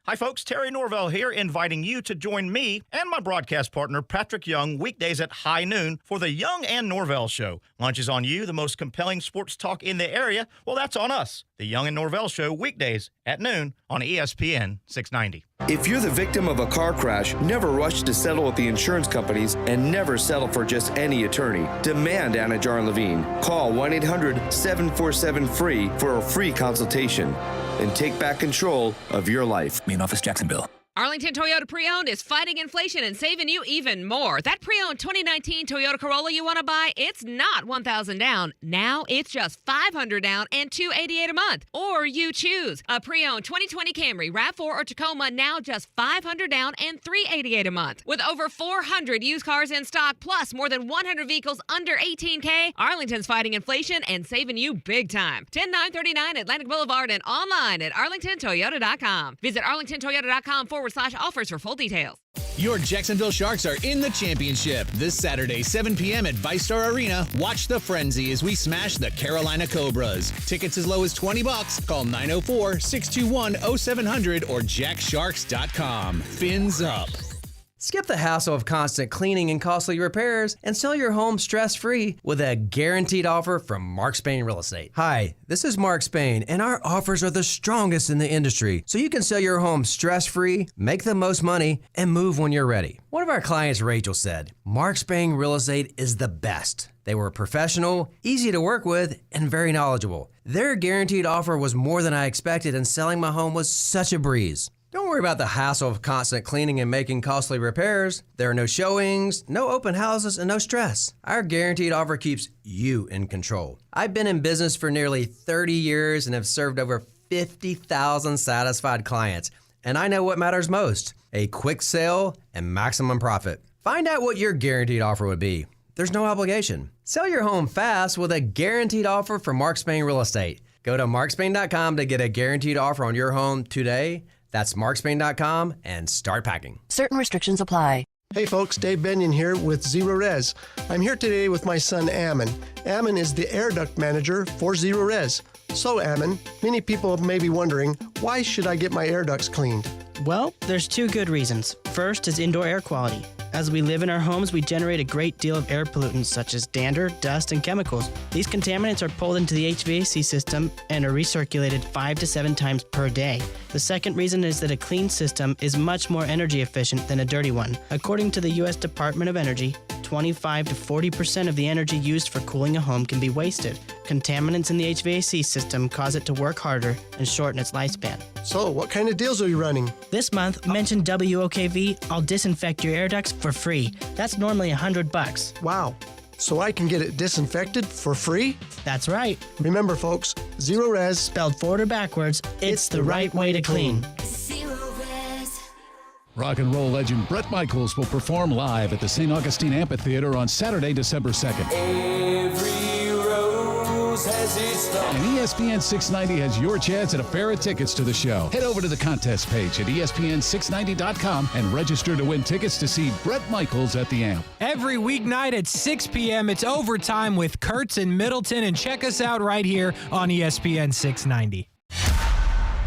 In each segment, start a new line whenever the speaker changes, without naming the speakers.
Hi, folks. Terry Norvell here, inviting you to join me and my broadcast partner, Patrick Young, weekdays at high noon for the Young and Norvell Show. Lunch is on you, the most compelling sports talk in the area. Well, that's on us. The Young and Norvell Show, weekdays at noon on ESPN 690.
If you're the victim of a car crash, never rush to settle with the insurance companies and never settle for just any attorney. Demand Anna Jar Levine. Call 1-800-747-FREE for a free consultation and take back control of your life.
Main office, Jacksonville.
Arlington Toyota Pre-Owned is fighting inflation and saving you even more. That pre-owned 2019 Toyota Corolla you want to buy, it's not $1,000 down. Now it's just $500 down and $288 a month. Or you choose a pre-owned 2020 Camry, RAV4 or Tacoma, now just $500 down and $388 a month. With over 400 used cars in stock, plus more than 100 vehicles under $18K, Arlington's fighting inflation and saving you big time. 10939 Atlantic Boulevard and online at arlingtontoyota.com. Visit arlingtontoyota.com/offers for full details.
Your Jacksonville Sharks are in the championship. This Saturday, 7 p.m. at ViStar Arena. Watch the frenzy as we smash the Carolina Cobras. Tickets as low as $20. Call 904-621-0700 or jacksharks.com. Fins up.
Skip the hassle of constant cleaning and costly repairs and sell your home stress-free with a guaranteed offer from Mark Spain Real Estate. Hi, this is Mark Spain, and our offers are the strongest in the industry, so you can sell your home stress-free, make the most money, and move when you're ready. One of our clients, Rachel, said, Mark Spain Real Estate is the best. They were professional, easy to work with, and very knowledgeable. Their guaranteed offer was more than I expected, and selling my home was such a breeze. Don't worry about the hassle of constant cleaning and making costly repairs. There are no showings, no open houses, and no stress. Our guaranteed offer keeps you in control. I've been in business for nearly 30 years and have served over 50,000 satisfied clients. And I know what matters most: a quick sale and maximum profit. Find out what your guaranteed offer would be. There's no obligation. Sell your home fast with a guaranteed offer from Mark Spain Real Estate. Go to markspain.com to get a guaranteed offer on your home today. That's markspain.com and start packing.
Certain restrictions apply.
Hey folks, Dave Benyon here with Zero Res. I'm here today with my son Ammon. Ammon is the air duct manager for Zero Res. So Ammon, many people may be wondering, why should I get my air ducts cleaned?
Well, there's two good reasons. First is indoor air quality. As we live in our homes, we generate a great deal of air pollutants such as dander, dust, and chemicals. These contaminants are pulled into the HVAC system and are recirculated 5 to 7 times per day. The second reason is that a clean system is much more energy efficient than a dirty one. According to the U.S. Department of Energy, 25 to 40% of the energy used for cooling a home can be wasted. Contaminants in the HVAC system cause it to work harder and shorten its lifespan.
So, what kind of deals are you running?
This month, mention WOKV, I'll disinfect your air ducts for free. That's normally $100.
Wow. So I can get it disinfected for free?
That's right.
Remember, folks, Zero Res,
spelled forward or backwards, it's the right way to clean.
Rock and roll legend Bret Michaels will perform live at the St. Augustine Amphitheater on Saturday, December 2nd.
Every rose has its thorn.
And ESPN 690 has your chance at a pair of tickets to the show. Head over to the contest page at ESPN690.com and register to win tickets to see Bret Michaels at the Amp.
Every weeknight at 6 p.m., it's Overtime with Kurtz and Middleton, and check us out right here on ESPN 690.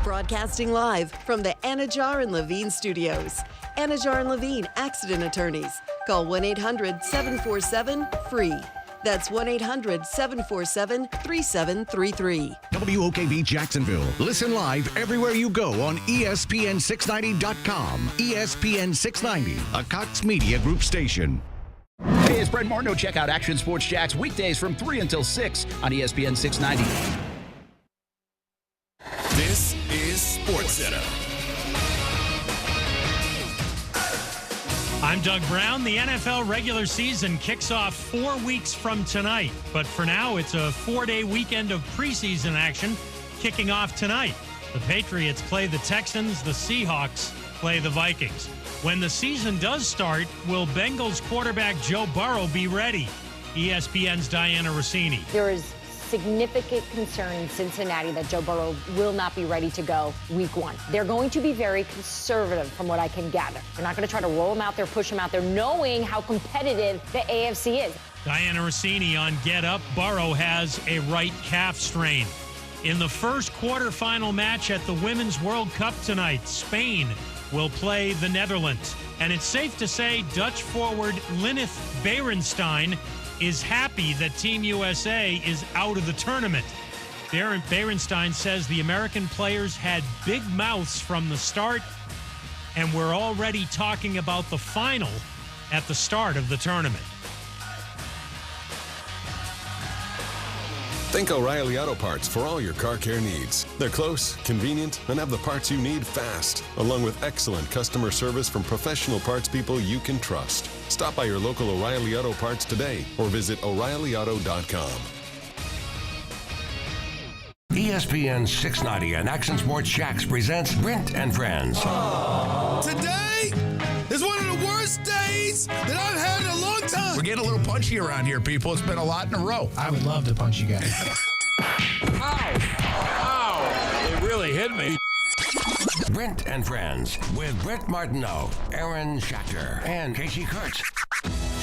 Broadcasting live from the Anna Jar and Levine studios. Anna Jar and Levine, accident attorneys. Call 1-800-747-FREE. That's 1-800-747-3733.
WOKV Jacksonville. Listen live everywhere you go on ESPN690.com. ESPN 690, a Cox Media Group station.
Hey, it's Brent Martineau. Check out Action Sports Jacks weekdays from 3 until 6 on ESPN 690.
This is SportsCenter.
I'm Doug Brown. The NFL regular season kicks off 4 weeks from tonight. But for now, it's a 4-day weekend of preseason action kicking off tonight. The Patriots play the Texans. The Seahawks play the Vikings. When the season does start, will Bengals quarterback Joe Burrow be ready? ESPN's Diana Rossini.
There is significant concern in Cincinnati that Joe Burrow will not be ready to go week 1. They're going to be very conservative from what I can gather. They're not going to try to roll him out there, push him out there, knowing how competitive the AFC is.
Diana Rossini on Get Up. Burrow has a right calf strain. In the first quarterfinal match at the Women's World Cup tonight, Spain will play the Netherlands. And it's safe to say Dutch forward Lineth Berenstein is happy that Team USA is out of the tournament. Berenstein says the American players had big mouths from the start, and we're already talking about the final at the start of the tournament.
Think O'Reilly Auto Parts for all your car care needs. They're close, convenient, and have the parts you need fast, along with excellent customer service from professional parts people you can trust. Stop by your local O'Reilly Auto Parts today or visit O'ReillyAuto.com.
ESPN 690 and Action Sports Shacks presents Brent and Friends.
Today is one of the worst days that I've had in a long time.
We're getting a little punchy around here, people. It's been a lot in a row.
I would love to punch you guys.
Ow! It really hit me.
Brent and Friends with Brent Martineau, Aaron Schachter, and Kasey Kurtz.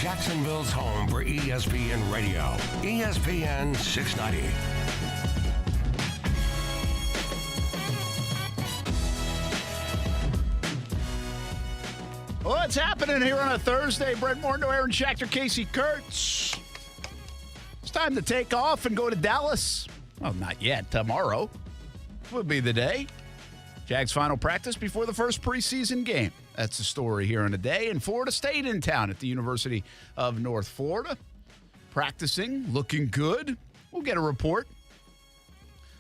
Jacksonville's home for ESPN Radio. ESPN 690.
What's happening here on a Thursday? Brent Martineau, Aaron Schachter, Kasey Kurtz. It's time to take off and go to Dallas. Well, not yet. Tomorrow will be the day. Jags final practice before the first preseason game. That's the story here in a day. And Florida State in town at the University of North Florida. Practicing, looking good. We'll get a report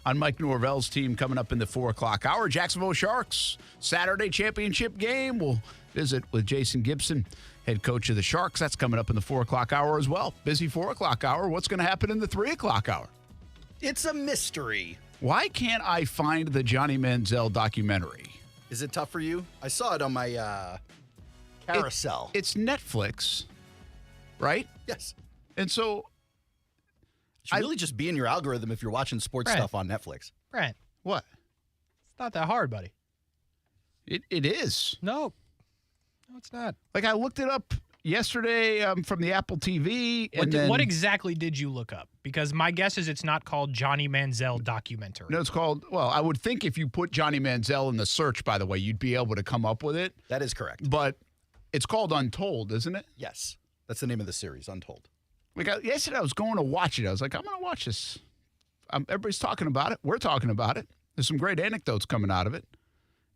on Mike Norvell's team coming up in the 4 o'clock hour. Jacksonville Sharks, Saturday championship game. We'll visit with Jason Gibson, head coach of the Sharks. That's coming up in the 4 o'clock hour as well. Busy 4 o'clock hour. What's going to happen in the 3 o'clock hour?
It's a mystery.
Why can't I find the Johnny Manziel documentary?
Is it tough for you? I saw it on my carousel.
It's Netflix, right?
Yes.
And so
it should really just be in your algorithm if you're watching sports stuff on Netflix.
Brent.
What?
It's not that hard, buddy.
It is.
No, it's not.
Like, I looked it up yesterday from the Apple TV.
What exactly did you look up? Because my guess is it's not called Johnny Manziel documentary.
No, it's called, well, I would think if you put Johnny Manziel in the search, by the way, you'd be able to come up with it.
That is correct.
But it's called Untold, isn't it?
Yes. That's the name of the series, Untold.
Like, yesterday I was going to watch it. I was like, I'm going to watch this. Everybody's talking about it. We're talking about it. There's some great anecdotes coming out of it.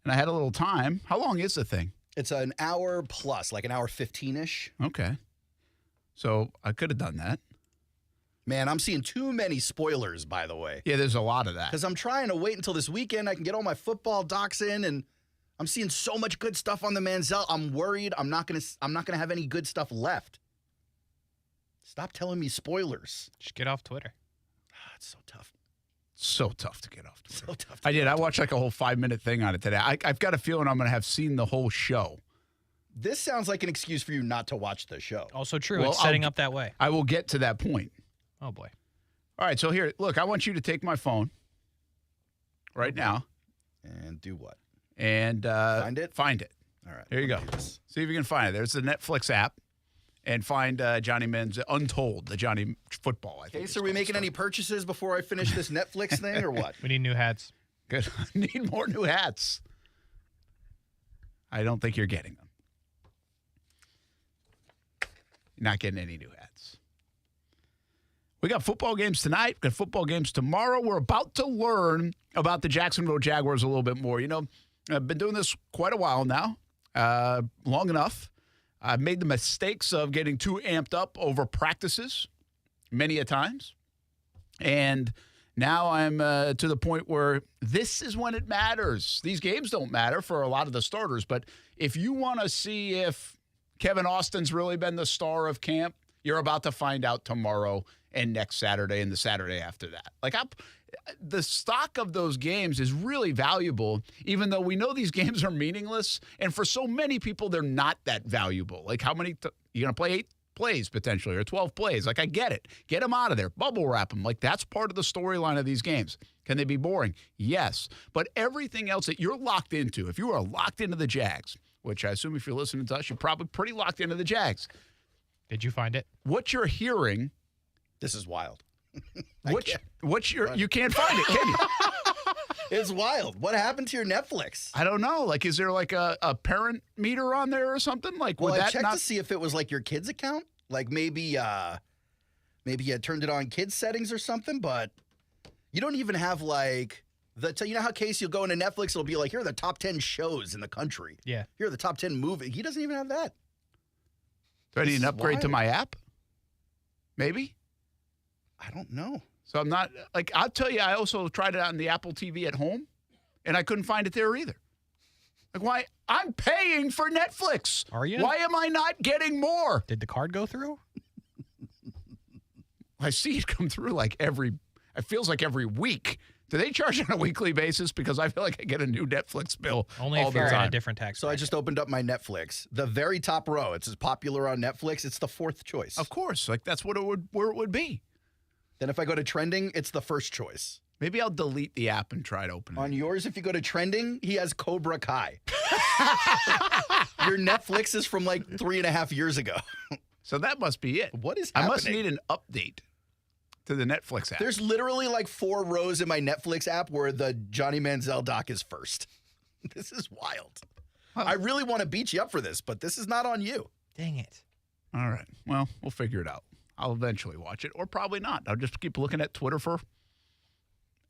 And I had a little time. How long is the thing?
It's an hour plus, like an hour 15-ish.
Okay. So I could have done that.
Man, I'm seeing too many spoilers, by the way.
Yeah, there's a lot of that.
Because I'm trying to wait until this weekend. I can get all my football docs in, and I'm seeing so much good stuff on the Manziel. I'm worried I'm not gonna have any good stuff left. Stop telling me spoilers.
Just get off Twitter.
It's so tough.
So tough to get off Twitter.
So tough.
I did. I watched like a whole 5-minute thing on it today. I've got a feeling I'm going to have seen the whole show.
This sounds like an excuse for you not to watch the show.
Also true. Well, it's setting up that way.
I will get to that point.
Oh, boy.
All right. So here, look, I want you to take my phone right now.
And do what?
And
find it?
Find it.
All right.
There you go. See if you can find it. There's the Netflix app. And find Johnny Manziel, Untold, the Johnny football, I think.
Okay, so are we making any purchases before I finish this Netflix thing or what?
We need new hats.
Good. Need more new hats. I don't think you're getting them. You're not getting any new hats. We got football games tonight. We got football games tomorrow. We're about to learn about the Jacksonville Jaguars a little bit more. You know, I've been doing this quite a while now, long enough. I've made the mistakes of getting too amped up over practices many a times. And now I'm to the point where this is when it matters. These games don't matter for a lot of the starters, but if you want to see if Kevin Austin's really been the star of camp, you're about to find out tomorrow and next Saturday and the Saturday after that. Like, the stock of those games is really valuable, even though we know these games are meaningless. And for so many people, they're not that valuable. Like, how many you're going to play 8 plays potentially or 12 plays? Like, I get it. Get them out of there. Bubble wrap them. Like, that's part of the storyline of these games. Can they be boring? Yes. But everything else that you're locked into, if you are locked into the Jags, which I assume if you're listening to us, you're probably pretty locked into the Jags.
Did you find it?
What you're hearing.
This is wild.
You can't find it, can you?
It's wild. What happened to your Netflix?
I don't know. Like, is there like a parent meter on there or something? Like,
Well,
would
I
that
checked
not
to see if it was like your kid's account. Like maybe you had turned it on kids settings or something, but you don't even have like you know how Kasey will go into Netflix, it'll be like, here are the top 10 shows in the country.
Yeah.
Here are the top 10 movies. He doesn't even have that.
Do I need an upgrade to my app? Maybe?
I don't know.
So I'm not, like, I'll tell you, I also tried it out on the Apple TV at home, and I couldn't find it there either. Like, why? I'm paying for Netflix.
Are you?
Why am I not getting more?
Did the card go through?
I see it come through like it feels like every week. Do they charge on a weekly basis? Because I feel like I get a new Netflix bill
Only
all
if
the
you're
time.
in a different tax.
So I just opened up my Netflix. The very top row. It's as popular on Netflix. It's the fourth choice.
Of course. Like, that's what where it would be.
Then if I go to trending, it's the first choice.
Maybe I'll delete the app and try to open it.
On yours, if you go to trending, he has Cobra Kai. Your Netflix is from like 3.5 years ago.
So that must be it.
What is
I
happening?
must need an update to the Netflix app.
There's literally like 4 rows in my Netflix app where the Johnny Manziel doc is first. This is wild. I really want to beat you up for this, but this is not on you.
Dang it.
All right. Well, we'll figure it out. I'll eventually watch it, or probably not. I'll just keep looking at Twitter for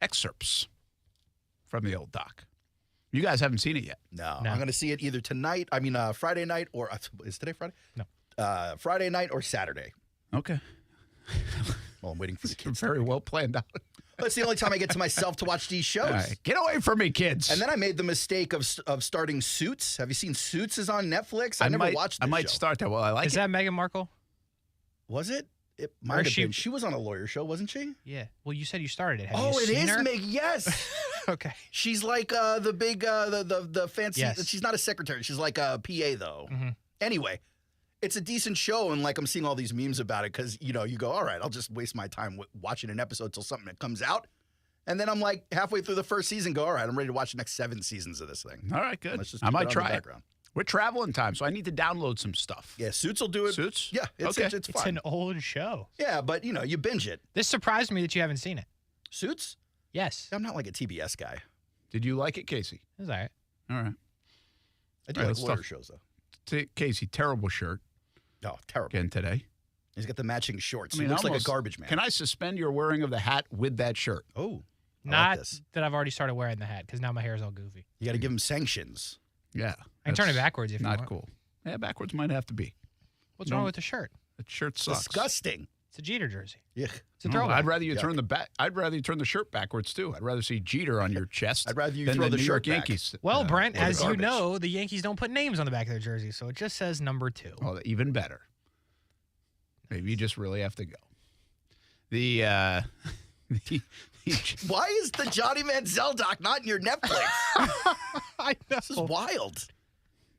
excerpts from the old doc. You guys haven't seen it yet.
No. I'm going to see it either tonight, Friday night, or is today Friday?
No.
Friday night or Saturday.
Okay.
Well, I'm waiting for the kids.
Very well planned out.
That's the only time I get to myself to watch these shows.
All right. Get away from me, kids.
And then I made the mistake of starting Suits. Have you seen Suits is on Netflix? I never watched this
I might
show.
start that. Well, I like
Is that Meghan Markle?
Was it? It might have been. She was on a lawyer show, wasn't she?
Yeah. Well, you said you started it. Have
Oh,
you
it
seen
is
her?
Meg. Yes.
Okay.
She's like the big, the fancy.
Yes.
She's not a secretary. She's like a PA though.
Mm-hmm.
Anyway, it's a decent show, and like I'm seeing all these memes about it because you go, all right, I'll just waste my time watching an episode till something that comes out, and then I'm like halfway through the first season, go, all right, I'm ready to watch the next 7 seasons of this thing.
All right, good.
Let's just
I
keep
might
it on
try
the
it.
background.
We're traveling time, so I need to download some stuff.
Yeah, Suits will do it.
Suits?
Yeah, it's
Okay.
it's
It's
fun.
an old show.
Yeah, but you binge it.
This surprised me that you haven't seen it.
Suits?
Yes.
I'm not like a TBS guy.
Did you like it, Kasey?
It was all right.
All right.
I do
All right,
like
let's
lawyer
talk.
shows though.
Casey, terrible shirt
Oh, terrible.
again today.
He's got the matching shorts.
I mean,
he looks like a
almost-
garbage man.
Can I suspend your wearing of the hat with that shirt?
Oh, I
Not
like this.
that I've already started wearing the hat because now my hair is all goofy.
You got to give him sanctions.
Yeah.
I can turn it
that's
backwards if you
not
want.
cool. Yeah, backwards might have to be.
What's
No.
wrong with the shirt?
That shirt sucks.
Disgusting.
It's a Jeter jersey.
Yeah.
It's a
No,
throwback.
I'd rather you
Yuck.
turn the back. I'd rather you turn the shirt backwards too. I'd rather see Jeter on your chest.
I'd rather you
than
throw the
New York
shirt back.
Yankees.
Well, Brent,
or the
as you
garbage.
know, the Yankees don't put names on the back of their jersey, so it just says number 2.
Well, even better. Maybe you just really have to go. The
Why is the Johnny Manziel doc not in your Netflix?
I know.
This is wild.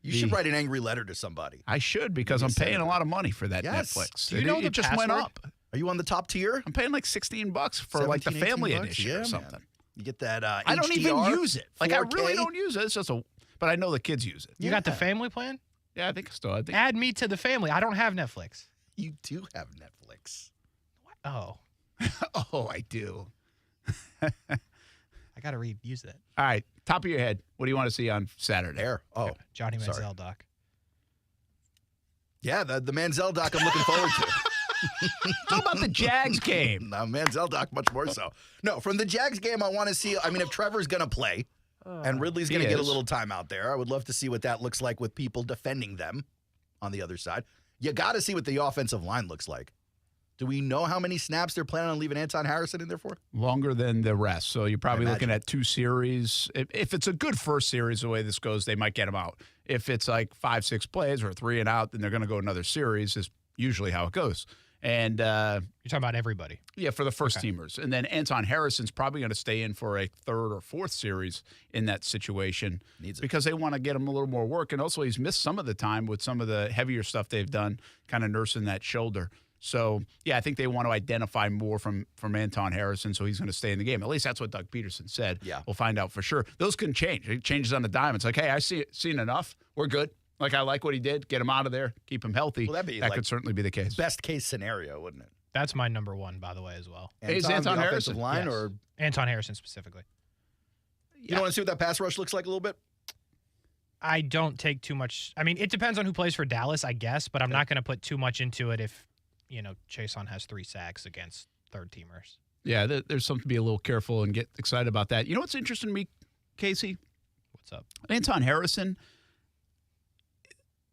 You should write an angry letter to somebody.
I should because I'm paying a lot of money for that
Yes.
Netflix.
Do you know
it
the
just went
password?
up.
Are you on the top tier?
I'm paying like $16 for like the
17,
family
18 bucks?
edition
Yeah,
or
man.
something.
You get that
I don't even
HDR,
use it. Like I
4K.
really don't use it. It's just but I know the kids use it.
You got the family plan?
Yeah, I think so. I think
Add me to the family. I don't have Netflix.
You do have Netflix.
Oh,
oh, I do.
I got to use that.
All right, top of your head. What do you want to see on Saturday?
There. Oh,
Johnny
sorry.
Manziel doc.
Yeah, the Manziel doc I'm looking forward to.
How about the Jags game?
No, Manziel doc much more so. No, from the Jags game, I want to see. I mean, if Trevor's going to play and Ridley's going to get a little time out there, I would love to see what that looks like with people defending them on the other side. You got to see what the offensive line looks like. Do we know how many snaps they're planning on leaving Anton Harrison in there for?
Longer than the rest. So you're probably
I
looking
imagine.
at 2 series. If it's a good first series, the way this goes, they might get him out. If it's like 5-6 plays or 3 and out, then they're going to go another series is usually how it goes. And
You're talking about everybody.
yeah, for the first teamers. And then Anton Harrison's probably going to stay in for a 3rd or 4th series in that situation
Needs it.
because they want to get him a little more work. And also he's missed some of the time with some of the heavier stuff they've done, kind of nursing that shoulder. So, yeah, I think they want to identify more from Anton Harrison, so he's going to stay in the game. At least that's what Doug Peterson said.
Yeah.
We'll find out for sure. Those can change. It changes on the dime. It's like, hey, I seen enough. We're good. Like, I like what he did. Get him out of there. Keep him healthy.
Well, that'd be
that
like
could certainly be the case.
Best case scenario, wouldn't it?
That's my number one, by the way, as well.
Is Anton Harrison
line
Yes.
or
Anton Harrison specifically.
you don't want to see what that pass rush looks like a little bit?
I don't take too much. I mean, it depends on who plays for Dallas, I guess, but I'm not going to put too much into it if, Chason has 3 sacks against third-teamers.
Yeah, there's something to be a little careful and get excited about that. You know what's interesting to me, Kasey?
What's up?
Anton Harrison,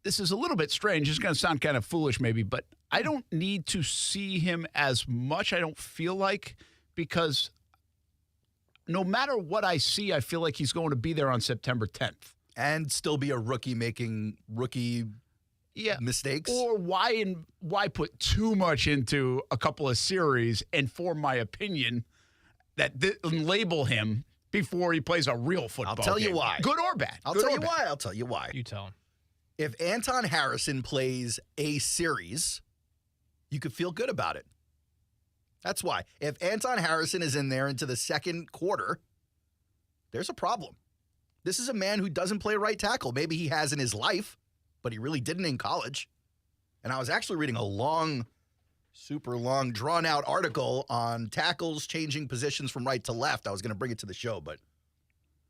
this is a little bit strange. It's going to sound kind of foolish maybe, but I don't need to see him as much, I don't feel like, because no matter what I see, I feel like he's going to be there on September 10th.
And still be a rookie making rookie mistakes?
Or why put too much into a couple of series and form my opinion that label him before he plays a real football
I'll tell
game.
you why.
Good or bad.
I'll tell you why.
You tell him.
If Anton Harrison plays a series, you could feel good about it. That's why. If Anton Harrison is in there into the second quarter, there's a problem. This is a man who doesn't play right tackle. Maybe he has in his life, but he really didn't in college. And I was actually reading a long, super long, drawn-out article on tackles changing positions from right to left. I was going to bring it to the show, but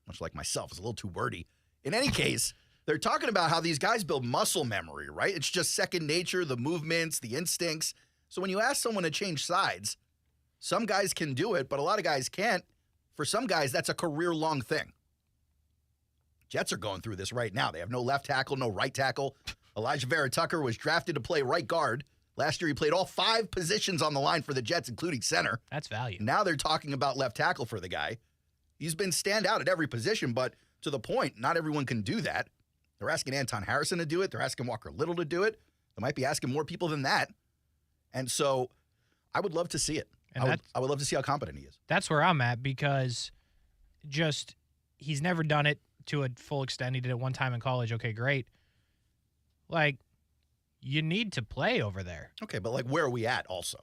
much like myself, it's a little too wordy. In any case, they're talking about how these guys build muscle memory, right? It's just second nature, the movements, the instincts. So when you ask someone to change sides, some guys can do it, but a lot of guys can't. For some guys, that's a career-long thing. Jets are going through this right now. They have no left tackle, no right tackle. Elijah Vera Tucker was drafted to play right guard. Last year, he played all 5 positions on the line for the Jets, including center.
That's value.
Now they're talking about left tackle for the guy. He's been stand out at every position, but to the point, not everyone can do that. They're asking Anton Harrison to do it. They're asking Walker Little to do it. They might be asking more people than that. And so I would love to see it. I would love to see how competent he is.
That's where I'm at because he's never done it to a full extent. He did it one time in college. Okay, great. You need to play over there.
Okay, but where are we at also?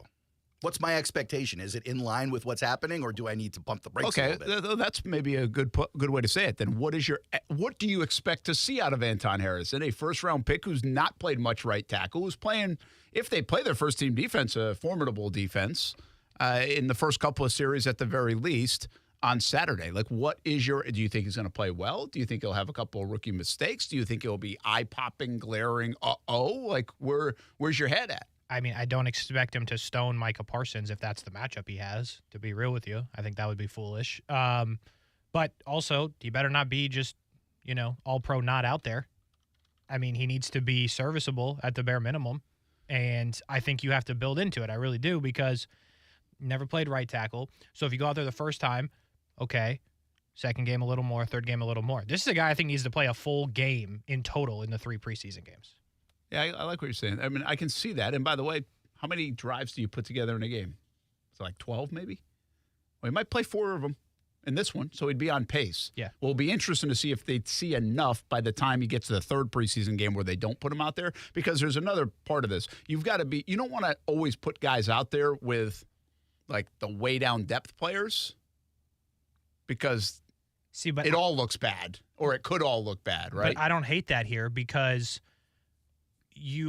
What's my expectation? Is it in line with what's happening, or do I need to pump the brakes a little bit?
That's maybe a good way to say it. Then what do you expect to see out of Anton Harrison, a first-round pick who's not played much right tackle, who's playing, if they play their first-team defense, a formidable defense in the first couple of series at the very least on Saturday? Do you think he's going to play well? Do you think he'll have a couple of rookie mistakes? Do you think he'll be eye-popping, glaring, where's your head at?
I mean, I don't expect him to stone Micah Parsons if that's the matchup he has, to be real with you. I think that would be foolish. But also, he better not be just, all-pro not out there. I mean, he needs to be serviceable at the bare minimum, and I think you have to build into it. I really do, because never played right tackle. So if you go out there the first time, okay, second game a little more, third game a little more. This is a guy I think needs to play a full game in total in the 3 preseason games.
Yeah, I like what you're saying. I mean, I can see that. And by the way, how many drives do you put together in a game? It's 12 maybe? Well, he might play 4 of them in this one, so he'd be on pace.
Yeah.
Well, it'll be interesting to see if they'd see enough by the time he gets to the 3rd preseason game where they don't put him out there, because there's another part of this. You don't want to always put guys out there with the way down depth players, because it all looks bad, or it could all look bad, right?
But I don't hate that here, because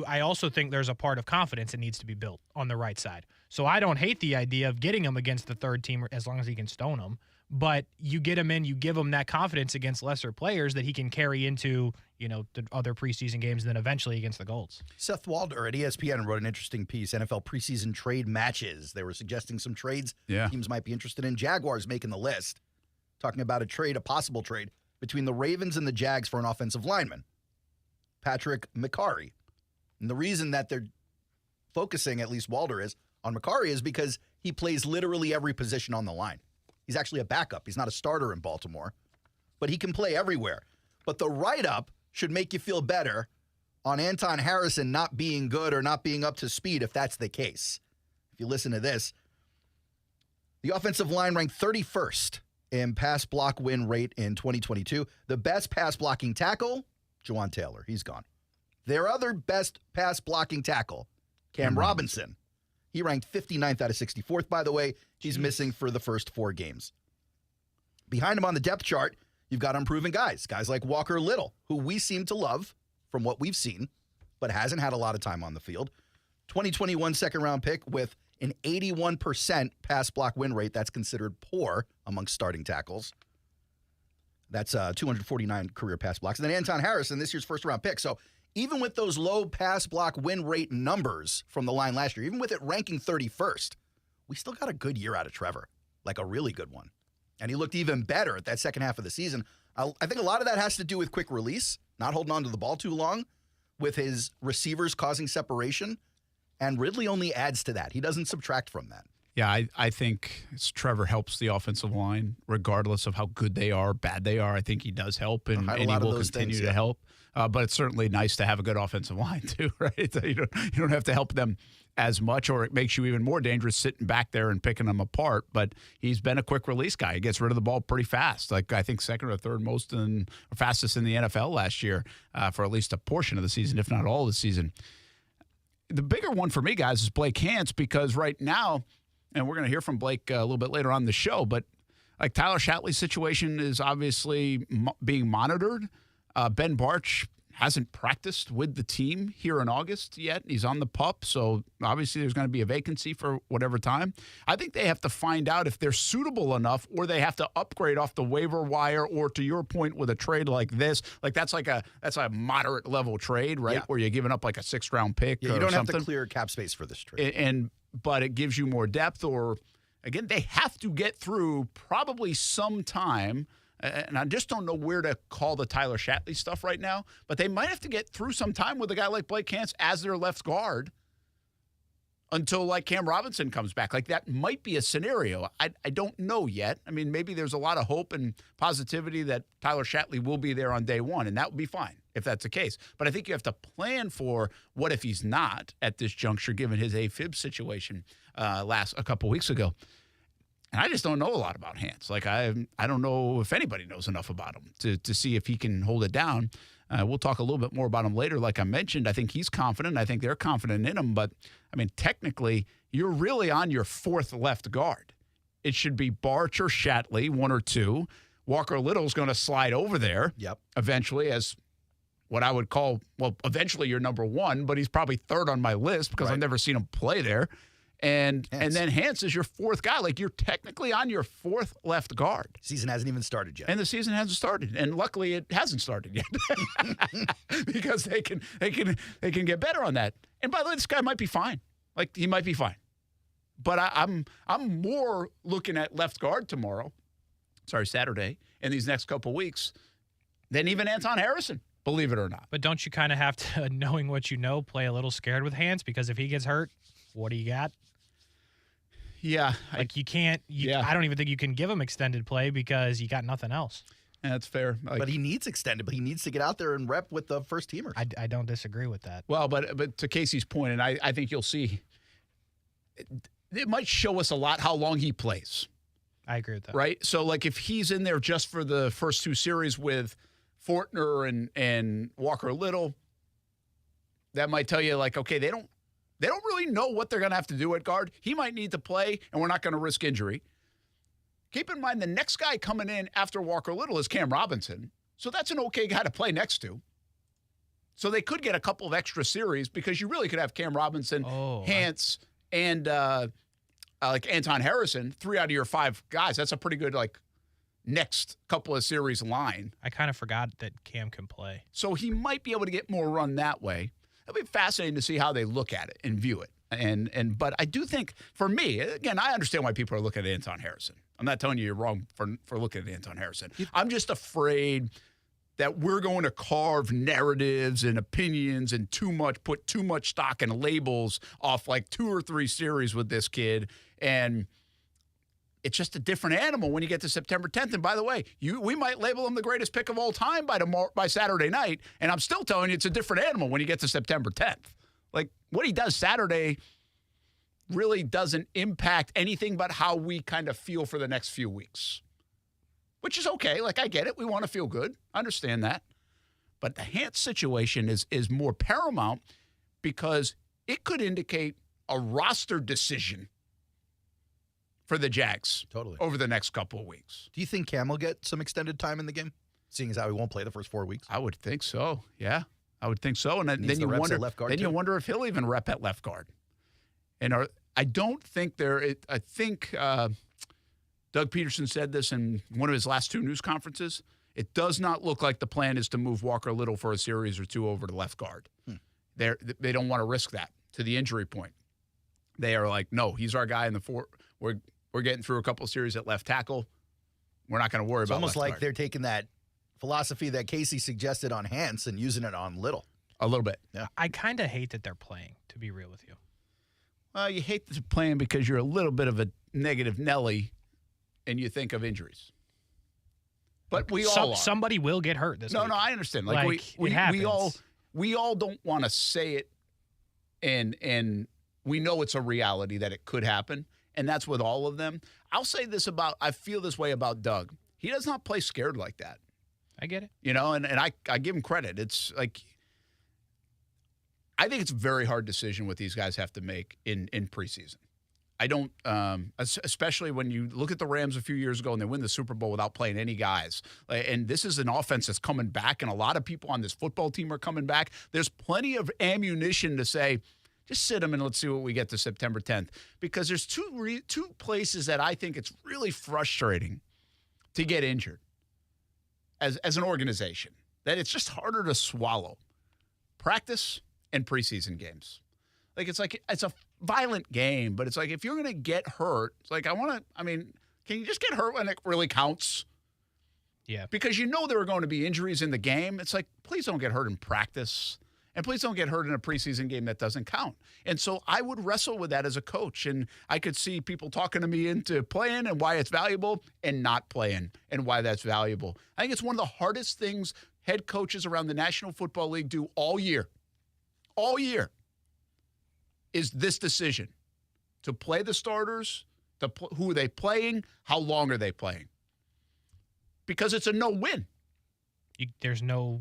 I also think there's a part of confidence that needs to be built on the right side. So I don't hate the idea of getting him against the third team as long as he can stone them. But you get him in, you give him that confidence against lesser players that he can carry into, the other preseason games and then eventually against the Golds.
Seth Walder at ESPN wrote an interesting piece, NFL preseason trade matches. They were suggesting some trades teams might be interested in. Jaguars making the list, talking about a possible trade between the Ravens and the Jags for an offensive lineman, Patrick McCarry. And the reason that they're focusing, at least Walder is, on McCarry is because he plays literally every position on the line. He's actually a backup. He's not a starter in Baltimore, but he can play everywhere. But the write-up should make you feel better on Anton Harrison not being good or not being up to speed if that's the case. If you listen to this, the offensive line ranked 31st in pass block win rate in 2022. The best pass blocking tackle, Juwan Taylor. He's gone. Their other best pass blocking tackle, Cam Robinson. He ranked 59th out of 64th, by the way. He's missing for the first 4 games. Behind him on the depth chart, you've got unproven guys like Walker Little, who we seem to love from what we've seen, but hasn't had a lot of time on the field. 2021 second-round pick with an 81% pass block win rate. That's considered poor amongst starting tackles. That's 249 career pass blocks. And then Anton Harrison, this year's first-round pick. So even with those low pass block win rate numbers from the line last year, even with it ranking 31st, we still got a good year out of Trevor, like a really good one. And he looked even better at that second half of the season. I think a lot of that has to do with quick release, not holding on to the ball too long, with his receivers causing separation. And Ridley only adds to that. He doesn't subtract from that.
Yeah, I think Trevor helps the offensive line, regardless of how good they are, bad they are. I think he does help, and he will continue to help. But it's certainly nice to have a good offensive line too, right? You don't have to help them as much, or it makes you even more dangerous sitting back there and picking them apart. But he's been a quick release guy. He gets rid of the ball pretty fast. Like I think second or third most or fastest in the NFL last year for at least a portion of the season, if not all of the season. The bigger one for me, guys, is Blake Hance, because right now, and we're going to hear from Blake a little bit later on in the show, but like Tyler Shatley's situation is obviously being monitored. Ben Barch hasn't practiced with the team here in August yet. He's on the PUP, so obviously there's going to be a vacancy for whatever time. I think they have to find out if they're suitable enough, or they have to upgrade off the waiver wire, or to your point with a trade like this, like that's a moderate level trade, right?
Yeah.
Where you're giving up like a 6th-round pick.
Yeah, you
or
don't
something.
have to clear cap space for this trade.
But it gives you more depth, or again, they have to get through probably some time. And I just don't know where to call the Tyler Shatley stuff right now, but they might have to get through some time with a guy like Blake Hance as their left guard until like Cam Robinson comes back. Like that might be a scenario. I don't know yet. I mean, maybe there's a lot of hope and positivity that Tyler Shatley will be there on day one, and that would be fine if that's the case. But I think you have to plan for what if he's not at this juncture, given his AFib situation a couple weeks ago. And I just don't know a lot about Hance. Like I don't know if anybody knows enough about him to see if he can hold it down. We'll talk a little bit more about him later. Like I mentioned, I think he's confident. I think they're confident in him. But, I mean, technically, you're really on your 4th left guard. It should be Barch or Shatley, 1 or 2. Walker Little's going to slide over there eventually as what I would call, well, eventually your number 1, but he's probably 3rd on my list because I've never seen him play there. And then Hance is your 4th guy. Like you're technically on your 4th left guard.
Season hasn't even started yet.
And the season hasn't started. And luckily it hasn't started yet. Because they can get better on that. And by the way, this guy might be fine. Like he might be fine. But I'm more looking at left guard Saturday, in these next couple weeks than even Anton Harrison, believe it or not.
But don't you kind of have to, knowing what you know, play a little scared with Hance? Because if he gets hurt, what do you got?
Yeah.
Like you can't, I don't even think you can give him extended play because you got nothing else.
Yeah, that's fair.
But he needs extended, but he needs to get out there and rep with the first teamers.
I don't disagree with that.
Well, but to Kasey's point, and I think you'll see, it might show us a lot how long he plays.
I agree with that.
Right? So, like, if he's in there just for the first 2 series with Fortner and Walker Little, that might tell you, like, okay, they don't really know what they're going to have to do at guard. He might need to play, and we're not going to risk injury. Keep in mind, the next guy coming in after Walker Little is Cam Robinson. So that's an okay guy to play next to. So they could get a couple of extra series because you really could have Cam Robinson, Hance, and like Anton Harrison, 3 out of your 5 guys. That's a pretty good, like, next couple of series line.
I kind of forgot that Cam can play.
So he might be able to get more run that way. It'll be fascinating to see how they look at it and view it. But I do think, for me, again, I understand why people are looking at Anton Harrison. I'm not telling you you're wrong for looking at Anton Harrison. I'm just afraid that we're going to carve narratives and opinions and put too much stock and labels off like 2 or 3 series with this kid. And it's just a different animal when you get to September 10th. And by the way, we might label him the greatest pick of all time by Saturday night, and I'm still telling you it's a different animal when you get to September 10th. Like, what he does Saturday really doesn't impact anything but how we kind of feel for the next few weeks, which is okay. Like, I get it. We want to feel good. I understand that. But the Hance situation is more paramount because it could indicate a roster decision for the Jags over the next couple of weeks.
Do you think Cam will get some extended time in the game, seeing as how he won't play the first 4 weeks?
I would think so, yeah. I would think so. And then you wonder if he'll even rep at left guard. And I don't think I think Doug Peterson said this in one of his last 2 news conferences. It does not look like the plan is to move Walker Little for a series or 2 over to left guard. They don't want to risk that to the injury point. They are like, no, he's our guy in the 4. We're getting through a couple of series at left tackle. We're not going to worry about
almost
left
like
guard.
they're taking that philosophy that Kasey suggested on Hance and using it on Little.
A little bit.
Yeah.
I kind of hate that they're playing, to be real with you.
Well, you hate this playing because you're a little bit of a negative Nelly and you think of injuries. But we all are.
Somebody will get hurt this week.
No, I understand. We all don't want to say it, and we know it's a reality that it could happen, and that's with all of them. I'll say this I feel this way about Doug. He does not play scared like that.
I get it.
And I give him credit. It's like, I think it's a very hard decision what these guys have to make in preseason. I don't, especially when you look at the Rams a few years ago and they win the Super Bowl without playing any guys. And this is an offense that's coming back, and a lot of people on this football team are coming back. There's plenty of ammunition to say, just sit them and let's see what we get to September 10th. Because there's two places that I think it's really frustrating to get injured as an organization, that it's just harder to swallow. Practice and preseason games. It's a violent game, but it's like, if you're going to get hurt, it's like, can you just get hurt when it really counts?
Yeah.
Because there are going to be injuries in the game. It's like, please don't get hurt in practice. And please don't get hurt in a preseason game that doesn't count. And so I would wrestle with that as a coach. And I could see people talking to me into playing and why it's valuable, and not playing and why that's valuable. I think it's one of the hardest things head coaches around the National Football League do all year. All year. Is this decision to play the starters, who are they playing, how long are they playing? Because it's a no-win.
There's no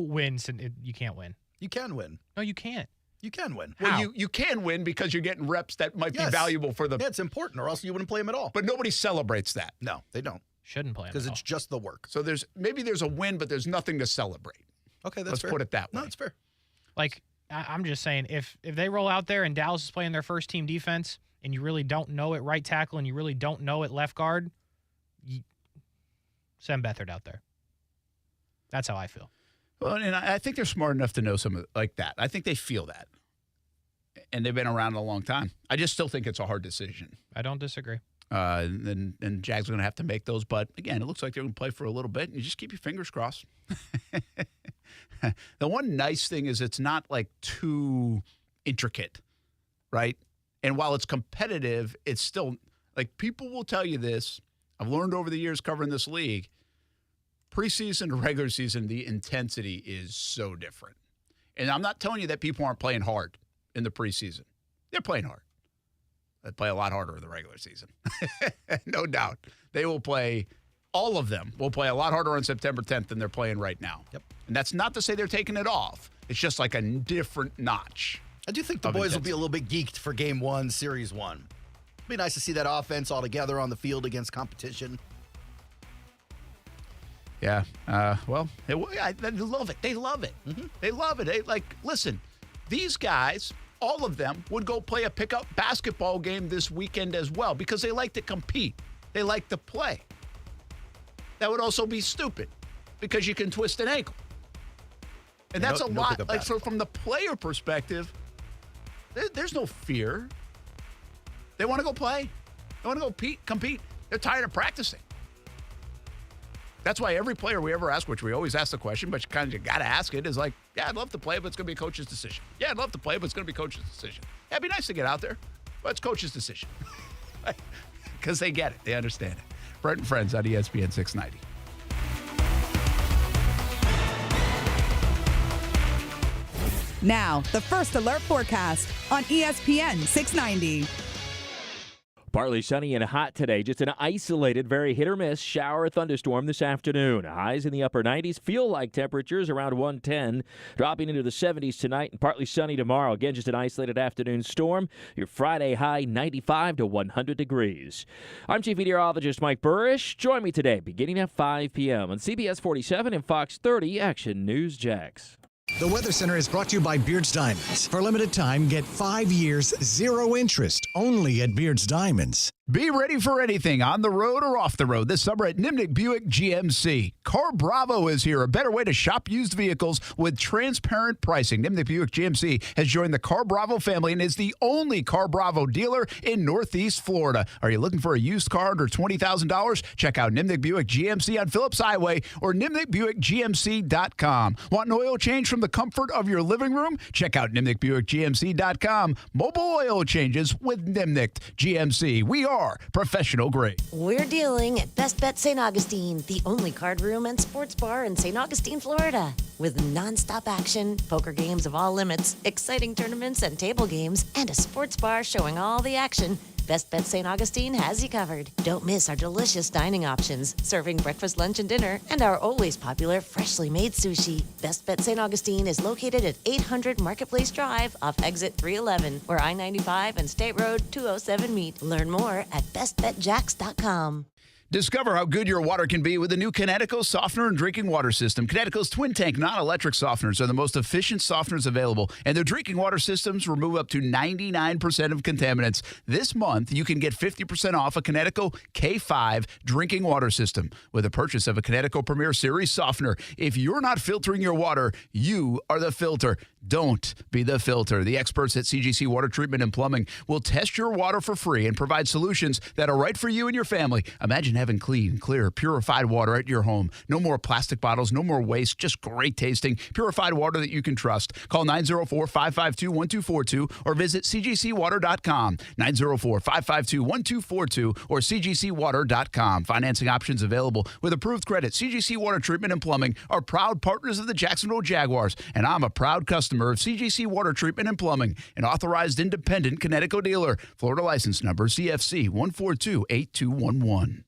wins, and you can't win.
You can win.
No, you can't.
You can win.
Well, you can win because you're getting reps that might be valuable for the.
Yeah, it's important, or else you wouldn't play them at all.
But nobody celebrates that.
No, they don't.
Shouldn't play them
because it's just the work.
So there's a win, but there's nothing to celebrate.
Okay, that's
Let's
fair.
put it that way.
No, it's fair.
I'm just saying, if they roll out there and Dallas is playing their first team defense, and you really don't know at right tackle and you really don't know at left guard, send Beathard out there. That's how I feel.
Well, and I think they're smart enough to know something like that. I think they feel that. And they've been around a long time. I just still think it's a hard decision.
I don't disagree.
And Jags are going to have to make those. But, again, it looks like they're going to play for a little bit. And you just keep your fingers crossed. The one nice thing is it's not, too intricate, right? And while it's competitive, it's still, people will tell you this. I've learned over the years covering this league. Preseason to regular season, the intensity is so different. And I'm not telling you that people aren't playing hard in the preseason. They're playing hard. They play a lot harder in the regular season. No doubt. They will play, all of them will play a lot harder on September 10th than they're playing right now.
Yep.
And that's not to say they're taking it off. It's just like a different notch.
I do think the boys will be a little bit geeked for Game 1, Series 1. It'd be nice to see that offense all together on the field against competition.
Yeah. They love it. They love it. Mm-hmm. They love it. Listen, these guys, all of them, would go play a pickup basketball game this weekend as well because they like to compete. They like to play. That would also be stupid because you can twist an ankle. And that's a lot. So from the player perspective, there's no fear. They want to go play. They want to go compete. They're tired of practicing. That's why every player we ever ask, which we always ask the question, but you got to ask it, is yeah, I'd love to play, but it's going to be a coach's decision. Yeah, I'd love to play, but it's going to be a coach's decision. Yeah, it'd be nice to get out there, but it's coach's decision. Because they get it. They understand it. Brent Friends on ESPN 690.
Now, the First Alert forecast on ESPN 690.
Partly sunny and hot today. Just an isolated, very hit or miss shower thunderstorm this afternoon. Highs in the upper 90s. Feel like temperatures around 110. Dropping into the 70s tonight and partly sunny tomorrow. Again, just an isolated afternoon storm. Your Friday high 95 to 100 degrees. I'm Chief Meteorologist Mike Burrish. Join me today beginning at 5 p.m. on CBS 47 and Fox 30 Action News Jax.
The Weather Center is brought to you by Beard's Diamonds. For a limited time, get 5 years, 0 interest, only at Beard's Diamonds.
Be ready for anything on the road or off the road this summer at Nimnicht Buick GMC. Car Bravo is here, a better way to shop used vehicles with transparent pricing. Nimnicht Buick GMC has joined the Car Bravo family and is the only Car Bravo dealer in Northeast Florida. Are you looking for a used car under $20,000? Check out Nimnicht Buick GMC on Phillips Highway or NimnichtBuickGMC.com. Want an oil change from the comfort of your living room? Check out NimnichtBuickGMC.com. Mobile oil changes with Nimnicht GMC. We are professional grade.
We're dealing at Best Bet St. Augustine, the only card room and sports bar in St. Augustine, Florida. With nonstop action, poker games of all limits, exciting tournaments and table games, and a sports bar showing all the action, Best Bet St. Augustine has you covered. Don't miss our delicious dining options, serving breakfast, lunch, and dinner, and our always popular freshly made sushi. Best Bet St. Augustine is located at 800 Marketplace Drive off exit 311, where I-95 and State Road 207 meet. Learn more at bestbetjacks.com.
Discover how good your water can be with the new Connecticut softener and drinking water system. Connecticut's twin tank non-electric softeners are the most efficient softeners available, and their drinking water systems remove up to 99% of contaminants. This month, you can get 50% off a Connecticut K5 drinking water system with a purchase of a Connecticut Premier Series softener. If you're not filtering your water, you are the filter. Don't be the filter. The experts at CGC Water Treatment and Plumbing will test your water for free and provide solutions that are right for you and your family. Imagine having clean, clear, purified water at your home. No more plastic bottles, no more waste, just great tasting, purified water that you can trust. Call 904-552-1242 or visit cgcwater.com. 904-552-1242 or cgcwater.com. Financing options available with approved credit. CGC Water Treatment and Plumbing are proud partners of the Jacksonville Jaguars, and I'm a proud customer of CGC Water Treatment and Plumbing, an authorized independent Connecticut dealer. Florida license number CFC 1428211.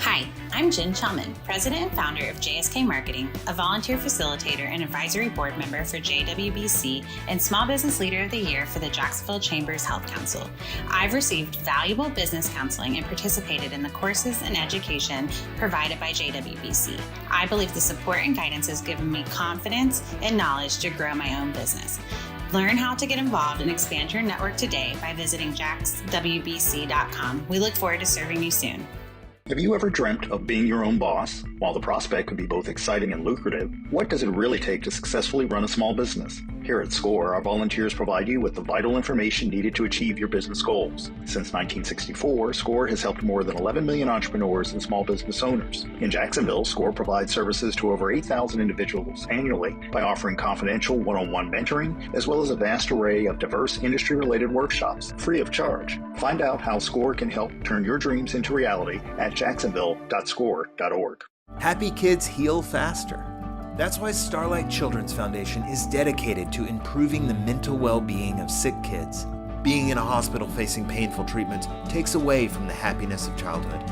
Hi, I'm Jen Chelman, president and founder of JSK Marketing, a volunteer facilitator and advisory board member for JWBC and Small Business Leader of the Year for the Jacksonville Chambers Health Council. I've received valuable business counseling and participated in the courses and education provided by JWBC. I believe the support and guidance has given me confidence and knowledge to grow my own business. Learn how to get involved and expand your network today by visiting jaxwbc.com. We look forward to serving you soon.
Have you ever dreamt of being your own boss? While the prospect could be both exciting and lucrative, what does it really take to successfully run a small business? Here at SCORE, our volunteers provide you with the vital information needed to achieve your business goals. Since 1964, SCORE has helped more than 11 million entrepreneurs and small business owners. In Jacksonville, SCORE provides services to over 8,000 individuals annually by offering confidential one-on-one mentoring, as well as a vast array of diverse industry-related workshops, free of charge. Find out how SCORE can help turn your dreams into reality at jacksonville.score.org.
Happy kids heal faster. That's why Starlight Children's Foundation is dedicated to improving the mental well-being of sick kids. Being in a hospital facing painful treatments takes away from the happiness of childhood.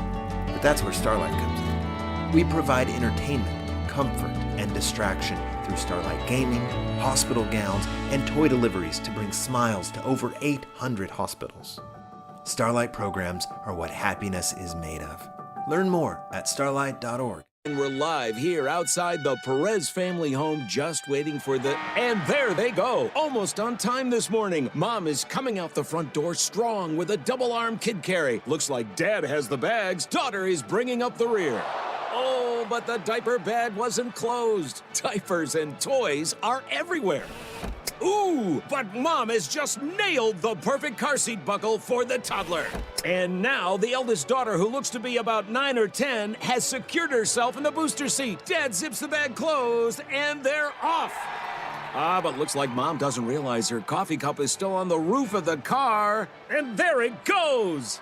But that's where Starlight comes in. We provide entertainment, comfort, and distraction through Starlight gaming, hospital gowns, and toy deliveries to bring smiles to over 800 hospitals. Starlight programs are what happiness is made of. Learn more at starlight.org.
And we're live here outside the Perez family home, just waiting for the... And there they go, almost on time this morning. Mom is coming out the front door strong with a double-arm kid carry. Looks like Dad has the bags. Daughter is bringing up the rear. Oh, but the diaper bag wasn't closed. Diapers and toys are everywhere. Ooh, but Mom has just nailed the perfect car seat buckle for the toddler. And now the eldest daughter, who looks to be about 9 or 10, has secured herself in the booster seat. Dad zips the bag closed, and they're off. But looks like Mom doesn't realize her coffee cup is still on the roof of the car. And there it goes.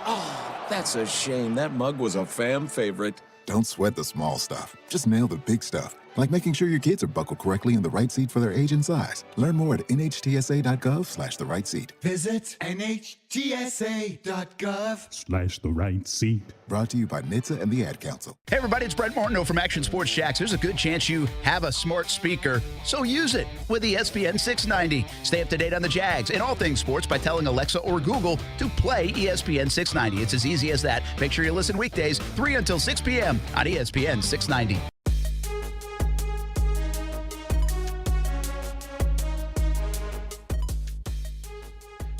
Oh, that's a shame. That mug was a fam favorite.
Don't sweat the small stuff. Just nail the big stuff. Like making sure your kids are buckled correctly in the right seat for their age and size. Learn more at nhtsa.gov/the right seat.
Visit nhtsa.gov/the right seat.
Brought to you by NHTSA and the Ad Council.
Hey everybody, it's Brent Martineau from Action Sports Jacks. There's a good chance you have a smart speaker, so use it with ESPN 690. Stay up to date on the Jags and all things sports by telling Alexa or Google to play ESPN 690. It's as easy as that. Make sure you listen weekdays 3 until 6 p.m. on ESPN 690.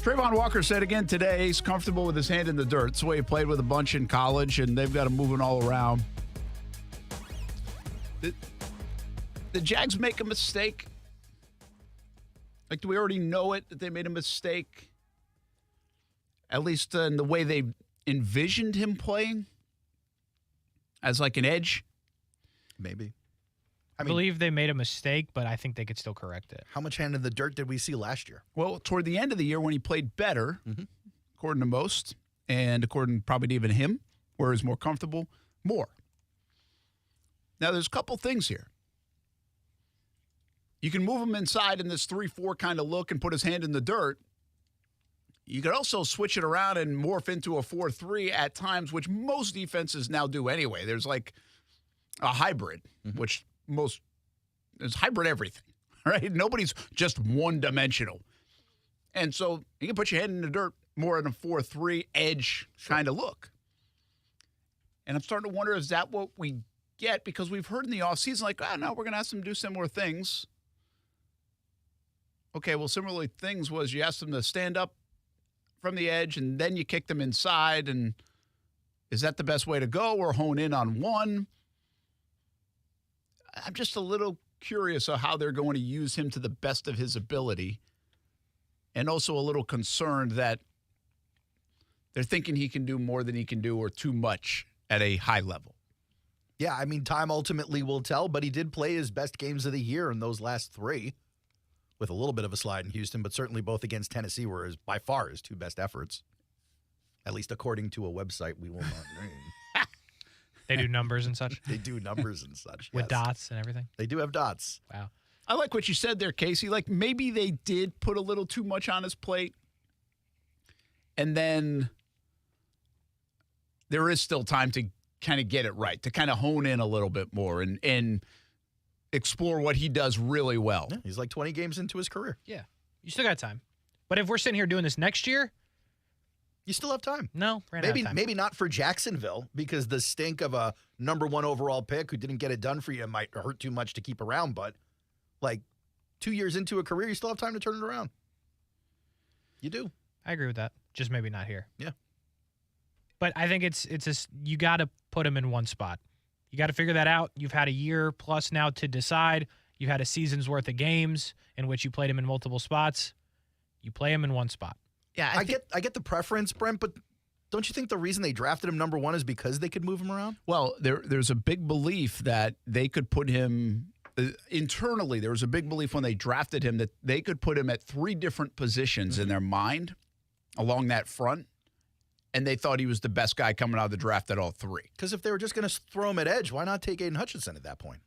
Trayvon Walker said again today he's comfortable with his hand in the dirt. It's the way he played with a bunch in college, and they've got him moving all around. The Jags make a mistake? Like, do we already know it, that they made a mistake? At least in the way they envisioned him playing? As like an edge?
Maybe.
I believe they made a mistake, but I think they could still correct it.
How much hand in the dirt did we see last year?
Well, toward the end of the year when he played better, according to most, and according probably to even him, where he's more comfortable, more. Now, there's a couple things here. You can move him inside in this 3-4 kind of look and put his hand in the dirt. You could also switch it around and morph into a 4-3 at times, which most defenses now do anyway. There's like a hybrid, which there's hybrid everything, right? Nobody's just one-dimensional. And so you can put your hand in the dirt more in a 4-3 edge kind of look. And I'm starting to wonder, is that what we get? Because we've heard in the offseason, like, oh, no, we're going to ask them to do similar things. Okay, well, similarly things was you asked them to stand up from the edge and then you kick them inside. And is that the best way to go or hone in on one? I'm just a little curious of how they're going to use him to the best of his ability. And also a little concerned that they're thinking he can do more than he can do or too much at a high level.
Yeah, I mean, time ultimately will tell, but he did play his best games of the year in those last 3 with a little bit of a slide in Houston, but certainly both against Tennessee were by far his 2 best efforts, at least according to a website we will not name.
They do numbers and such?
They do numbers and such.
With dots and everything?
They do have dots.
Wow.
I like what you said there, Kasey. Like, maybe they did put a little too much on his plate, and then there is still time to kind of get it right, to kind of hone in a little bit more and explore what he does really well.
Yeah, he's like 20 games into his career.
Yeah. You still got time. But if we're sitting here doing this next year,
you still have time.
No,
Maybe not for Jacksonville, because the stink of a number 1 overall pick who didn't get it done for you might hurt too much to keep around. But like 2 years into a career, you still have time to turn it around. You do.
I agree with that. Just maybe not here.
Yeah.
But I think it's you got to put him in one spot. You got to figure that out. You've had a year plus now to decide. You've had a season's worth of games in which you played him in multiple spots. You play him in one spot.
Yeah, I get the preference, Brent, but don't you think the reason they drafted him number 1 is because they could move him around?
Well, there's a big belief that they could put him internally. There was a big belief when they drafted him that they could put him at 3 different positions in their mind along that front, and they thought he was the best guy coming out of the draft at all 3.
Because if they were just going to throw him at edge, why not take Aiden Hutchinson at that point?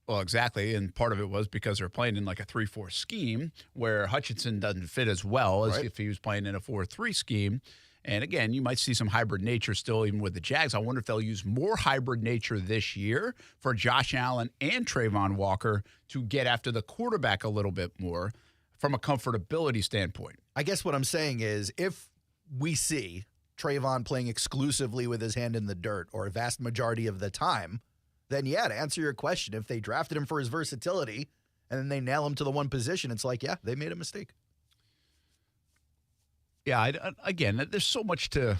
Well, exactly, and part of it was because they're playing in like a 3-4 scheme where Hutchinson doesn't fit as well as if he was playing in a 4-3 scheme. And again, you might see some hybrid nature still even with the Jags. I wonder if they'll use more hybrid nature this year for Josh Allen and Trayvon Walker to get after the quarterback a little bit more from a comfortability standpoint.
I guess what I'm saying is if we see Trayvon playing exclusively with his hand in the dirt or a vast majority of the time, then yeah, to answer your question, if they drafted him for his versatility and then they nail him to the one position, it's like, yeah, they made a mistake.
Yeah, again, there's so much to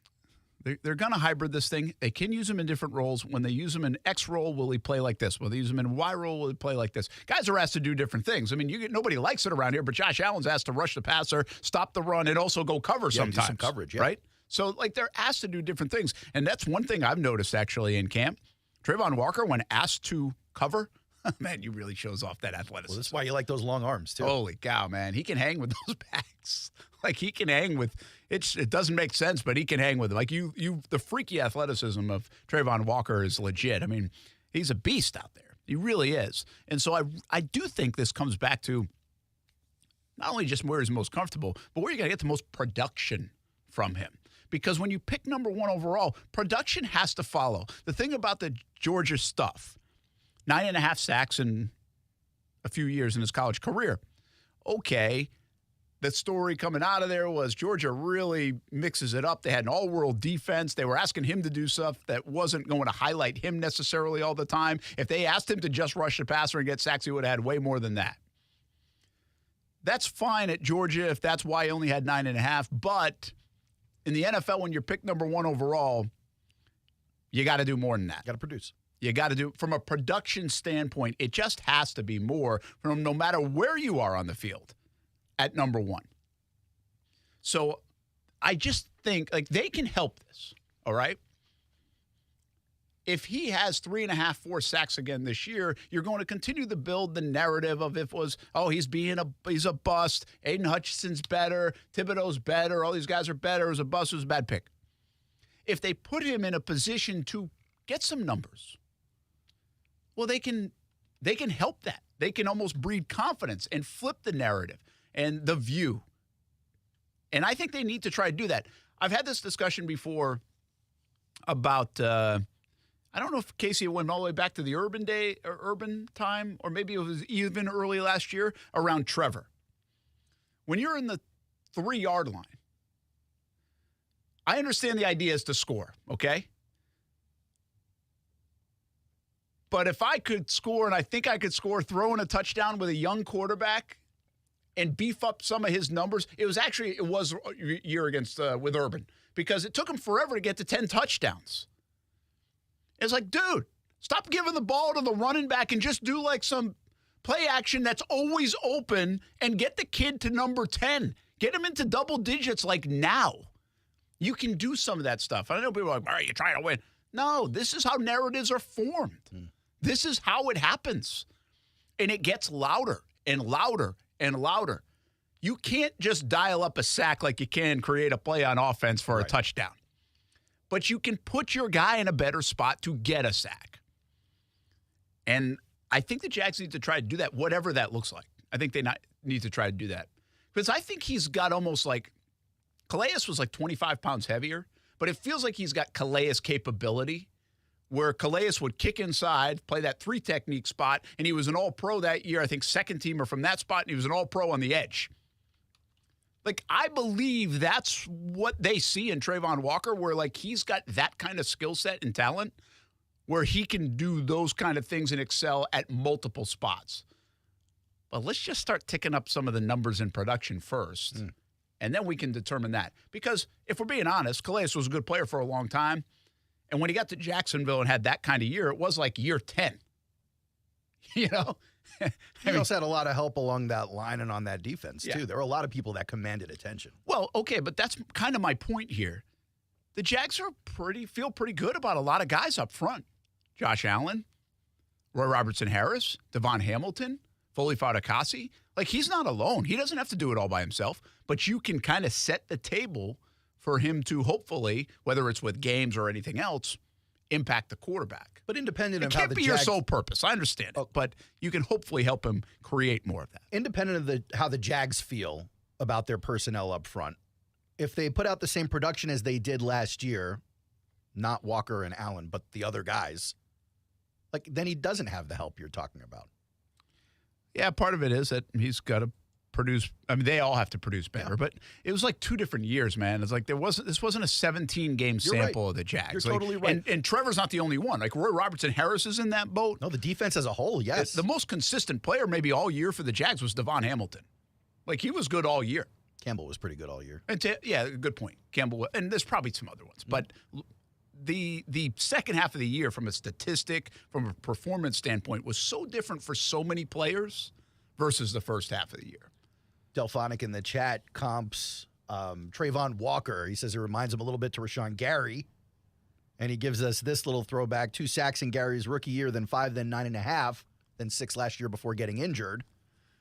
– they're going to hybrid this thing. They can use him in different roles. When they use him in X role, will he play like this? Will they use him in Y role, will he play like this? Guys are asked to do different things. I mean, nobody likes it around here, but Josh Allen's asked to rush the passer, stop the run, and also go cover sometimes.
Do some coverage, yeah.
Right? So, like, they're asked to do different things. And that's one thing I've noticed, actually, in camp. Trayvon Walker, when asked to cover, man, he really shows off that athleticism.
Well, that's why you like those long arms, too.
Holy cow, man. He can hang with those backs. Like, he can hang with it doesn't make sense, but he can hang with them. Like, the freaky athleticism of Trayvon Walker is legit. I mean, he's a beast out there. He really is. And so I do think this comes back to not only just where he's most comfortable, but where you're going to get the most production from him. Because when you pick number 1 overall, production has to follow. The thing about the Georgia stuff, 9.5 sacks in a few years in his college career. Okay, the story coming out of there was Georgia really mixes it up. They had an all-world defense. They were asking him to do stuff that wasn't going to highlight him necessarily all the time. If they asked him to just rush the passer and get sacks, he would have had way more than that. That's fine at Georgia if that's why he only had 9.5. But in the NFL, when you're picked number 1 overall, you got to do more than that.
Got to produce.
You got to do, from a production standpoint, it just has to be more from no matter where you are on the field at number 1. So I just think, like, they can help this, all right? If he has 3.5, 4 sacks again this year, you're going to continue to build the narrative of if it was, he's a bust, Aiden Hutchinson's better, Thibodeau's better, all these guys are better, it was a bust, it was a bad pick. If they put him in a position to get some numbers, well, they can help that. They can almost breed confidence and flip the narrative and the view. And I think they need to try to do that. I've had this discussion before about, I don't know if Kasey went all the way back to the urban time, or maybe it was even early last year around Trevor. When you're in the 3-yard line, I understand the idea is to score, okay? But if I could score, and I think I could score throwing a touchdown with a young quarterback and beef up some of his numbers, it was a year against with Urban, because it took him forever to get to 10 touchdowns. It's like, dude, stop giving the ball to the running back and just do like some play action that's always open and get the kid to number 10. Get him into double digits like now. You can do some of that stuff. I know people are like, are you trying to win? No, this is how narratives are formed. This is how it happens. And it gets louder and louder and louder. You can't just dial up a sack like you can create a play on offense for a touchdown. But you can put your guy in a better spot to get a sack. And I think the Jags need to try to do that, whatever that looks like. I think they need to try to do that. Because I think he's got almost like, Calais was like 25 pounds heavier, but it feels like he's got Calais capability, where Calais would kick inside, play that 3 technique spot, and he was an all-pro that year, I think second teamer from that spot, and he was an all-pro on the edge. Like, I believe that's what they see in Trayvon Walker, where, like, he's got that kind of skill set and talent where he can do those kind of things and excel at multiple spots. But let's just start ticking up some of the numbers in production first, and then we can determine that. Because if we're being honest, Calais was a good player for a long time, and when he got to Jacksonville and had that kind of year, it was like year 10. You know?
He also had a lot of help along that line and on that defense, too. There were a lot of people that commanded attention.
Well, okay, but that's kind of my point here. The Jags feel pretty good about a lot of guys up front. Josh Allen, Roy Robertson-Harris, Devon Hamilton, Foley Fatukasi. Like, he's not alone. He doesn't have to do it all by himself, but you can kind of set the table for him to hopefully, whether it's with games or anything else, impact the quarterback.
But independent of
it
how
can't
the
be your sole purpose. I understand it, but you can hopefully help him create more of that.
Independent of how the Jags feel about their personnel up front, if they put out the same production as they did last year, not Walker and Allen, but the other guys, like, then he doesn't have the help you're talking about.
Yeah, part of it is that he's got to produce. I mean, they all have to produce better, but it was like 2 different years, man. It's like this wasn't a 17-game sample of the Jags.
You're totally right.
And Trevor's not the only one. Like, Roy Robertson-Harris is in that boat.
No, the defense as a whole, yes.
The most consistent player maybe all year for the Jags was Devon Hamilton. Like, he was good all year.
Campbell was pretty good all year.
And yeah, good point. Campbell, and there's probably some other ones. But the second half of the year, from a statistic, from a performance standpoint, was so different for so many players versus the first half of the year.
Delphonic in the chat comps Trayvon Walker. He says it reminds him a little bit to Rashawn Gary. And he gives us this little throwback: 2 sacks in Gary's rookie year, then 5, then 9.5, then 6 last year before getting injured.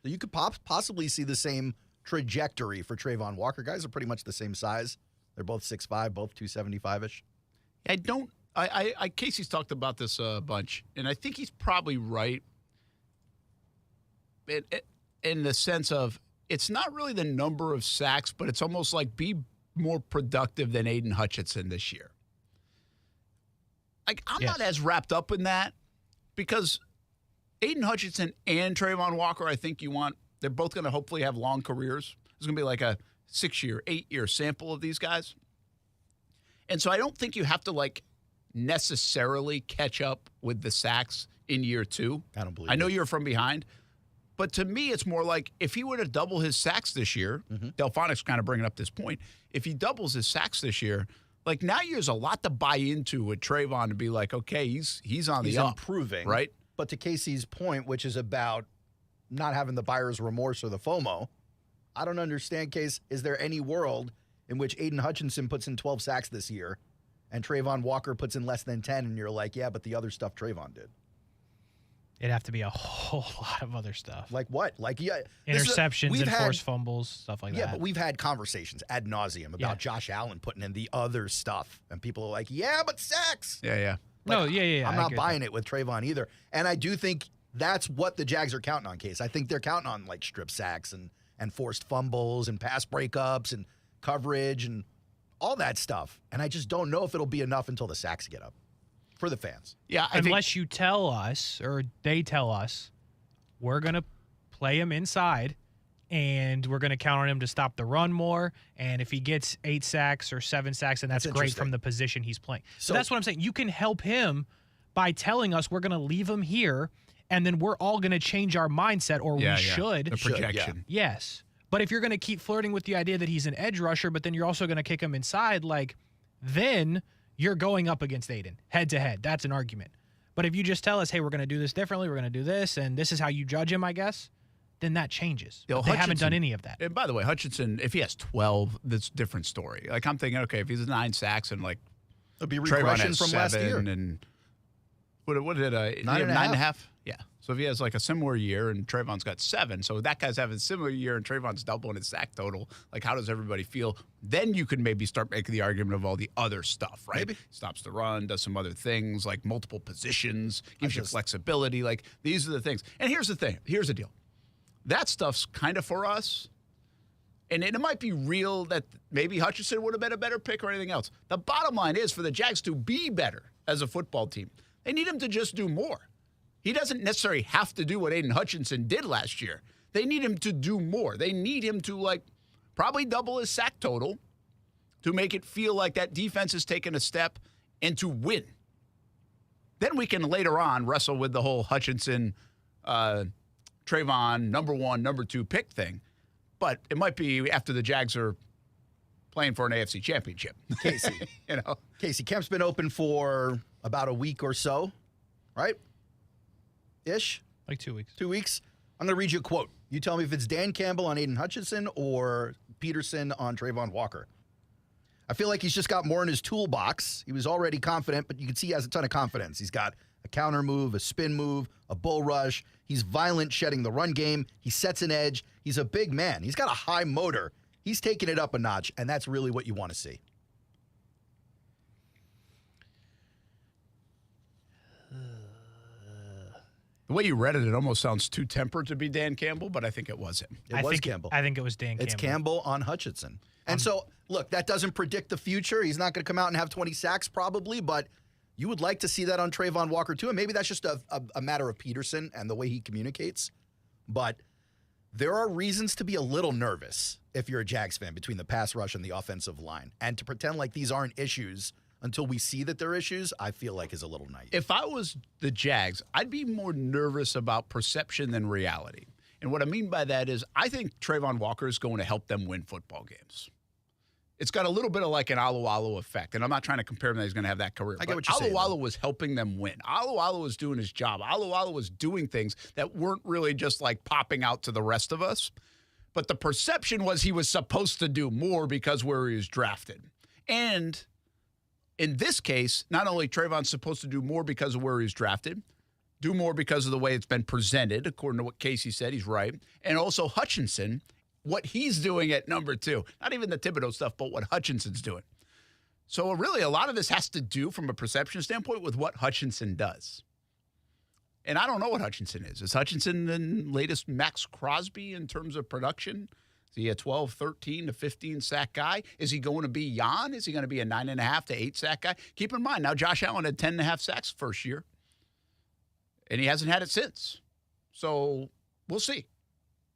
So you could possibly see the same trajectory for Trayvon Walker. Guys are pretty much the same size. They're both 6'5", both 275-ish.
Kasey's talked about this a bunch, and I think he's probably right in the sense of, it's not really the number of sacks, but it's almost like be more productive than Aiden Hutchinson this year. Like, I'm not as wrapped up in that, because Aiden Hutchinson and Trayvon Walker, I think they're both going to hopefully have long careers. It's going to be like a 6-year, 8-year sample of these guys. And so I don't think you have to, like, necessarily catch up with the sacks in year 2.
I don't believe
I know you're from behind. But to me, it's more like if he were to double his sacks this year, Delphonic's kind of bringing up this point. If he doubles his sacks this year, like now there's a lot to buy into with Trayvon to be like, okay, he's on the up,
improving,
right?
But to Kasey's point, which is about not having the buyer's remorse or the FOMO, I don't understand, Case. Is there any world in which Aiden Hutchinson puts in 12 sacks this year and Trayvon Walker puts in less than 10 and you're like, yeah, but the other stuff Trayvon did?
It'd have to be a whole lot of other stuff.
Like what? Like, yeah.
Interceptions and forced fumbles, stuff like that.
Yeah, but we've had conversations ad nauseum about Josh Allen putting in the other stuff. And people are like, yeah, but sacks.
Yeah.
Like, yeah.
I'm not buying it with Trayvon either. And I do think that's what the Jags are counting on, Case. I think they're counting on like strip sacks and forced fumbles and pass breakups and coverage and all that stuff. And I just don't know if it'll be enough until the sacks get up for the fans.
Yeah,
unless you tell us or they tell us we're going to play him inside and we're going to count on him to stop the run more. And if he gets 8 sacks or 7 sacks, and that's great from the position he's playing. So that's what I'm saying. You can help him by telling us we're going to leave him here and then we're all going to change our mindset, or we should.
The projection.
Yes. But if you're going to keep flirting with the idea that he's an edge rusher, but then you're also going to kick him inside, like, then you're going up against Aiden head to head. That's an argument. But if you just tell us, hey, we're going to do this differently, we're going to do this, and this is how you judge him, I guess, then that changes. They haven't done any of that.
And by the way, Hutchinson, if he has 12, that's a different story. Like, I'm thinking, okay, if he's 9 sacks and like
it'll be regression from
7
last year.
And what did 9.5? Yeah. So if he has like a similar year and Trayvon's got 7, so that guy's having a similar year and Trayvon's doubling his sack total, like how does everybody feel? Then you can maybe start making the argument of all the other stuff, right? Maybe. Stops the run, does some other things like multiple positions, gives you flexibility. Like these are the things. And here's the thing. Here's the deal. That stuff's kind of for us. And it might be real that maybe Hutchinson would have been a better pick or anything else. The bottom line is for the Jags to be better as a football team, they need him to just do more. He doesn't necessarily have to do what Aiden Hutchinson did last year. They need him to do more. They need him to, like, probably double his sack total to make it feel like that defense has taken a step and to win. Then we can later on wrestle with the whole Hutchinson, Trayvon, number 1, number 2 pick thing. But it might be after the Jags are playing for an AFC championship.
Kasey. Kasey, camp's been open for about a week or so, right? Ish?
Like 2 weeks.
2 weeks. I'm going to read you a quote. You tell me if it's Dan Campbell on Aiden Hutchinson or Peterson on Trayvon Walker. I feel like he's just got more in his toolbox. He was already confident, but you can see he has a ton of confidence. He's got a counter move, a spin move, a bull rush. He's violent shedding the run game. He sets an edge. He's a big man. He's got a high motor. He's taking it up a notch, and that's really what you want to see.
The way you read it, it almost sounds too tempered to be Dan Campbell, but I think it was him.
It was Campbell.
I think it was Dan Campbell.
It's Campbell on Hutchinson. And so, look, that doesn't predict the future. He's not going to come out and have 20 sacks probably, but you would like to see that on Trayvon Walker too. And maybe that's just a matter of Peterson and the way he communicates. But there are reasons to be a little nervous if you're a Jags fan between the pass rush and the offensive line. And to pretend like these aren't issues until we see that they're issues, I feel like is a little naive.
If I was the Jags, I'd be more nervous about perception than reality. And what I mean by that is I think Trayvon Walker is going to help them win football games. It's got a little bit of like an Alualu effect. And I'm not trying to compare him that he's going to have that career.
I get what you're saying.
Alualu was helping them win. Alualu was doing his job. Alualu was doing things that weren't really just like popping out to the rest of us. But the perception was he was supposed to do more because where he was drafted. And in this case, not only Trayvon's supposed to do more because of where he was drafted, do more because of the way it's been presented, according to what Kasey said, he's right. And also Hutchinson, what he's doing at number 2. Not even the Thibodeau stuff, but what Hutchinson's doing. So really a lot of this has to do from a perception standpoint with what Hutchinson does. And I don't know what Hutchinson is. Is Hutchinson the latest Max Crosby in terms of production? Is he a 12, 13 to 15 sack guy? Is he going to be Jan? Is he going to be a 9.5 to 8 sack guy? Keep in mind, now Josh Allen had 10.5 sacks first year, and he hasn't had it since. So we'll see.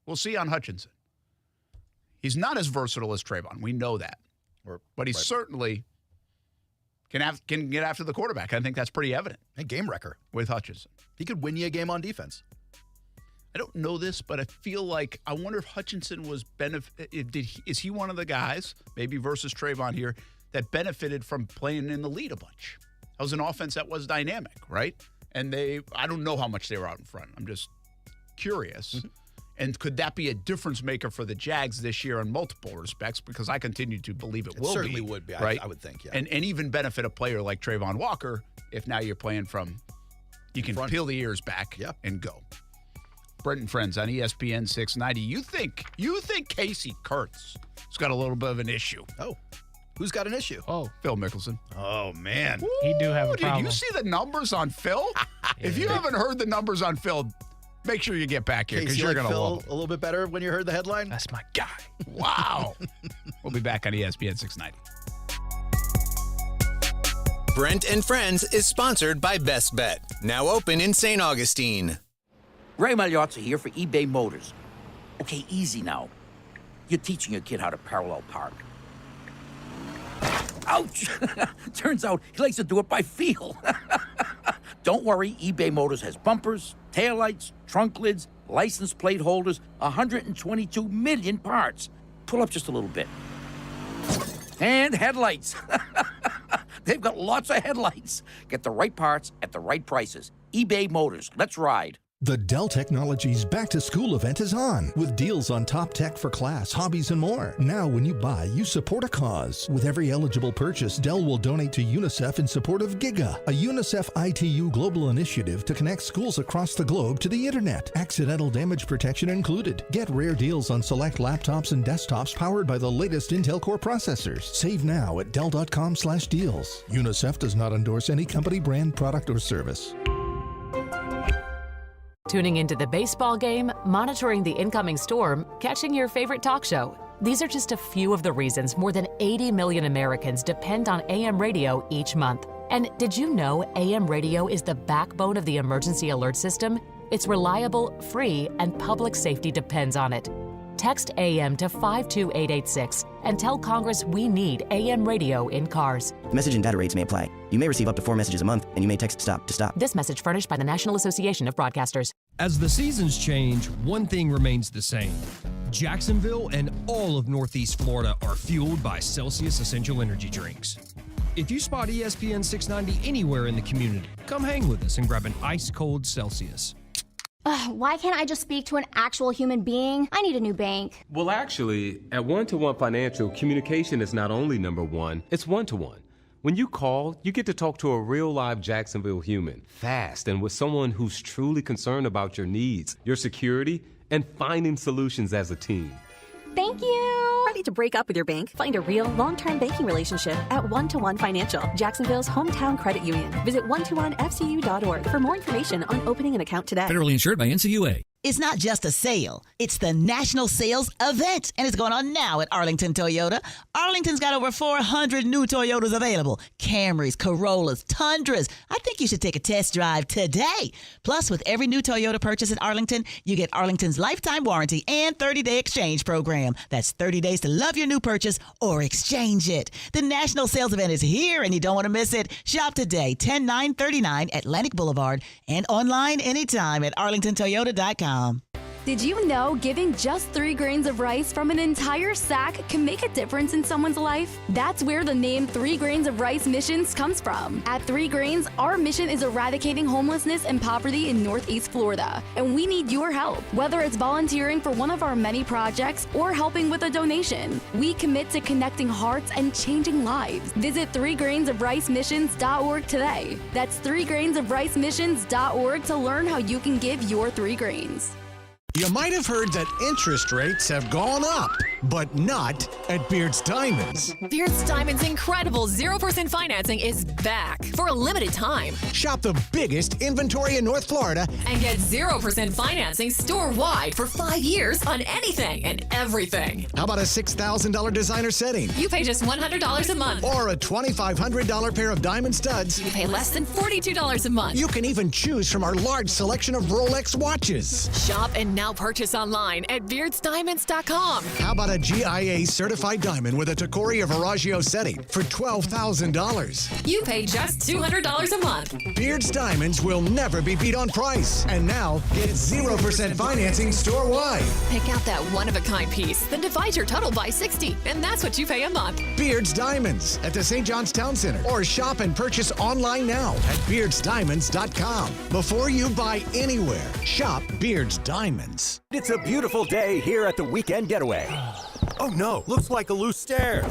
We'll see on Hutchinson. He's not as versatile as Trayvon. We know that. But he certainly can get after the quarterback. I think that's pretty evident.
A game wrecker.
With Hutchinson.
He could win you a game on defense.
I don't know this, but I feel like I wonder if Hutchinson was is he one of the guys, maybe versus Trayvon here, that benefited from playing in the lead a bunch? That was an offense that was dynamic, right? And I don't know how much they were out in front. I'm just curious. Mm-hmm. And could that be a difference maker for the Jags this year in multiple respects? Because I continue to believe it will be. It
certainly would be,
right?
I would think, yeah.
And even benefit a player like Trayvon Walker if now you're playing from, you can peel the ears back and go. Brent Friends on ESPN 690. You think Kasey Kurtz has got a little bit of an issue?
Oh. Who's got an issue?
Oh,
Phil Mickelson.
Oh, man.
He do have a problem.
Did you see the numbers on Phil? If you haven't heard the numbers on Phil, make sure you get back here because you're going to love it.
A little bit better when you heard the headline?
That's my guy.
Wow. We'll be back on ESPN 690.
Brent and Friends is sponsored by Best Bet. Now open in St. Augustine.
Ray Magliozzi here for eBay Motors. Okay, easy now. You're teaching your kid how to parallel park. Ouch! Turns out he likes to do it by feel. Don't worry, eBay Motors has bumpers, taillights, trunk lids, license plate holders, 122 million parts. Pull up just a little bit. And headlights. They've got lots of headlights. Get the right parts at the right prices. eBay Motors. Let's ride.
The Dell Technologies Back to School event is on, with deals on top tech for class, hobbies, and more. Now, when you buy, you support a cause. With every eligible purchase, Dell will donate to UNICEF in support of GIGA, a UNICEF ITU global initiative to connect schools across the globe to the internet. Accidental damage protection included. Get rare deals on select laptops and desktops powered by the latest Intel Core processors. Save now at Dell.com/deals. UNICEF does not endorse any company, brand, product, or service.
Tuning into the baseball game, monitoring the incoming storm, catching your favorite talk show. These are just a few of the reasons more than 80 million Americans depend on AM radio each month. And did you know AM radio is the backbone of the emergency alert system? It's reliable, free, and public safety depends on it. Text AM to 52886 and tell Congress we need AM radio in cars.
Message and data rates may apply. You may receive up to 4 messages a month, and you may text STOP to stop.
This message furnished by the National Association of Broadcasters.
As the seasons change, one thing remains the same. Jacksonville and all of Northeast Florida are fueled by Celsius Essential Energy Drinks. If you spot ESPN 690 anywhere in the community, come hang with us and grab an ice-cold Celsius.
Why can't I just speak to an actual human being? I need a new bank.
Well, actually, at One-to-One Financial, communication is not only number one, it's one-to-one. When you call, you get to talk to a real live Jacksonville human, fast and with someone who's truly concerned about your needs, your security, and finding solutions as a team.
Thank you.
Ready to break up with your bank? Find a real long-term banking relationship at One-to-One Financial, Jacksonville's hometown credit union. Visit one-to-onefcu.org for more information on opening an account today.
Federally insured by NCUA.
It's not just a sale. It's the National Sales Event, and it's going on now at Arlington Toyota. Arlington's got over 400 new Toyotas available. Camrys, Corollas, Tundras. I think you should take a test drive today. Plus, with every new Toyota purchase at Arlington, you get Arlington's lifetime warranty and 30-day exchange program. That's 30 days to love your new purchase or exchange it. The National Sales Event is here, and you don't want to miss it. Shop today, 10939 Atlantic Boulevard, and online anytime at arlingtontoyota.com.
Did you know giving just 3 grains of rice from an entire sack can make a difference in someone's life? That's where the name 3 Grains of Rice Missions comes from. At 3 Grains, our mission is eradicating homelessness and poverty in Northeast Florida, and we need your help. Whether it's volunteering for one of our many projects or helping with a donation, we commit to connecting hearts and changing lives. Visit 3grainsofricemissions.org today. That's 3grainsofricemissions.org to learn how you can give your 3 grains.
You might have heard that interest rates have gone up, but not at Beard's Diamonds.
Beard's Diamonds' incredible 0% financing is back for a limited time.
Shop the biggest inventory in North Florida
and get 0% financing store-wide for 5 years on anything and everything.
How about a $6,000 designer setting?
You pay just $100 a month.
Or a $2,500 pair of diamond studs.
You pay less than $42 a month.
You can even choose from our large selection of Rolex watches.
Shop and now Now purchase online at BeardsDiamonds.com.
How about a GIA certified diamond with a Tacori of Veragio setting for $12,000?
You pay just $200 a month.
Beards Diamonds will never be beat on price. And now get 0% financing store-wide.
Pick out that one-of-a-kind piece, then divide your total by 60, and that's what you pay a month.
Beards Diamonds at the St. John's Town Center. Or shop and purchase online now at BeardsDiamonds.com. Before you buy anywhere, shop Beards Diamonds.
It's a beautiful day here at the Weekend Getaway. Oh no, looks like a loose stair.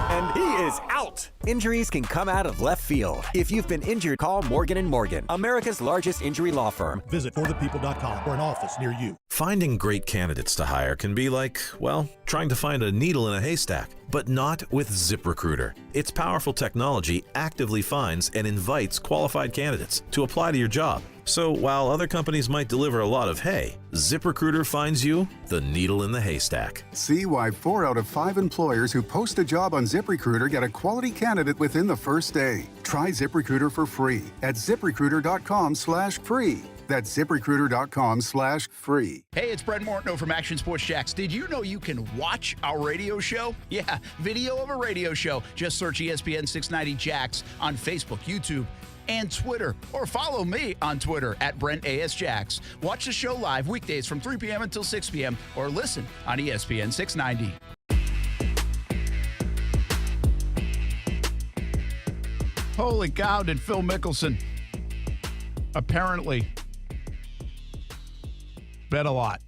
And he is out. Injuries can come out of left field. If you've been injured, call Morgan & Morgan, America's largest injury law firm.
Visit forthepeople.com for an office near you.
Finding great candidates to hire can be like, well, trying to find a needle in a haystack, but not with ZipRecruiter. Its powerful technology actively finds and invites qualified candidates to apply to your job. So while other companies might deliver a lot of hay, ZipRecruiter finds you the needle in the haystack.
See why 4 out of 5 employers who post a job on ZipRecruiter get a quality candidate within the first day. Try ZipRecruiter for free at ZipRecruiter.com/free. That's ZipRecruiter.com/free.
Hey, it's Brent Morton from Action Sports Jacks. Did you know you can watch our radio show? Yeah, video of a radio show. Just search ESPN 690 Jacks on Facebook, YouTube, and Twitter. Or follow me on Twitter at BrentASJacks. Watch the show live weekdays from 3 p.m. until 6 p.m. or listen on ESPN 690. Holy cow, did Phil Mickelson apparently bet a lot.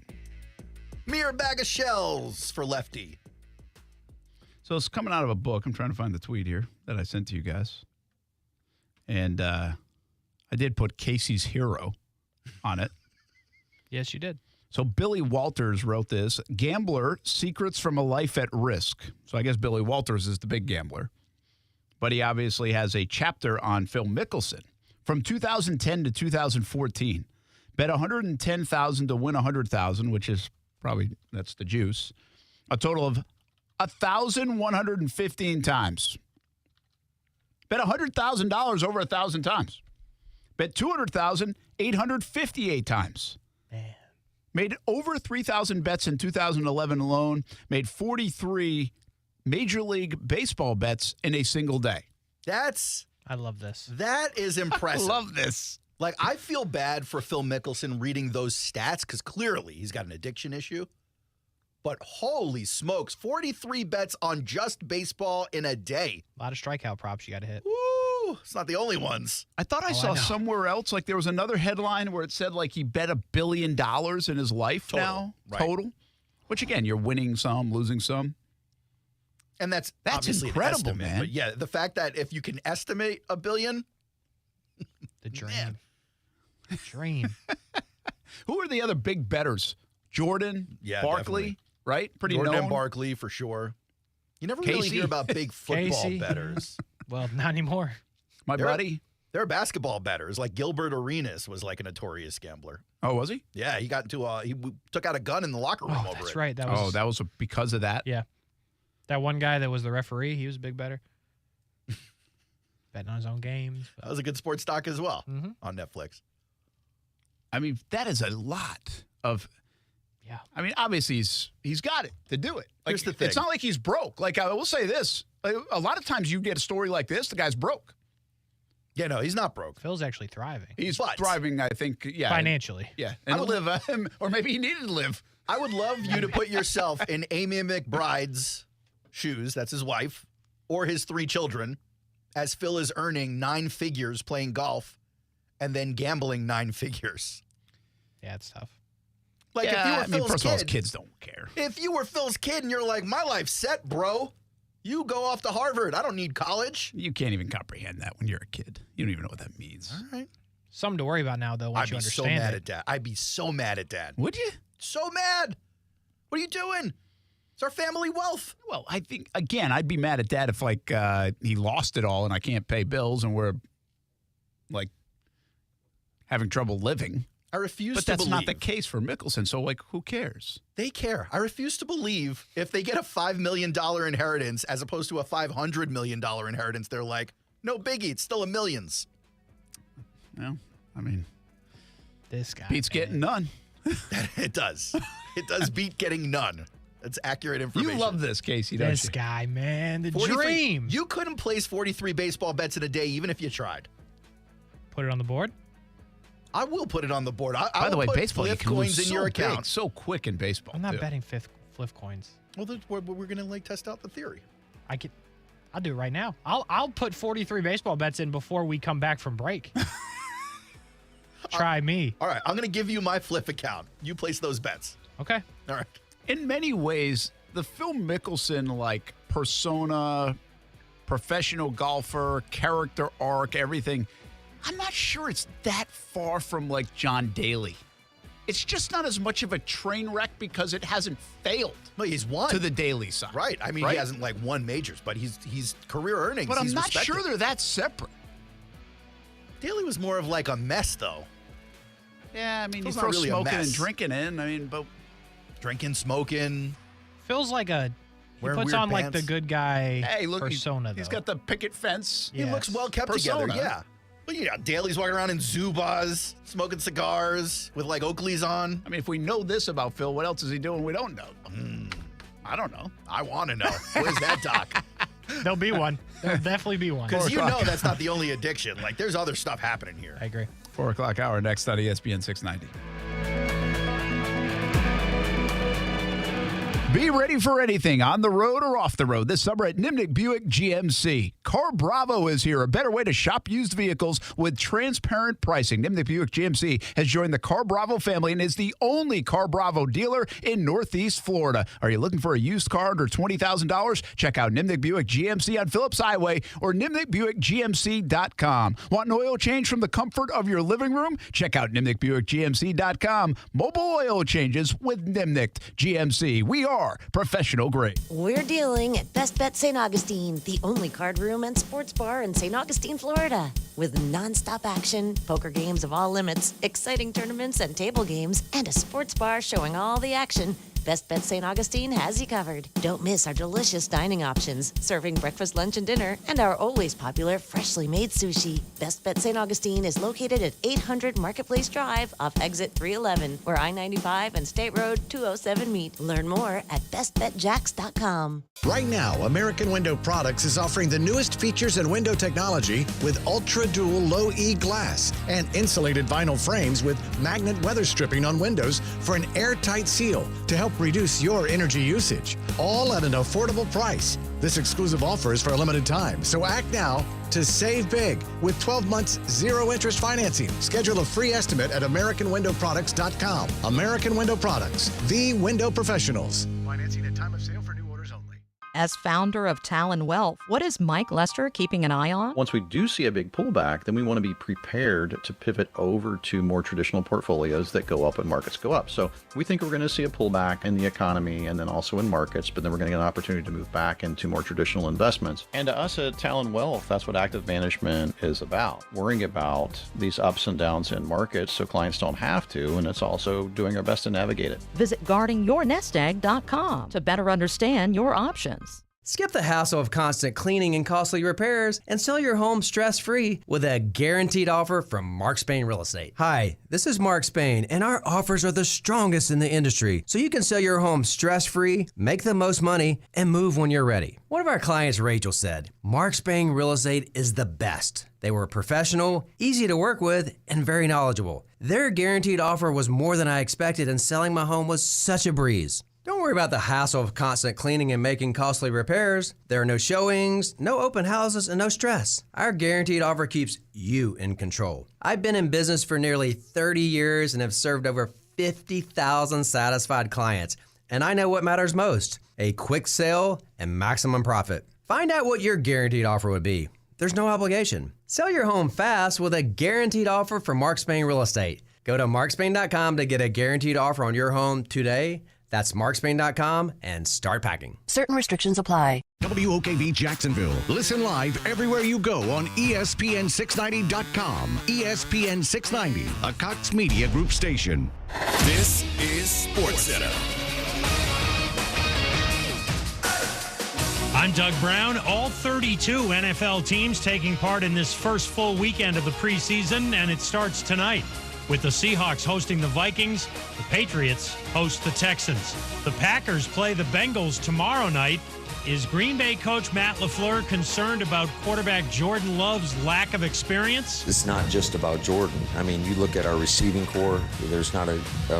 Mere bag of shells for Lefty.
So it's coming out of a book. I'm trying to find the tweet here that I sent to you guys. And I did put Kasey's Hero on it.
Yes, you did.
So Billy Walters wrote this, Gambler, Secrets from a Life at Risk. So I guess Billy Walters is the big gambler. But he obviously has a chapter on Phil Mickelson. From 2010 to 2014, bet $110,000 to win $100,000, which is probably, that's the juice. A total of 1,115 times. Bet $100,000 over 1,000 times. Bet $200,000 858 times.
Man.
Made over 3,000 bets in 2011 alone. Made 43 Major League Baseball bets in a single day.
I love this.
That is impressive.
I love this.
Like, I feel bad for Phil Mickelson reading those stats because clearly he's got an addiction issue. But holy smokes, 43 bets on just baseball in a day.
A lot of strikeout props you got to hit.
Woo! It's not the only ones.
I thought I saw somewhere else, like there was another headline where it said like he bet $1 billion in his life now. Right. Total. Which again, you're winning some, losing some.
And that's
incredible, man.
But yeah, the fact that if you can estimate $1 billion.
The dream. The dream.
Who are the other big bettors? Jordan, Barkley,
definitely.
Right? Pretty
Jordan
known.
and Barkley for sure. You never
Kasey.
really hear about big football
Kasey.
bettors.
Well, not anymore.
Buddy.
There are basketball bettors. Like Gilbert Arenas was like a notorious gambler.
Oh, was he?
Yeah, he got into he took out a gun in the locker room over
That's
it.
right. That was
because of that?
Yeah. That one guy that was the referee, he was a big better. Betting on his own games.
That was a good sports doc as well on Netflix.
I mean, that is a lot of.
Yeah.
I mean, obviously he's got it to do it. Like,
Here's the thing.
It's not like he's broke. Like, I will say this. Like, a lot of times you get a story like this, the guy's broke.
Yeah, no, he's not broke.
Phil's actually thriving.
He's thriving, I think, yeah.
Financially.
Yeah. And or maybe he needed to live.
I would love you to put yourself in Amy McBride's shoes, that's his wife, or his 3 children, as Phil is earning 9 figures playing golf and then gambling 9 figures.
Yeah, it's tough.
Like, if you were Phil's
first of all,
kid,
his kids don't care.
If you were Phil's kid and you're like, my life's set, bro, you go off to Harvard. I don't need college.
You can't even comprehend that when you're a kid. You don't even know what that means.
All right.
Something to worry about now, though, once you understand
so mad
it.
at Dad. I'd be so mad at Dad.
Would you?
So mad. What are you doing? It's our family wealth.
Well, I think, again, I'd be mad at Dad if, like, he lost it all and I can't pay bills and we're, like, having trouble living.
I refuse to
But
believe.
that's not the case for Mickelson, so, like, who cares?
They care. I refuse to believe if they get a $5 million inheritance as opposed to a $500 million inheritance, they're like, no biggie, it's still a millions.
Well, I mean,
this guy.
Pete's getting none.
It does. It does beat getting none. That's accurate information.
You love this, Kasey, don't
This
you?
guy, man, the
43
dream.
You couldn't place 43 baseball bets in a day even if you tried.
Put it on the board?
I will put it on the board. I
By the
will
way,
put
baseball, you
flip
can
coins
lose
in your
so
account.
big, so quick in baseball.
I'm not
too.
betting flip coins.
Well, we're going to test out the theory.
I'll do it right now. I'll put 43 baseball bets in before we come back from break. Try me.
All right, I'm going to give you my flip account. You place those bets.
Okay.
All right.
In many ways, the Phil Mickelson persona, professional golfer, character arc, everything, I'm not sure it's that far from John Daly. It's just not as much of a train wreck because it hasn't failed.
Well, he's won
to the Daly side.
Right. I mean, he hasn't won majors, but he's career earnings.
But I'm
he's
not
respected.
sure they're that separate.
Daly was more of a mess, though.
Yeah, I mean,
Phil's
you
not
throw
really a
smoking
mess.
and drinking in. But
drinking, smoking.
Feels like he
Wearing
puts
weird
on
pants.
the good guy
hey, look,
persona,
he's
though.
got the picket fence.
He looks well kept
persona.
together, yeah. But Daly's walking around in Zubaz, smoking cigars with Oakleys on.
I mean, if we know this about Phil, what else is he doing we don't know? I don't know.
I want to know. Where's that doc?
There'll be one. There'll definitely be one.
Because that's not the only addiction. There's other stuff happening here.
I agree.
4 o'clock hour next on ESPN 690. Be ready for anything on the road or off the road this summer at Nimnick Buick GMC. Car Bravo is here, a better way to shop used vehicles with transparent pricing. Nimnick Buick GMC has joined the Car Bravo family and is the only Car Bravo dealer in Northeast Florida. Are you looking for a used car under $20,000? Check out Nimnick Buick GMC on Phillips Highway or NimnickBuickGMC.com. Want an oil change from the comfort of your living room? Check out NimnickBuickGMC.com. Mobile oil changes with Nimnick GMC. We are professional grade.
We're dealing at Best Bet St. Augustine, the only card room and sports bar in St. Augustine, Florida. With nonstop action, poker games of all limits, exciting tournaments and table games, and a sports bar showing all the action, Best Bet St. Augustine has you covered. Don't miss our delicious dining options, serving breakfast, lunch, and dinner, and our always popular freshly made sushi. Best Bet St. Augustine is located at 800 Marketplace Drive off exit 311, where I-95 and State Road 207 meet. Learn more at bestbetjacks.com.
Right now, American Window Products is offering the newest features in window technology with Ultra Dual Low E glass and insulated vinyl frames with magnet weather stripping on windows for an airtight seal to help reduce your energy usage, all at an affordable price. This exclusive offer is for a limited time, so act now to save big with 12 months zero interest financing. Schedule a free estimate at AmericanWindowProducts.com. American Window Products, the window professionals.
Financing at time of sale for new orders only. As founder of Talon Wealth, what is Mike Lester keeping an eye on?
Once we do see a big pullback, then we want to be prepared to pivot over to more traditional portfolios that go up when markets go up. So we think we're going to see a pullback in the economy and then also in markets, but then we're going to get an opportunity to move back into more traditional investments. And to us at Talon Wealth, that's what active management is about. Worrying about these ups and downs in markets so clients don't have to, and it's also doing our best to navigate it.
Visit guardingyournestegg.com to better understand your options.
Skip the hassle of constant cleaning and costly repairs and sell your home stress-free with a guaranteed offer from Mark Spain Real Estate. Hi, this is Mark Spain, and our offers are the strongest in the industry, so you can sell your home stress-free, make the most money, and move when you're ready. One of our clients, Rachel, said, Mark Spain Real Estate is the best. They were professional, easy to work with, and very knowledgeable. Their guaranteed offer was more than I expected, and selling my home was such a breeze. Don't worry about the hassle of constant cleaning and making costly repairs. There are no showings, no open houses, and no stress. Our guaranteed offer keeps you in control. I've been in business for nearly 30 years and have served over 50,000 satisfied clients. And I know what matters most, a quick sale and maximum profit. Find out what your guaranteed offer would be. There's no obligation. Sell your home fast with a guaranteed offer from Mark Spain Real Estate. Go to markspain.com to get a guaranteed offer on your home today. That's markspain.com and start packing.
Certain restrictions apply.
WOKV Jacksonville. Listen live everywhere you go on ESPN690.com. ESPN 690, a Cox Media Group station.
This is SportsCenter.
I'm Doug Brown. All 32 NFL teams taking part in this first full weekend of the preseason, and it starts tonight. With the Seahawks hosting the Vikings, the Patriots host the Texans. The Packers play the Bengals tomorrow night. Is Green Bay coach Matt LaFleur concerned about quarterback Jordan Love's lack of experience?
It's not just about Jordan. I mean, you look at our receiving core, there's not a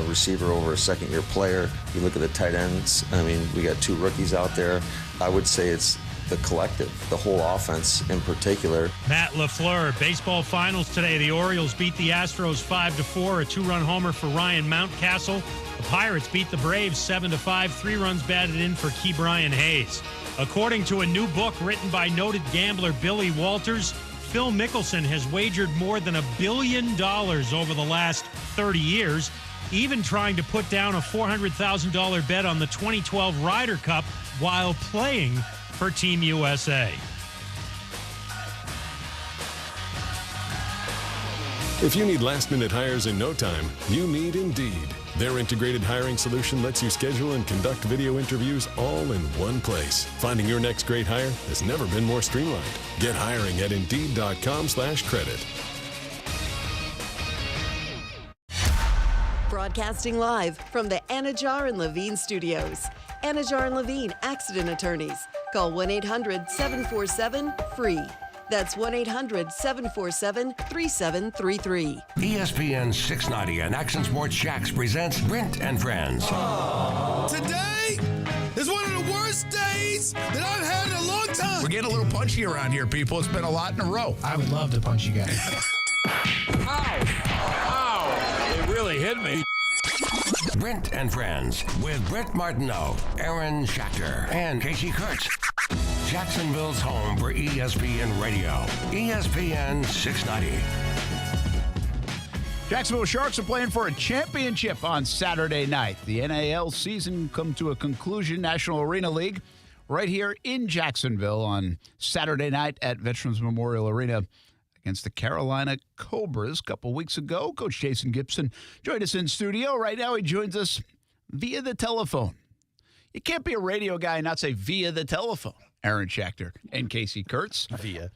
receiver over a second-year player. You look at the tight ends, I mean, we got 2 rookies out there. I would say it's the collective, the whole offense in particular.
Matt LaFleur, baseball finals today. The Orioles beat the Astros 5-4, a 2-run homer for Ryan Mountcastle. The Pirates beat the Braves 7-5, 3 runs batted in for Key Brian Hayes. According to a new book written by noted gambler Billy Walters, Phil Mickelson has wagered more than $1 billion over the last 30 years, even trying to put down a $400,000 bet on the 2012 Ryder Cup while playing for Team USA.
If you need last-minute hires in no time, you need Indeed. Their integrated hiring solution lets you schedule and conduct video interviews all in one place. Finding your next great hire has never been more streamlined. Get hiring at Indeed.com/credit.
Broadcasting live from the Anajar and Levine studios. Anajar and Levine Accident Attorneys. Call 1-800-747-FREE. That's 1-800-747-3733.
ESPN 690 and Action Sports Shacks presents Brent and Friends.
Today is one of the worst days that I've had in a long time.
We're getting a little punchy around here, people. It's been a lot in a row.
I would love to punch you guys.
Ow! Ow! It really hit me.
Brent and Friends with Brent Martineau, Aaron Schachter, and Kasey Kurtz. Jacksonville's home for ESPN Radio. ESPN 690.
Jacksonville Sharks are playing for a championship on Saturday night. The NAL season come to a conclusion. National Arena League right here in Jacksonville on Saturday night at Veterans Memorial Arena against the Carolina Cobras. A couple weeks ago, Coach Jason Gibson joined us in studio. Right now, he joins us via the telephone. You can't be a radio guy and not say via the telephone. Aaron Schachter and Kasey Kurtz.
Via.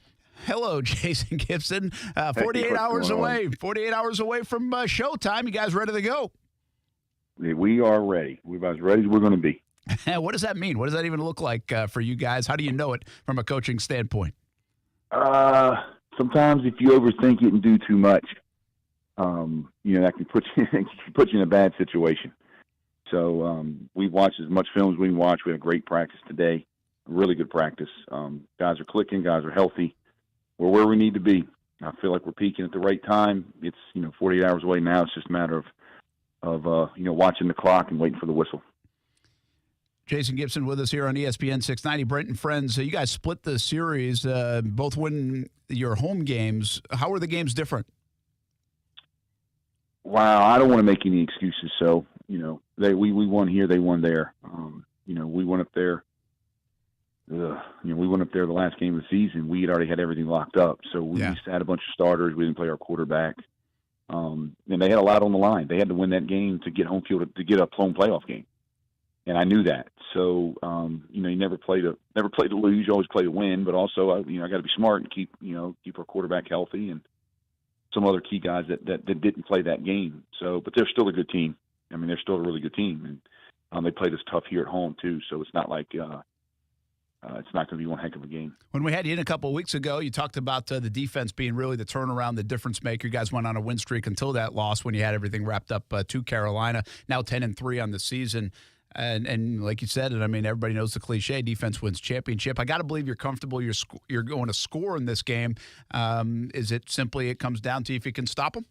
Hello, Jason Gibson. 48 hours away. 48 hours away from showtime. You guys ready to go?
We are ready. We're about as ready as we're going to be.
What does that mean? What does that even look like for you guys? How do you know it from a coaching standpoint?
Sometimes if you overthink it and do too much, that can put you in a bad situation. So we've watched as much film as we can watch. We had a great practice today, really good practice. Guys are clicking. Guys are healthy. We're where we need to be. I feel like we're peaking at the right time. It's 48 hours away now. It's just a matter of watching the clock and waiting for the whistle.
Jason Gibson with us here on ESPN 690. Brent and Friends, you guys split the series, both win your home games. How are the games different?
Wow, I don't want to make any excuses. So, we won here, they won there. We went up there. We went up there the last game of the season. We had already had everything locked up. So we just had a bunch of starters. We didn't play our quarterback. And they had a lot on the line. They had to win that game to get home field, to get a home playoff game. And I knew that. So, you never play to lose. You always play to win. But also, I got to be smart and keep our quarterback healthy and some other key guys that didn't play that game. So, but they're still a good team. I mean, they're still a really good team. And they played us tough here at home, too. So it's not like it's not going to be one heck of a game.
When we had you in a couple of weeks ago, you talked about the defense being really the turnaround, the difference maker. You guys went on a win streak until that loss when you had everything wrapped up to Carolina. Now 10-3 on the season. And like you said, and I mean, everybody knows the cliche, defense wins championship. I got to believe you're comfortable you're going to score in this game. Is it simply it comes down to if you can stop them?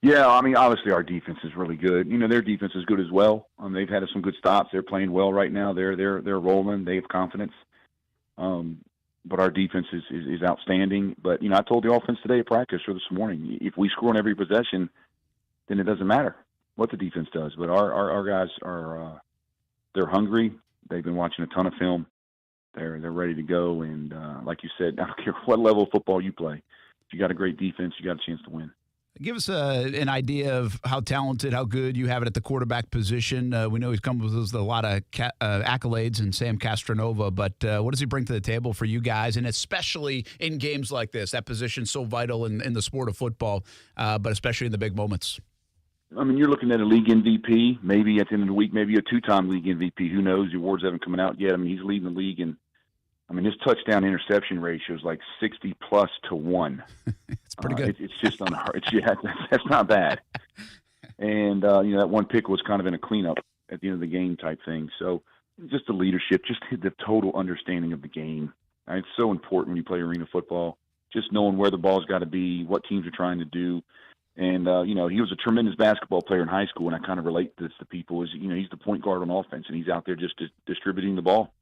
Yeah, I mean, obviously our defense is really good. Their defense is good as well. They've had some good stops. They're playing well right now. They're rolling. They have confidence. But our defense is outstanding. But, I told the offense today at practice or this morning, if we score on every possession, then it doesn't matter what the defense does. But our guys are they're hungry. They've been watching a ton of film. They're ready to go. And like you said, I don't care what level of football you play. If you got a great defense, you got a chance to win.
Give us an idea of how talented, how good you have it at the quarterback position. We know he's come with a lot of accolades in Sam Castronova, but what does he bring to the table for you guys, and especially in games like this? That position's so vital in the sport of football, but especially in the big moments.
I mean, you're looking at a league MVP, maybe at the end of the week, maybe a two-time league MVP. Who knows? The awards haven't come out yet. I mean, he's leading the league, and his touchdown interception ratio is like 60+ to 1.
It's pretty good.
It's just unheard. That's not bad. And that one pick was kind of in a cleanup at the end of the game type thing. So just the leadership, just the total understanding of the game. It's so important when you play arena football. Just knowing where the ball's got to be, what teams are trying to do. And, he was a tremendous basketball player in high school, and I kind of relate this to people. He's the point guard on offense, and he's out there just distributing the ball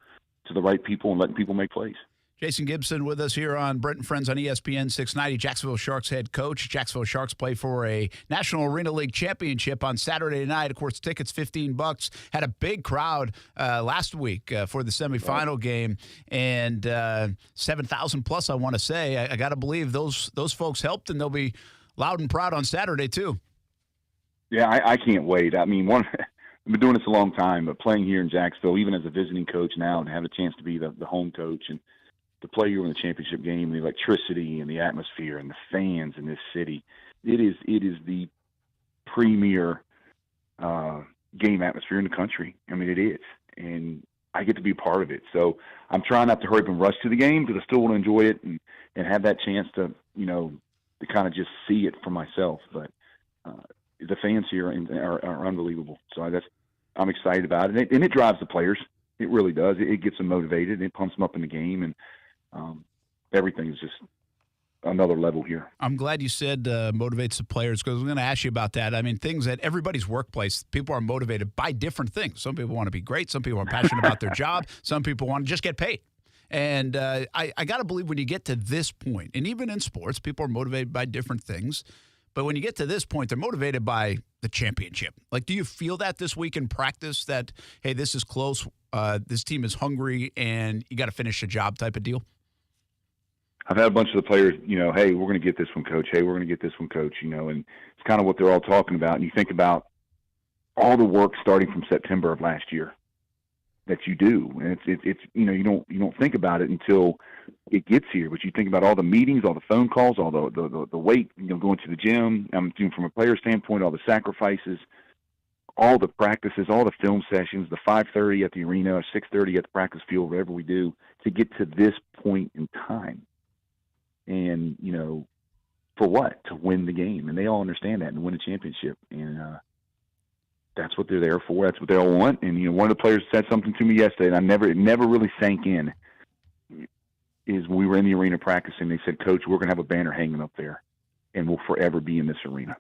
to the right people and letting people make plays.
Jason Gibson with us here on Brent Friends on ESPN 690, Jacksonville Sharks head coach. Jacksonville Sharks play for a National Arena League championship on Saturday night. Of course, tickets $15. Had a big crowd last week for the semifinal game, and 7,000 plus, I want to say. I got to believe those folks helped, and they'll be loud and proud on Saturday, too.
Yeah, I can't wait. I mean, I've been doing this a long time, but playing here in Jacksonville, even as a visiting coach now, and have a chance to be the home coach and to play here in the championship game, the electricity and the atmosphere and the fans in this city, it is the premier game atmosphere in the country. I mean, it is, and I get to be part of it. So I'm trying not to hurry up and rush to the game because I still want to enjoy it and have that chance to, to kind of just see it for myself. But the fans here are unbelievable. So I'm excited about it. And it drives the players. It really does. It gets them motivated. It pumps them up in the game. And everything is just another level here.
I'm glad you said motivates the players, because I'm going to ask you about that. I mean, things at everybody's workplace, people are motivated by different things. Some people want to be great. Some people are passionate about their job. Some people want to just get paid. And I got to believe when you get to this point, and even in sports, people are motivated by different things. But when you get to this point, they're motivated by the championship. Like, do you feel that this week in practice that, hey, this is close, this team is hungry, and you got to finish the job type of deal?
I've had a bunch of the players, hey, we're going to get this one, coach. Hey, we're going to get this one, coach, and it's kind of what they're all talking about. And you think about all the work starting from September of last year that you do. And it's you don't think about it until it gets here, but you think about all the meetings, all the phone calls, all the weight, going to the gym. I'm doing from a player standpoint, all the sacrifices, all the practices, all the film sessions, the 5:30 at the arena, or 6:30 at the practice field, whatever we do to get to this point in time. And, for what? To win the game. And they all understand that and win a championship. And that's what they're there for. That's what they all want. And, one of the players said something to me yesterday, and it never really sank in, is we were in the arena practicing. They said, Coach, we're going to have a banner hanging up there, and we'll forever be in this arena,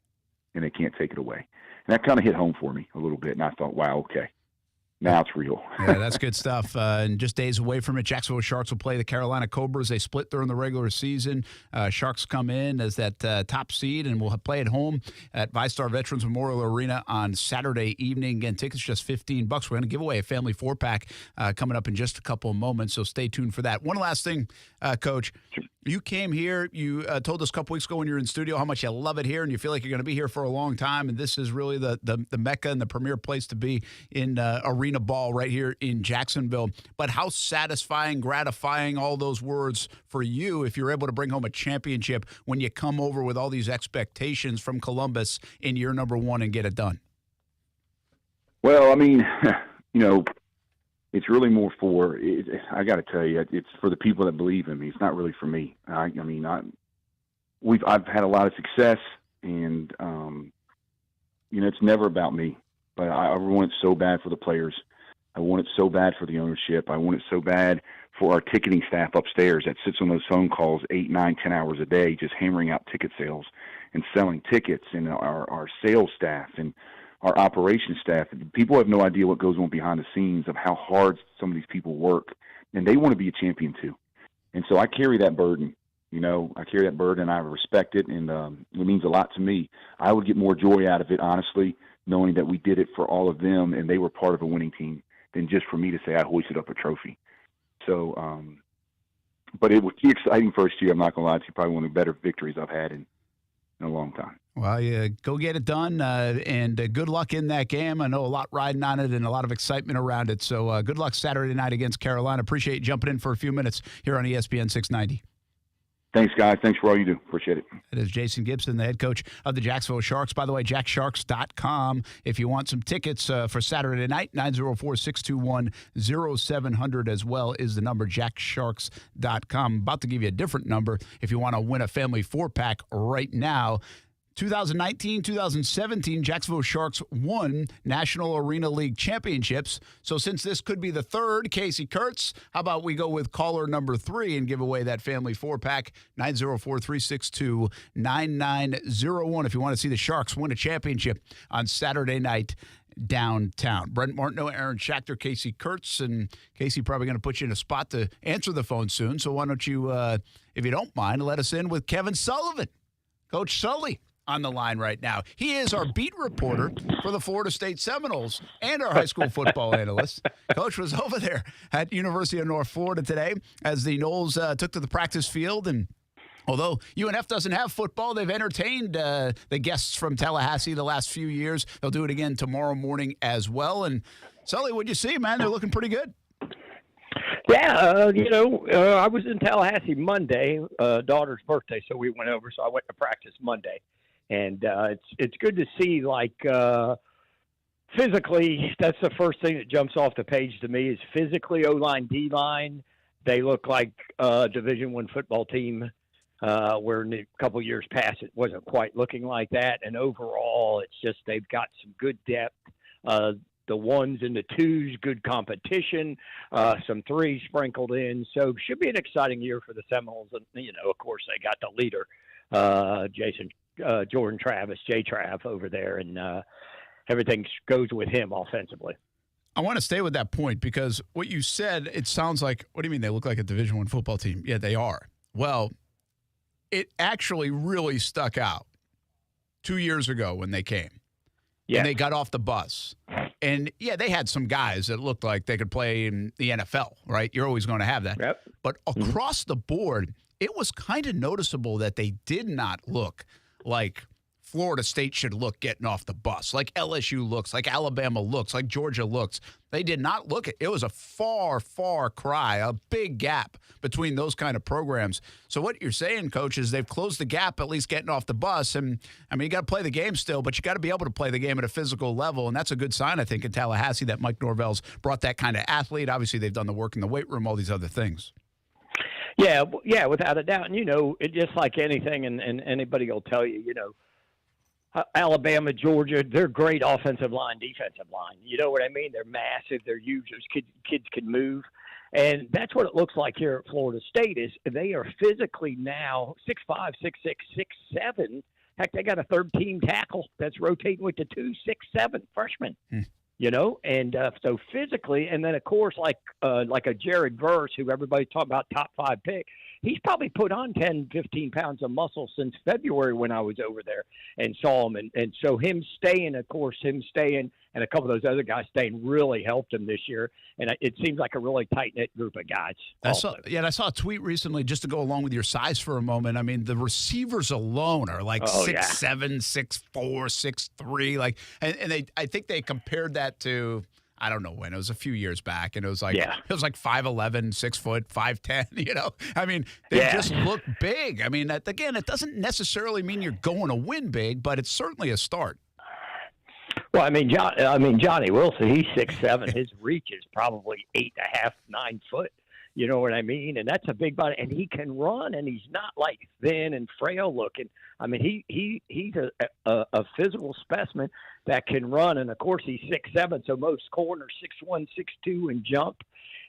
and they can't take it away. And that kind of hit home for me a little bit, and I thought, wow, okay. Now it's real.
Yeah, that's good stuff. And just days away from it, Jacksonville Sharks will play the Carolina Cobras. They split during the regular season. Sharks come in as that top seed, and we'll play at home at VyStar Veterans Memorial Arena on Saturday evening. Again, tickets just $15. We're going to give away a family 4-pack coming up in just a couple of moments, so stay tuned for that. One last thing, Coach. You came here. You told us a couple weeks ago when you were in studio how much you love it here, and you feel like you're going to be here for a long time. And this is really the mecca and the premier place to be in arena ball right here in Jacksonville. But how satisfying, gratifying, all those words for you if you're able to bring home a championship when you come over with all these expectations from Columbus in year number 1 and get it done.
Well, I mean, it's really more for, I got to tell you, it's for the people that believe in me. It's not really for me. I've had a lot of success, and, it's never about me. But I want it so bad for the players. I want it so bad for the ownership. I want it so bad for our ticketing staff upstairs that sits on those phone calls 8, 9, 10 hours a day, just hammering out ticket sales and selling tickets, and our sales staff and our operations staff. People have no idea what goes on behind the scenes of how hard some of these people work, and they want to be a champion too. And so I carry that burden. I carry that burden, and I respect it, and it means a lot to me. I would get more joy out of it, honestly, knowing that we did it for all of them and they were part of a winning team, than just for me to say I hoisted up a trophy. So, but it was the exciting first year. I'm not going to lie to you, probably one of the better victories I've had in a long time.
Well, yeah, go get it done, and good luck in that game. I know a lot riding on it and a lot of excitement around it. So good luck Saturday night against Carolina. Appreciate you jumping in for a few minutes here on ESPN 690.
Thanks, guys. Thanks for all you do. Appreciate it.
It is Jason Gibson, the head coach of the Jacksonville Sharks. By the way, jacksharks.com. If you want some tickets for Saturday night, 904-621-0700 as well is the number, jacksharks.com. I'm about to give you a different number if you want to win a family 4-pack right now. 2019-2017, Jacksonville Sharks won National Arena League championships. So since this could be the third, Kasey Kurtz, how about we go with caller number 3 and give away that family 4-pack, 904-362-9901 if you want to see the Sharks win a championship on Saturday night downtown. Brent Martineau, Aaron Schachter, Kasey Kurtz, and Kasey probably going to put you in a spot to answer the phone soon. So why don't you, if you don't mind, let us in with Kevin Sullivan, Coach Sully, on the line right now. He is our beat reporter for the Florida State Seminoles and our high school football analyst. Coach was over there at University of North Florida today as the Noles took to the practice field. And although UNF doesn't have football, they've entertained the guests from Tallahassee the last few years. They'll do it again tomorrow morning as well. And Sully, what'd you see, man? They're looking pretty good.
Yeah, I was in Tallahassee Monday, daughter's birthday, so we went over. So I went to practice Monday. And it's good to see, like, physically, that's the first thing that jumps off the page to me is physically, O-line, D-line, they look like a Division I football team, where in a couple years past it wasn't quite looking like that. And overall, it's just they've got some good depth. The ones and the twos, good competition, some threes sprinkled in. So should be an exciting year for the Seminoles. And, of course, they got the leader, Jordan Travis, J-Trav over there, and everything goes with him offensively.
I want to stay with that point because what you said, it sounds like, what do you mean they look like a Division I football team? Yeah, they are. Well, it actually really stuck out 2 years ago when they came. Yeah. And they got off the bus. And, yeah, they had some guys that looked like they could play in the NFL, right? You're always going to have that. Yep. But across the board, it was kind of noticeable that they did not look like Florida State should look getting off the bus, like LSU looks, like Alabama looks, like Georgia looks. They did not look it. It was a far, far cry, a big gap between those kind of programs. So what you're saying, Coach, is they've closed the gap, at least getting off the bus. And, I mean, you got to play the game still, but you got to be able to play the game at a physical level. And that's a good sign, I think, in Tallahassee that Mike Norvell's brought that kind of athlete. Obviously, they've done the work in the weight room, all these other things.
Yeah, without a doubt. And, it's just like anything, and anybody will tell you, Alabama, Georgia, they're great offensive line, defensive line. You know what I mean? They're massive. They're huge. Those kids can move. And that's what it looks like here at Florida State is they are physically now 6'5", 6'6", 6'7". Heck, they got a third-team tackle that's rotating with the 2'6'7" freshman. And so physically, and then, of course, like a Jared Verse, who everybody's talking about top 5 pick, he's probably put on 10, 15 pounds of muscle since February when I was over there and saw him. And so him staying, and a couple of those other guys staying really helped him this year. And it seems like a really tight-knit group of guys.
I saw a tweet recently, just to go along with your size for a moment. I mean, the receivers alone are like 6'7", 6'4", 6'3". I think they compared that to, I don't know when, it was a few years back, and it was like 5'11", 6 foot, 5'10", I mean, they just look big. I mean, again, it doesn't necessarily mean you're going to win big, but it's certainly a start.
Well, Johnny Wilson, he's 6'7". His reach is probably 8.5, 9 foot. You know what I mean? And that's a big body, and he can run, and he's not like thin and frail looking. I mean, he's a physical specimen that can run, and of course he's 6'7", so most corners 6'1", 6'2", and jump.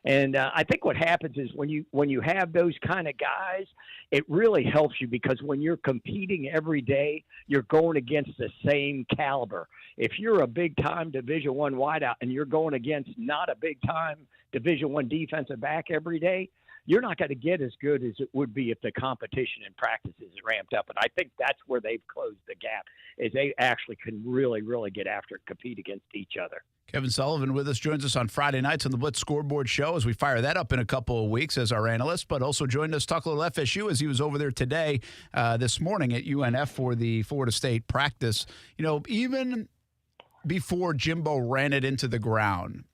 And I think what happens is when you have those kind of guys, it really helps you because when you're competing every day, you're going against the same caliber. If you're a big-time Division I wideout and you're going against not a big-time Division I defensive back every day, you're not going to get as good as it would be if the competition in practice is ramped up. And I think that's where they've closed the gap, is they actually can really, really get after it, compete against each other.
Kevin Sullivan with us, joins us on Friday nights on the Blitz Scoreboard Show as we fire that up in a couple of weeks as our analyst, but also joined us talk a little FSU as he was over there today, this morning at UNF for the Florida State practice. You know, even before Jimbo ran it into the ground,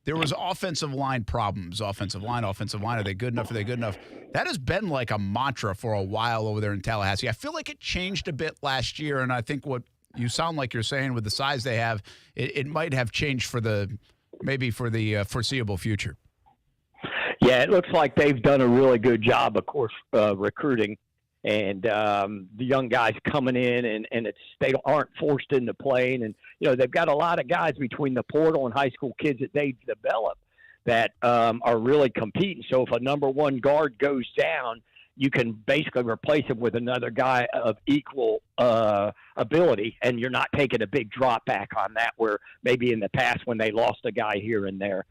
there was offensive line problems. Offensive line. Are they good enough? Are they good enough? That has been like a mantra for a while over there in Tallahassee. I feel like it changed a bit last year, and I think what you sound like you're saying with the size they have, it might have changed for the foreseeable future.
Yeah, it looks like they've done a really good job, of course, recruiting, and the young guys coming in, and they aren't forced into playing. And, you know, they've got a lot of guys between the portal and high school kids that they've developed that are really competing. So if a number one guard goes down, you can basically replace him with another guy of equal ability, and you're not taking a big drop back on that, where maybe in the past when they lost a guy here and there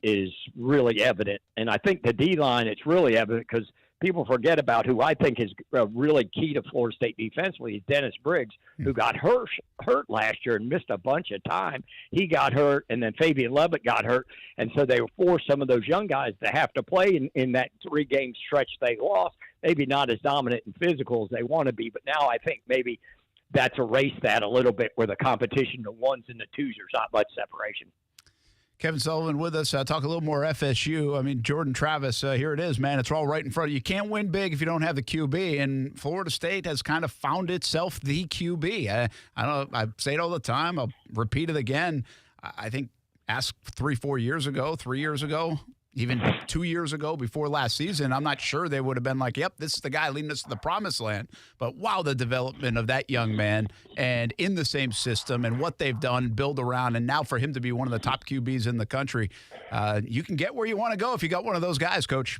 is really evident. And I think the D-line, it's really evident because people forget about who I think is really key to Florida State defensively is Dennis Briggs, who got hurt last year and missed a bunch of time. He got hurt, and then Fabian Levitt got hurt, and so they forced some of those young guys to have to play in that 3-game stretch they lost. Maybe not as dominant and physical as they want to be, but now I think maybe that's erased that a little bit where the competition, the ones and the twos, there's not much separation.
Kevin Sullivan with us. Talk a little more FSU. I mean, Jordan Travis, here it is, man. It's all right in front of you. You can't win big if you don't have the QB, and Florida State has kind of found itself the QB. I say it all the time. I'll repeat it again. I think ask 3 years ago, even 2 years ago before last season, I'm not sure they would have been like, yep, this is the guy leading us to the promised land. But wow, the development of that young man and in the same system and what they've done, build around, and now for him to be one of the top QBs in the country, you can get where you want to go if you got one of those guys, Coach.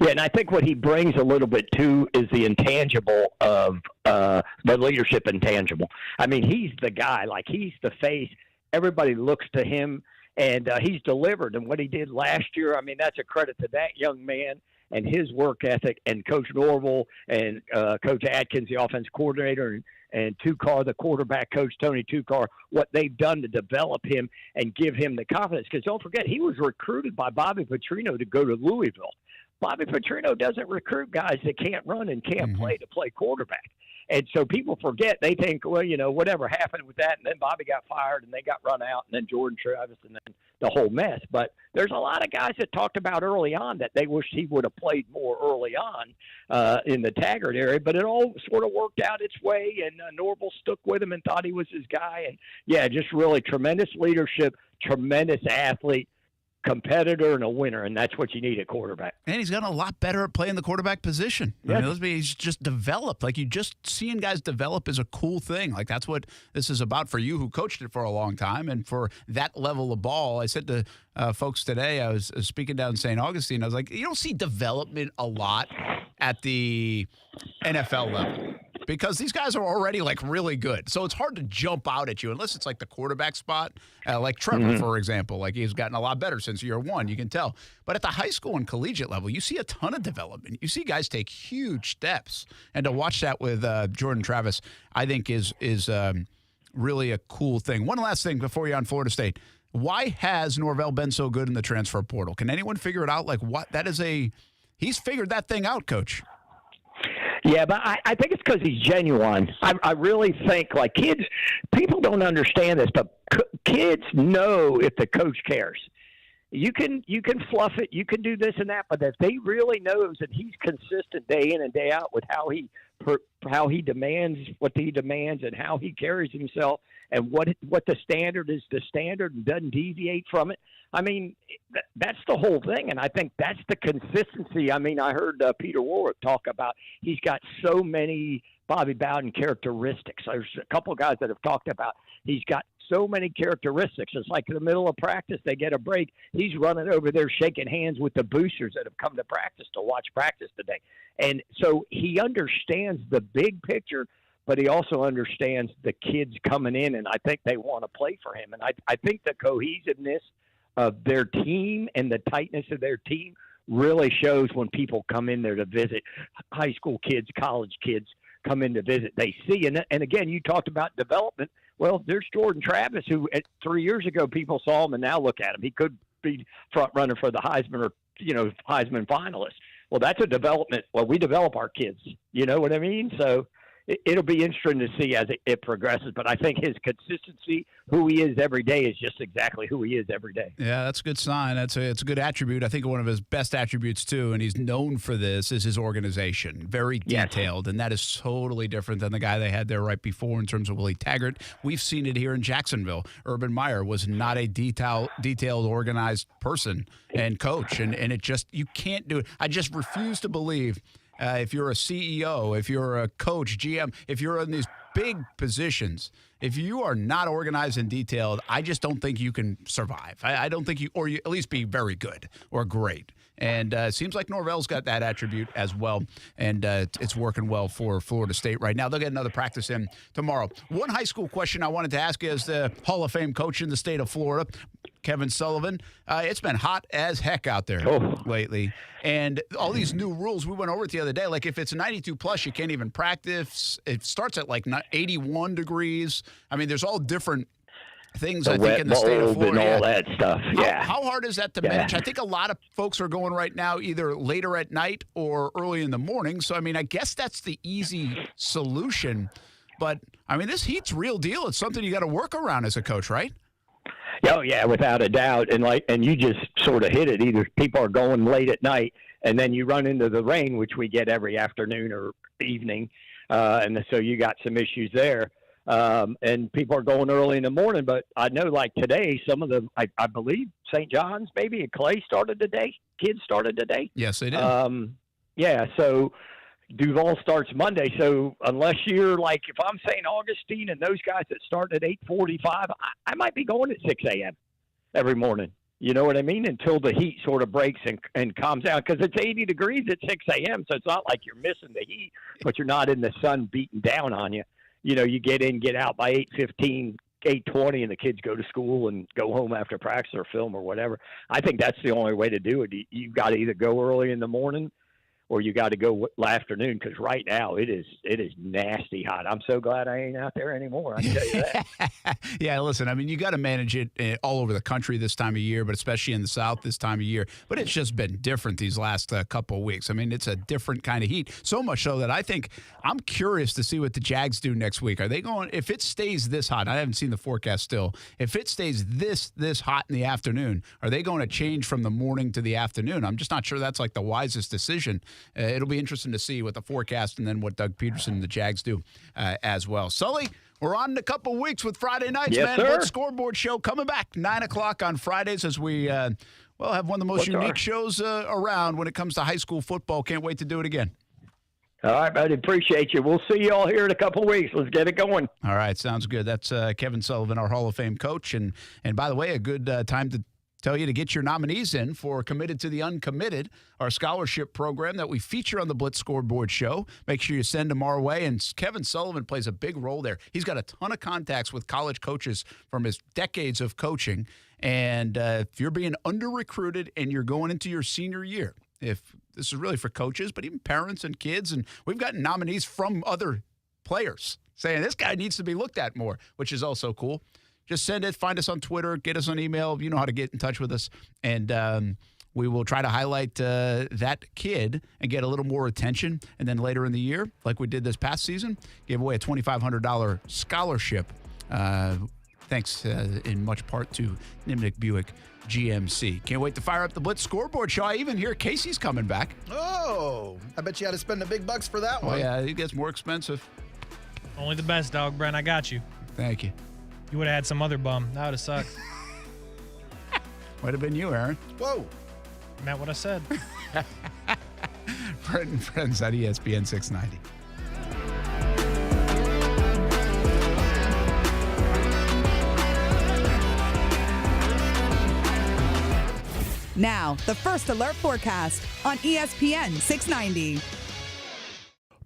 Yeah, and I think what he brings a little bit, too, is the intangible of the leadership intangible. I mean, he's the guy. Like, he's the face. Everybody looks to him. And he's delivered. And what he did last year, I mean, that's a credit to that young man and his work ethic, and Coach Norville and Coach Atkins, the offense coordinator, and Tukar, the quarterback coach, Tony Tukar, what they've done to develop him and give him the confidence. Because don't forget, he was recruited by Bobby Petrino to go to Louisville. Bobby Petrino doesn't recruit guys that can't run and can't play to play quarterback. And so people forget. They think, well, you know, whatever happened with that, and then Bobby got fired, and they got run out, and then Jordan Travis, and then the whole mess. But there's a lot of guys that talked about early on that they wish he would have played more early on in the Taggart area. But it all sort of worked out its way, and Norville stuck with him and thought he was his guy. And, yeah, just really tremendous leadership, tremendous athlete, competitor, and a winner, and that's what you need at quarterback.
And he's gotten a lot better at playing the quarterback position.
Yeah.
I mean, he's just developed. Like, you just seeing guys develop is a cool thing. Like, that's what this is about for you, who coached it for a long time, and for that level of ball. I said to folks today, I was speaking down in St. Augustine, I was like, you don't see development a lot at the NFL level, because these guys are already, like, really good. So it's hard to jump out at you unless it's like the quarterback spot, like Trevor, for example. Like, he's gotten a lot better since year one, you can tell. But at the high school and collegiate level, you see a ton of development. You see guys take huge steps. And to watch that with Jordan Travis, I think is really a cool thing. One last thing before you're on Florida State. Why has Norvell been so good in the transfer portal? Can anyone figure it out? Like, what? That is he's figured that thing out, Coach.
Yeah, but I think it's because he's genuine. I really think, like, people don't understand this, but kids know if the coach cares. You can fluff it, you can do this and that, but if they really knows that he's consistent day in and day out with how he demands what he demands and how he carries himself and what the standard is, the standard, and doesn't deviate from it. I mean, that's the whole thing, and I think that's the consistency. I mean, I heard Peter Warwick talk about he's got so many Bobby Bowden characteristics. There's a couple of guys that have talked about he's got so many characteristics. It's like in the middle of practice, they get a break. He's running over there shaking hands with the boosters that have come to practice to watch practice today. And so he understands the big picture, but he also understands the kids coming in, and I think they want to play for him. And I think the cohesiveness of their team and the tightness of their team really shows when people come in there to visit, high school kids, college kids come in to visit. They see, and again, you talked about development. Well, there's Jordan Travis, who 3 years ago people saw him, and now look at him. He could be front runner for the Heisman or Heisman finalist. Well, that's a development. Well, we develop our kids. You know what I mean? So it'll be interesting to see as it progresses. But I think his consistency, who he is every day, is just exactly who he is every day.
Yeah, that's a good sign. It's a good attribute. I think one of his best attributes, too, and he's known for this, is his organization. Very detailed, and that is totally different than the guy they had there right before in terms of Willie Taggart. We've seen it here in Jacksonville. Urban Meyer was not a detailed, organized person and coach, and it just, you can't do it. I just refuse to believe if you're a CEO, if you're a coach, GM, if you're in these big positions, if you are not organized and detailed, I just don't think you can survive. I don't think you at least be very good or great. And it seems like Norvell's got that attribute as well, and it's working well for Florida State right now. They'll get another practice in tomorrow. One high school question I wanted to ask you as the Hall of Fame coach in the state of Florida, Kevin Sullivan. It's been hot as heck out there lately. And all these new rules, we went over it the other day. Like if it's 92 plus, you can't even practice. It starts at like 81 degrees. I mean, there's all different things, I think, in the state of Florida.
And all that stuff, yeah.
How hard is that to manage? I think a lot of folks are going right now either later at night or early in the morning. So, I mean, I guess that's the easy solution. But, I mean, this heat's real deal. It's something you got to work around as a coach, right?
Oh, yeah, without a doubt. And you just sort of hit it. Either people are going late at night, and then you run into the rain, which we get every afternoon or evening. And so you got some issues there. And people are going early in the morning. But I know, like today, some of them, I believe St. John's maybe and Clay started today. Kids started today.
Yes, they did.
Yeah, so Duval starts Monday. So unless you're like, if I'm St. Augustine and those guys that start at 8:45, I might be going at 6 a.m. every morning. You know what I mean? Until the heat sort of breaks and calms down, because it's 80 degrees at 6 a.m. So it's not like you're missing the heat, but you're not in the sun beating down on you. You know, you get in, get out by 8:15, 8:20, and the kids go to school and go home after practice or film or whatever. I think that's the only way to do it. You've got to either go early in the morning or you got to go afternoon, because right now it is nasty hot. I'm so glad I ain't out there anymore. I can tell you that.
Yeah, listen, I mean, you got to manage it all over the country this time of year, but especially in the South this time of year. But it's just been different these last couple of weeks. I mean, it's a different kind of heat. So much so that I think I'm curious to see what the Jags do next week. Are they going, if it stays this hot, I haven't seen the forecast still, if it stays this hot in the afternoon, are they going to change from the morning to the afternoon? I'm just not sure that's like the wisest decision. It'll be interesting to see what the forecast and then what Doug Peterson and the Jags do as well. Sully, we're on in a couple weeks with Friday nights,
yes,
man.
Sir.
What Scoreboard Show coming back 9 o'clock on Fridays as we have one of the most unique shows around when it comes to high school football. Can't wait to do it again.
All right, buddy. Appreciate you. We'll see you all here in a couple of weeks. Let's get it going.
All right, sounds good. That's Kevin Sullivan, our Hall of Fame coach, and by the way, a good time to tell you to get your nominees in for Committed to the Uncommitted, our scholarship program that we feature on the Blitz Scoreboard Show. Make sure you send them our way. And Kevin Sullivan plays a big role there. He's got a ton of contacts with college coaches from his decades of coaching. And if you're being under-recruited and you're going into your senior year, if this is really for coaches, but even parents and kids, and we've gotten nominees from other players saying this guy needs to be looked at more, which is also cool. Just send it. Find us on Twitter. Get us on email. You know how to get in touch with us. And we will try to highlight that kid and get a little more attention. And then later in the year, like we did this past season, give away a $2,500 scholarship, thanks in much part to Nimnik Buick GMC. Can't wait to fire up the Blitz Scoreboard Show. I even hear Kasey's coming back.
Oh, I bet you had to spend the big bucks for that one.
Oh, yeah, it gets more expensive.
Only the best, dog, Brent. I got you.
Thank you.
You would have had some other bum. That would have sucked.
Might have been you, Aaron.
Whoa.
Meant what I said.
Brent Friends at ESPN 690.
Now, the First Alert forecast on ESPN 690.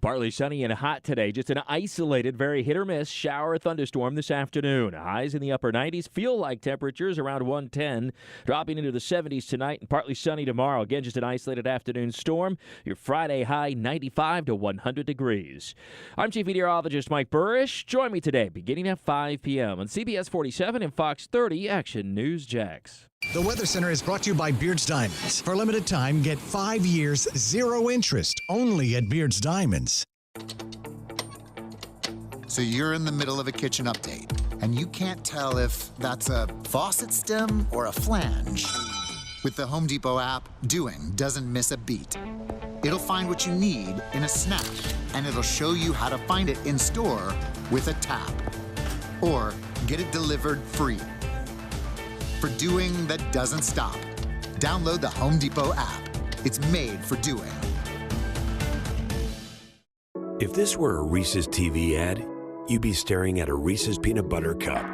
Partly sunny and hot today. Just an isolated, very hit-or-miss shower or thunderstorm this afternoon. Highs in the upper 90s. Feel like temperatures around 110. Dropping into the 70s tonight and partly sunny tomorrow. Again, just an isolated afternoon storm. Your Friday high 95 to 100 degrees. I'm Chief Meteorologist Mike Burrish. Join me today beginning at 5 p.m. on CBS 47 and Fox 30 Action News Jax.
The Weather Center is brought to you by Beards Diamonds. For a limited time, get 5 years, 0 interest, only at Beards Diamonds.
So you're in the middle of a kitchen update, and you can't tell if that's a faucet stem or a flange. With the Home Depot app, doing doesn't miss a beat. It'll find what you need in a snap, and it'll show you how to find it in store with a tap. Or get it delivered free. For doing that doesn't stop. Download the Home Depot app. It's made for doing.
If this were a Reese's TV ad, you'd be staring at a Reese's peanut butter cup.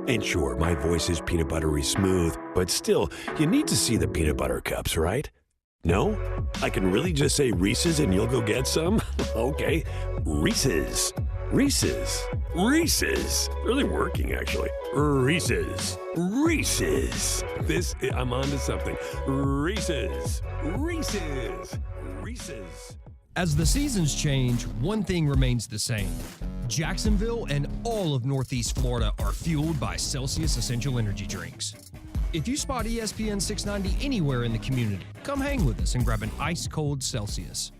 And sure, my voice is peanut buttery smooth, but still, you need to see the peanut butter cups, right? No? I can really just say Reese's and you'll go get some? Okay, Reese's. Reese's. Reese's. Really working, actually. Reese's. Reese's. I'm on to something. Reese's. Reese's. Reese's.
As the seasons change, one thing remains the same. Jacksonville and all of Northeast Florida are fueled by Celsius Essential Energy Drinks. If you spot ESPN 690 anywhere in the community, come hang with us and grab an ice-cold Celsius.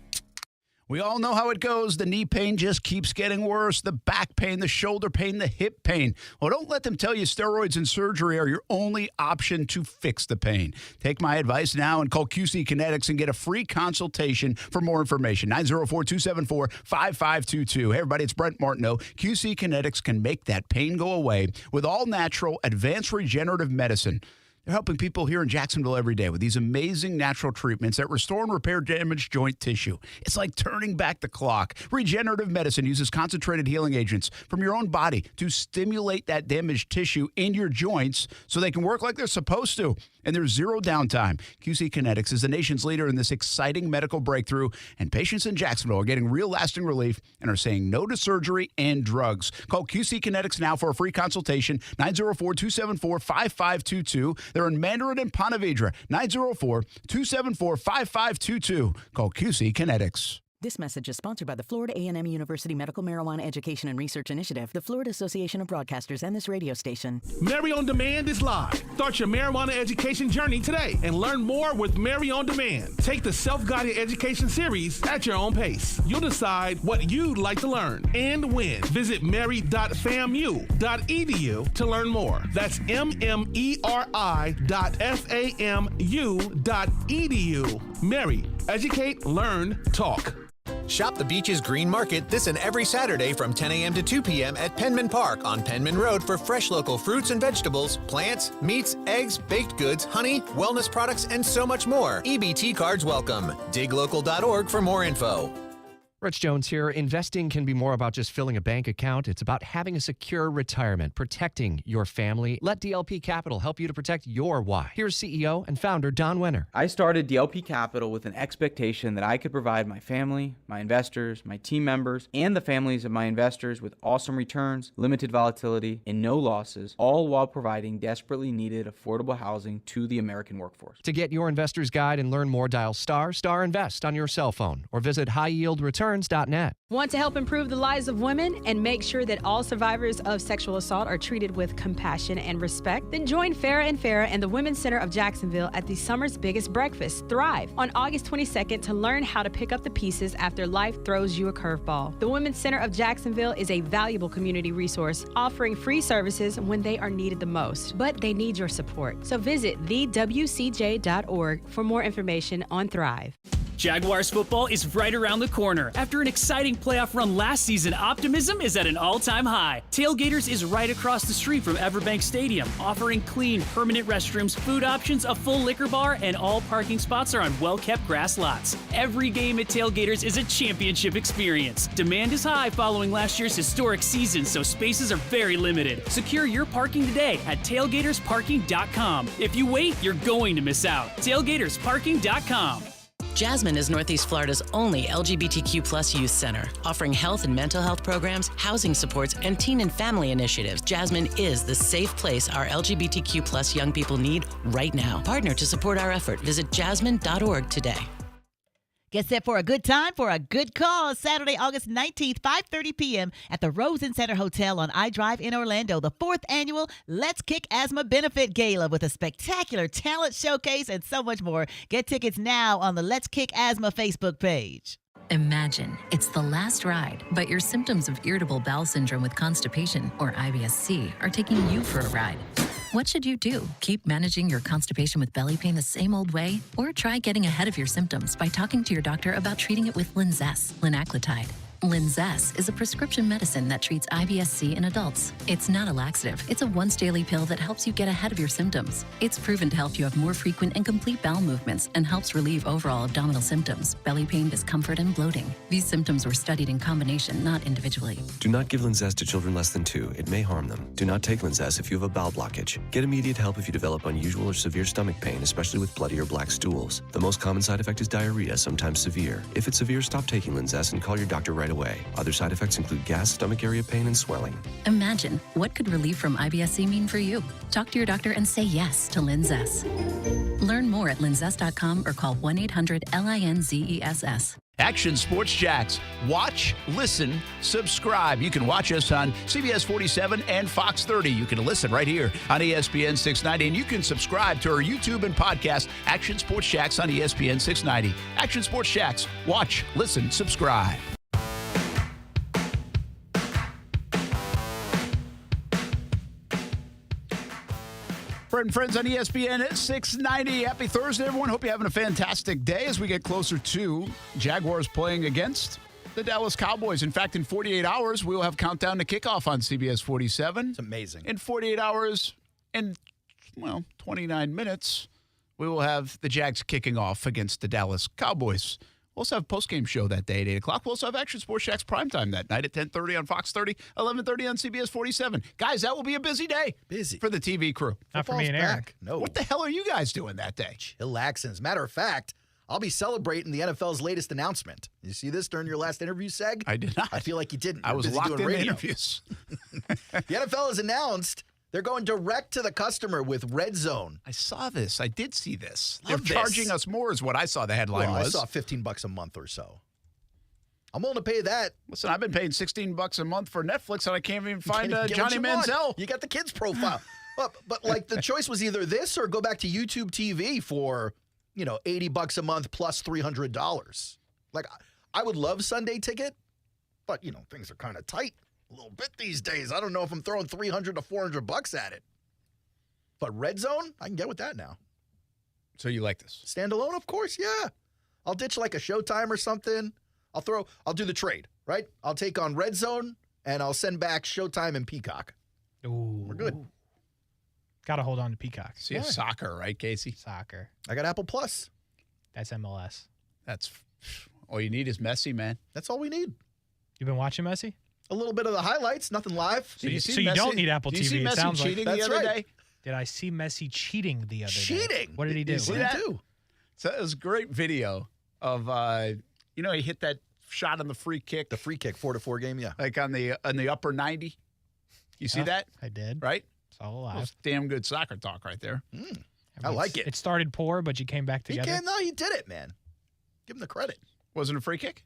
We all know how it goes. The knee pain just keeps getting worse. The back pain, the shoulder pain, the hip pain. Well, don't let them tell you steroids and surgery are your only option to fix the pain. Take my advice now and call QC Kinetics and get a free consultation for more information. 904-274-5522. Hey, everybody, it's Brent Martineau. QC Kinetics can make that pain go away with all-natural, advanced regenerative medicine. They're helping people here in Jacksonville every day with these amazing natural treatments that restore and repair damaged joint tissue. It's like turning back the clock. Regenerative medicine uses concentrated healing agents from your own body to stimulate that damaged tissue in your joints so they can work like they're supposed to. And there's zero downtime. QC Kinetics is the nation's leader in this exciting medical breakthrough, and patients in Jacksonville are getting real lasting relief and are saying no to surgery and drugs. Call QC Kinetics now for a free consultation, 904-274-5522. They're in Mandarin and Ponte Vedra, 904-274-5522. Call QC Kinetics.
This message is sponsored by the Florida A&M University Medical Marijuana Education and Research Initiative, the Florida Association of Broadcasters, and this radio station.
Mary on Demand is live. Start your marijuana education journey today and learn more with Mary on Demand. Take the self-guided education series at your own pace. You'll decide what you'd like to learn and when. Visit mary.famu.edu to learn more. That's mmeri.famu.edu. Mary, educate, learn, talk.
Shop the Beach's Green Market this and every Saturday from 10 a.m. to 2 p.m. at Penman Park on Penman Road for fresh local fruits and vegetables, plants, meats, eggs, baked goods, honey, wellness products, and so much more. EBT cards welcome. Diglocal.org for more info.
Rich Jones here. Investing can be more about just filling a bank account. It's about having a secure retirement, protecting your family. Let DLP Capital help you to protect your why. Here's CEO and founder Don Wenner.
I started DLP Capital with an expectation that I could provide my family, my investors, my team members, and the families of my investors with awesome returns, limited volatility, and no losses, all while providing desperately needed affordable housing to the American workforce.
To get your investor's guide and learn more, dial *invest on your cell phone or visit highyieldreturns.net.
Want to help improve the lives of women and make sure that all survivors of sexual assault are treated with compassion and respect? Then join Farah and the Women's Center of Jacksonville at the summer's biggest breakfast, Thrive, on August 22nd to learn how to pick up the pieces after life throws you a curveball. The Women's Center of Jacksonville is a valuable community resource offering free services when they are needed the most, but they need your support. So visit thewcj.org for more information on Thrive.
Jaguars football is right around the corner. After an exciting playoff run last season, optimism is at an all-time high. Tailgaters is right across the street from Everbank Stadium, offering clean, permanent restrooms, food options, a full liquor bar, and all parking spots are on well-kept grass lots. Every game at Tailgaters is a championship experience. Demand is high following last year's historic season, so spaces are very limited. Secure your parking today at tailgatorsparking.com. If you wait, you're going to miss out. tailgatorsparking.com.
Jasmine is Northeast Florida's only LGBTQ+ youth center, offering health and mental health programs, housing supports, and teen and family initiatives. Jasmine is the safe place our LGBTQ+ young people need right now. Partner to support our effort. Visit jasmine.org today.
Get set for a good time for a good cause. Saturday, August 19th, 5:30 p.m. at the Rosen Center Hotel on I-Drive in Orlando. The 4th annual Let's Kick Asthma Benefit Gala with a spectacular talent showcase and so much more. Get tickets now on the Let's Kick Asthma Facebook page.
Imagine it's the last ride, but your symptoms of irritable bowel syndrome with constipation, or IBS-C, are taking you for a ride. What should you do? Keep managing your constipation with belly pain the same old way? Or try getting ahead of your symptoms by talking to your doctor about treating it with Linzess, linaclotide. Linzess is a prescription medicine that treats IBS-C in adults. It's not a laxative. It's a once-daily pill that helps you get ahead of your symptoms. It's proven to help you have more frequent and complete bowel movements and helps relieve overall abdominal symptoms, belly pain, discomfort, and bloating. These symptoms were studied in combination, not individually.
Do not give Linzess to children less than 2. It may harm them. Do not take Linzess if you have a bowel blockage. Get immediate help if you develop unusual or severe stomach pain, especially with bloody or black stools. The most common side effect is diarrhea, sometimes severe. If it's severe, stop taking Linzess and call your doctor right away. Other side effects include gas, stomach area pain, and swelling.
Imagine, what could relief from IBS-C mean for you? Talk to your doctor and say yes to Linzess. Learn more at linzess.com or call 1-800-LINZESS.
Action Sports Jacks. Watch, listen, subscribe. You can watch us on CBS 47 and Fox 30. You can listen right here on ESPN 690. And you can subscribe to our YouTube and podcast, Action Sports Jacks on ESPN 690. Action Sports Jacks. Watch, listen, subscribe. Brent Friends on ESPN 690. Happy Thursday, everyone. Hope you're having a fantastic day as we get closer to Jaguars playing against the Dallas Cowboys. In fact, in 48 hours, we will have countdown to kickoff on CBS 47.
It's amazing.
In 48 hours and, 29 minutes, we will have the Jags kicking off against the Dallas Cowboys. We'll also have a postgame show that day at 8 o'clock. We'll also have Action Sports Jacks primetime that night at 10:30 on Fox 30, 11:30 on CBS 47. Guys, that will be a busy day.
Busy.
For the TV crew.
Not for me and Aaron.
No.
What the hell are you guys doing that day?
Chillaxing. As a matter of fact, I'll be celebrating the NFL's latest announcement. You see this during your last interview, Seg?
I did not.
I feel like you didn't.
I
You're
was
busy
locked
doing
in
radio.
interviews.
The NFL has announced they're going direct to the customer with Red Zone.
I saw this. I did see this.
Love
They're
this.
charging us more is what I saw the headline was.
I saw $15 a month or so. I'm willing to pay that.
Listen, I've been paying $16 a month for Netflix, and I can't even find
Get what
Johnny
you want.
Manziel.
You got the kids' profile. but like the choice was either this or go back to YouTube TV for, $80 a month plus $300. Like, I would love Sunday Ticket, but, things are kind of tight a little bit these days. I don't know if I'm throwing $300 to $400 at it. But Red Zone, I can get with that now.
So you like this?
Standalone, of course, yeah. I'll ditch like a Showtime or something. I'll do the trade, right? I'll take on Red Zone, and I'll send back Showtime and Peacock.
Ooh.
We're good.
Got to hold on to Peacock.
See, soccer, right, Kasey?
Soccer.
I got Apple Plus.
That's MLS.
That's all you need is Messi, man.
That's all we need.
You been watching Messi?
A little bit of the highlights, nothing live.
So you don't need Apple TV.
Did you see
it
Messi
sounds
cheating
like.
the other day?
Did I see Messi cheating the other day?
Cheating?
What did he do?
You see that? So it was a great video of he hit that shot on the free kick.
The free kick, 4-4 game, yeah.
Like on the upper 90. You see that?
I did.
Right?
It's all alive.
That's damn good soccer talk right there.
I like it.
It started poor, but you came back together.
He did it, man. Give him the credit.
Wasn't it a free kick?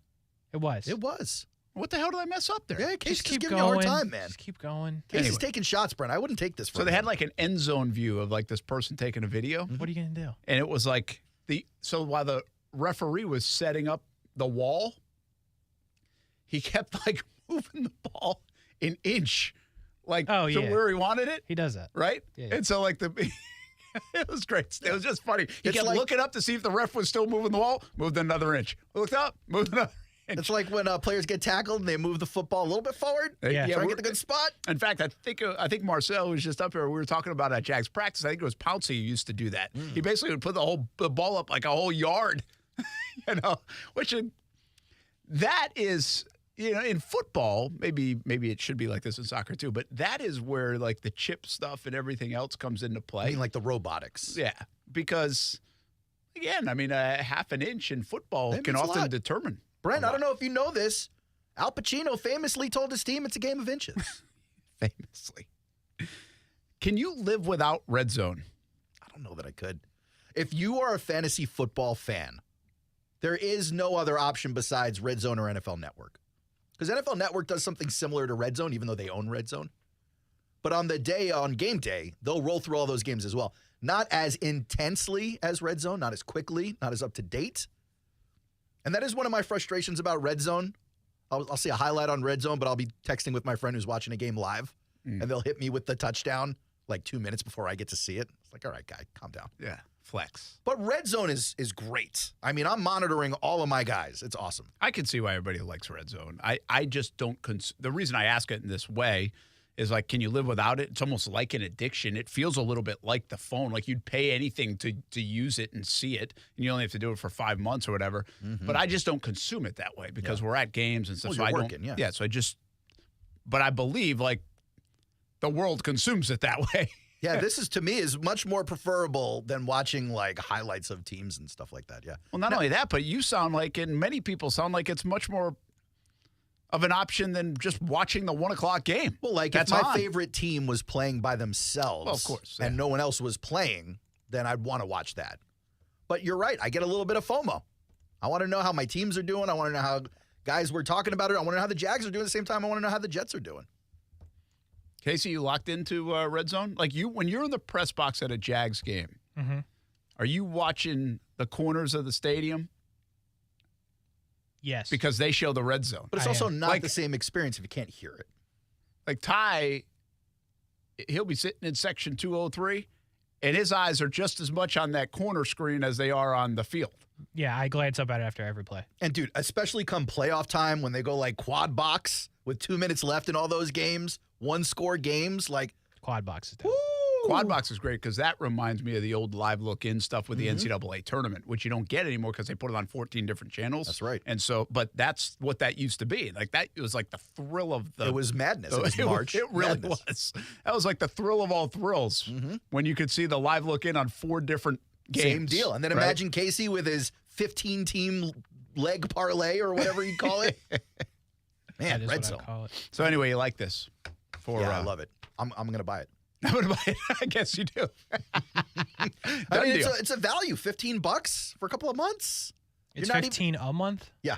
It was.
It was.
What the hell did I mess up there?
Yeah, Casey's
keep
giving you a hard
going.
time, man.
Just keep going.
Casey's taking shots, Brent. I wouldn't take this for
So they
him.
had like an end zone view of like this person taking a video.
What are you going to do?
And it was like so while the referee was setting up the wall, he kept like moving the ball an inch, like to where he wanted it.
He does that,
right?
Yeah.
And so like it was great. It was just funny. He kept
like-
looking up to see if the ref was still moving the wall. Moved another inch. Looked up. Moved another inch.
It's like when players get tackled and they move the football a little bit forward.
Yeah,
try to get the good spot.
In fact, I think Marcel was just up here. We were talking about at Jags practice. I think it was Pouncey who used to do that. He basically would put the ball up like a whole yard, which that is. In football, maybe it should be like this in soccer too, but that is where like the chip stuff and everything else comes into play.
I mean, like the robotics.
Yeah, because Again, I mean, a half an inch in football
That
can
means a
often
lot.
determine.
Brent, I don't know if you know this. Al Pacino famously told his team it's a game of inches.
Famously. Can you live without Red Zone?
I don't know that I could. If you are a fantasy football fan, there is no other option besides Red Zone or NFL Network. Because NFL Network does something similar to Red Zone, even though they own Red Zone. But on game day, they'll roll through all those games as well. Not as intensely as Red Zone, not as quickly, not as up to date. And that is one of my frustrations about Red Zone. I'll see a highlight on Red Zone, but I'll be texting with my friend who's watching a game live, and they'll hit me with the touchdown like 2 minutes before I get to see it. It's like, all right, guy, calm down.
Yeah, flex.
But Red Zone is great. I mean, I'm monitoring all of my guys. It's awesome.
I can see why everybody likes Red Zone. I just don't. The reason I ask it in this way is like, can you live without it? It's almost like an addiction. It feels a little bit like the phone. Like you'd pay anything to use it and see it, and you only have to do it for 5 months or whatever. Mm-hmm. But I just don't consume it that way because we're at games and stuff.
Well,
so
you're
I
working,
don't. Yeah. So I just. But I believe like the world consumes it that way.
Yeah, this is to me is much more preferable than watching like highlights of teams and stuff like that. Yeah.
Well, not only that, but you sound like, and many people sound like it's much more of an option than just watching the 1 o'clock game.
Well, like
that's
if my favorite team was playing by themselves,
well, of course,
and no one else was playing, then I'd want to watch that. But you're right. I get a little bit of FOMO. I want to know how my teams are doing. I want to know how guys were talking about it. I want to know how the Jags are doing at the same time. I want to know how the Jets are doing.
Kasey, you locked into Red Zone? Like when you're in the press box at a Jags game, are you watching the corners of the stadium?
Yes.
Because they show the Red Zone.
But it's also not the same experience if you can't hear it.
Like Ty, he'll be sitting in section 203, and his eyes are just as much on that corner screen as they are on the field.
Yeah, I glance up at it after every play.
And, dude, especially come playoff time when they go like quad box with 2 minutes left in all those games, one-score games, like.
Quad box is
woo!
Quad box is great because that reminds me of the old live look-in stuff with the NCAA tournament, which you don't get anymore because they put it on 14 different channels.
That's right.
And so, but that's what that used to be. Like that, it was like the thrill of the.
It was madness. It was March.
It really
madness.
was. That was like the thrill of all thrills when you could see the live look-in on 4 different games.
Same deal. And then imagine Kasey with his 15-team leg parlay or whatever you call it. Man, Red Zone.
So anyway, you like this?
I love it. I'm going to buy it.
I'm going to buy it. I guess you do.
I mean, it's a value. $15 for a couple of months.
It's $15 a month?
Yeah.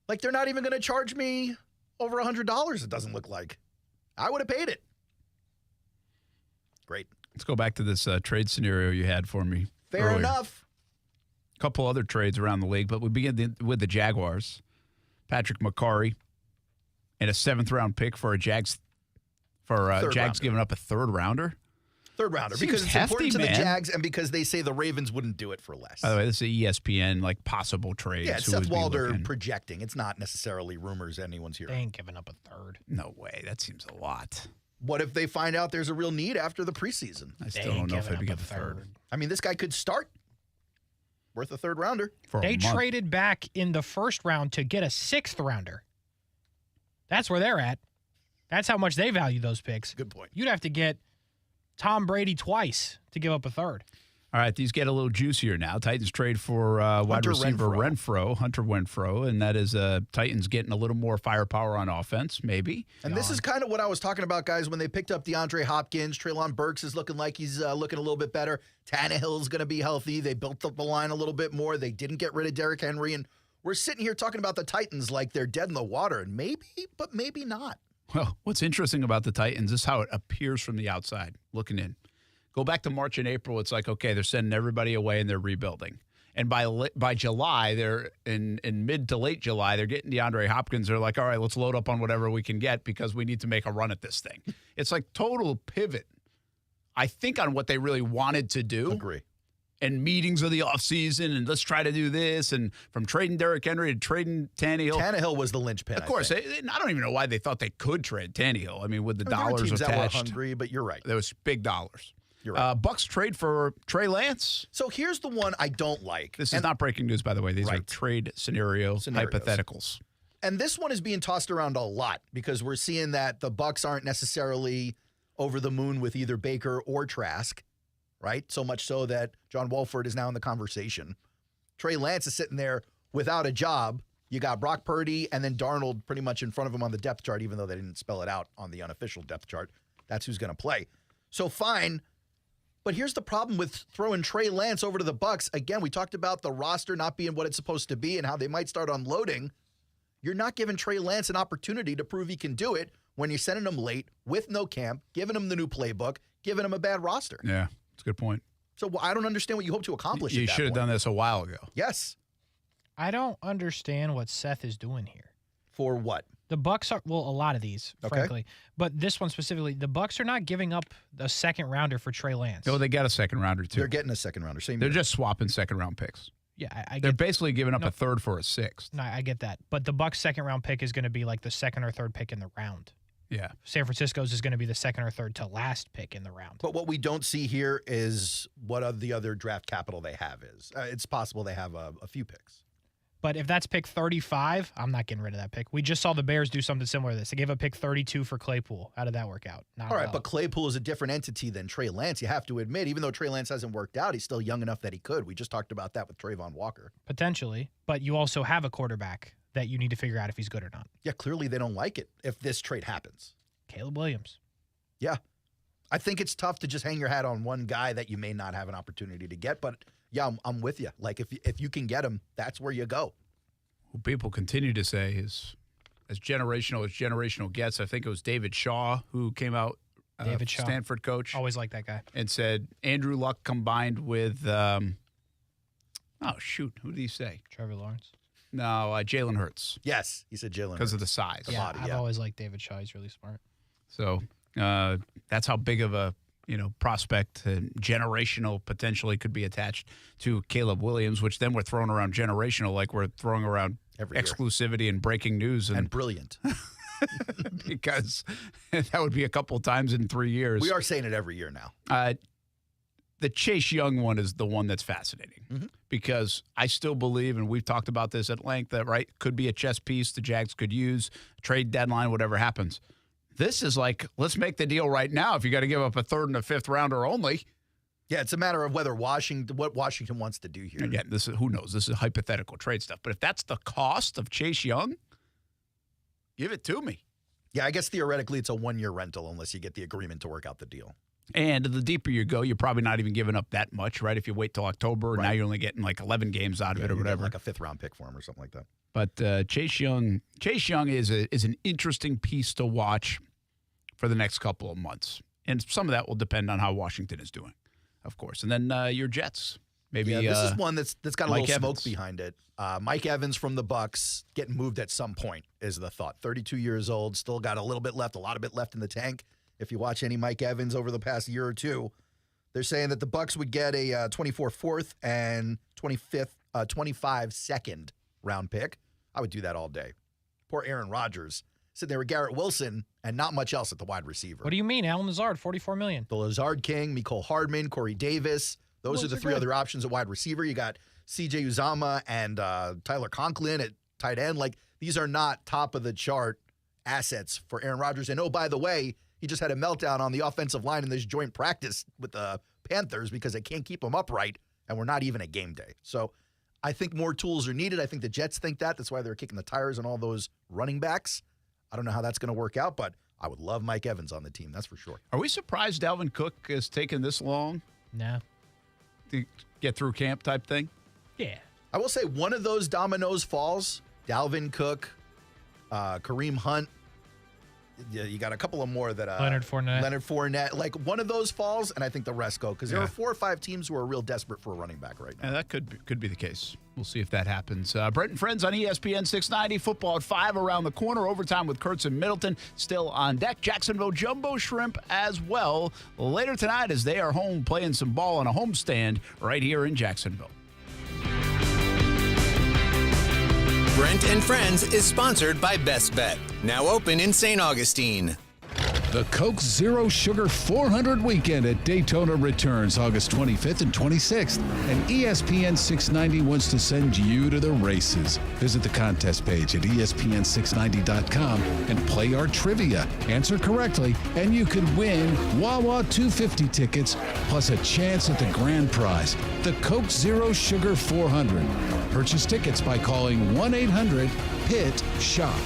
Like they're not even going to charge me over $100. It doesn't look like. I would have paid it. Great.
Let's go back to this trade scenario you had for me.
Fair
earlier.
enough.
A couple other trades around the league, but we begin with the Jaguars. Patrick McCarry and a 7th-round pick for a Jags. Jags giving up a 3rd rounder.
3rd rounder
Seems
because it's
hefty,
important to
man.
the Jags and because they say the Ravens wouldn't do it for less.
By the way, this is ESPN like possible trades.
Yeah, it's Seth Walder projecting. It's not necessarily rumors anyone's hearing.
They ain't giving up a 3rd.
No way. That seems a lot.
What if they find out there's a real need after the preseason?
I still don't know if I'd give a 3rd.
I mean, this guy could start worth a 3rd rounder.
They traded back in the 1st round to get a 6th rounder. That's where they're at. That's how much they value those picks.
Good point.
You'd have to get Tom Brady twice to give up a 3rd.
All right, these get a little juicier now. Titans trade for wide receiver Hunter Renfrow, and that is Titans getting a little more firepower on offense, maybe.
And this is kind of what I was talking about, guys, when they picked up DeAndre Hopkins. Treylon Burks is looking like he's looking a little bit better. Tannehill's going to be healthy. They built up the line a little bit more. They didn't get rid of Derrick Henry, and we're sitting here talking about the Titans like they're dead in the water, and maybe, but maybe not.
Well, what's interesting about the Titans is how it appears from the outside, looking in. Go back to March and April, it's like, okay, they're sending everybody away and they're rebuilding. And by July, they're in mid to late July, they're getting DeAndre Hopkins. They're like, all right, let's load up on whatever we can get because we need to make a run at this thing. It's like total pivot, I think, on what they really wanted to do.
Agree.
And meetings of the offseason, and let's try to do this, and from trading Derrick Henry to trading Tannehill.
Tannehill was the linchpin.
Of course, I don't even know why they thought they could trade Tannehill. I mean, with the dollars
teams
attached.
That were hungry, but you're right.
There was big dollars.
You're right.
Bucks trade for Trey Lance.
So here's the one I don't like.
This is not breaking news, by the way. These are trade scenarios, hypotheticals.
And this one is being tossed around a lot because we're seeing that the Bucks aren't necessarily over the moon with either Baker or Trask. right? So much so that John Wolford is now in the conversation. Trey Lance is sitting there without a job. You got Brock Purdy and then Darnold pretty much in front of him on the depth chart, even though they didn't spell it out on the unofficial depth chart. That's who's going to play. So fine. But here's the problem with throwing Trey Lance over to the Bucs. Again, we talked about the roster not being what it's supposed to be and how they might start unloading. You're not giving Trey Lance an opportunity to prove he can do it when you're sending him late with no camp, giving him the new playbook, giving him a bad roster.
Yeah, that's a good point.
So I don't understand what you hope to accomplish.
You should have done this a while ago.
Yes.
I don't understand what Seth is doing here.
For what?
The Bucs are, well, a lot of these, frankly. But this one specifically, the Bucs are not giving up a second rounder for Trey Lance.
No, they got a second rounder, too.
They're getting a second rounder.
They're just swapping second round picks.
Yeah, I get
They're basically giving up a third for a sixth.
No, I get that. But the Bucs' second round pick is going to be like the second or third pick in the round.
Yeah.
San Francisco's is going to be the second or third to last pick in the round.
But what we don't see here is what the other draft capital they have is. It's possible they have a few picks.
But if that's pick 35, I'm not getting rid of that pick. We just saw the Bears do something similar to this. They gave up pick 32 for Claypool. How did that work out?
All right, but Claypool is a different entity than Trey Lance. You have to admit, even though Trey Lance hasn't worked out, he's still young enough that he could. We just talked about that with Trayvon Walker.
Potentially. But you also have a quarterback that you need to figure out if he's good or not.
Yeah, clearly they don't like it if this trade happens.
Caleb Williams.
Yeah. I think it's tough to just hang your hat on one guy that you may not have an opportunity to get. But, yeah, I'm with you. Like, if you can get him, that's where you go.
Who people continue to say is as generational gets. I think it was David Shaw who came out,
David Shaw,
Stanford coach.
Always like that guy.
And said Andrew Luck combined with, who did he say?
Trevor Lawrence?
No, Jalen Hurts.
Yes, he said Jalen Hurts.
Because of the size.
Yeah, I've always liked David Shaw. He's really smart.
So that's how big of a prospect, generational potentially could be attached to Caleb Williams, which then we're throwing around generational like we're throwing around exclusivity and breaking news.
And brilliant.
Because that would be a couple times in 3 years.
We are saying it every year now.
The Chase Young one is the one that's fascinating because I still believe, and we've talked about this at length, that could be a chess piece the Jags could use, trade deadline, whatever happens. This is like, let's make the deal right now if you got to give up a third and a fifth rounder only.
Yeah, it's a matter of what Washington wants to do here.
Again, who knows? This is hypothetical trade stuff. But if that's the cost of Chase Young, give it to me.
Yeah, I guess theoretically it's a one-year rental unless you get the agreement to work out the deal.
And the deeper you go, you're probably not even giving up that much, right? If you wait till October, now you're only getting like 11 games out of it or whatever.
Like a fifth-round pick for him or something like that.
But Chase Young is an interesting piece to watch for the next couple of months. And some of that will depend on how Washington is doing, of course. And then your Jets. Maybe
this is one that's got a
Mike
little
Evans.
smoke behind it. Mike Evans from the Bucs getting moved at some point is the thought. 32 years old, still got a little bit left, a lot of it left in the tank. If you watch any Mike Evans over the past year or two, they're saying that the Bucs would get a 24 fourth and 25 second round pick. I would do that all day. Poor Aaron Rodgers sitting there with Garrett Wilson and not much else at the wide receiver.
What do you mean? Alan Lazard, $44 million.
The Lazard King, Mecole Hardman, Corey Davis. Those are the three other options at wide receiver. You got C.J. Uzomah and Tyler Conklin at tight end. Like, these are not top-of-the-chart assets for Aaron Rodgers. And, oh, by the way, he just had a meltdown on the offensive line in this joint practice with the Panthers because they can't keep him upright, and we're not even at game day. So I think more tools are needed. I think the Jets think that. That's why they're kicking the tires on all those running backs. I don't know how that's going to work out, but I would love Mike Evans on the team. That's for sure.
Are we surprised Dalvin Cook has taken this long?
No.
To get through camp type thing?
Yeah.
I will say one of those dominoes falls. Dalvin Cook, Kareem Hunt. You got a couple of more that
Leonard
Fournette. Like, one of those falls, and I think the rest go because there are 4 or 5 teams who are real desperate for a running back right now.
Yeah, that could be the case. We'll see if that happens. Brent Friends on ESPN 690. Football at 5 around the corner. Overtime with Kurtz and Middleton still on deck. Jacksonville Jumbo Shrimp as well later tonight as they are home playing some ball on a homestand right here in Jacksonville.
Brent and Friends is sponsored by Best Bet, now open in St. Augustine.
The Coke Zero Sugar 400 Weekend at Daytona returns August 25th and 26th, and ESPN 690 wants to send you to the races. Visit the contest page at ESPN690.com and play our trivia. Answer correctly, and you could win Wawa 250 tickets plus a chance at the grand prize, the Coke Zero Sugar 400. Purchase tickets by calling 1-800-PIT-SHOP.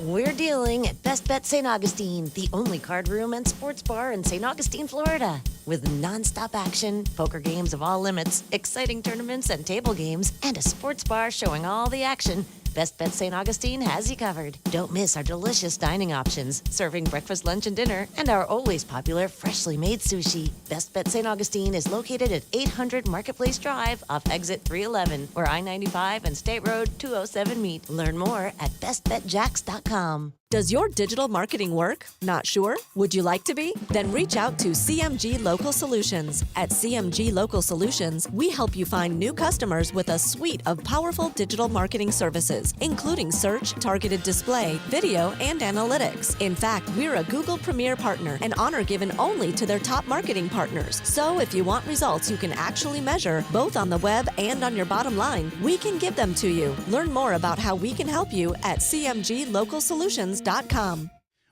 We're dealing at Best Bet St. Augustine, the only card room and sports bar in St. Augustine, Florida. With nonstop action, poker games of all limits, exciting tournaments and table games, and a sports bar showing all the action, Best Bet St. Augustine has you covered. Don't miss our delicious dining options, serving breakfast, lunch, and dinner, and our always popular freshly made sushi. Best Bet St. Augustine is located at 800 Marketplace Drive off exit 311, where I-95 and State Road 207 meet. Learn more at bestbetjacks.com.
Does your digital marketing work? Not sure? Would you like to be? Then reach out to CMG Local Solutions. At CMG Local Solutions, we help you find new customers with a suite of powerful digital marketing services, including search, targeted display, video, and analytics. In fact, we're a Google Premier partner, an honor given only to their top marketing partners. So if you want results you can actually measure, both on the web and on your bottom line, we can give them to you. Learn more about how we can help you at cmglocalsolutions.com.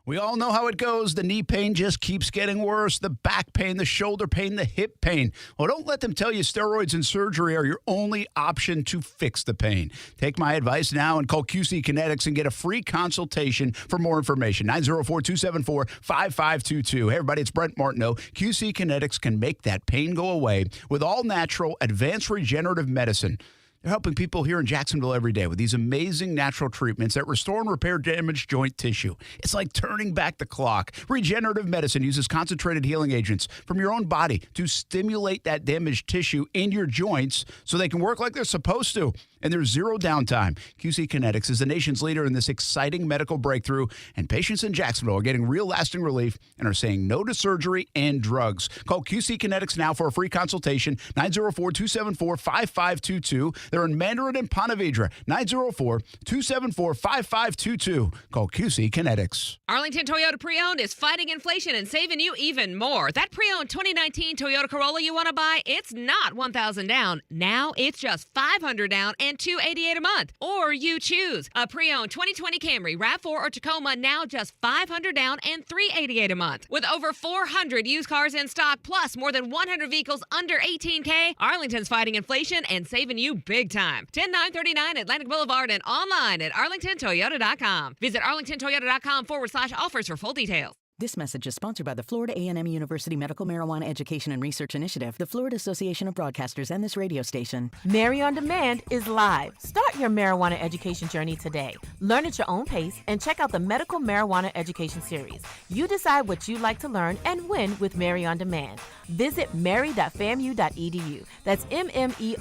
We all know how it goes. The knee pain just keeps getting worse. The back pain, the shoulder pain, the hip pain. Well, don't let them tell you steroids and surgery are your only option to fix the pain. Take my advice now and call QC Kinetics and get a free consultation for more information. 904-274-5522. Hey, everybody, it's Brent Martineau. QC Kinetics can make that pain go away with all natural, advanced regenerative medicine. They're helping people here in Jacksonville every day with these amazing natural treatments that restore and repair damaged joint tissue. It's like turning back the clock. Regenerative medicine uses concentrated healing agents from your own body to stimulate that damaged tissue in your joints so they can work like they're supposed to. And there's zero downtime. QC Kinetics is the nation's leader in this exciting medical breakthrough, and patients in Jacksonville are getting real lasting relief and are saying no to surgery and drugs. Call QC Kinetics now for a free consultation, 904-274-5522. They're in Mandarin and Ponte Vedra, 904-274-5522. Call QC Kinetics.
Arlington Toyota Pre-Owned is fighting inflation and saving you even more. That pre-owned 2019 Toyota Corolla you want to buy, it's not $1,000 down. Now it's just $500 down and $288 a month. Or you choose a pre-owned 2020 Camry, RAV4, or Tacoma, now just $500 down and $388 a month. With over 400 used cars in stock, plus more than 100 vehicles under $18K, Arlington's fighting inflation and saving you big time. 10939 Atlantic Boulevard and online at arlingtontoyota.com. Visit arlingtontoyota.com/offers for full details.
This message is sponsored by the Florida A&M University Medical Marijuana Education and Research Initiative, the Florida Association of Broadcasters, and this radio station.
Mary on Demand is live. Start your marijuana education journey today. Learn at your own pace and check out the Medical Marijuana Education Series. You decide what you'd like to learn and when with Mary on Demand. Visit mary.famu.edu. That's mmeri.famu.edu.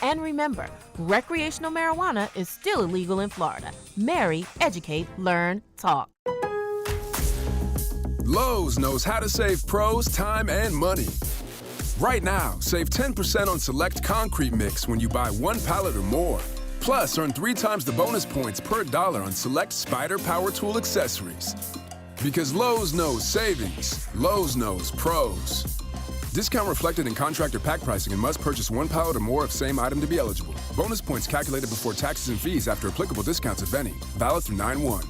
And remember, recreational marijuana is still illegal in Florida. Mary, educate, learn, talk.
Lowe's knows how to save pros time and money. Right now, save 10% on select concrete mix when you buy 1 pallet or more. Plus, earn 3 times the bonus points per dollar on select Spider Power Tool accessories. Because Lowe's knows savings, Lowe's knows pros. Discount reflected in contractor pack pricing and must purchase 1 pallet or more of same item to be eligible. Bonus points calculated before taxes and fees after applicable discounts, if any. Valid through 9/1.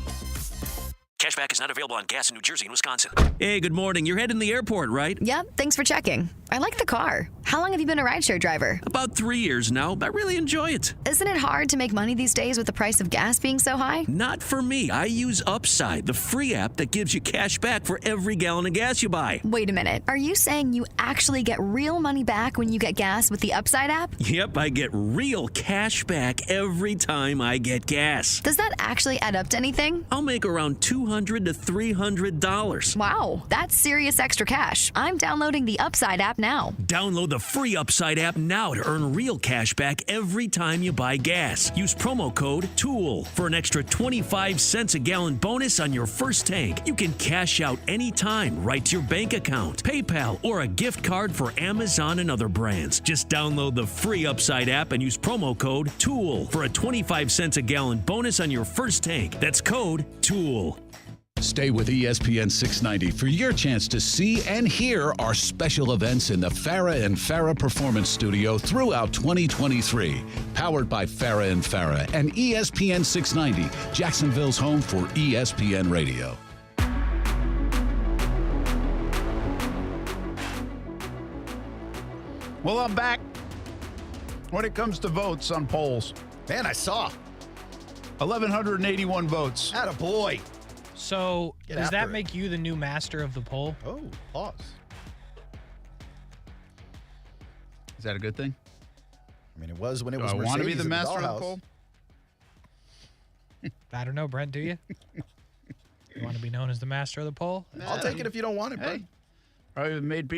Cashback is not available on gas in New Jersey and Wisconsin.
Hey, good morning. You're heading to the airport, right?
Yep, thanks for checking. I like the car. How long have you been a rideshare driver?
About 3 years now. I really enjoy it.
Isn't it hard to make money these days with the price of gas being so high?
Not for me. I use Upside, the free app that gives you cash back for every gallon of gas you buy.
Wait a minute. Are you saying you actually get real money back when you get gas with the Upside app?
Yep, I get real cash back every time I get gas.
Does that actually add up to anything?
I'll make around $200 to $300.
Wow, that's serious extra cash. I'm downloading the Upside app now.
Download the free Upside app now to earn real cash back every time you buy gas. Use promo code TOOL for an extra 25 cents a gallon bonus on your first tank. You can cash out anytime right to your bank account, PayPal, or a gift card for Amazon and other brands. Just download the free Upside app and use promo code TOOL for a 25 cents a gallon bonus on your first tank. That's code TOOL.
Stay with ESPN 690 for your chance to see and hear our special events in the Farah and Farah Performance Studio throughout 2023. Powered by Farah and Farah and ESPN 690, Jacksonville's home for ESPN Radio.
Well, I'm back. When it comes to votes on polls,
Man, I saw.
1,181 votes.
Attaboy.
So
Get
does
after
that
it.
make you the new master of the poll?
Oh, pause.
Is that a good thing?
I mean, it was when it
Do
was
I want to be
Mercedes
the
at
master of the
dollhouse.
poll?
I don't know, Brent, do you? You want to be known as the master of the poll?
I'll take it if you don't want it, bud.
Hey, probably made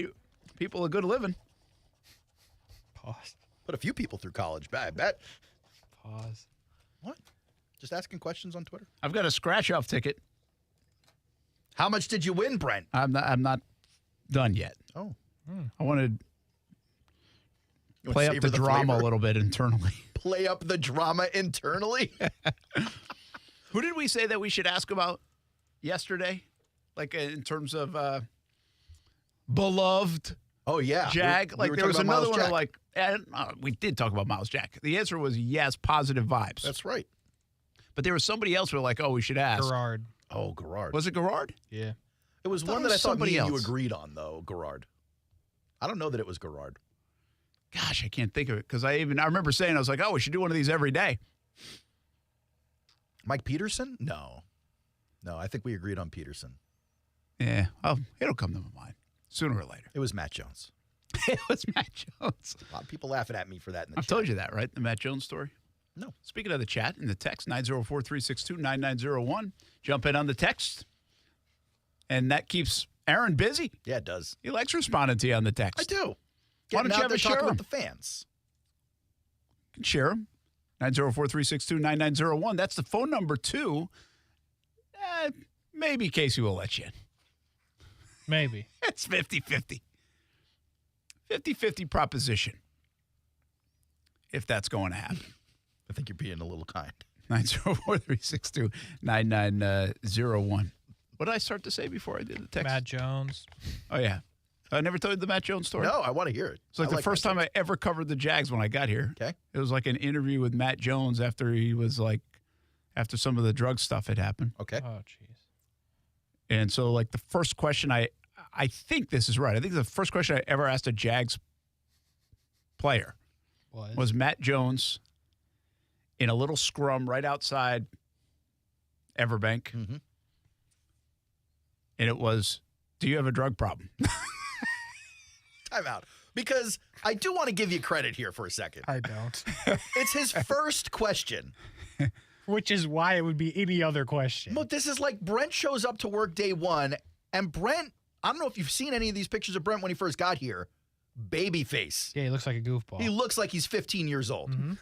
people a good living.
Pause.
Put a few people through college, I bet.
Pause.
What? Just asking questions on Twitter.
I've got a scratch-off ticket.
How much did you win, Brent?
I'm not done yet.
Oh.
I wanted
You
play
wanna
up the
savor the
drama
flavor?
a little bit internally.
Play up the drama internally?
Who did we say that we should ask about yesterday? Like in terms of beloved
Oh, yeah.
Jag?
We
Like
were
there was
talking about
another
Miles
one
Jack.
like, we did talk about Miles Jack. The answer was yes, positive vibes.
That's right.
But there was somebody else who were like, oh, we should ask.
Gerard.
Oh, Gerard.
Was it Gerard?
Yeah.
It was
I thought
one
it
that
was
I thought
somebody
me and you
else.
agreed on, though, Gerard. I don't know that it was Gerard.
Gosh, I can't think of it because I remember saying, I was like, oh, we should do one of these every day.
Mike Peterson? No. No, I think we agreed on Peterson.
Yeah, it'll come to my mind sooner or later.
It was Matt Jones.
It was Matt Jones.
A lot of people laughing at me for that in the
I've
chat.
told you that, right? The Matt Jones story?
No.
Speaking of the chat, in the text, 904-362-9901. Jump in on the text. And that keeps Aaron busy.
Yeah, it does.
He likes responding to you on the text.
I do.
Why
Getting
don't you
out
have
there
a share
talking
'em?
with the fans.
You can share them. 904-362-9901. That's the phone number, too. Maybe Kasey will let you in.
Maybe.
It's 50-50. 50-50 proposition. If that's going to happen.
I think you're being a little kind.
904-362-9901. What did I start to say before I did the text?
Matt Jones.
Oh, yeah. I never told you the Matt Jones story.
No, I want to hear it.
It's like
I
the first
Matt
time I ever covered the Jags when I got here.
Okay.
It was like an interview with Matt Jones after he was like, after some of the drug stuff had happened.
Okay.
Oh, jeez.
And so, like, the first question I think this is right. I think the first question I ever asked a Jags player was Matt Jones in a little scrum right outside Everbank.
Mm-hmm.
And it was, do you have a drug problem?
Time out. Because I do want to give you credit here for a second.
I don't.
It's his first question.
Which is why it would be any other question.
But this is like Brent shows up to work day one, and Brent, I don't know if you've seen any of these pictures of Brent when he first got here. Baby face.
Yeah, he looks like a goofball.
He looks like he's 15 years old.
Mm-hmm.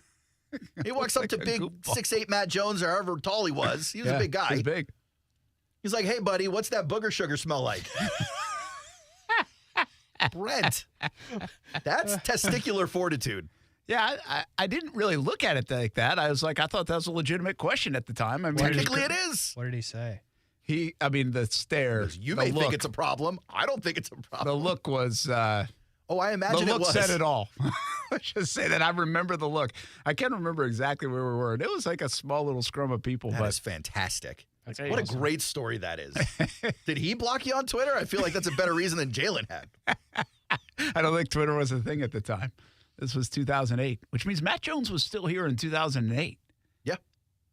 He walks up to big 6'8" Matt Jones or however tall he was. He was a big guy.
He's big.
He's like, hey, buddy, what's that booger sugar smell like? Brent, that's testicular fortitude.
Yeah, I didn't really look at it like that. I was like, I thought that was a legitimate question at the time. I mean,
Technically it is.
What did he say?
The stare.
You
the
may
look,
think it's a problem. I don't think it's a problem.
The look was...
oh, I imagine
the look
it was.
said it all. Let's just say that I remember the look. I can't remember exactly where we were. And it was like a small little scrum of people.
That
but
is fantastic.
That's
What
awesome.
a great story that is. Did he block you on Twitter? I feel like that's a better reason than Jalen had.
I don't think Twitter was a thing at the time. This was 2008, which means Matt Jones was still here in 2008.
Yeah,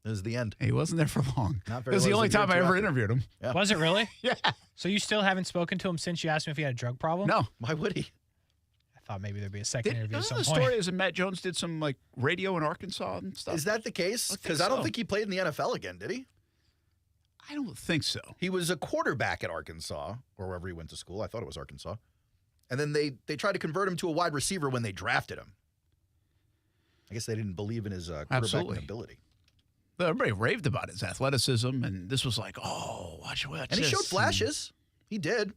it was the end.
He wasn't there for long.
Not
It
very
was the
well,
only
it was a year
time I
or two
ever
after.
interviewed him.
Yeah.
Was it really?
Yeah.
So you still haven't spoken to him since you asked him if he had a drug problem?
No.
Why would he?
I thought maybe there'd be a second interview at
The
some
story
point.
is that Matt Jones did some like radio in Arkansas and stuff.
Is that the case?
I think
Because I don't
so.
think he played in the NFL again, did he?
I don't think so.
He was a quarterback at Arkansas, or wherever he went to school. I thought it was Arkansas. And then they tried to convert him to a wide receiver when they drafted him. I guess they didn't believe in his quarterbacking ability.
Everybody raved about his athleticism, and this was like, oh, watch
and
this.
he showed flashes. He did.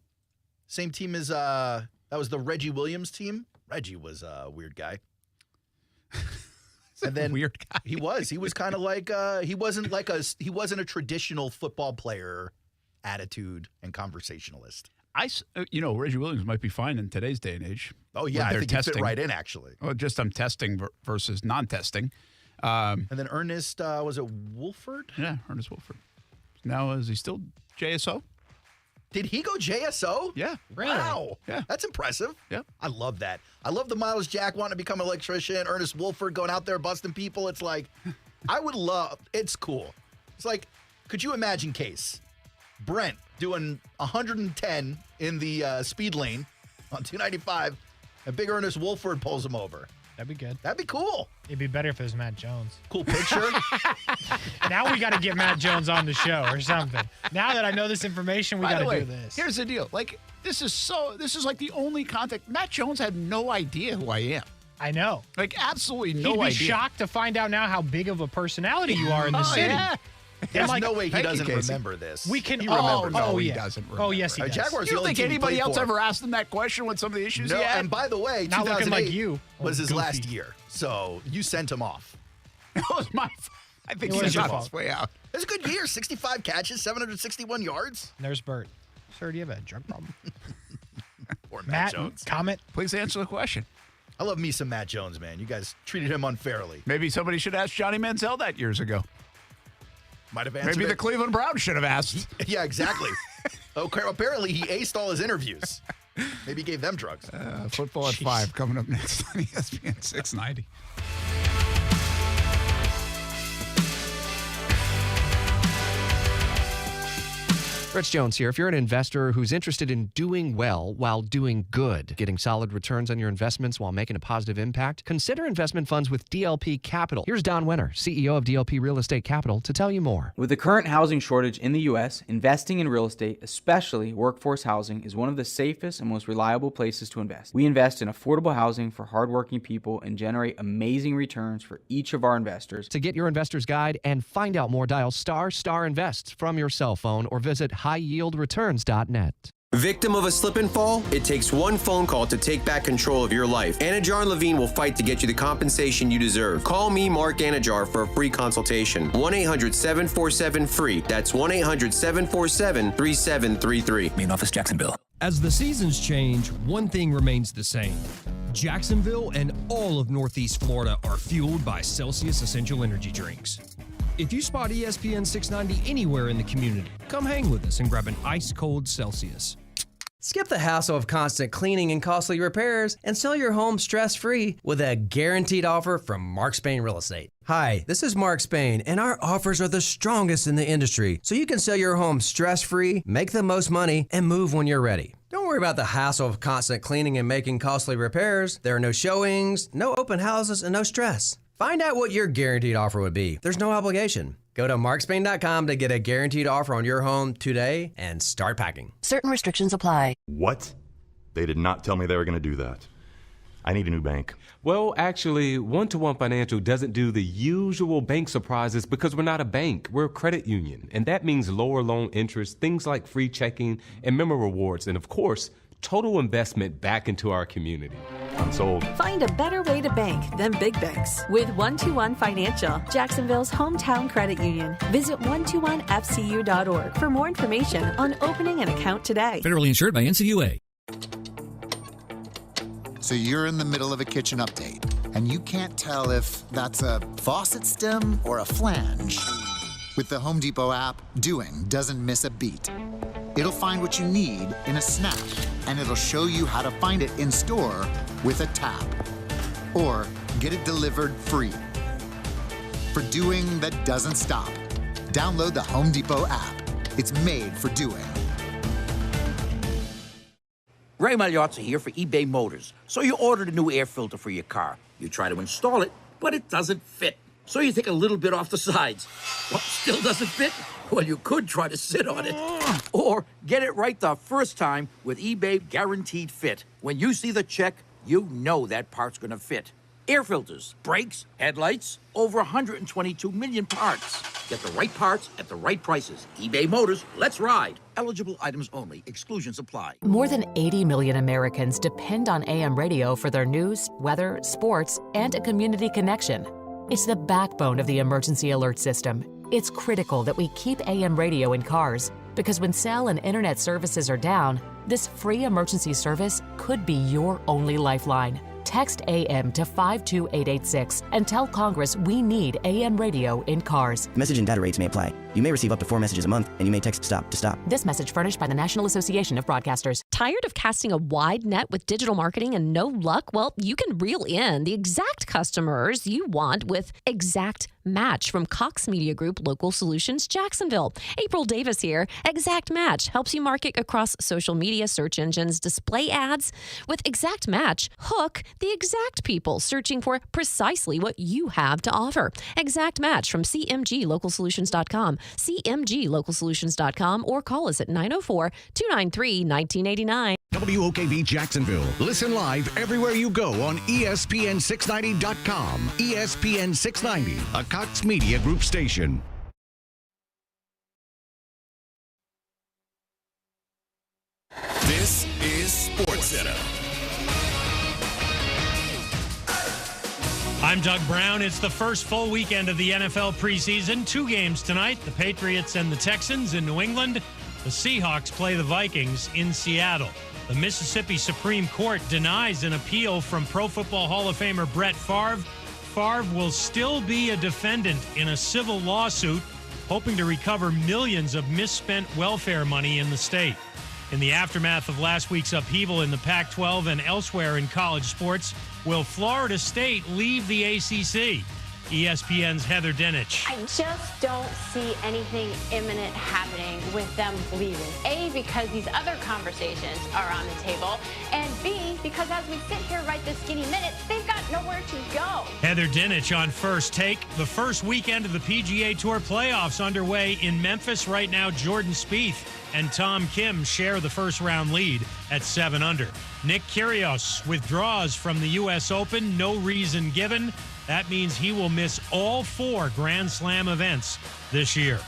Same team as that was the Reggie Williams team. Reggie was a weird guy. And then
weird guy.
He was kind of like he wasn't a traditional football player attitude and conversationalist.
Reggie Williams might be fine in today's day and age.
Oh yeah, I think he fit right in actually.
Well, just I'm testing versus non-testing.
And then Ernest was it Wolford?
Yeah, Ernest Wolford. Now is he still JSO?
Did he go JSO?
Yeah.
Really? Wow.
Yeah.
That's impressive.
Yeah.
I love that. I love the Miles Jack wanting to become an electrician, Ernest Wolford going out there busting people. It's like, it's cool. It's like, could you imagine Case? Brent doing 110 in the speed lane on 295, and big Ernest Wolford pulls him over.
That'd be good.
That'd be cool.
It'd be better if it was Matt Jones.
Cool picture.
Now we got to get Matt Jones on the show or something. Now that I know this information, we got to do this.
Here's the deal. Like, this is like the only contact. Matt Jones had no idea who I am.
I know.
Like, absolutely no idea.
He'd be shocked to find out now how big of a personality you are in the city.
Yeah.
There's no way he doesn't remember this.
We can.
He remembers.
He doesn't remember.
Oh, yes, he does.
Jaguars.
You don't think anybody else ever asked him that question with some of the issues he had?
And by the way,
not looking like you
was his last year, so you sent him off.
It was my fault. I think he got his way out.
It was a good year. 65 catches, 761 yards.
There's Bert. Sir, do you have a drug problem?
Or Matt Jones.
Comment.
Please answer the question.
I love me some Matt Jones, man. You guys treated him unfairly.
Maybe somebody should ask Johnny Manziel that years ago.
Might have answered
Maybe the Cleveland Browns should have asked.
Yeah, exactly. Okay, apparently he aced all his interviews. Maybe he gave them drugs.
Football at 5 coming up next on ESPN 690.
Rich Jones here. If you're an investor who's interested in doing well while doing good, getting solid returns on your investments while making a positive impact, consider investment funds with DLP Capital. Here's Don Wenner, CEO of DLP Real Estate Capital, to tell you more.
With the current housing shortage in the U.S., investing in real estate, especially workforce housing, is one of the safest and most reliable places to invest. We invest in affordable housing for hardworking people and generate amazing returns for each of our investors.
To get your investor's guide and find out more, dial ** Invest from your cell phone or visit highyieldreturns.net.
Victim of a slip and fall? It takes one phone call to take back control of your life. Anajar and Levine will fight to get you the compensation you deserve. Call me, Mark Anajar, for a free consultation. 1-800-747-FREE. That's 1-800-747-3733.
Main office, Jacksonville. As the seasons change, one thing remains the same. Jacksonville and all of Northeast Florida are fueled by Celsius Essential Energy Drinks. If you spot ESPN 690 anywhere in the community, come hang with us and grab an ice-cold Celsius.
Skip the hassle of constant cleaning and costly repairs and sell your home stress-free with a guaranteed offer from Mark Spain Real Estate. Hi, this is Mark Spain, and our offers are the strongest in the industry, so you can sell your home stress-free, make the most money, and move when you're ready. Don't worry about the hassle of constant cleaning and making costly repairs. There are no showings, no open houses, and no stress. Find out what your guaranteed offer would be. There's no obligation. Go to markspain.com to get a guaranteed offer on your home today and start packing.
Certain restrictions apply.
What? They did not tell me they were going to do that. I need a new bank.
Well, actually, One-to-One Financial doesn't do the usual bank surprises because we're not a bank. We're a credit union. And that means lower loan interest, things like free checking and member rewards, and of course, total investment back into our community.
I'm sold.
Find a better way to bank than big banks with One-to-One Financial, Jacksonville's hometown credit union. Visit 121fcu.org for more information on opening an account today.
Federally insured by NCUA.
So you're in the middle of a kitchen update, and you can't tell if that's a faucet stem or a flange. With the Home Depot app, doing doesn't miss a beat. It'll find what you need in a snap, and it'll show you how to find it in store with a tap. Or get it delivered free. For doing that doesn't stop, download the Home Depot app. It's made for doing.
Ray Magliozzi here for eBay Motors. So you ordered a new air filter for your car. You try to install it, but it doesn't fit. So you take a little bit off the sides. What, still doesn't fit? Well, you could try to sit on it. Or get it right the first time with eBay Guaranteed Fit. When you see the check, you know that part's going to fit. Air filters, brakes, headlights, over 122 million parts. Get the right parts at the right prices. eBay Motors, let's ride. Eligible items only. Exclusions apply.
More than 80 million Americans depend on AM radio for their news, weather, sports, and a community connection. It's the backbone of the emergency alert system. It's critical that we keep AM radio in cars because when cell and internet services are down, this free emergency service could be your only lifeline. Text AM to 52886 and tell Congress we need AM radio in cars.
Message and data rates may apply. You may receive up to 4 messages a month, and you may text STOP to stop.
This message furnished by the National Association of Broadcasters.
Tired of casting a wide net with digital marketing and no luck? Well, you can reel in the exact customers you want with Exact Match from Cox Media Group Local Solutions Jacksonville. April Davis here. Exact Match helps you market across social media, search engines, display ads. With Exact Match, hook the exact people searching for precisely what you have to offer. Exact Match from cmglocalsolutions.com, cmglocalsolutions.com, or call us at 904-293-1989.
WOKV Jacksonville. Listen live everywhere you go on ESPN690.com. ESPN 690, a Cox Media Group station.
This is SportsCenter.
I'm Doug Brown. It's the first full weekend of the NFL preseason. 2 games tonight, the Patriots and the Texans in New England. The Seahawks play the Vikings in Seattle. The Mississippi Supreme Court denies an appeal from Pro Football Hall of Famer Brett Favre. Favre will still be a defendant in a civil lawsuit, hoping to recover millions of misspent welfare money in the state. In the aftermath of last week's upheaval in the Pac-12 and elsewhere in college sports, will Florida State leave the ACC? ESPN's Heather Dinich.
I just don't see anything imminent happening with them leaving. A, because these other conversations are on the table, and B, because as we sit here right this skinny minute, they've got nowhere to go.
Heather Dinich on First Take. The first weekend of the PGA Tour playoffs underway in Memphis right now. Jordan Spieth and Tom Kim share the first-round lead at 7 under. Nick Kyrgios withdraws from the U.S. Open. No reason given. That means he will miss all 4 Grand Slam events this year.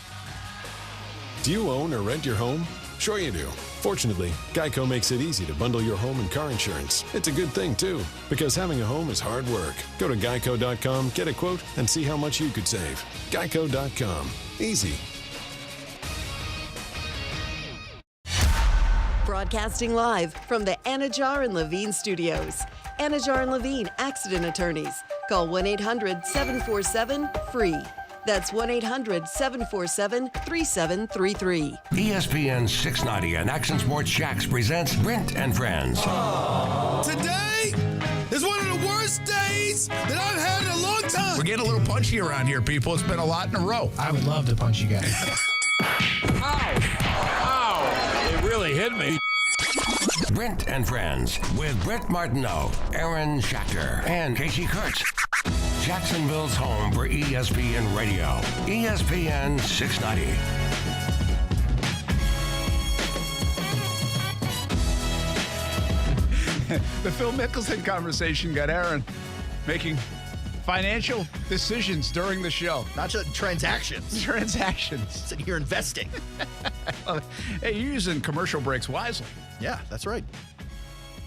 Do you own or rent your home? Sure you do. Fortunately, Geico makes it easy to bundle your home and car insurance. It's a good thing, too, because having a home is hard work. Go to geico.com, get a quote, and see how much you could save. Geico.com. Easy.
Broadcasting live from the Anajar and Levine studios. Anajar and Levine Accident Attorneys. Call 1-800-747-FREE. That's 1-800-747-3733.
ESPN 690 and Action Sports Shacks presents Brent and Friends.
Today is one of the worst days that I've had in a long time.
We're getting a little punchy around here, people. It's been a lot in a row.
I would love to punch you guys.
Ow! It really hit me. Brent and Friends with Brent Martineau, Aaron Schachter, and Kasey Kurtz. Jacksonville's home for ESPN Radio. ESPN 690.
The Phil Mickelson conversation got Aaron making financial decisions during the show.
Not just transactions.
Transactions.
So you're investing.
Hey, you're using commercial breaks wisely.
Yeah, that's right.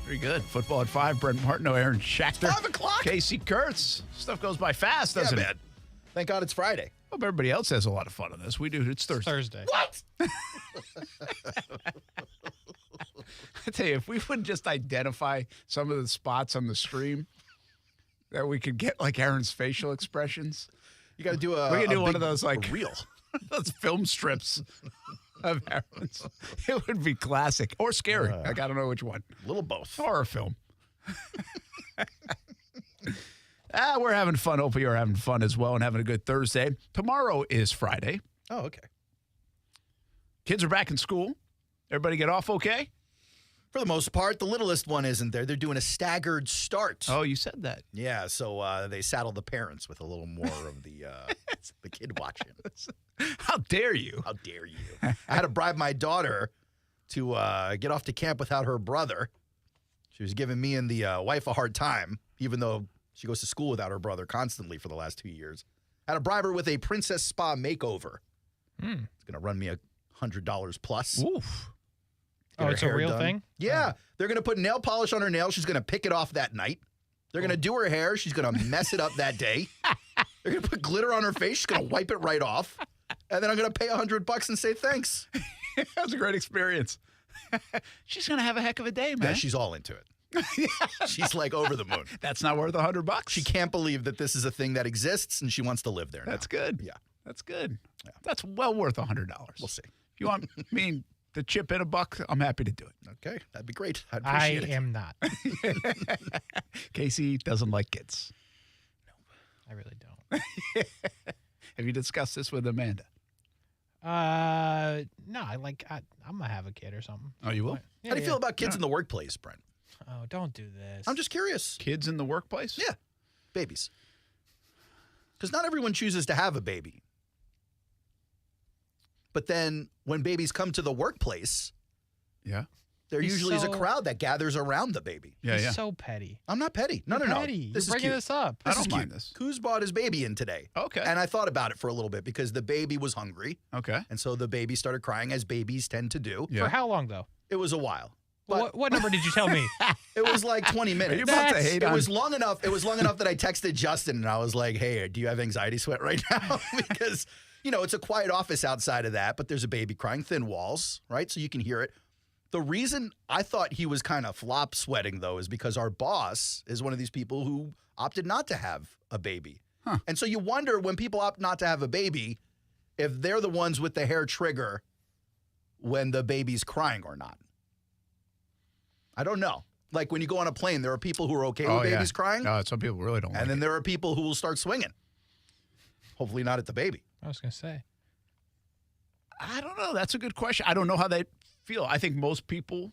Very good. Football at 5. Brent Martineau, Aaron Schachter.
5 o'clock.
Kasey Kurtz. Stuff goes by fast, doesn't it?
Thank God it's Friday.
Well, everybody else has a lot of fun on this. We do. It's Thursday.
What?
I tell you, if we would just identify some of the spots on the stream that we could get like Aaron's facial expressions.
You got to do
we can do one of those like
reel.
Those film strips of Aaron's. It would be classic or scary. Like, I don't know which one.
A little both.
Horror film. We're having fun. Hopefully you're having fun as well and having a good Thursday. Tomorrow is Friday.
Oh, okay.
Kids are back in school. Everybody get off okay?
For the most part, the littlest one isn't there. They're doing a staggered start.
Oh, you said that.
Yeah, so they saddle the parents with a little more of the kid watching.
How dare you?
How dare you? I had to bribe my daughter to get off to camp without her brother. She was giving me and the wife a hard time, even though she goes to school without her brother constantly for the last 2 years. I had to bribe her with a princess spa makeover. It's going to run me $100 plus.
Oof.
Oh, it's a real thing?
Yeah. They're going to put nail polish on her nails. She's going to pick it off that night. They're going to do her hair. She's going to mess it up that day. They're going to put glitter on her face. She's going to wipe it right off. And then I'm going to pay $100 and say thanks.
That was a great experience. She's going to have a heck of a day, man.
Yeah, she's all into it. She's like over the moon.
That's not worth $100.
She can't believe that this is a thing that exists, and she wants to live there now.
That's good.
Yeah.
That's good. Yeah. That's well worth $100.
We'll see.
If you want me to chip in $1, I'm happy to do it.
Okay. That'd be great. I'd
I
appreciate it.
am not.
Casey doesn't like kids.
I really don't.
Have you discussed this with Amanda?
No, I'm gonna have a kid or something.
Oh, you will?
How do you feel about kids in the workplace, Brent?
Oh, don't do this.
I'm just curious.
Kids in the workplace?
Yeah. Babies. Because not everyone chooses to have a baby. But then when babies come to the workplace,
yeah,
there
He's
usually is a
so-
crowd that gathers around the baby.
He's so petty.
I'm not petty. No,
You're
no, no.
petty.
This
You're
is
bringing
cute.
this up.
I
This is
don't
cute.
mind this.
Kuz brought his baby in today.
Okay.
And I thought about it for a little bit because the baby was hungry.
Okay.
And so the baby started crying, as babies tend to do.
For how long though?
It was a while. But
What number did you tell me?
it was like 20 minutes.
Are you about to hate
It
on-
was long enough. It was long enough that I texted Justin and I was like, "Hey, do you have anxiety sweat right now?" Because it's a quiet office outside of that, but there's a baby crying, thin walls, right? So you can hear it. The reason I thought he was kind of flop sweating though is because our boss is one of these people who opted not to have a baby. And so you wonder when people opt not to have a baby if they're the ones with the hair trigger when the baby's crying or not. I don't know. Like when you go on a plane, there are people who are okay with babies crying.
No, some people really don't.
And then there are people who will start swinging. Hopefully not at the baby.
I was gonna say.
I don't know. That's a good question. I don't know how they feel. I think most people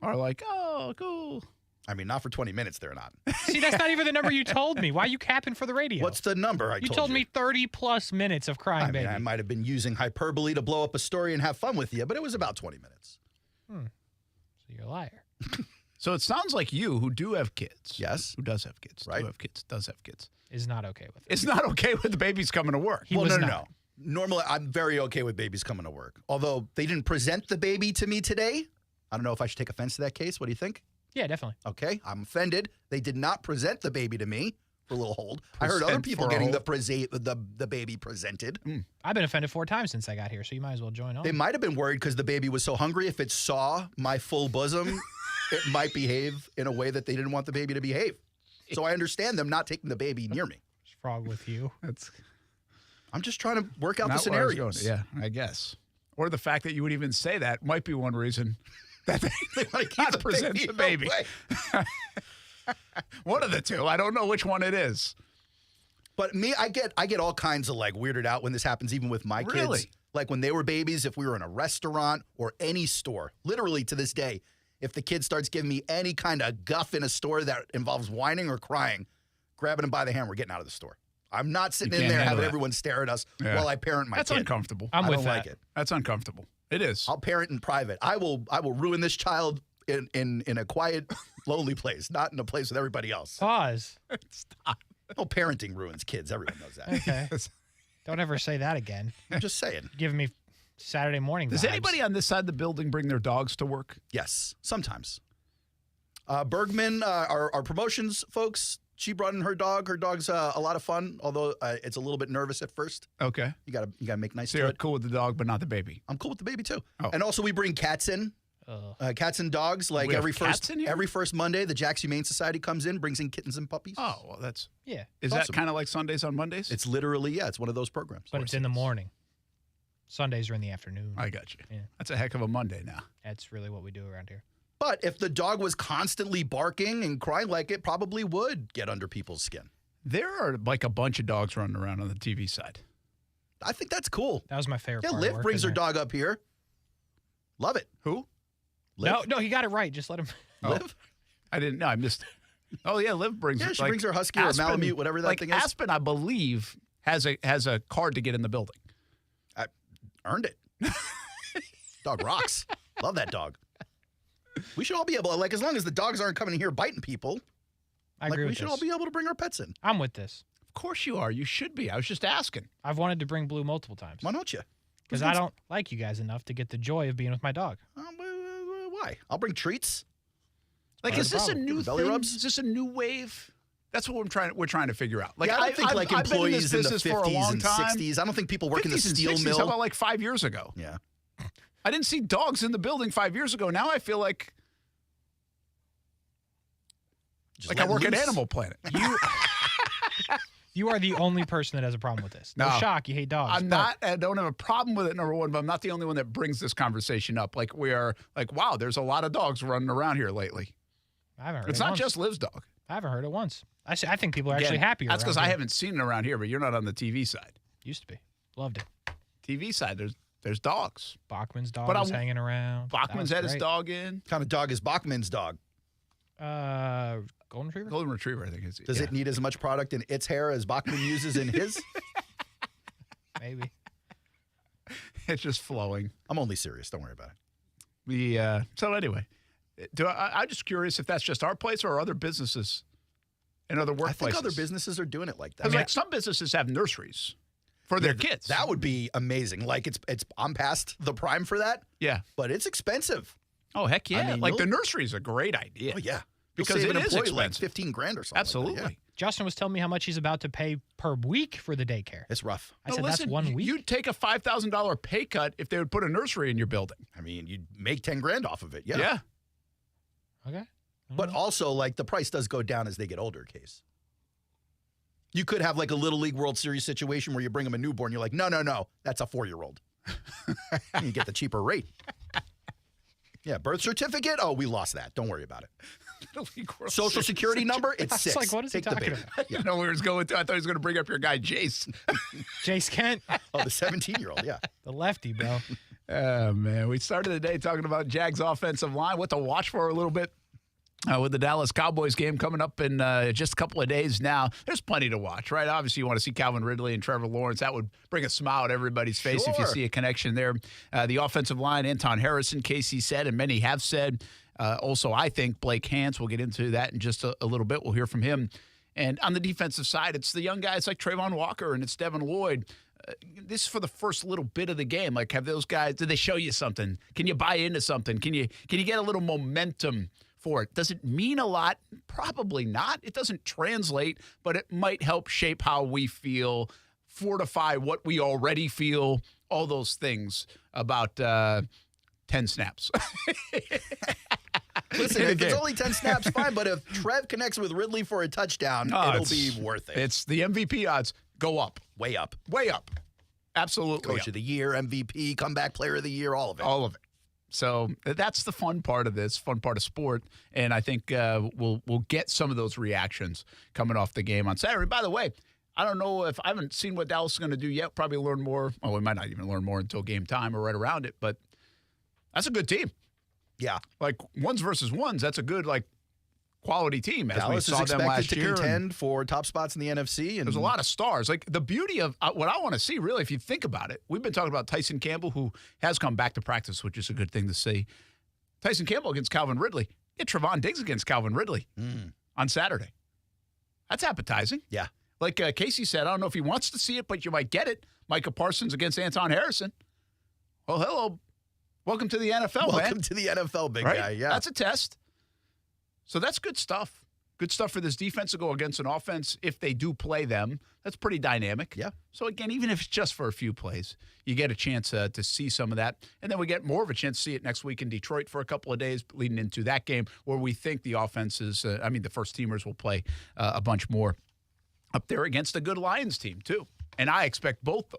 are like, oh, cool.
I mean, not for 20 minutes, they're not.
See, that's not even the number you told me. Why are you capping for the radio?
What's the number I
You
told
told
you?
me 30 plus minutes of crying
I mean,
baby.
I might have been using hyperbole to blow up a story and have fun with you, but it was about 20 minutes.
So you're a liar.
So it sounds like you, who do have kids.
Yes.
Who does have kids.
Right.
Do have kids. Does have kids.
Is not okay with it.
It's not okay with the babies coming to work.
He
well,
was
no.
not.
Normally, I'm very okay with babies coming to work. Although they didn't present the baby to me today. I don't know if I should take offense to that case. What do you think?
Yeah, definitely.
Okay, I'm offended. They did not present the baby to me for a little hold. I heard other
Present
people
for a
getting
hold.
the baby presented.
I've been offended 4 times since I got here, so you might as well join on.
They might have been worried because the baby was so hungry. If it saw my full bosom, it might behave in a way that they didn't want the baby to behave. So I understand them not taking the baby near me.
What's wrong with you?
I'm just trying to work out the
Not where I was
scenarios.
going. Yeah, I guess. Or the fact that you would even say that might be one reason that they
want to
not present the baby. One of the two. I don't know which one it is.
But me, I get all kinds of like weirded out when this happens, even with my
Really?
kids. Like when they were babies, if we were in a restaurant or any store, literally to this day, if the kid starts giving me any kind of guff in a store that involves whining or crying, grabbing them by the hand, we're getting out of the store. I'm not sitting in
can't
there
handle
having
that.
everyone stare at us
Yeah.
while I parent my
That's
kid.
uncomfortable.
I'm
I
with
don't
that.
like it.
That's uncomfortable. It is.
I'll parent in private. I will ruin this child in a quiet, lonely place, not in a place with everybody else.
Pause.
Stop.
No, parenting ruins kids. Everyone knows that.
Okay. Don't ever say that again.
I'm just saying.
Giving me Saturday morning
Does
vibes.
anybody on this side of the building bring their dogs to work?
Yes, sometimes. Bergman, our promotions folks, she brought in her dog. Her dog's a lot of fun, although it's a little bit nervous at first.
Okay.
You gotta make nice
So
to
you're
it.
cool with the dog, but not the baby.
I'm cool with the baby too.
Oh.
And also we bring cats in. Cats and dogs. Like
We have
every
cats in here?
every first Monday, the Jack's Humane Society comes in, brings in kittens and puppies.
Oh, well, that's...
Yeah.
Is
Awesome.
that kind of like Sundays on Mondays?
It's literally, it's one of those programs.
But it's in the morning. Sundays are in the afternoon.
I got you.
Yeah.
That's a heck of a Monday now.
That's really what we do around here.
But if the dog was constantly barking and crying like it, probably would get under people's skin.
There are like a bunch of dogs running around on the TV side.
I think that's cool.
That was my favorite
Yeah,
part.
Liv brings her dog up here. Love it.
Who?
No, he got it right. Just let him
Liv. I didn't know. I missed it. Oh yeah, Liv brings.
Yeah,
it.
she
Like,
brings her husky or
Aspen,
Malamute, whatever that thing is.
Aspen, I believe, has a card to get in the building.
I earned it. Dog rocks. Love that dog. We should all be able to, like, as long as the dogs aren't coming in here biting people.
I agree with
we should
this.
all be able to bring our pets in.
I'm with this.
Of course you are. You should be. I was just asking.
I've wanted to bring Blue multiple times.
Why don't you?
Because I don't like you guys enough to get the joy of being with my dog.
Why? I'll bring treats.
Like, is this a new
belly
thing?
rubs?
Is this a new wave? That's what we're trying to figure out. Like,
I don't think
I've
like
been in
employees
this
in the
business for a
50s
long
and
time.
60s. I don't think people work in the
50s and
steel
60s,
mill.
How about like 5 years ago?
Yeah.
I didn't see dogs in the building 5 years ago. Now I feel like I work at Animal Planet.
You are the only person that has a problem with this. No,
No.
shock, you hate dogs.
I'm not. I don't have a problem with it, number one, but I'm not the only one that brings this conversation up. Like, we are like, wow, there's a lot of dogs running around here lately.
I haven't heard
It's
it
not
once.
just Liv's dog.
I haven't heard it once. I think people are
Again,
actually happy.
That's because
around
I
here.
haven't seen it around here, but you're not on the TV side.
Used to be. Loved it.
TV side, there's dogs.
Bachman's dog
But
was
I'm-
hanging around.
Bachman's had his dog in.
What kind of dog is Bachman's dog?
Golden Retriever?
Golden Retriever, I think.
Does it need as much product in its hair as Bachman uses in his?
Maybe.
It's just flowing.
I'm only serious. Don't worry about it.
So anyway, I'm just curious if that's just our place or other businesses and other workplaces.
I think other businesses are doing it like that.
Because like some businesses have nurseries for their kids.
That would be amazing. Like it's I'm past the prime for that.
Yeah.
But it's expensive.
Oh, heck yeah.
I mean,
like the nursery is a great idea.
Oh, yeah.
Because
You'll
it
save an
is
employee
expensive.
like $15,000 or something.
Absolutely.
Like that,
Justin was telling me how much he's about to pay per week for the daycare.
It's rough.
I said, that's 1 week?
You'd take a $5,000 pay cut if they would put a nursery in your building.
I mean, you'd make $10,000 off of it. Yeah.
Yeah.
Okay.
But also, like, the price does go down as they get older, Case. You could have, like, a Little League World Series situation where you bring them a newborn. You're like, no, that's a 4-year-old. You get the cheaper rate. Yeah, birth certificate? Oh, we lost that. Don't worry about it. Social Security number? It's 6.
Like, what is he
Take the
talking
baby.
about?
You know where he was going to? I thought he was going to bring up your guy, Jace.
Jace Kent.
Oh, the 17-year-old, yeah.
The lefty, bro.
Oh, man. We started the day talking about Jags' offensive line, what to watch for a little bit. With the Dallas Cowboys game coming up in just a couple of days now, there's plenty to watch, right? Obviously, you want to see Calvin Ridley and Trevor Lawrence. That would bring a smile to everybody's face if you see a connection there. The offensive line, Anton Harrison, Kasey said, and many have said. Also, I think Blake Hance, we'll get into that in just a little bit. We'll hear from him. And on the defensive side, it's the young guys like Trayvon Walker and it's Devin Lloyd. This is for the first little bit of the game. Like, have those guys, did they show you something? Can you buy into something? Can you get a little momentum for it? Does it mean a lot? Probably not. It doesn't translate, but it might help shape how we feel, fortify what we already feel, all those things about 10 snaps.
Listen, if it's only 10 snaps, fine, but if Trev connects with Ridley for a touchdown, it'll be worth it.
It's the MVP odds go up.
Way up.
Way up. Absolutely.
Coach of the year, MVP, comeback player of the year, all of it.
All of it. So that's the fun part of this, fun part of sport, and I think we'll get some of those reactions coming off the game on Saturday. By the way, I don't know if I haven't seen what Dallas is going to do yet. Probably learn more. Well, we might not even learn more until game time or right around it, but that's a good team.
Yeah.
Like ones versus ones, that's a good, like, quality team as
Dallas
we saw
is
them
expected
last
to
year.
contend for top spots in the NFC. And
There's a lot of stars. Like, the beauty of what I want to see, really, if you think about it, we've been talking about Tyson Campbell, who has come back to practice, which is a good thing to see. Tyson Campbell against Calvin Ridley. Get Trevon Diggs against Calvin Ridley on Saturday. That's appetizing.
Yeah.
Like Kasey said, I don't know if he wants to see it, but you might get it. Micah Parsons against Anton Harrison. Well, hello. Welcome to the NFL, man.
Welcome to the NFL, big guy. Yeah.
That's a test. So that's good stuff. Good stuff for this defense to go against an offense if they do play them. That's pretty dynamic.
Yeah.
So, again, even if it's just for a few plays, you get a chance to see some of that. And then we get more of a chance to see it next week in Detroit for a couple of days leading into that game where we think the offenses, the first teamers will play a bunch more up there against a good Lions team, too. And I expect both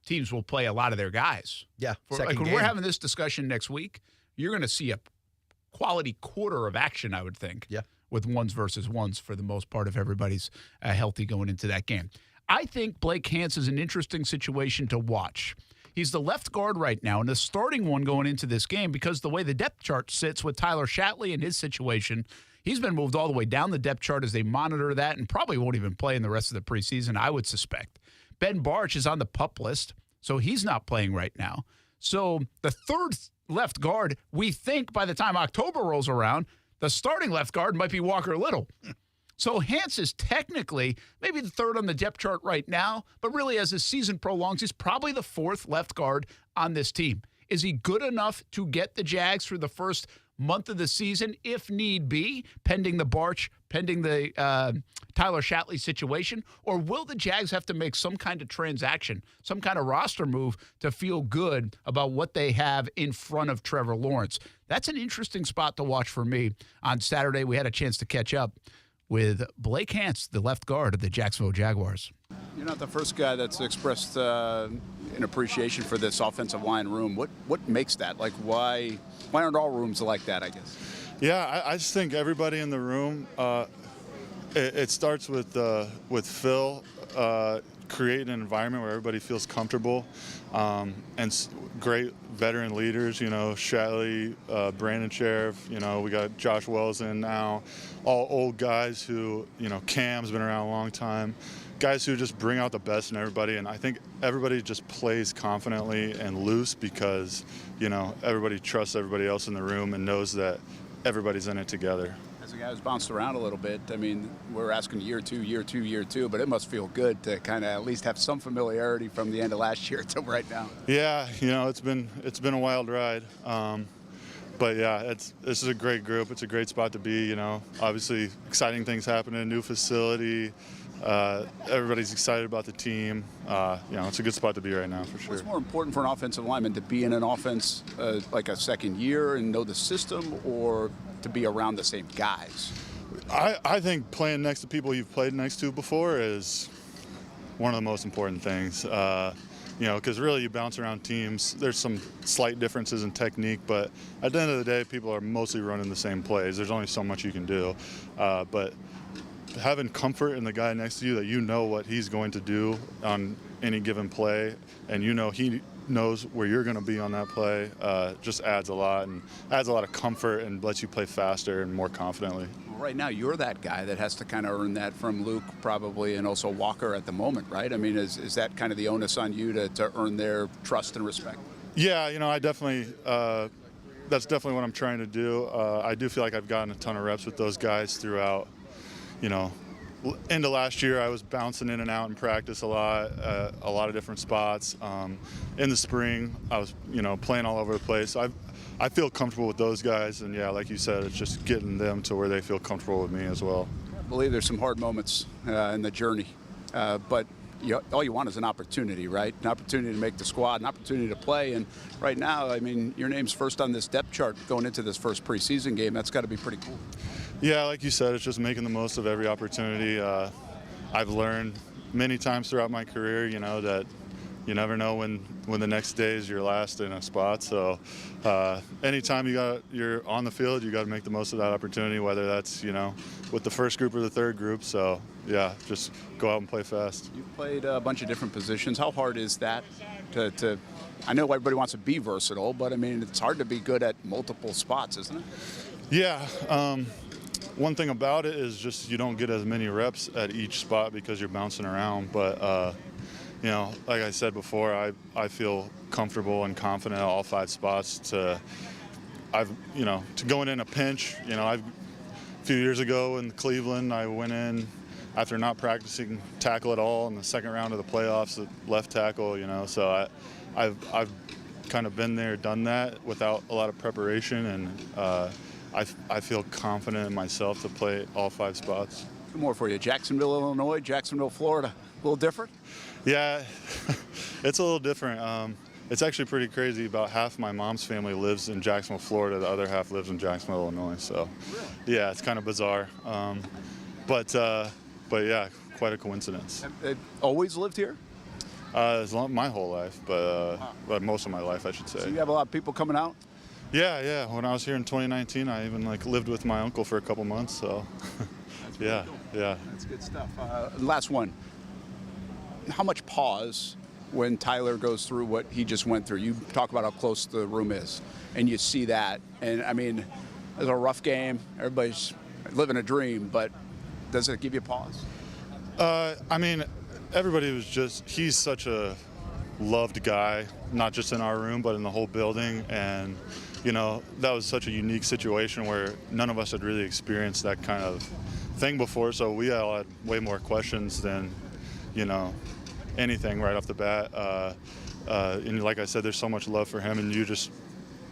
teams will play a lot of their guys.
Yeah.
Like when we're having this discussion next week, you're going to see a quality quarter of action, I would think.
Yeah.
With ones versus ones for the most part if everybody's healthy going into that game. I think Blake Hance is an interesting situation to watch. He's the left guard right now, and the starting one going into this game because the way the depth chart sits with Tyler Shatley and his situation, he's been moved all the way down the depth chart as they monitor that and probably won't even play in the rest of the preseason, I would suspect. Ben Barch is on the PUP list, so he's not playing right now. So the third left guard, we think by the time October rolls around, the starting left guard might be Walker Little. So Hance is technically maybe the third on the depth chart right now, but really as the season prolongs, he's probably the fourth left guard on this team. Is he good enough to get the Jags through the first month of the season, if need be, pending the Tyler Shatley situation? Or will the Jags have to make some kind of transaction, some kind of roster move to feel good about what they have in front of Trevor Lawrence? That's an interesting spot to watch for me. On Saturday, we had a chance to catch up with Blake Hance, the left guard of the Jacksonville Jaguars.
You're not the first guy that's expressed an appreciation for this offensive line room. What makes that? Like, why aren't all rooms like that, I guess?
Yeah, I just think everybody in the room, it starts with Phil creating an environment where everybody feels comfortable, and great veteran leaders, Shatley, Brandon Sheriff, we got Josh Wells in now, all old guys who, Cam's been around a long time, guys who just bring out the best in everybody. And I think everybody just plays confidently and loose because, everybody trusts everybody else in the room and knows that everybody's in it together.
As a guy who's bounced around a little bit, I mean, we're asking year two, but it must feel good to kind of at least have some familiarity from the end of last year to right now.
Yeah, it's been a wild ride. But yeah, this is a great group. It's a great spot to be, Obviously, exciting things happening, new facility. Everybody's excited about the team. It's a good spot to be right now for sure.
What's more important for an offensive lineman, to be in an offense like a second year and know the system, or to be around the same guys?
I think playing next to people you've played next to before is one of the most important things. Because really you bounce around teams. There's some slight differences in technique, but at the end of the day, people are mostly running the same plays. There's only so much you can do. But having comfort in the guy next to you, that you know what he's going to do on any given play, and he knows where you're going to be on that play, just adds a lot of comfort and lets you play faster and more confidently.
Right now, you're that guy that has to kind of earn that from Luke probably, and also Walker at the moment, right? I mean, is that kind of the onus on you to earn their trust and respect?
Yeah, I definitely that's definitely what I'm trying to do. I do feel like I've gotten a ton of reps with those guys throughout, into last year. I was bouncing in and out in practice a lot of different spots. In the spring, I was, playing all over the place. I feel comfortable with those guys, and yeah, like you said, it's just getting them to where they feel comfortable with me as well.
I believe there's some hard moments in the journey, but all you want is an opportunity, right? An opportunity to make the squad, an opportunity to play. And right now, I mean, your name's first on this depth chart going into this first preseason game. That's got to be pretty cool.
Yeah, like you said, it's just making the most of every opportunity. I've learned many times throughout my career, that you never know when the next day is your last in a spot. So anytime you're on the field, you got to make the most of that opportunity, whether that's, with the first group or the third group. So yeah, just go out and play fast.
You've played a bunch of different positions. How hard is that to I know everybody wants to be versatile, but I mean, it's hard to be good at multiple spots, isn't it?
Yeah. One thing about it is just you don't get as many reps at each spot because you're bouncing around. But, like I said before, I feel comfortable and confident at all 5 spots to going in a pinch. A few years ago in Cleveland, I went in after not practicing tackle at all in the second round of the playoffs at left tackle, So I've kind of been there, done that without a lot of preparation, and I feel confident in myself to play all 5 spots.
Two more for you. Jacksonville, Illinois, Jacksonville, Florida. A little different?
Yeah, it's a little different. It's actually pretty crazy. About half my mom's family lives in Jacksonville, Florida. The other half lives in Jacksonville, Illinois. So, yeah, it's kind of bizarre. But yeah, quite a coincidence.
Have they always lived here?
My whole life, but most of my life, I should say.
So you have a lot of people coming out?
Yeah. When I was here in 2019, I even lived with my uncle for a couple months. So, yeah.
That's good stuff. Last one. How much pause when Tyler goes through what he just went through. You talk about how close the room is, and you see that. And, I mean, it was a rough game. Everybody's living a dream, but does it give you pause?
I mean, everybody was he's such a loved guy, not just in our room, but in the whole building. And, you know, that was such a unique situation where none of us had really experienced that kind of thing before. So we all had way more questions than, you know, anything right off the bat. And like I said, there's so much love for him, and you just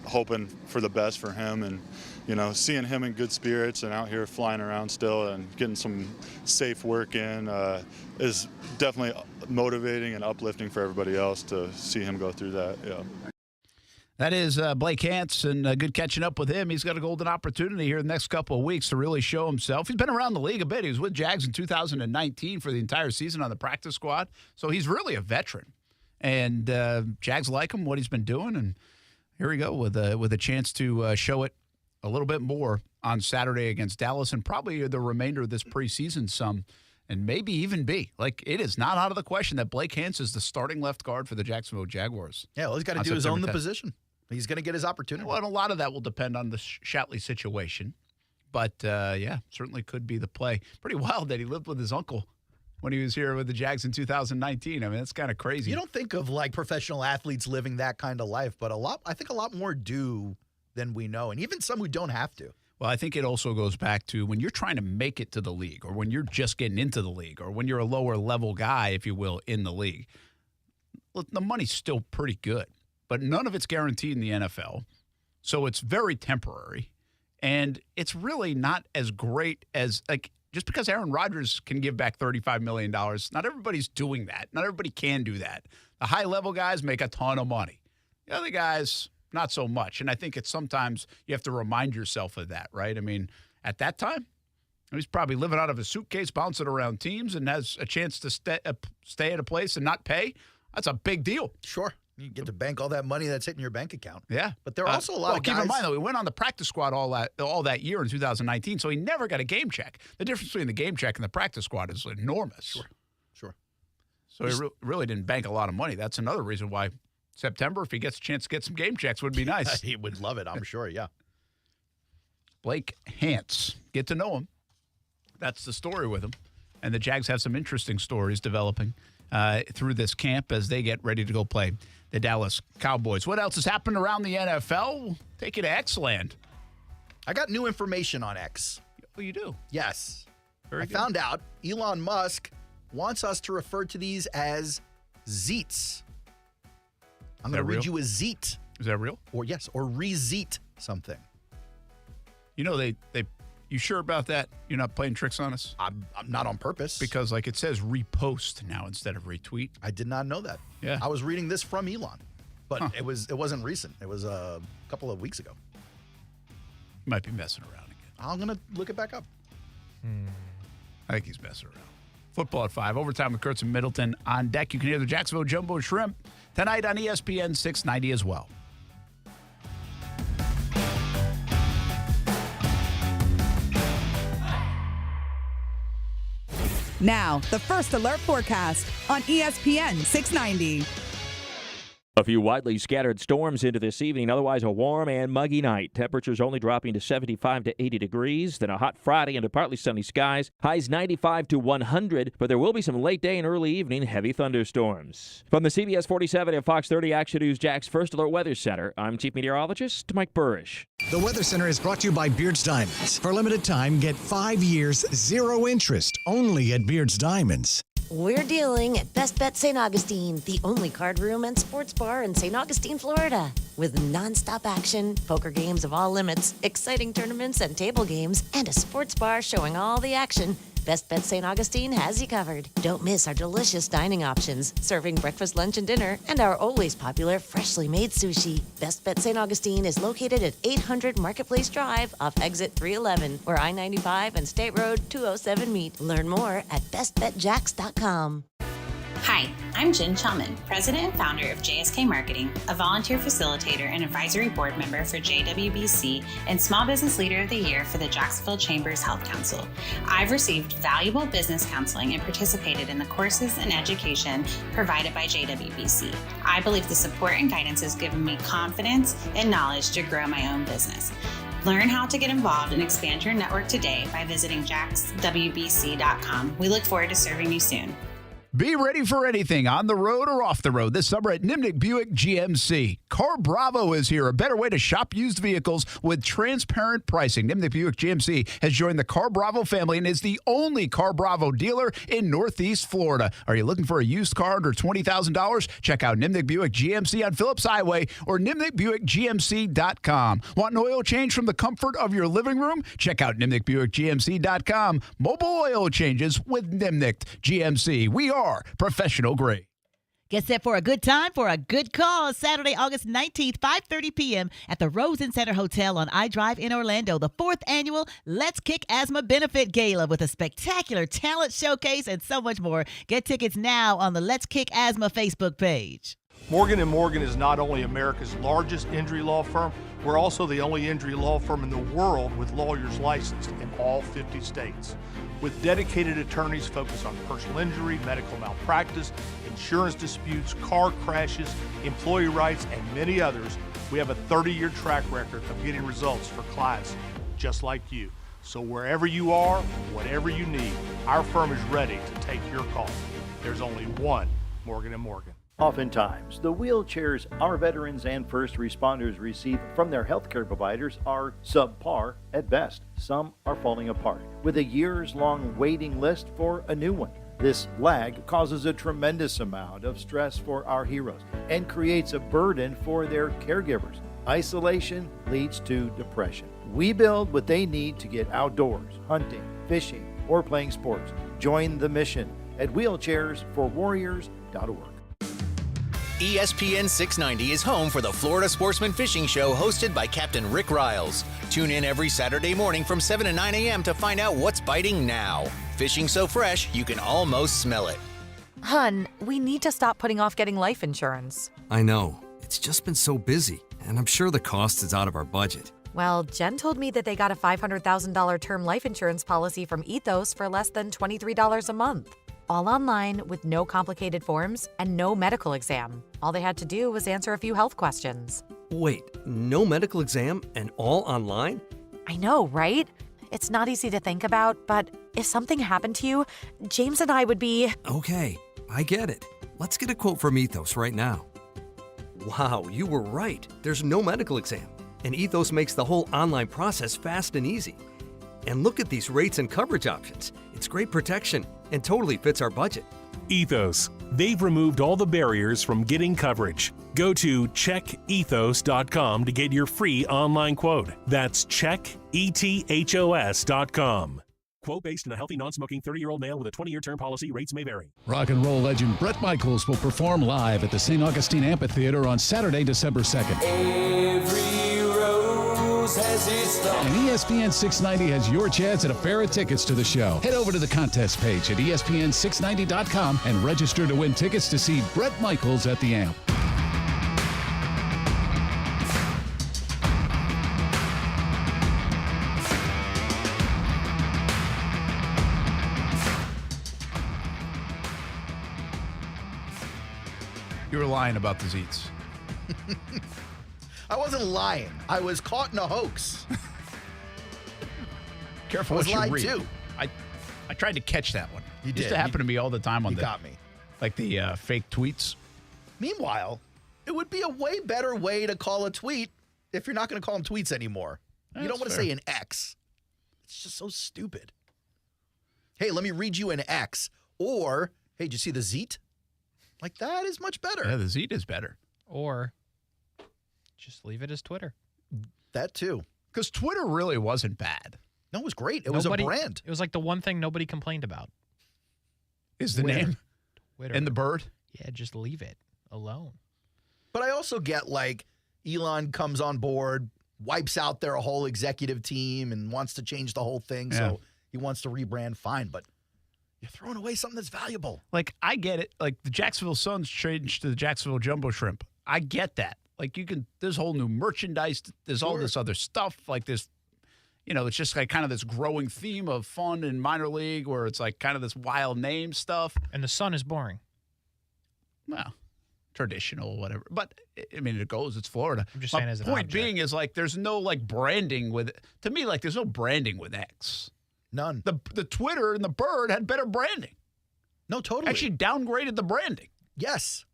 hoping for the best for him. And, you know, seeing him in good spirits and out here flying around still and getting some safe work in is definitely motivating and uplifting for everybody else to see him go through that. Yeah.
That is Blake Hance, and good catching up with him. He's got a golden opportunity here in the next couple of weeks to really show himself. He's been around the league a bit. He was with Jags in 2019 for the entire season on the practice squad, so he's really a veteran. And Jags like him, what he's been doing, and here we go with a chance to show it a little bit more on Saturday against Dallas, and probably the remainder of this preseason some, and maybe even be. Like, it is not out of the question that Blake Hance is the starting left guard for the Jacksonville Jaguars.
Yeah, all he's got to do is own the position. He's going to get his opportunity.
Well, and a lot of that will depend on the Shatley situation. But, yeah, certainly could be the play. Pretty wild that he lived with his uncle when he was here with the Jags in 2019. I mean, that's kind of crazy.
You don't think of, like, professional athletes living that kind of life, but I think a lot more do than we know, and even some who don't have to.
Well, I think it also goes back to when you're trying to make it to the league, or when you're just getting into the league, or when you're a lower level guy, if you will, in the league. Look, the money's still pretty good, but none of it's guaranteed in the NFL, so it's very temporary, and it's really not as great as, like, just because Aaron Rodgers can give back $35 million, not everybody's doing that. Not everybody can do that. The high-level guys make a ton of money. The other guys, not so much. And I think it's sometimes you have to remind yourself of that, right? I mean, at that time, he's probably living out of a suitcase, bouncing around teams, and has a chance to stay at a place and not pay. That's a big deal.
Sure. You get to bank all that money that's hitting your bank account.
Yeah.
But there are also a lot of guys.
Keep in mind, though, he went on the practice squad all that year in 2019, so he never got a game check. The difference between the game check and the practice squad is enormous.
Sure.
So he really didn't bank a lot of money. That's another reason why September, if he gets a chance to get some game checks, would be nice.
He would love it, I'm sure, yeah.
Blake Hance. Get to know him. That's the story with him. And the Jags have some interesting stories developing through this camp as they get ready to go play the Dallas Cowboys. What else has happened around the NFL? Take you to X-Land.
I got new information on X.
Oh, you do?
Yes.
Very
I
good.
found out Elon Musk wants us to refer to these as Zeets. I'm going to read you a Zeet.
Is that real?
Or yes, or re-Zeet something.
You know, you sure about that? You're not playing tricks on us?
I'm not on purpose.
Because, like, it says repost now instead of retweet.
I did not know that.
Yeah.
I was reading this from Elon, but it wasn't recent. It was a couple of weeks ago.
You might be messing around again.
I'm going to look it back up.
I think he's messing around. Football at 5. Overtime with Kurtz and Middleton on deck. You can hear the Jacksonville Jumbo Shrimp tonight on ESPN 690 as well.
Now, the First Alert Forecast on ESPN 690.
A few widely scattered storms into this evening, otherwise a warm and muggy night. Temperatures only dropping to 75 to 80 degrees. Then a hot Friday into partly sunny skies. Highs 95 to 100, but there will be some late day and early evening heavy thunderstorms. From the CBS 47 and Fox 30 Action News Jax First Alert Weather Center, I'm Chief Meteorologist Mike Burrish.
The Weather Center is brought to you by Beard's Diamonds. For a limited time, get 5 years, 0 interest, only at Beard's Diamonds.
We're dealing at Best Bet St. Augustine, the only card room and sports bar in St. Augustine, Florida. With nonstop action, poker games of all limits, exciting tournaments and table games, and a sports bar showing all the action, Best Bet St. Augustine has you covered. Don't miss our delicious dining options, serving breakfast, lunch, and dinner, and our always popular freshly made sushi. Best Bet St. Augustine is located at 800 Marketplace Drive off exit 311, where I-95 and State Road 207 meet. Learn more at bestbetjax.com.
Hi, I'm Jen Chelman, President and founder of JSK Marketing, a volunteer facilitator and advisory board member for JWBC, and Small Business Leader of the Year for the Jacksonville Chambers Health Council. I've received valuable business counseling and participated in the courses and education provided by JWBC. I believe the support and guidance has given me confidence and knowledge to grow my own business. Learn how to get involved and expand your network today by visiting jaxwbc.com. We look forward to serving you soon.
Be ready for anything on the road or off the road this summer at Nimnik Buick GMC. Car Bravo is here, a better way to shop used vehicles with transparent pricing. Nimnik Buick GMC has joined the Car Bravo family and is the only Car Bravo dealer in Northeast Florida. Are you looking for a used car under $20,000? Check out Nimnik Buick GMC on Phillips Highway or NimnikBuickGMC.com. Want an oil change from the comfort of your living room? Check out NimnikBuickGMC.com. Mobile oil changes with Nimnik GMC. We are professional grade.
Get set for a good time for a good cause. Saturday, August 19th, 5:30 p.m. at the Rosen Center Hotel on I-Drive in Orlando. The 4th annual Let's Kick Asthma Benefit Gala with a spectacular talent showcase and so much more. Get tickets now on the Let's Kick Asthma Facebook page.
Morgan & Morgan is not only America's largest injury law firm, we're also the only injury law firm in the world with lawyers licensed in all 50 states. With dedicated attorneys focused on personal injury, medical malpractice, insurance disputes, car crashes, employee rights, and many others, we have a 30-year track record of getting results for clients just like you. So wherever you are, whatever you need, our firm is ready to take your call. There's only one Morgan & Morgan.
Oftentimes, the wheelchairs our veterans and first responders receive from their healthcare providers are subpar at best. Some are falling apart, with a years-long waiting list for a new one. This lag causes a tremendous amount of stress for our heroes and creates a burden for their caregivers. Isolation leads to depression. We build what they need to get outdoors, hunting, fishing, or playing sports. Join the mission at wheelchairsforwarriors.org.
ESPN 690 is home for the Florida Sportsman Fishing Show hosted by Captain Rick Riles. Tune in every Saturday morning from 7 to 9 a.m. to find out what's biting now. Fishing so fresh, you can almost smell it.
Hun, we need to stop putting off getting life insurance.
I know. It's just been so busy, and I'm sure the cost is out of our budget.
Well, Jen told me that they got a $500,000 term life insurance policy from Ethos for less than $23 a month. All online with no complicated forms and no medical exam. All they had to do was answer a few health questions.
Wait, no medical exam and all online?
I know, right? It's not easy to think about, but if something happened to you, James and I would be...
Okay, I get it. Let's get a quote from Ethos right now. Wow, you were right. There's no medical exam, and Ethos makes the whole online process fast and easy. And look at these rates and coverage options. It's great protection and totally fits our budget.
Ethos. They've removed all the barriers from getting coverage. Go to checkethos.com to get your free online quote. That's checkethos.com. Quote based on a healthy, non-smoking 30-year-old male with a 20-year term policy. Rates may vary.
Rock and roll legend Bret Michaels will perform live at the St. Augustine Amphitheater on Saturday, December 2nd.
Every rose has its thorn.
And ESPN 690 has your chance at a pair of tickets to the show. Head over to the contest page at ESPN690.com and register to win tickets to see Bret Michaels at the Amp.
You were lying about the Zeets.
I wasn't lying. I was caught in a hoax.
Careful what you read. Too. I tried to catch that one.
You
It
did.
used to happen to me all the time on
You
the
got me.
like the fake tweets.
Meanwhile, it would be a way better way to call a tweet if you're not going to call them tweets anymore. You don't want to say an X. It's just so stupid. Hey, let me read you an X. Or, hey, did you see the Zeet? Like, that is much better.
Yeah, the Zeet is better.
Or just leave it as Twitter.
That too.
Because Twitter really wasn't bad.
No, it was great. It was a brand.
It was like the one thing nobody complained about.
Is the
Twitter.
name
Twitter.
and the bird?
Yeah, just leave it alone.
But I also get, like, Elon comes on board, wipes out their whole executive team, and wants to change the whole thing.
Yeah.
So he wants to rebrand. Fine. But You're throwing away something that's valuable.
Like, I get it. Like, the Jacksonville Suns changed to the Jacksonville Jumbo Shrimp. I get that. Like, there's whole new merchandise. There's all this other stuff. Like, this, it's just like kind of this growing theme of fun in minor league where it's like kind of this wild name stuff.
And the Sun is boring.
Well, traditional, whatever. But, I mean, it goes. It's Florida.
I'm just saying as an
point
object.
being is, like, there's no, like, branding with it. To me, like, there's no branding with X.
None.
The Twitter and the Bird had better branding.
No, totally.
Actually downgraded the branding.
Yes.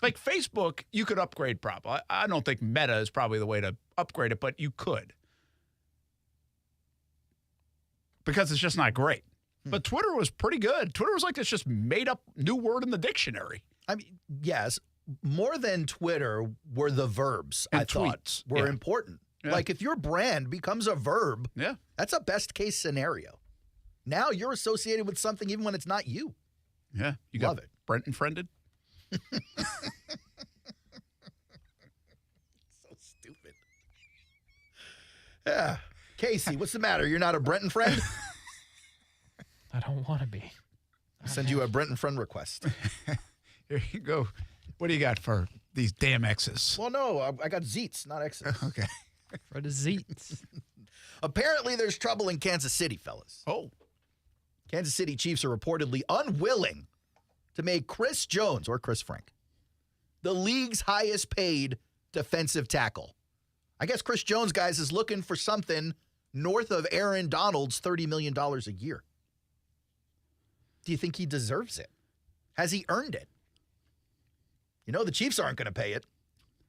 Like Facebook, you could upgrade probably. I don't think Meta is probably the way to upgrade it, but you could. Because it's just not great. But Twitter was pretty good. Twitter was like this just made up new word in the dictionary.
I mean, yes, more than Twitter were the verbs,
And
I thought,
tweets.
were
Yeah.
important.
Yeah.
Like if your brand becomes a verb, that's a best case scenario. Now you're associated with something even when it's not you.
Yeah. You
Love
got
it.
Brent Friended?
So stupid. Yeah. Kasey, what's the matter? You're not a Brenton friend?
I don't want to be.
I'll send you a Brenton friend request.
Here you go. What do you got for these damn X's?
Well, no, I got Zeets, not X's.
Okay.
For the Zeets.
Apparently, there's trouble in Kansas City, fellas.
Oh.
Kansas City Chiefs are reportedly unwilling to make Chris Jones, or Chris Frank, the league's highest paid defensive tackle. I guess Chris Jones, guys, is looking for something north of Aaron Donald's $30 million a year. Do you think he deserves it? Has he earned it? You know the Chiefs aren't going to pay it,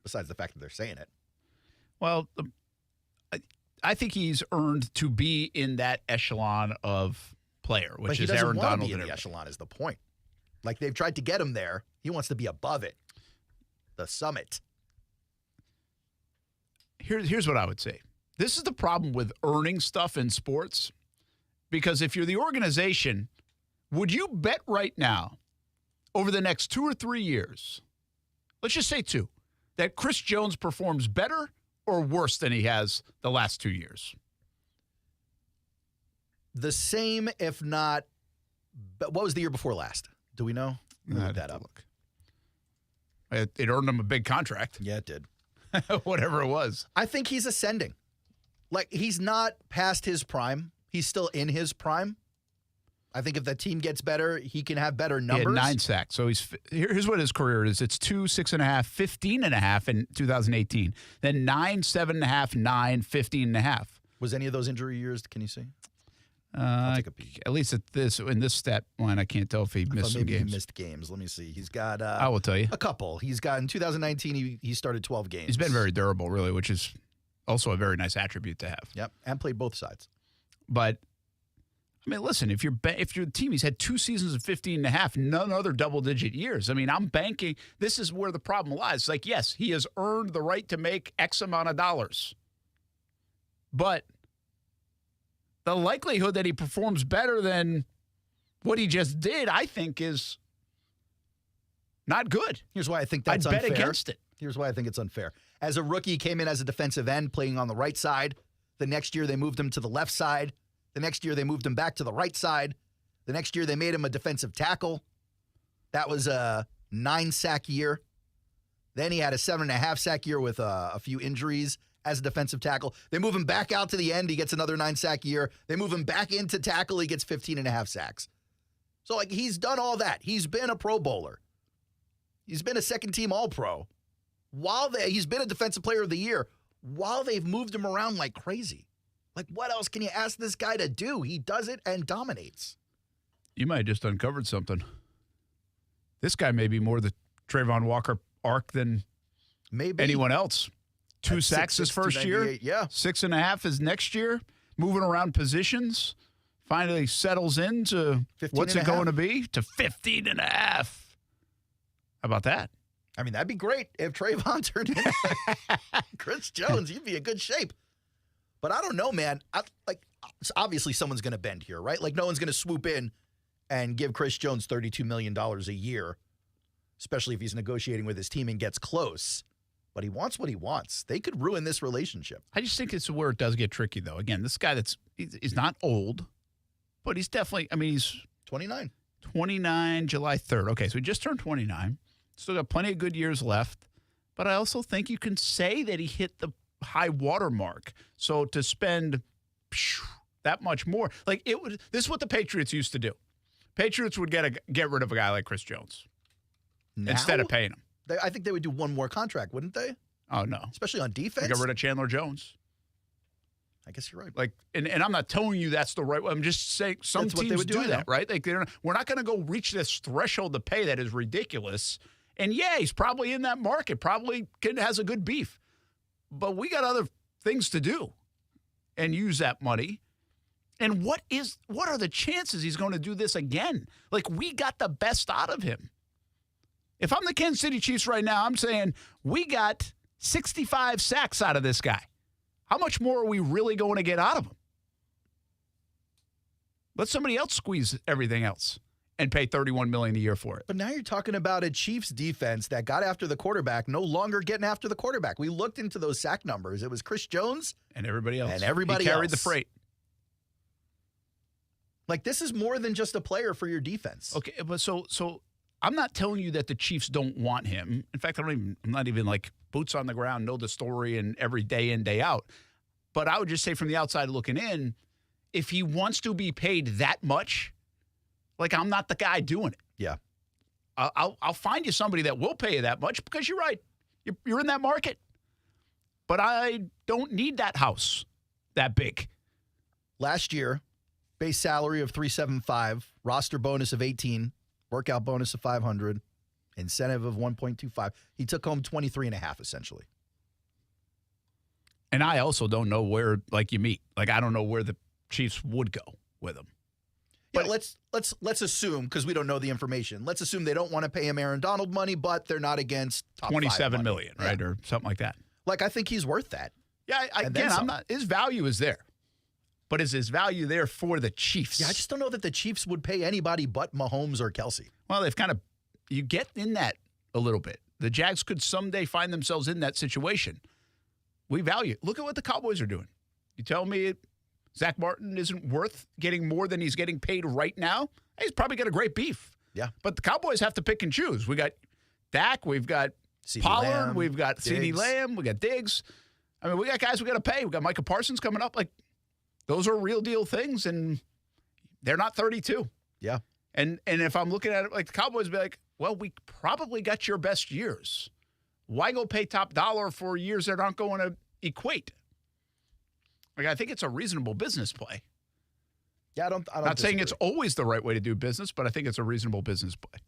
besides the fact that they're saying it.
Well, I think he's earned to be in that echelon of player,
But
which
he
is
doesn't
Aaron
want to
Donald.
be in
and
the
everything.
echelon is the point. Like they've tried to get him there. He wants to be above it. The summit.
Here's what I would say. This is the problem with earning stuff in sports. Because if you're the organization, would you bet right now, over the next 2 or 3 years, let's just say 2, that Chris Jones performs better or worse than he has the last 2 years?
The same, if not, but what was the year before last? Do we know? Look that up.
It earned him a big contract.
Yeah, it did.
Whatever it was.
I think he's ascending. Like, he's not past his prime. He's still in his prime. I think if the team gets better, he can have better numbers.
He had 9 sacks. So here's what his career is. It's 2, 6.5, 15.5 in 2018. Then 9, 7.5, 9, 15.5.
Was any of those injury years, can you see?
Take a peek. At least in this stat line, I can't tell if he missed some
maybe
games.
he missed games. Let me see. He's got
I will tell you.
a couple. He's got in 2019, he started 12 games.
He's been very durable, really, which is also a very nice attribute to have.
Yep, and played both sides.
But I mean, listen, if your team, he's had 2 seasons of 15.5, none other double-digit years. I mean, I'm banking. This is where the problem lies. Like, yes, he has earned the right to make X amount of dollars. But the likelihood that he performs better than what he just did, I think, is not good.
Here's why I think that's
I'd
unfair.
bet against it.
Here's why I think it's unfair. As a rookie, he came in as a defensive end, playing on the right side. The next year, they moved him to the left side. The next year, they moved him back to the right side. The next year, they made him a defensive tackle. That was a 9-sack year. Then he had a 7.5-sack year with a few injuries as a defensive tackle. They move him back out to the end. He gets another 9-sack year. They move him back into tackle. He gets 15.5 sacks. So, like, he's done all that. He's been a Pro Bowler. He's been a second-team All-Pro. He's been a Defensive Player of the Year while they've moved him around like crazy. Like, what else can you ask this guy to do? He does it and dominates.
You might have just uncovered something. This guy may be more the Trayvon Walker arc than
maybe
anyone else. 2 sacks his first year.
Yeah.
6.5 his next year. Moving around positions. Finally settles into what's it going to be? To 15.5. How about that?
I mean, that'd be great if Trayvon turned into Chris Jones. You'd be in good shape. But I don't know, man. Obviously someone's going to bend here, right? Like, no one's going to swoop in and give Chris Jones $32 million a year, especially if he's negotiating with his team and gets close. But he wants what he wants. They could ruin this relationship.
I just think it's where it does get tricky, though. Again, this guy he's not old, But he's definitely, he's
29.
29, July 3rd. Okay, so he just turned 29. Still got plenty of good years left. But I also think you can say that he hit the high water mark. So to spend that much more, this is what the Patriots used to do. Patriots would get rid of a guy like Chris Jones instead of paying him.
I think they would do one more contract, wouldn't they?
Oh, no.
Especially on defense.
They got rid of Chandler Jones.
I guess you're right.
And I'm not telling you that's the right way. I'm just saying some teams do that, right? We're not going to go reach this threshold to pay that is ridiculous. And yeah, he's probably in that market, probably has a good beef. But we got other things to do and use that money. And what are the chances he's going to do this again? We got the best out of him. If I'm the Kansas City Chiefs right now, I'm saying we got 65 sacks out of this guy. How much more are we really going to get out of him? Let somebody else squeeze everything else and pay $31 million a year for it.
But now you're talking about a Chiefs defense that got after the quarterback, no longer getting after the quarterback. We looked into those sack numbers. It was Chris Jones
and everybody else.
He
carried the freight.
This is more than just a player for your defense.
Okay, but so I'm not telling you that the Chiefs don't want him. In fact, I'm not even boots on the ground, know the story and every day in, day out. But I would just say from the outside looking in, if he wants to be paid that much, I'm not the guy doing it.
Yeah.
I'll find you somebody that will pay you that much because you're right. You're in that market. But I don't need that house that big.
Last year, base salary of $375, roster bonus of $18, workout bonus of $500, incentive of $1.25. He took home $23.5 essentially.
And I also don't know where you meet. I don't know where the Chiefs would go with him.
But yeah, let's assume, because we don't know the information. Let's assume they don't want to pay him Aaron Donald money, but they're not against top
$27 million, right, or something like that.
I think he's worth that.
Yeah, I'm not. His value is there, but is his value there for the Chiefs?
Yeah, I just don't know that the Chiefs would pay anybody but Mahomes or Kelsey.
Well, they've you get in that a little bit. The Jags could someday find themselves in that situation. We value. Look at what the Cowboys are doing. You tell me Zach Martin isn't worth getting more than he's getting paid right now? He's probably got a great beef.
Yeah.
But the Cowboys have to pick and choose. We got Dak, we've got Pollard, we've got CeeDee Lamb, we got Diggs. We got guys we got to pay. We got Micah Parsons coming up. Those are real deal things, and they're not 32.
Yeah.
And if I'm looking at it, the Cowboys be well, we probably got your best years. Why go pay top dollar for years that aren't going to equate? I think it's a reasonable business play.
Yeah, I don't
Not saying it's always the right way to do business, but I think it's a reasonable business play.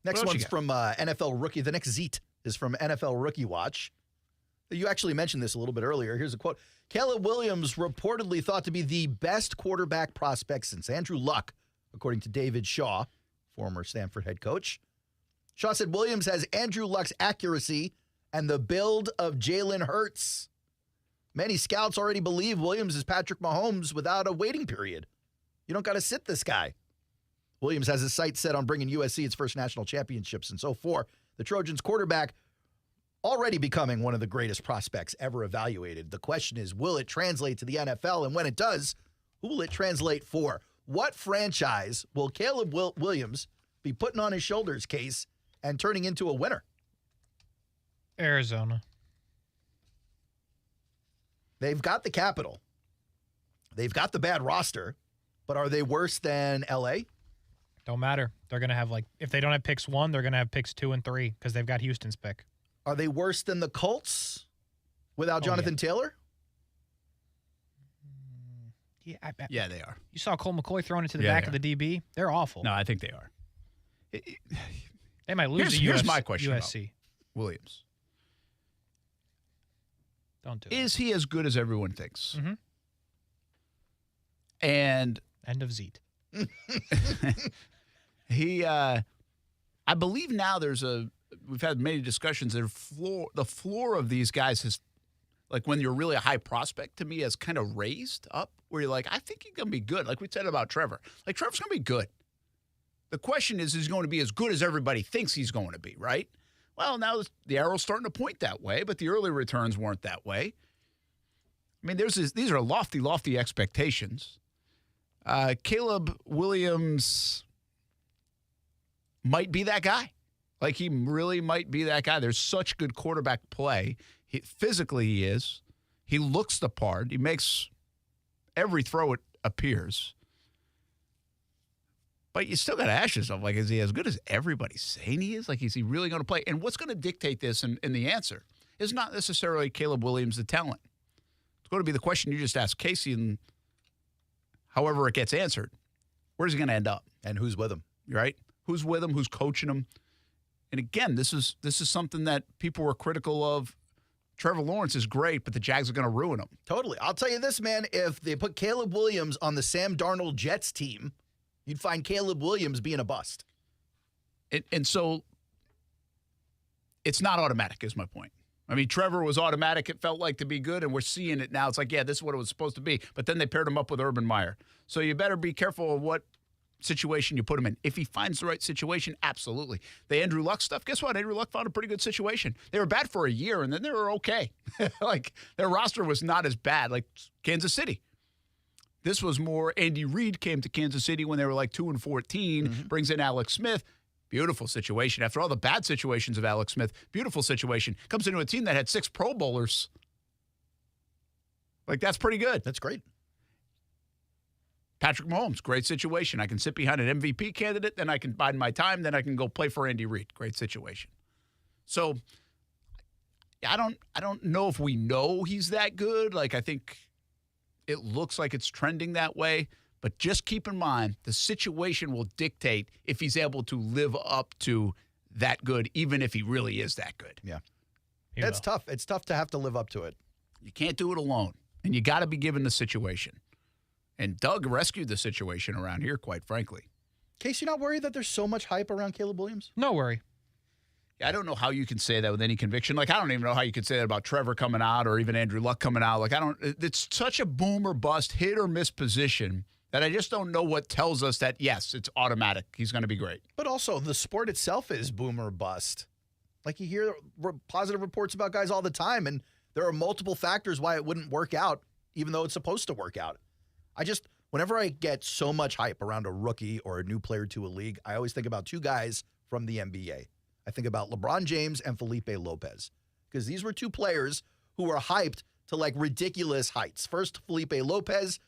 Next one's from NFL Rookie. The next Zeet is from NFL Rookie Watch. You actually mentioned this a little bit earlier. Here's a quote. Caleb Williams reportedly thought to be the best quarterback prospect since Andrew Luck, according to David Shaw, former Stanford head coach. Shaw said Williams has Andrew Luck's accuracy and the build of Jalen Hurts. Many scouts already believe Williams is Patrick Mahomes without a waiting period. You don't got to sit this guy. Williams has his sights set on bringing USC its first national championship since 2004. The Trojans quarterback already becoming one of the greatest prospects ever evaluated. The question is, will it translate to the NFL? And when it does, who will it translate for? What franchise will Caleb Williams be putting on his shoulders, Case, and turning into a winner?
Arizona.
They've got the capital. They've got the bad roster, but are they worse than L.A.?
Don't matter. They're going to have, if they don't have picks 1, they're going to have picks 2 and 3 because they've got Houston's pick.
Are they worse than the Colts without Jonathan Taylor?
Yeah,
they are.
You saw Cole McCoy throwing it to the back of the DB? They're awful.
No, I think they are.
They might lose
Here's my question
USC.
about Williams.
Don't do it.
Is he as good as everyone thinks?
Mm-hmm.
And
end of Zeet.
I believe now we've had many discussions. The floor of these guys is when you're really a high prospect to me has kind of raised up where you're I think he's going to be good. Like we said about Trevor. Trevor's going to be good. The question is he going to be as good as everybody thinks he's going to be, right? Well, now the arrow's starting to point that way, but the early returns weren't that way. These are lofty, lofty expectations. Caleb Williams might be that guy. Like, he really might be that guy. There's such good quarterback play. Physically, he is. He looks the part. He makes every throw it appears. But you still got to ask yourself, like, is he as good as everybody's saying he is? Like, is he really going to play? And what's going to dictate this in the answer is not necessarily Caleb Williams, the talent. It's going to be the question you just asked Kasey, and however it gets answered, where's he going to end up?
And who's with him?
Right? Who's with him? Who's coaching him? And again, this is something that people were critical of. Trevor Lawrence is great, but the Jags are going to ruin him.
Totally. I'll tell you this, man. If they put Caleb Williams on the Sam Darnold Jets team, you'd find Caleb Williams being a bust.
And so it's not automatic, is my point. I mean, Trevor was automatic, it felt like, to be good, and we're seeing it now. It's like, yeah, this is what it was supposed to be. But then they paired him up with Urban Meyer. So you better be careful of what situation you put him in. If he finds the right situation, absolutely. The Andrew Luck stuff, guess what? Andrew Luck found a pretty good situation. They were bad for a year, and then they were okay. Like, their roster was not as bad like Kansas City. This was more, Andy Reid came to Kansas City when they were like 2-14, brings in Alex Smith. Beautiful situation. After all the bad situations of Alex Smith, beautiful situation. Comes into a team that had 6 Pro Bowlers. Like, that's pretty good.
That's great.
Patrick Mahomes, great situation. I can sit behind an MVP candidate, then I can bide my time, then I can go play for Andy Reid. Great situation. So I don't know if we know he's that good. Like, I think it looks like it's trending that way. But just keep in mind, the situation will dictate if he's able to live up to that good, even if he really is that good.
Yeah. That's tough. It's tough to have to live up to it.
You can't do it alone. And you got to be given the situation. And Doug rescued the situation around here, quite frankly.
Kasey, you not worried that there's so much hype around Caleb Williams?
No worry.
I don't know how you can say that with any conviction. Like, I don't even know how you could say that about Trevor coming out or even Andrew Luck coming out. Like, it's such a boom or bust, hit or miss position that I just don't know what tells us that, yes, it's automatic. He's going to be great.
But also, the sport itself is boom or bust. Like, you hear positive reports about guys all the time, and there are multiple factors why it wouldn't work out, even though it's supposed to work out. Whenever I get so much hype around a rookie or a new player to a league, I always think about 2 guys from the NBA. I think about LeBron James and Felipe Lopez, because these were 2 players who were hyped to, like, ridiculous heights. First, Felipe Lopez,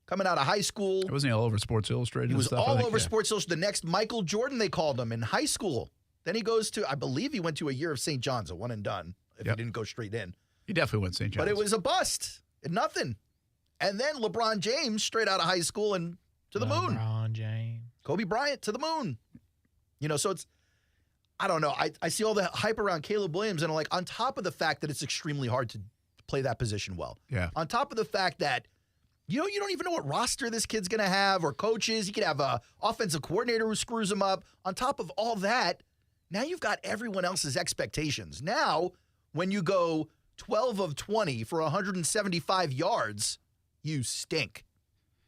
coming out of high school.
Wasn't he all over Sports Illustrated?
He was
stuff,
all over Sports Illustrated. The next Michael Jordan, they called him, in high school. Then he goes to, I believe he went to a year of St. John's, a one and done, if he didn't go straight in.
He definitely went St. John's.
But it was a bust. Nothing. And then LeBron James, straight out of high school and to the moon.
LeBron James.
Kobe Bryant to the moon. So it's, I don't know. I see all the hype around Caleb Williams, and I'm like, on top of the fact that it's extremely hard to play that position well.
Yeah.
On top of the fact that, you don't even know what roster this kid's going to have or coaches. He could have a offensive coordinator who screws him up. On top of all that, now you've got everyone else's expectations. Now, when you go 12 of 20 for 175 yards, you stink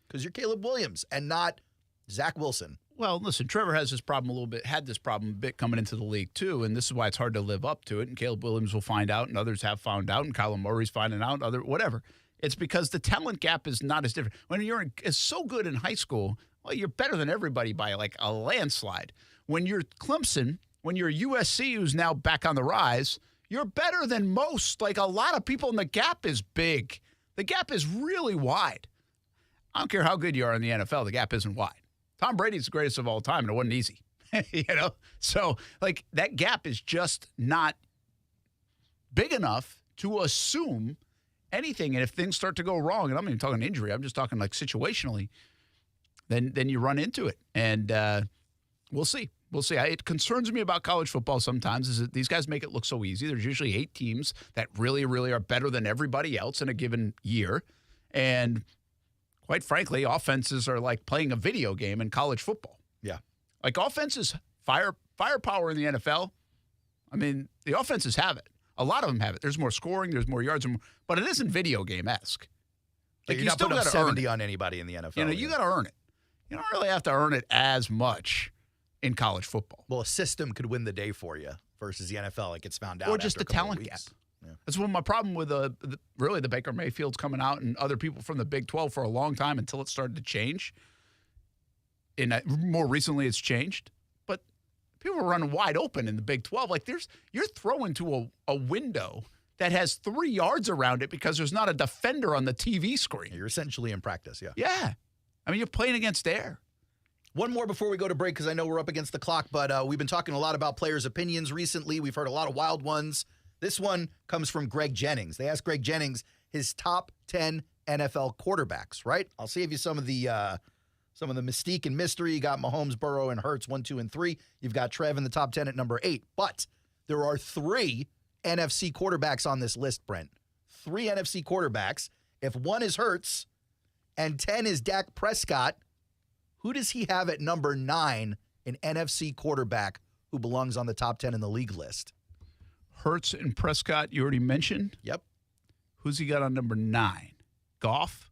because you're Caleb Williams and not Zach Wilson.
Well, listen, Trevor had this problem a bit coming into the league too, and this is why it's hard to live up to it. And Caleb Williams will find out, and others have found out, and Kyler Murray's finding out, whatever. It's because the talent gap is not as different. When you're so good in high school, well, you're better than everybody by like a landslide. When you're Clemson, when you're USC, who's now back on the rise, you're better than most. Like, a lot of people, and the gap is big. The gap is really wide. I don't care how good you are in the NFL, the gap isn't wide. Tom Brady's the greatest of all time, and it wasn't easy. So, like, that gap is just not big enough to assume anything. And if things start to go wrong, and I'm not even talking injury, I'm just talking like situationally, then you run into it. And we'll see. We'll see. It concerns me about college football sometimes is that these guys make it look so easy. There's usually 8 teams that really, really are better than everybody else in a given year. And quite frankly, offenses are like playing a video game in college football.
Yeah.
Like, offenses, firepower in the NFL, I mean, the offenses have it. A lot of them have it. There's more scoring, there's more yards, but it isn't video game-esque.
Like, you're not putting up 70 on anybody in the NFL.
You got to earn it. You don't really have to earn it as much in college football.
Well, a system could win the day for you versus the NFL. It gets found out.
Or just the talent gap. That's one of my problem with really the Baker Mayfields coming out and other people from the Big 12 for a long time until it started to change. More recently, it's changed. But people are running wide open in the Big 12. Like you're throwing to a window that has 3 yards around it because there's not a defender on the TV screen.
You're essentially in practice, yeah.
Yeah. I mean, you're playing against air.
One more before we go to break, because I know we're up against the clock, but we've been talking a lot about players' opinions recently. We've heard a lot of wild ones. This one comes from Greg Jennings. They asked Greg Jennings his top 10 NFL quarterbacks, right? I'll save you some of the mystique and mystery. You got Mahomes, Burrow, and Hurts, 1, 2, and 3. You've got Trev in the top 10 at number 8. But there are 3 NFC quarterbacks on this list, Brent. 3 NFC quarterbacks. If 1 is Hurts and 10 is Dak Prescott, who does he have at number 9, an NFC quarterback who belongs on the top 10 in the league list?
Hurts and Prescott, you already mentioned?
Yep.
Who's he got on number 9? Goff?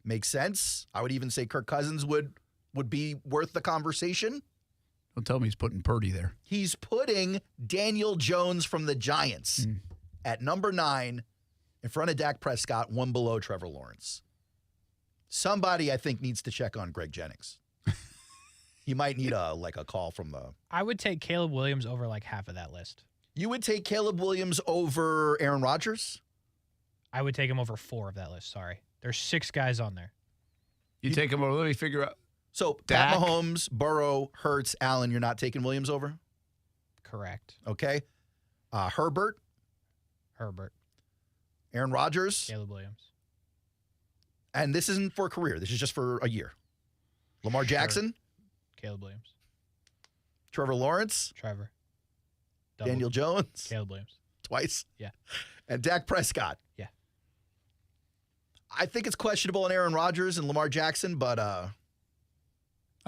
Makes sense. I would even say Kirk Cousins would be worth the conversation.
Don't tell me he's putting Purdy there.
He's putting Daniel Jones from the Giants at number 9 in front of Dak Prescott, 1 below Trevor Lawrence. Somebody, I think, needs to check on Greg Jennings. He might need a call from the...
I would take Caleb Williams over like half of that list.
You would take Caleb Williams over Aaron Rodgers?
I would take him over 4 of that list, sorry. There's 6 guys on there.
You take him over, let me figure out.
So,
Dak?
Pat Mahomes, Burrow, Hurts, Allen, you're not taking Williams over?
Correct.
Okay. Herbert? Aaron Rodgers?
Caleb Williams.
And this isn't for a career. This is just for a year. Lamar Jackson?
Caleb Williams.
Trevor Lawrence?
Trevor.
Daniel Jones?
Caleb Williams.
Twice?
Yeah.
And Dak Prescott?
Yeah.
I think it's questionable on Aaron Rodgers and Lamar Jackson, but
I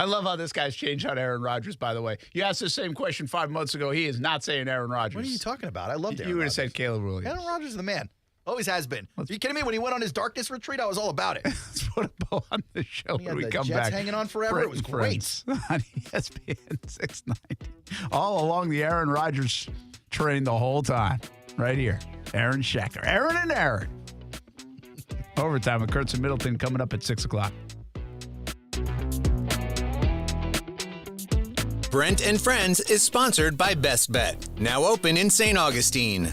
love how this guy's changed on Aaron Rodgers, by the way. You asked the same question 5 months ago. He is not saying Aaron Rodgers.
What are you talking about? I loved Aaron
You would have
Rodgers.
said Caleb Williams.
Aaron Rodgers is the man. Always has been. Are you kidding me? When he went on his darkness retreat, I was all about it.
Let's put a bow on the show
He
when
had
we
the
come
Jets
back.
hanging on forever. It was great.
Friends on ESPN 690. All along the Aaron Rodgers train the whole time. Right here. Aaron Shacker. Aaron and Aaron. Overtime with Kurtz and Middleton coming up at 6 o'clock.
Brent and Friends is sponsored by Best Bet. Now open in St. Augustine.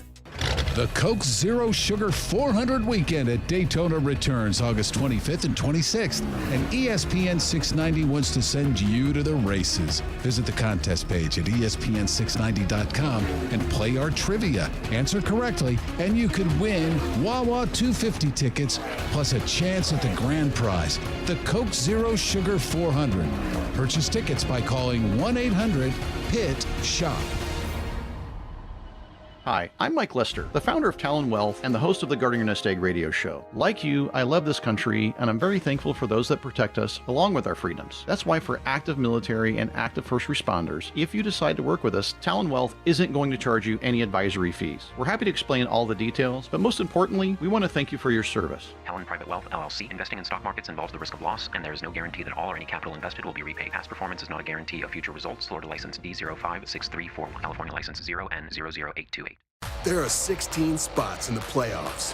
The Coke Zero Sugar 400 weekend at Daytona returns August 25th and 26th, and ESPN 690 wants to send you to the races. Visit the contest page at ESPN690.com and play our trivia. Answer correctly, and you could win Wawa 250 tickets plus a chance at the grand prize, the Coke Zero Sugar 400. Purchase tickets by calling 1-800-PIT-SHOP.
Hi, I'm Mike Lester, the founder of Talon Wealth and the host of the Guarding Your Nest Egg radio show. Like you, I love this country, and I'm very thankful for those that protect us along with our freedoms. That's why for active military and active first responders, if you decide to work with us, Talon Wealth isn't going to charge you any advisory fees. We're happy to explain all the details, but most importantly, we want to thank you for your service.
Talon Private Wealth, LLC. Investing in stock markets involves the risk of loss, and there is no guarantee that all or any capital invested will be repaid. Past performance is not a guarantee of future results. Florida license D056341. California license 0N00828.
There are 16 spots in the playoffs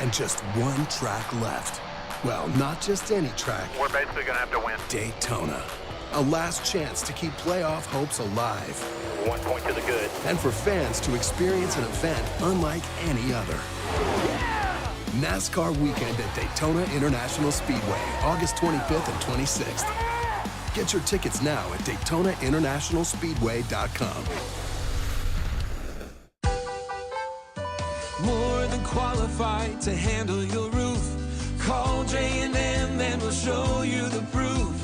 and just one track left. Well, not just any track.
We're basically going to have to win.
Daytona. A last chance to keep playoff hopes alive.
1 point to the good.
And for fans to experience an event unlike any other. NASCAR weekend at Daytona International Speedway, August 25th and 26th. Get your tickets now at DaytonaInternationalSpeedway.com.
More than qualified to handle your roof. Call J&M, then we'll show you the proof.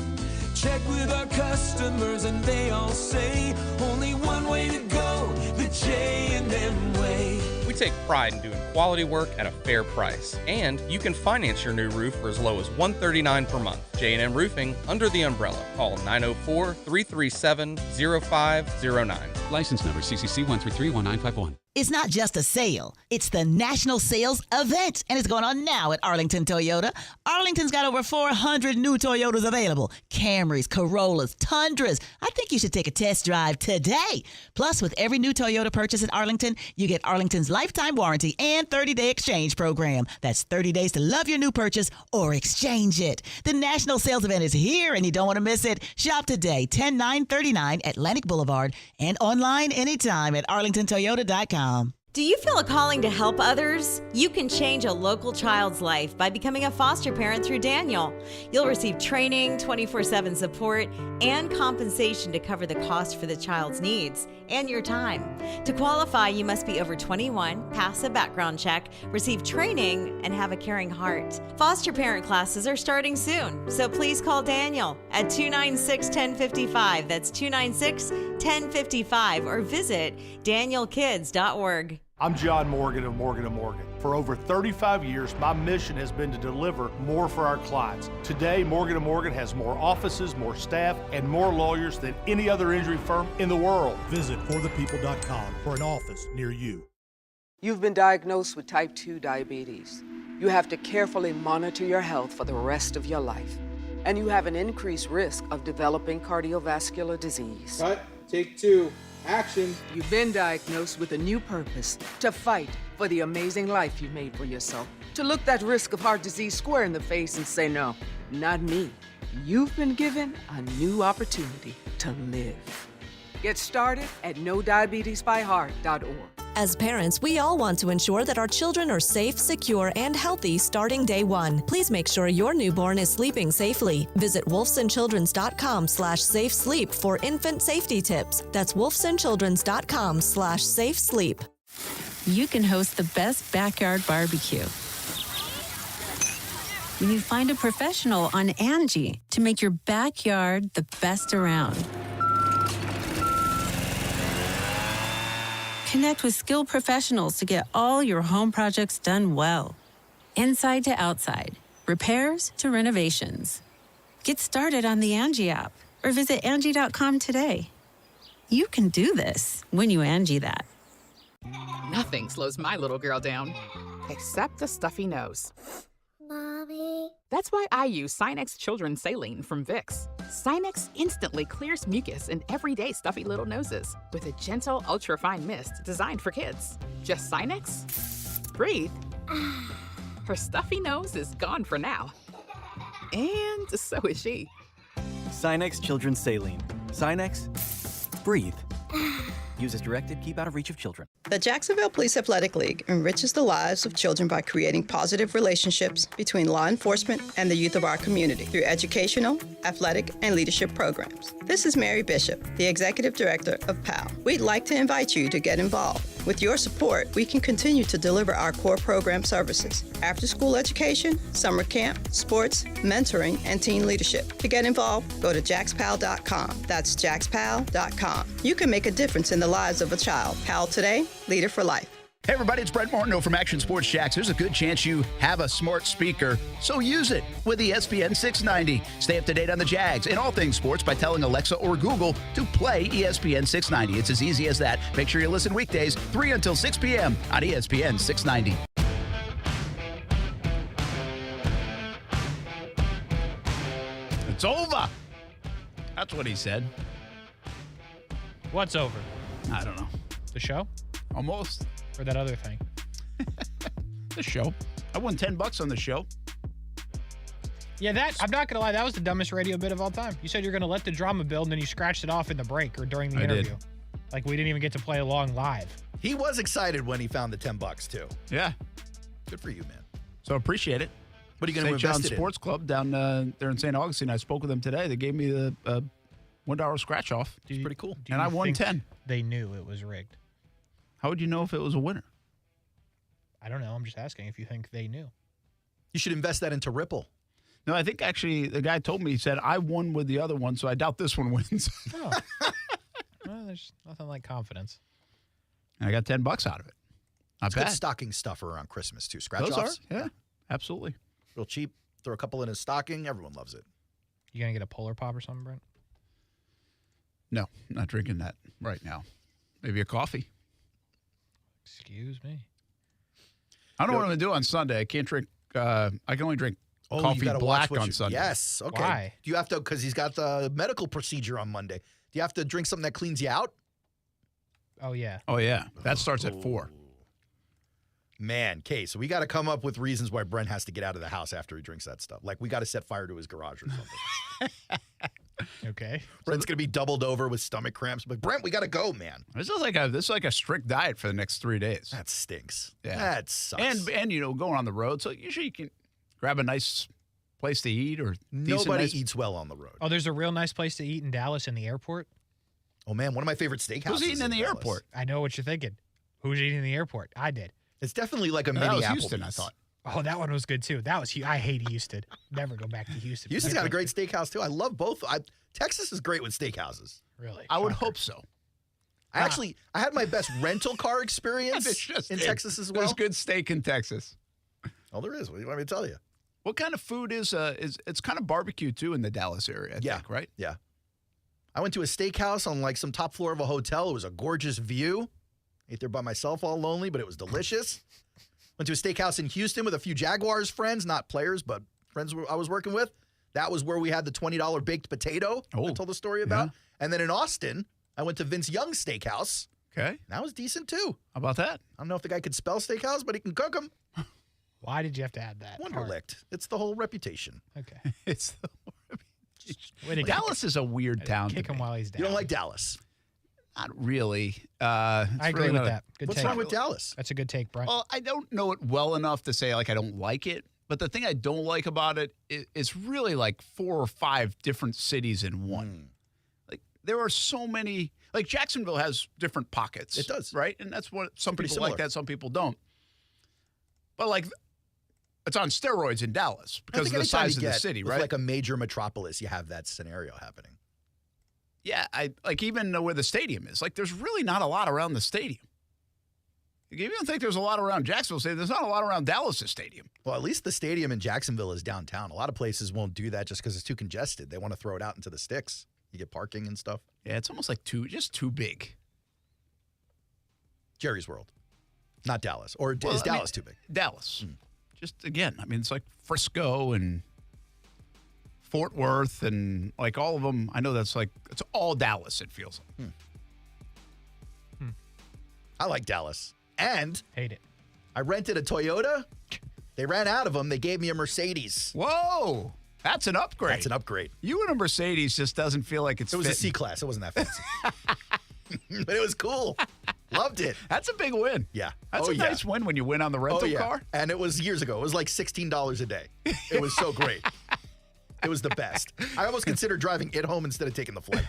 Check with our customers and they all say only one way to go, the J&M way.
We take pride in doing quality work at a fair price. And you can finance your new roof for as low as $139 per month. J&M Roofing, under the umbrella. Call 904-337-0509.
License number CCC 1331951.
It's not just a sale. It's the National Sales Event, and it's going on now at Arlington Toyota. Arlington's got over 400 new Toyotas available. Camrys, Corollas, Tundras. I think you should take a test drive today. Plus, with every new Toyota purchase at Arlington, you get Arlington's lifetime warranty and 30-day exchange program. That's 30 days to love your new purchase or exchange it. The National Sales Event is here, and you don't want to miss it. Shop today, 10939 Atlantic Boulevard, and online anytime at arlingtontoyota.com.
Do you feel a calling to help others? You can change a local child's life by becoming a foster parent through Daniel. You'll receive training, 24/7 support, and compensation to cover the cost for the child's needs and your time. To qualify, you must be over 21, pass a background check, receive training, and have a caring heart. Foster parent classes are starting soon, so please call Daniel at 296-1055. That's 296-1055, or visit danielkids.org.
I'm John Morgan of Morgan & Morgan. For over 35 years, my mission has been to deliver more for our clients. Today, Morgan & Morgan has more offices, more staff, and more lawyers than any other injury firm in the world.
Visit forthepeople.com for an office near you.
You've been diagnosed with type 2 diabetes. You have to carefully monitor your health for the rest of your life. And you have an increased risk of developing cardiovascular disease.
Cut. Take 2. Action.
You've been diagnosed with a new purpose: to fight for the amazing life you made for yourself. To look that risk of heart disease square in the face and say, no, not me. You've been given a new opportunity to live. Get started at NoDiabetesByHeart.org.
As parents, we all want to ensure that our children are safe, secure, and healthy starting day one. Please make sure your newborn is sleeping safely. Visit wolfsonchildrens.com/safe sleep for infant safety tips. That's wolfsonchildrens.com/safe sleep.
You can host the best backyard barbecue when you find a professional on Angie to make your backyard the best around. Connect with skilled professionals to get all your home projects done well. Inside to outside, repairs to renovations. Get started on the Angie app or visit Angie.com today. You can do this when you Angie that.
Nothing slows my little girl down, except a stuffy nose.
Mommy.
That's why I use Sinex Children's Saline from Vicks. Sinex instantly clears mucus in everyday stuffy little noses with a gentle, ultra-fine mist designed for kids. Just Sinex? Breathe. Her stuffy nose is gone for now. And so is she.
Sinex Children's Saline. Sinex, breathe. Use as directed, keep out of reach of children.
The Jacksonville Police Athletic League enriches the lives of children by creating positive relationships between law enforcement and the youth of our community through educational, athletic, and leadership programs. This is Mary Bishop, the Executive Director of PAL. We'd like to invite you to get involved. With your support, we can continue to deliver our core program services: after-school education, summer camp, sports, mentoring, and teen leadership. To get involved, go to jaxpal.com. That's jaxpal.com. You can make a difference in the lives of a child. PAL today, leader for life.
Hey, everybody, it's Brent Martineau from Action Sports Jacks. There's a good chance you have a smart speaker, so use it with ESPN 690. Stay up to date on the Jags and all things sports by telling Alexa or Google to play ESPN 690. It's as easy as that. Make sure you listen weekdays, 3 until 6 p.m. on ESPN 690. It's over. That's what he said.
What's over?
I don't know.
The show?
Almost.
Or that other thing?
The show. I won $10 on the show.
Yeah, I'm not going to lie, that was the dumbest radio bit of all time. You said you're going to let the drama build, and then you scratched it off in the break or during the interview.
Did.
Like we didn't even get to play along live.
He was excited when he found the $10 too.
Yeah.
Good for you, man.
So appreciate it.
What are you going to invest
St. John's Sports Club down there in St. Augustine. I spoke with them today. They gave me the $1 scratch off.
It's pretty cool.
And I won 10.
They knew it was rigged.
How would you know if it was a winner?
I don't know. I'm just asking if you think they knew.
You should invest that into Ripple.
No, I think actually the guy told me, he said, I won with the other one, so I doubt this one wins.
Oh. Well, there's nothing like confidence.
And I got $10 out of it. Not
It's
bad.
good stocking stuffer around Christmas, too. Scratch
Those
offs.
are? Yeah, absolutely.
Real cheap. Throw a couple in a stocking. Everyone loves it.
You going to get a Polar Pop or something, Brent?
No, I'm not drinking that right now. Maybe a coffee.
Excuse me.
I don't know what I'm going to do on Sunday. I can't drink. I can only drink coffee black on Sunday.
Yes. Okay.
Why?
Do you have to, because he's got the medical procedure on Monday. Do you have to drink something that cleans you out?
Oh, yeah.
Oh, yeah. That starts at 4.
Man, so we got to come up with reasons why Brent has to get out of the house after he drinks that stuff. Like, we got to set fire to his garage or something.
Okay.
Brent's going to be doubled over with stomach cramps. But, Brent, we got to go, man.
This is like a strict diet for the next 3 days.
That stinks.
Yeah.
That sucks.
And going on the road, so usually you can grab a nice place to eat or
nobody eats well on the road.
Oh, there's a real nice place to eat in Dallas in the airport?
Oh, man, one of my favorite steakhouses.
Who's eating in the
Dallas.
airport?
I know what you're thinking. Who's eating in the airport? I did.
It's definitely like a mini
That was
Applebee's.
Houston, I thought.
Oh, that one was good, too. I hate Houston. Never go back to Houston.
Houston's got a great steakhouse, too. I love both. Texas is great with steakhouses.
Really?
I would hope so.
I had my best rental car experience in Texas as well.
There's good steak in Texas.
Oh, there is. What do you want me to tell you?
What kind of food is it's kind of barbecue, too, in the Dallas area, I think, right?
Yeah. I went to a steakhouse on like some top floor of a hotel. It was a gorgeous view. Ate there by myself all lonely, but it was delicious. Went to a steakhouse in Houston with a few Jaguars friends, not players, but friends I was working with. That was where we had the $20 baked potato I told the story about. Yeah. And then in Austin, I went to Vince Young's Steakhouse.
Okay.
That was decent, too.
How about that?
I don't know if the guy could spell steakhouse, but he can cook them.
Why did you have to add that?
Wonderlicht. It's the whole reputation.
Okay.
It's the whole reputation. Dallas is a weird town.
Kick him while he's down.
You don't like Dallas?
Not really.
I agree with that. Good
What's
take.
wrong with Dallas?
That's a good take, Brent.
Well, I don't know it well enough to say like I don't like it. But the thing I don't like about it is really like 4 or 5 different cities in one. Like there are so many. Like Jacksonville has different pockets.
It does,
right? And that's what some
Pretty
people
similar.
like that, some people don't. But like, it's on steroids in Dallas because of the size of the city, right?
Like a major metropolis, you have that scenario happening.
Yeah, I like even where the stadium is. Like, there's really not a lot around the stadium. If you don't think there's a lot around Jacksonville Stadium, there's not a lot around Dallas' stadium.
Well, at least the stadium in Jacksonville is downtown. A lot of places won't do that just because it's too congested. They want to throw it out into the sticks. You get parking and stuff.
Yeah, it's almost like just too big.
Jerry's World, not Dallas. Or is Dallas too big?
Dallas. Just, again, I mean, it's like Frisco and Fort Worth and, like, all of them. I know that's like, it's all Dallas, it feels like.
I like Dallas. And
hate it.
I rented a Toyota. They ran out of them. They gave me a Mercedes.
Whoa. That's an upgrade.
That's an upgrade.
You in a Mercedes just doesn't feel like it's
It was
fitting.
a C-Class. It wasn't that fancy. But it was cool. Loved it.
That's a big win.
Yeah.
That's a nice win when you win on the rental car.
And it was years ago. It was like $16 a day. It was so great. It was the best. I almost considered driving it home instead of taking the flight.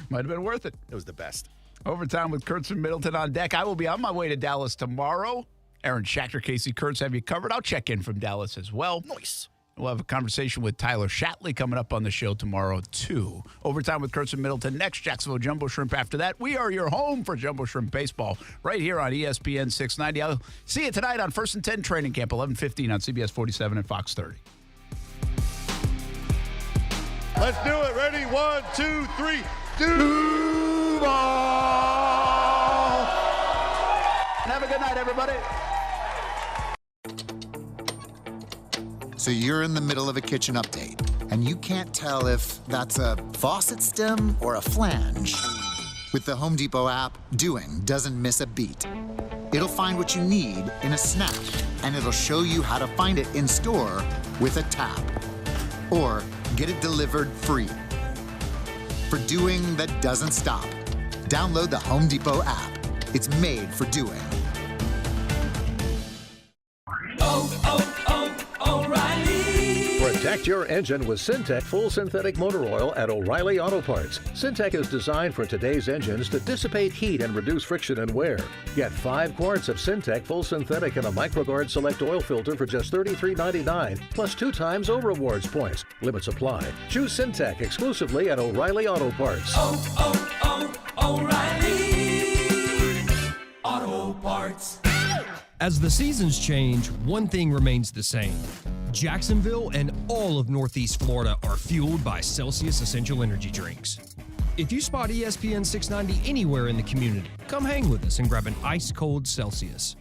Might have been worth it.
It was the best.
Overtime with Kurtz and Middleton on deck. I will be on my way to Dallas tomorrow. Aaron Schachter, Kasey Kurtz have you covered. I'll check in from Dallas as well.
Nice.
We'll have a conversation with Tyler Shatley coming up on the show tomorrow, too. Overtime with Kurtz and Middleton next. Jacksonville Jumbo Shrimp after that. We are your home for Jumbo Shrimp baseball right here on ESPN 690. I'll see you tonight on 1st and 10 Training Camp, 11:15 on CBS 47 and Fox 30.
Let's do it. Ready? 1, 2, 3. Do ball.
Have a good night, everybody.
So you're in the middle of a kitchen update, and you can't tell if that's a faucet stem or a flange. With the Home Depot app, doing doesn't miss a beat. It'll find what you need in a snap, and it'll show you how to find it in store with a tap. Or get it delivered free. For doing that doesn't stop, download the Home Depot app. It's made for doing.
Protect your engine with Syntec Full Synthetic Motor Oil at O'Reilly Auto Parts. Syntec is designed for today's engines to dissipate heat and reduce friction and wear. Get 5 quarts of Syntec Full Synthetic and a MicroGuard Select oil filter for just $33.99, plus 2 times O Rewards points. Limits apply. Choose Syntec exclusively at O'Reilly Auto Parts.
O'Reilly Auto Parts.
As the seasons change, one thing remains the same. Jacksonville and all of Northeast Florida are fueled by Celsius Essential Energy Drinks. If you spot ESPN 690 anywhere in the community, come hang with us and grab an ice-cold Celsius.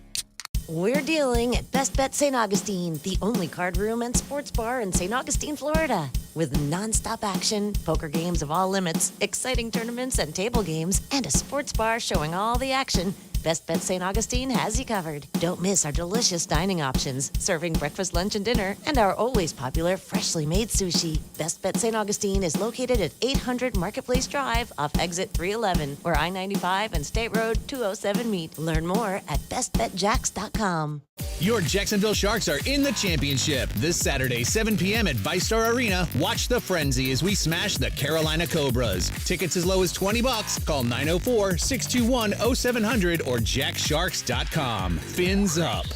We're dealing at Best Bet St. Augustine, the only card room and sports bar in St. Augustine, Florida. With nonstop action, poker games of all limits, exciting tournaments and table games, and a sports bar showing all the action, Best Bet St. Augustine has you covered. Don't miss our delicious dining options, serving breakfast, lunch, and dinner, and our always popular freshly made sushi. Best Bet St. Augustine is located at 800 Marketplace Drive off exit 311, where I-95 and State Road 207 meet. Learn more at bestbetjacks.com.
Your Jacksonville Sharks are in the championship. This Saturday, 7 p.m. at ViStar Arena, watch the frenzy as we smash the Carolina Cobras. Tickets as low as $20. Call 904-621-0700 or jacksharks.com. Fins up.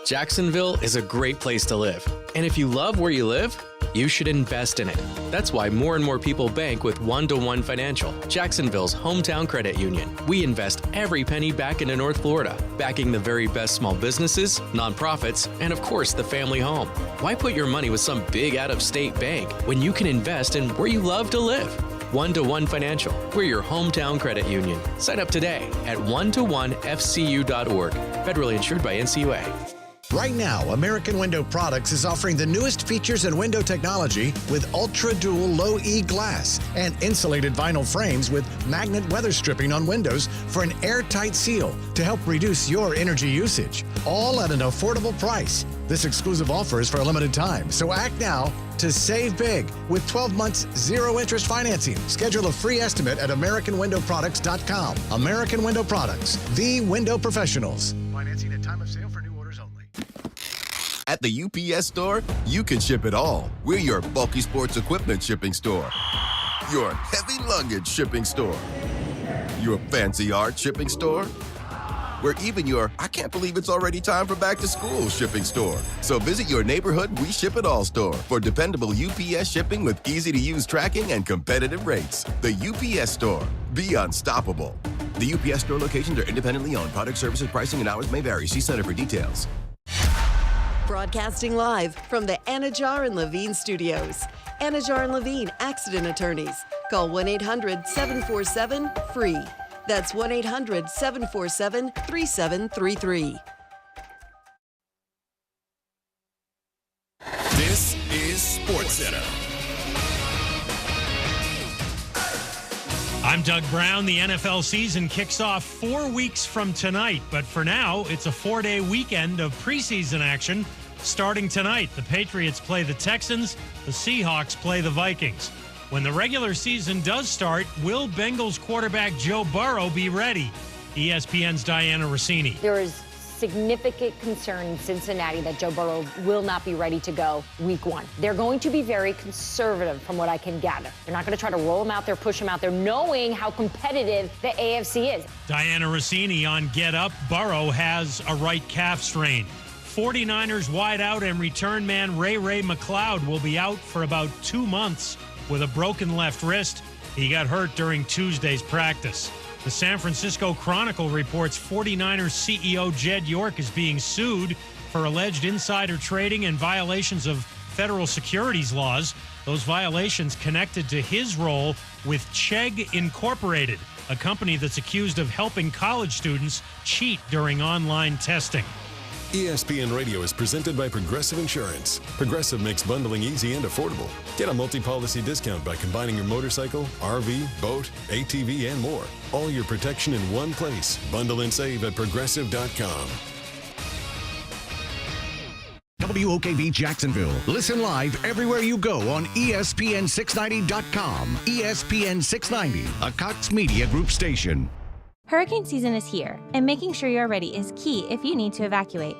Jacksonville is a great place to live. And if you love where you live, you should invest in it. That's why more and more people bank with One-to-One Financial, Jacksonville's hometown credit union. We invest every penny back into North Florida, backing the very best small businesses, nonprofits, and of course the family home. Why put your money with some big out-of-state bank when you can invest in where you love to live? One-to-One Financial, we're your hometown credit union. Sign up today at one-to-one-fcu.org. Federally insured by NCUA.
Right now, American Window Products is offering the newest features in window technology with Ultra Dual Low E glass and insulated vinyl frames with magnet weather stripping on windows for an airtight seal to help reduce your energy usage. All at an affordable price. This exclusive offer is for a limited time, so act now to save big with 12 months zero interest financing. Schedule a free estimate at AmericanWindowProducts.com. American Window Products, the window professionals. Financing at time of sale for new orders only.
At the UPS store, you can ship it all. We're your bulky sports equipment shipping store, your heavy luggage shipping store, your fancy art shipping store. We're even your I can't believe it's already time for back to school shipping store. So visit your neighborhood We Ship It All store for dependable UPS shipping with easy to use tracking and competitive rates. The UPS store. Be unstoppable. The UPS store locations are independently owned. Product, services, pricing, and hours may vary. See Center for details.
Broadcasting live from the Anajar and Levine studios. Anajar and Levine Accident Attorneys. Call 1-800-747-FREE. That's 1-800-747-3733.
This is SportsCenter.
I'm Doug Brown. The NFL season kicks off 4 weeks from tonight, but for now, it's a 4-day weekend of preseason action starting tonight. The Patriots play the Texans, the Seahawks play the Vikings. When the regular season does start, will Bengals quarterback Joe Burrow be ready? ESPN's Diana Rossini.
There is significant concern in Cincinnati that Joe Burrow will not be ready to go week one. They're going to be very conservative from what I can gather. They're not going to try to roll him out there, push him out there, knowing how competitive the AFC is.
Diana Rossini on Get Up. Burrow has a right calf strain. 49ers wideout and return man Ray McLeod will be out for about 2 months with a broken left wrist. He got hurt during Tuesday's practice. The San Francisco Chronicle reports 49ers CEO Jed York is being sued for alleged insider trading and violations of federal securities laws. Those violations connected to his role with Chegg Incorporated, a company that's accused of helping college students cheat during online testing.
ESPN Radio is presented by Progressive Insurance. Progressive makes bundling easy and affordable. Get a multi-policy discount by combining your motorcycle, RV, boat, ATV, and more. All your protection in one place. Bundle and save at Progressive.com.
WOKV Jacksonville. Listen live everywhere you go on ESPN690.com. ESPN 690, a Cox Media Group station.
Hurricane season is here, and making sure you're ready is key if you need to evacuate.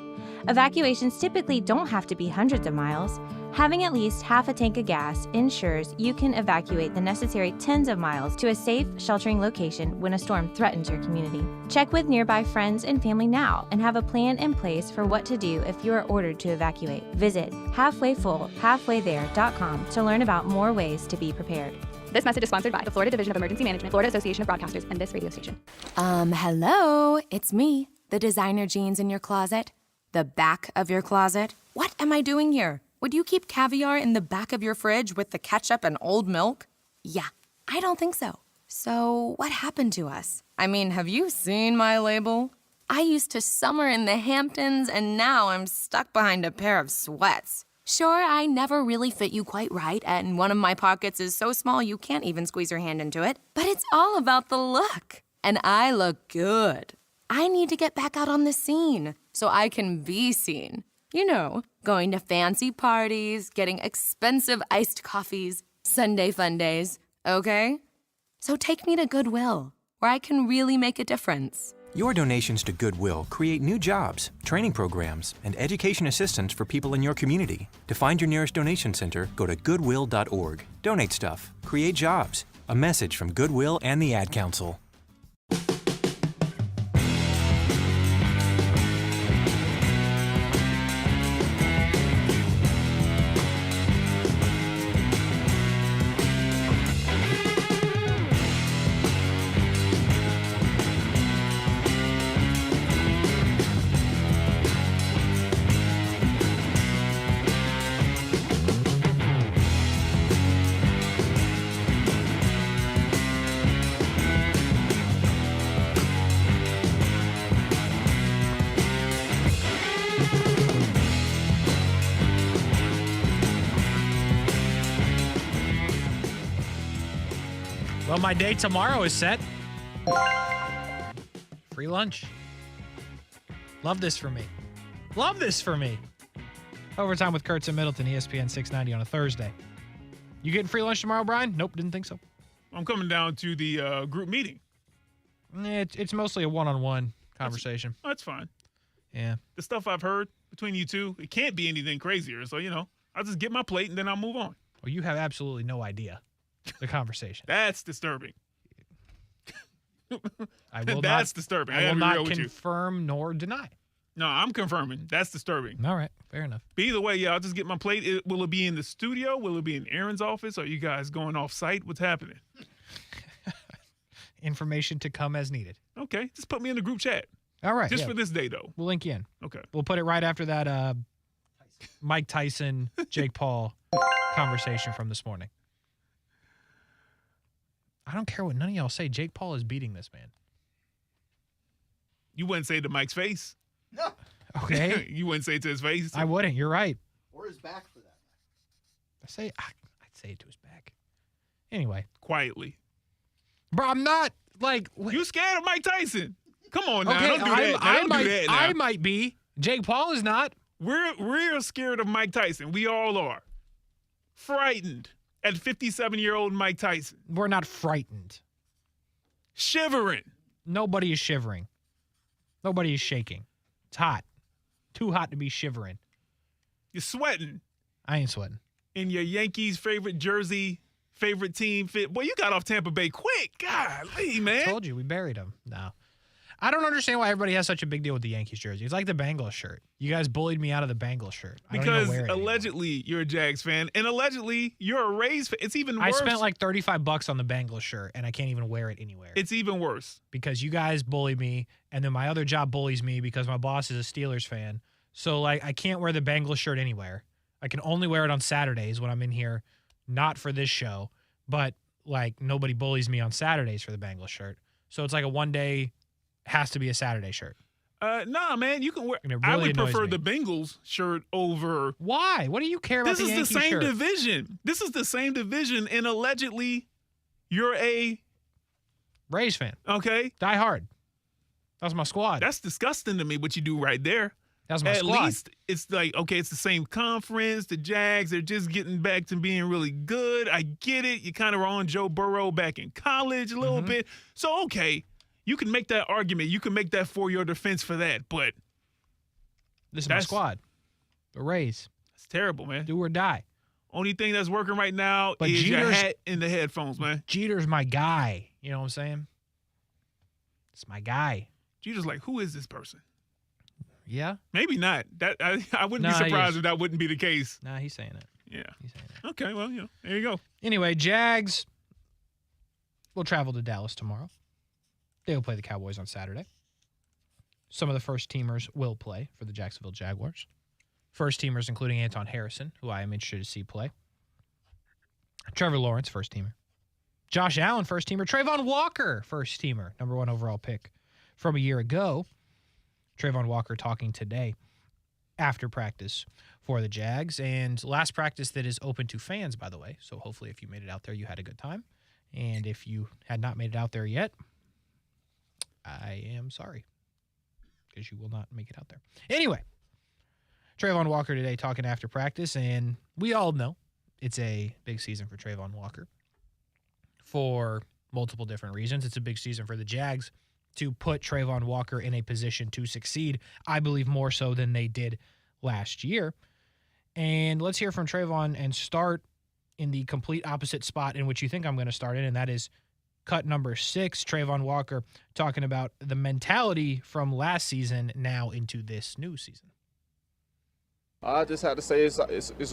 Evacuations typically don't have to be hundreds of miles. Having at least half a tank of gas ensures you can evacuate the necessary tens of miles to a safe, sheltering location when a storm threatens your community. Check with nearby friends and family now and have a plan in place for what to do if you are ordered to evacuate. Visit halfwayfullhalfwaythere.com to learn about more ways to be prepared.
This message is sponsored by the Florida Division of Emergency Management, Florida Association of Broadcasters, and this radio station.
Hello, it's me, the designer jeans in your closet, the back of your closet. What am I doing here? Would you keep caviar in the back of your fridge with the ketchup and old milk? Yeah, I don't think so. So, what happened to us? I mean, have you seen my label? I used to summer in the Hamptons, and now I'm stuck behind a pair of sweats. Sure, I never really fit you quite right, and one of my pockets is so small you can't even squeeze your hand into it. But it's all about the look. And I look good. I need to get back out on the scene so I can be seen. You know, going to fancy parties, getting expensive iced coffees, Sunday fun days, okay? So take me to Goodwill, where I can really make a difference.
Your donations to Goodwill create new jobs, training programs, and education assistance for people in your community. To find your nearest donation center, go to goodwill.org. Donate stuff. Create jobs. A message from Goodwill and the Ad Council.
Well, my day tomorrow is set. Free lunch. Love this for me. Love this for me. Overtime with Kurtz and Middleton, ESPN 690 on a Thursday. You getting free lunch tomorrow, Brian? Nope, didn't think so.
I'm coming down to the group meeting.
It's mostly a one-on-one conversation.
That's fine.
Yeah.
The stuff I've heard between you two, it can't be anything crazier. So, I'll just get my plate and then I'll move on.
Well, you have absolutely no idea the conversation.
That's disturbing.
That's
disturbing.
I will not confirm nor deny.
No, I'm confirming. That's disturbing.
All right. Fair enough.
But either way, I'll just get my plate. Will it be in the studio? Will it be in Aaron's office? Are you guys going off site? What's happening?
Information to come as needed.
Okay. Just put me in the group chat.
All right.
Just for this day, though.
We'll link you in.
Okay.
We'll put it right after that Mike Tyson, Jake Paul conversation from this morning. I don't care what none of y'all say. Jake Paul is beating this man.
You wouldn't say it to Mike's face.
No.
Okay.
You wouldn't say it to his face.
I wouldn't. You're right.
Or his back for that.
I'd say it to his back. Anyway.
Quietly.
Bro, I'm not
You scared of Mike Tyson? Come on now.
Okay,
Don't do that. Don't do that now.
I might be. Jake Paul is not.
We're scared of Mike Tyson. We all are. Frightened at 57-year-old Mike Tyson.
We're not frightened.
Shivering.
Nobody is shivering. Nobody is shaking. It's hot. Too hot to be shivering.
You're sweating.
I ain't sweating.
In your Yankees' favorite jersey, favorite team fit. Boy, you got off Tampa Bay quick. Golly, man.
I told you, we buried him. No. I don't understand why everybody has such a big deal with the Yankees jersey. It's like the Bengals shirt. You guys bullied me out of the Bengals shirt.
Because allegedly you're a Jags fan, and allegedly you're a Rays fan. It's even worse.
I spent like $35 on the Bengals shirt, and I can't even wear it anywhere.
It's even worse.
Because you guys bully me, and then my other job bullies me because my boss is a Steelers fan. So, I can't wear the Bengals shirt anywhere. I can only wear it on Saturdays when I'm in here, not for this show. But, nobody bullies me on Saturdays for the Bengals shirt. So, it's like a one-day... has to be a Saturday shirt.
Nah, man, you can wear.
Really
I would prefer
me.
the Bengals shirt over.
Why? What do you care about the Yankees shirt?
This is the same division. This is the same division, and allegedly, you're a
Rays fan.
Okay,
Die hard. That's my squad.
That's disgusting to me. What you do right there.
That's my squad.
At least it's it's the same conference. The Jags, they're just getting back to being really good. I get it. You kind of were on Joe Burrow back in college a little bit. So okay. You can make that argument. You can make that for your defense for that, but
this is my squad. The Rays.
It's terrible, man.
Do or die.
Only thing that's working right now is your hat and the headphones, man.
Jeter's my guy. You know what I'm saying? It's my guy.
Jeter's like, who is this person?
Yeah.
Maybe not. That I wouldn't be surprised if that wouldn't be the case.
Nah, he's saying it.
Yeah.
He's saying it.
Okay, well, there you go.
Anyway, Jags will travel to Dallas tomorrow. They will play the Cowboys on Saturday. Some of the first-teamers will play for the Jacksonville Jaguars. First-teamers including Anton Harrison, who I am interested to see play. Trevor Lawrence, first-teamer. Josh Allen, first teamer. Trayvon Walker, first teamer, number 1 overall pick from a year ago. Trayvon Walker talking today after practice for the Jags. And last practice that is open to fans, by the way. So hopefully if you made it out there, you had a good time. And if you had not made it out there yet, I am sorry, because you will not make it out there. Anyway, Trayvon Walker today talking after practice, and we all know it's a big season for Trayvon Walker for multiple different reasons. It's a big season for the Jags to put Trayvon Walker in a position to succeed, I believe more so than they did last year. And let's hear from Trayvon and start in the complete opposite spot in which you think I'm going to start in, and that is cut number 6, Trayvon Walker talking about the mentality from last season now into this new season.
I just have to say it's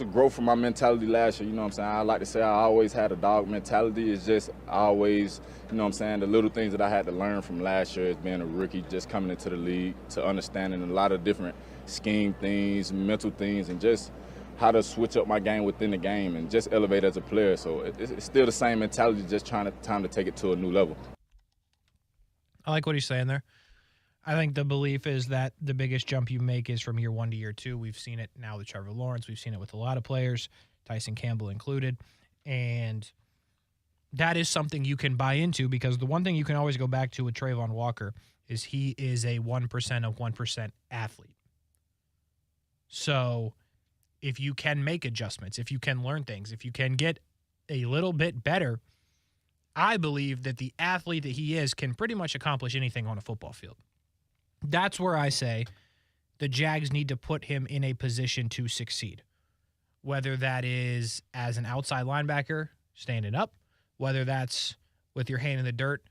a growth from my mentality last year. You know what I'm saying? I like to say I always had a dog mentality. It's just I always, you know what I'm saying, the little things that I had to learn from last year as being a rookie, just coming into the league, to understanding a lot of different scheme things, mental things, and just how to switch up my game within the game and just elevate as a player. So it's still the same mentality, just time to take it to a new level.
I like what he's saying there. I think the belief is that the biggest jump you make is from year 1 to year 2. We've seen it now with Trevor Lawrence. We've seen it with a lot of players, Tyson Campbell included. And that is something you can buy into, because the one thing you can always go back to with Trayvon Walker is he is a 1% of 1% athlete. So if you can make adjustments, if you can learn things, if you can get a little bit better, I believe that the athlete that he is can pretty much accomplish anything on a football field. That's where I say the Jags need to put him in a position to succeed, whether that is as an outside linebacker standing up, whether that's with your hand in the dirt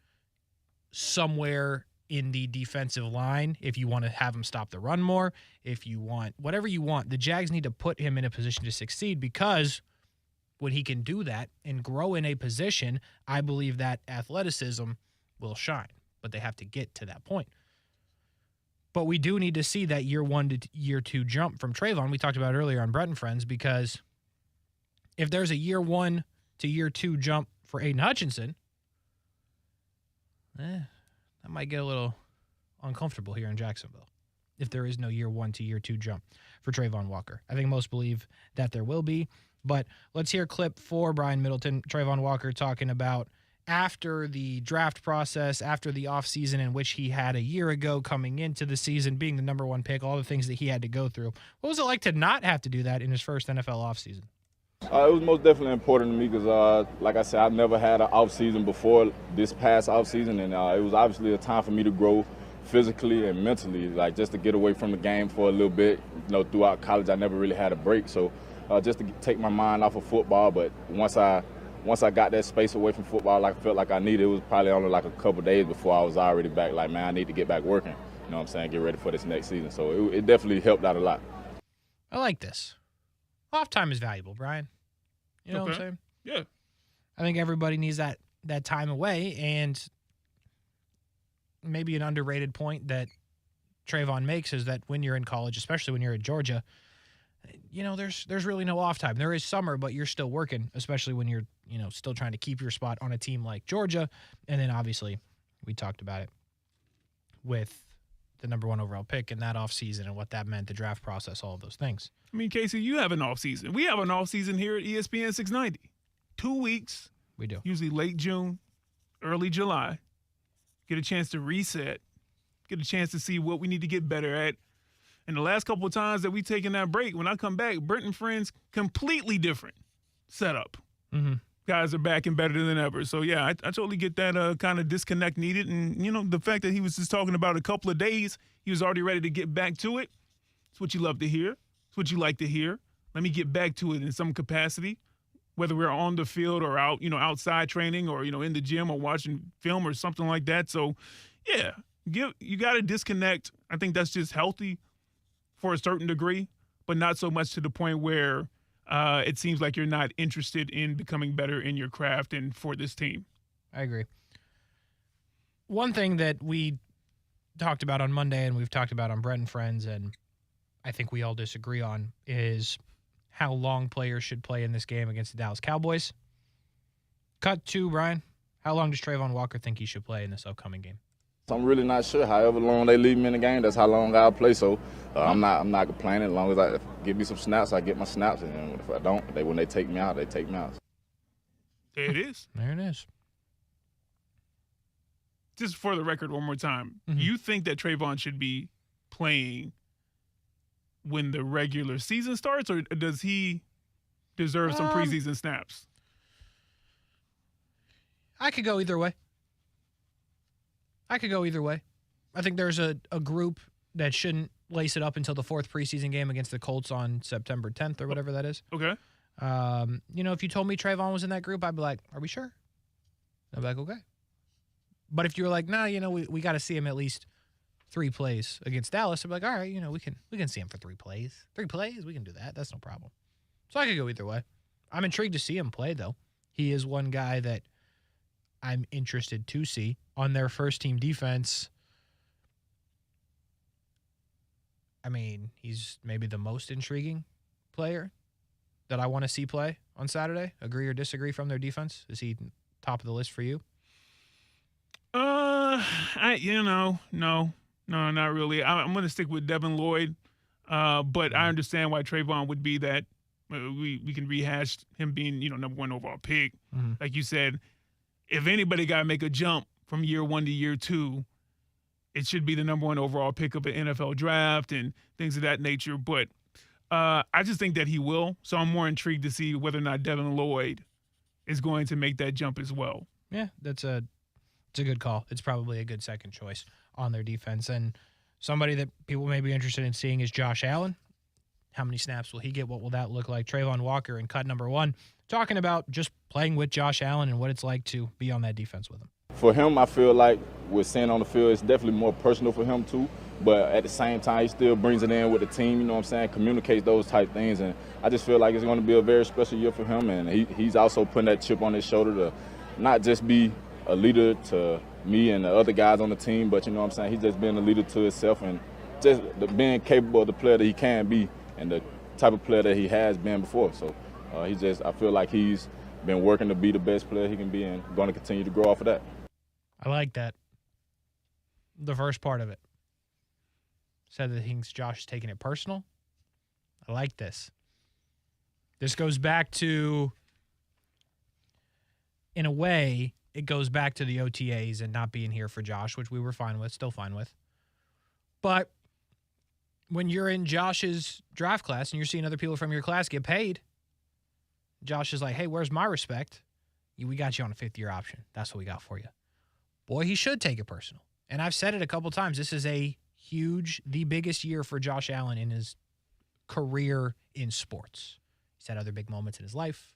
somewhere in the defensive line, if you want to have him stop the run more, if you want, whatever you want, the Jags need to put him in a position to succeed, because when he can do that and grow in a position, I believe that athleticism will shine, but they have to get to that point. But we do need to see that year 1 to year 2 jump from Trayvon. We talked about it earlier on Brent Friends, because if there's a year 1 to year 2 jump for Aiden Hutchinson, that might get a little uncomfortable here in Jacksonville if there is no year 1 to year 2 jump for Trayvon Walker. I think most believe that there will be, but let's hear clip 4, Brian Middleton, Trayvon Walker talking about after the draft process, after the offseason in which he had a year ago coming into the season, being the number 1 pick, all the things that he had to go through. What was it like to not have to do that in his first NFL offseason?
It was most definitely important to me because, like I said, I've never had an offseason before this past offseason, and it was obviously a time for me to grow physically and mentally, like just to get away from the game for a little bit. You know, throughout college, I never really had a break, so just to take my mind off of football. But once I got that space away from football, like I felt like I needed, it was probably only like a couple days before I was already back. Like, man, I need to get back working. You know what I'm saying? Get ready for this next season. So it definitely helped out a lot.
I like this. Off time is valuable, Brian. You know what I'm saying?
Yeah.
I think everybody needs that time away, and maybe an underrated point that Trayvon makes is that when you're in college, especially when you're at Georgia, you know, there's really no off time. There is summer, but you're still working, especially when you're, you know, still trying to keep your spot on a team like Georgia. And then obviously we talked about it with the number 1 overall pick in that offseason and what that meant, the draft process, all of those things.
I mean, Kasey, you have an offseason. We have an offseason here at ESPN 690. 2 weeks.
We do.
Usually late June, early July. Get a chance to reset. Get a chance to see what we need to get better at. And the last couple of times that we've taken that break, when I come back, Brent Friends, completely different setup.
Mm-hmm.
Guys are back and better than ever. So, yeah, I totally get that kind of disconnect needed. And, you know, the fact that he was just talking about a couple of days, he was already ready to get back to it. It's what you love to hear. It's what you like to hear. Let me get back to it in some capacity, whether we're on the field or out, you know, outside training or, you know, in the gym or watching film or something like that. So, yeah, you got to disconnect. I think that's just healthy for a certain degree, but not so much to the point where it seems like you're not interested in becoming better in your craft and for this team.
I agree. One thing that we talked about on Monday and we've talked about on Brent Friends, and I think we all disagree on, is how long players should play in this game against the Dallas Cowboys. Cut 2, Brian. How long does Trayvon Walker think he should play in this upcoming game?
So I'm really not sure. However long they leave me in the game, that's how long I'll play. So I'm not complaining. As long as I give me some snaps, I get my snaps. And if I don't, when they take me out, they take me out.
There it is.
There it is.
Just for the record, one more time, you think that Trayvon should be playing when the regular season starts, or does he deserve some preseason snaps?
I could go either way. I think there's a group that shouldn't lace it up until the 4th preseason game against the Colts on September 10th or whatever that is.
Okay.
If you told me Trayvon was in that group, I'd be like, are we sure? I'd be like, okay. But if you were like, nah, we got to see him at least 3 plays against Dallas, I'd be like, all right, we can see him for 3 plays. 3 plays, we can do that. That's no problem. So I could go either way. I'm intrigued to see him play, though. He is one guy that I'm interested to see on their first-team defense. I mean, he's maybe the most intriguing player that I want to see play on Saturday. Agree or disagree from their defense? Is he top of the list for you?
No, not really. I'm going to stick with Devin Lloyd, but I understand why Trayvon would be that. We can rehash him being, number 1 overall pick. Like you said, if anybody got to make a jump from year 1 to year 2, it should be the number 1 overall pick of an NFL draft and things of that nature. But I just think that he will. So I'm more intrigued to see whether or not Devin Lloyd is going to make that jump as well.
Yeah, it's a good call. It's probably a good second choice on their defense. And somebody that people may be interested in seeing is Josh Allen. How many snaps will he get? What will that look like? Trayvon Walker in cut number 1, talking about just playing with Josh Allen and what it's like to be on that defense with him.
For him, I feel like with seeing on the field, it's definitely more personal for him too. But at the same time, he still brings it in with the team, communicates those type things. And I just feel like it's going to be a very special year for him. And he's also putting that chip on his shoulder to not just be a leader to me and the other guys on the team, but he's just being a leader to himself and just being capable of the player that he can be and the type of player that he has been before. So I feel like he's been working to be the best player he can be and going to continue to grow off of that.
I like that. The first part of it. Said that he thinks Josh is taking it personal. I like this. This goes back to, in a way, it goes back to the OTAs and not being here for Josh, which we were fine with, still fine with. But when you're in Josh's draft class and you're seeing other people from your class get paid, Josh is like, hey, where's my respect? We got you on a 5th-year option. That's what we got for you. Boy, he should take it personal. And I've said it a couple times. This is the biggest year for Josh Allen in his career in sports. He's had other big moments in his life,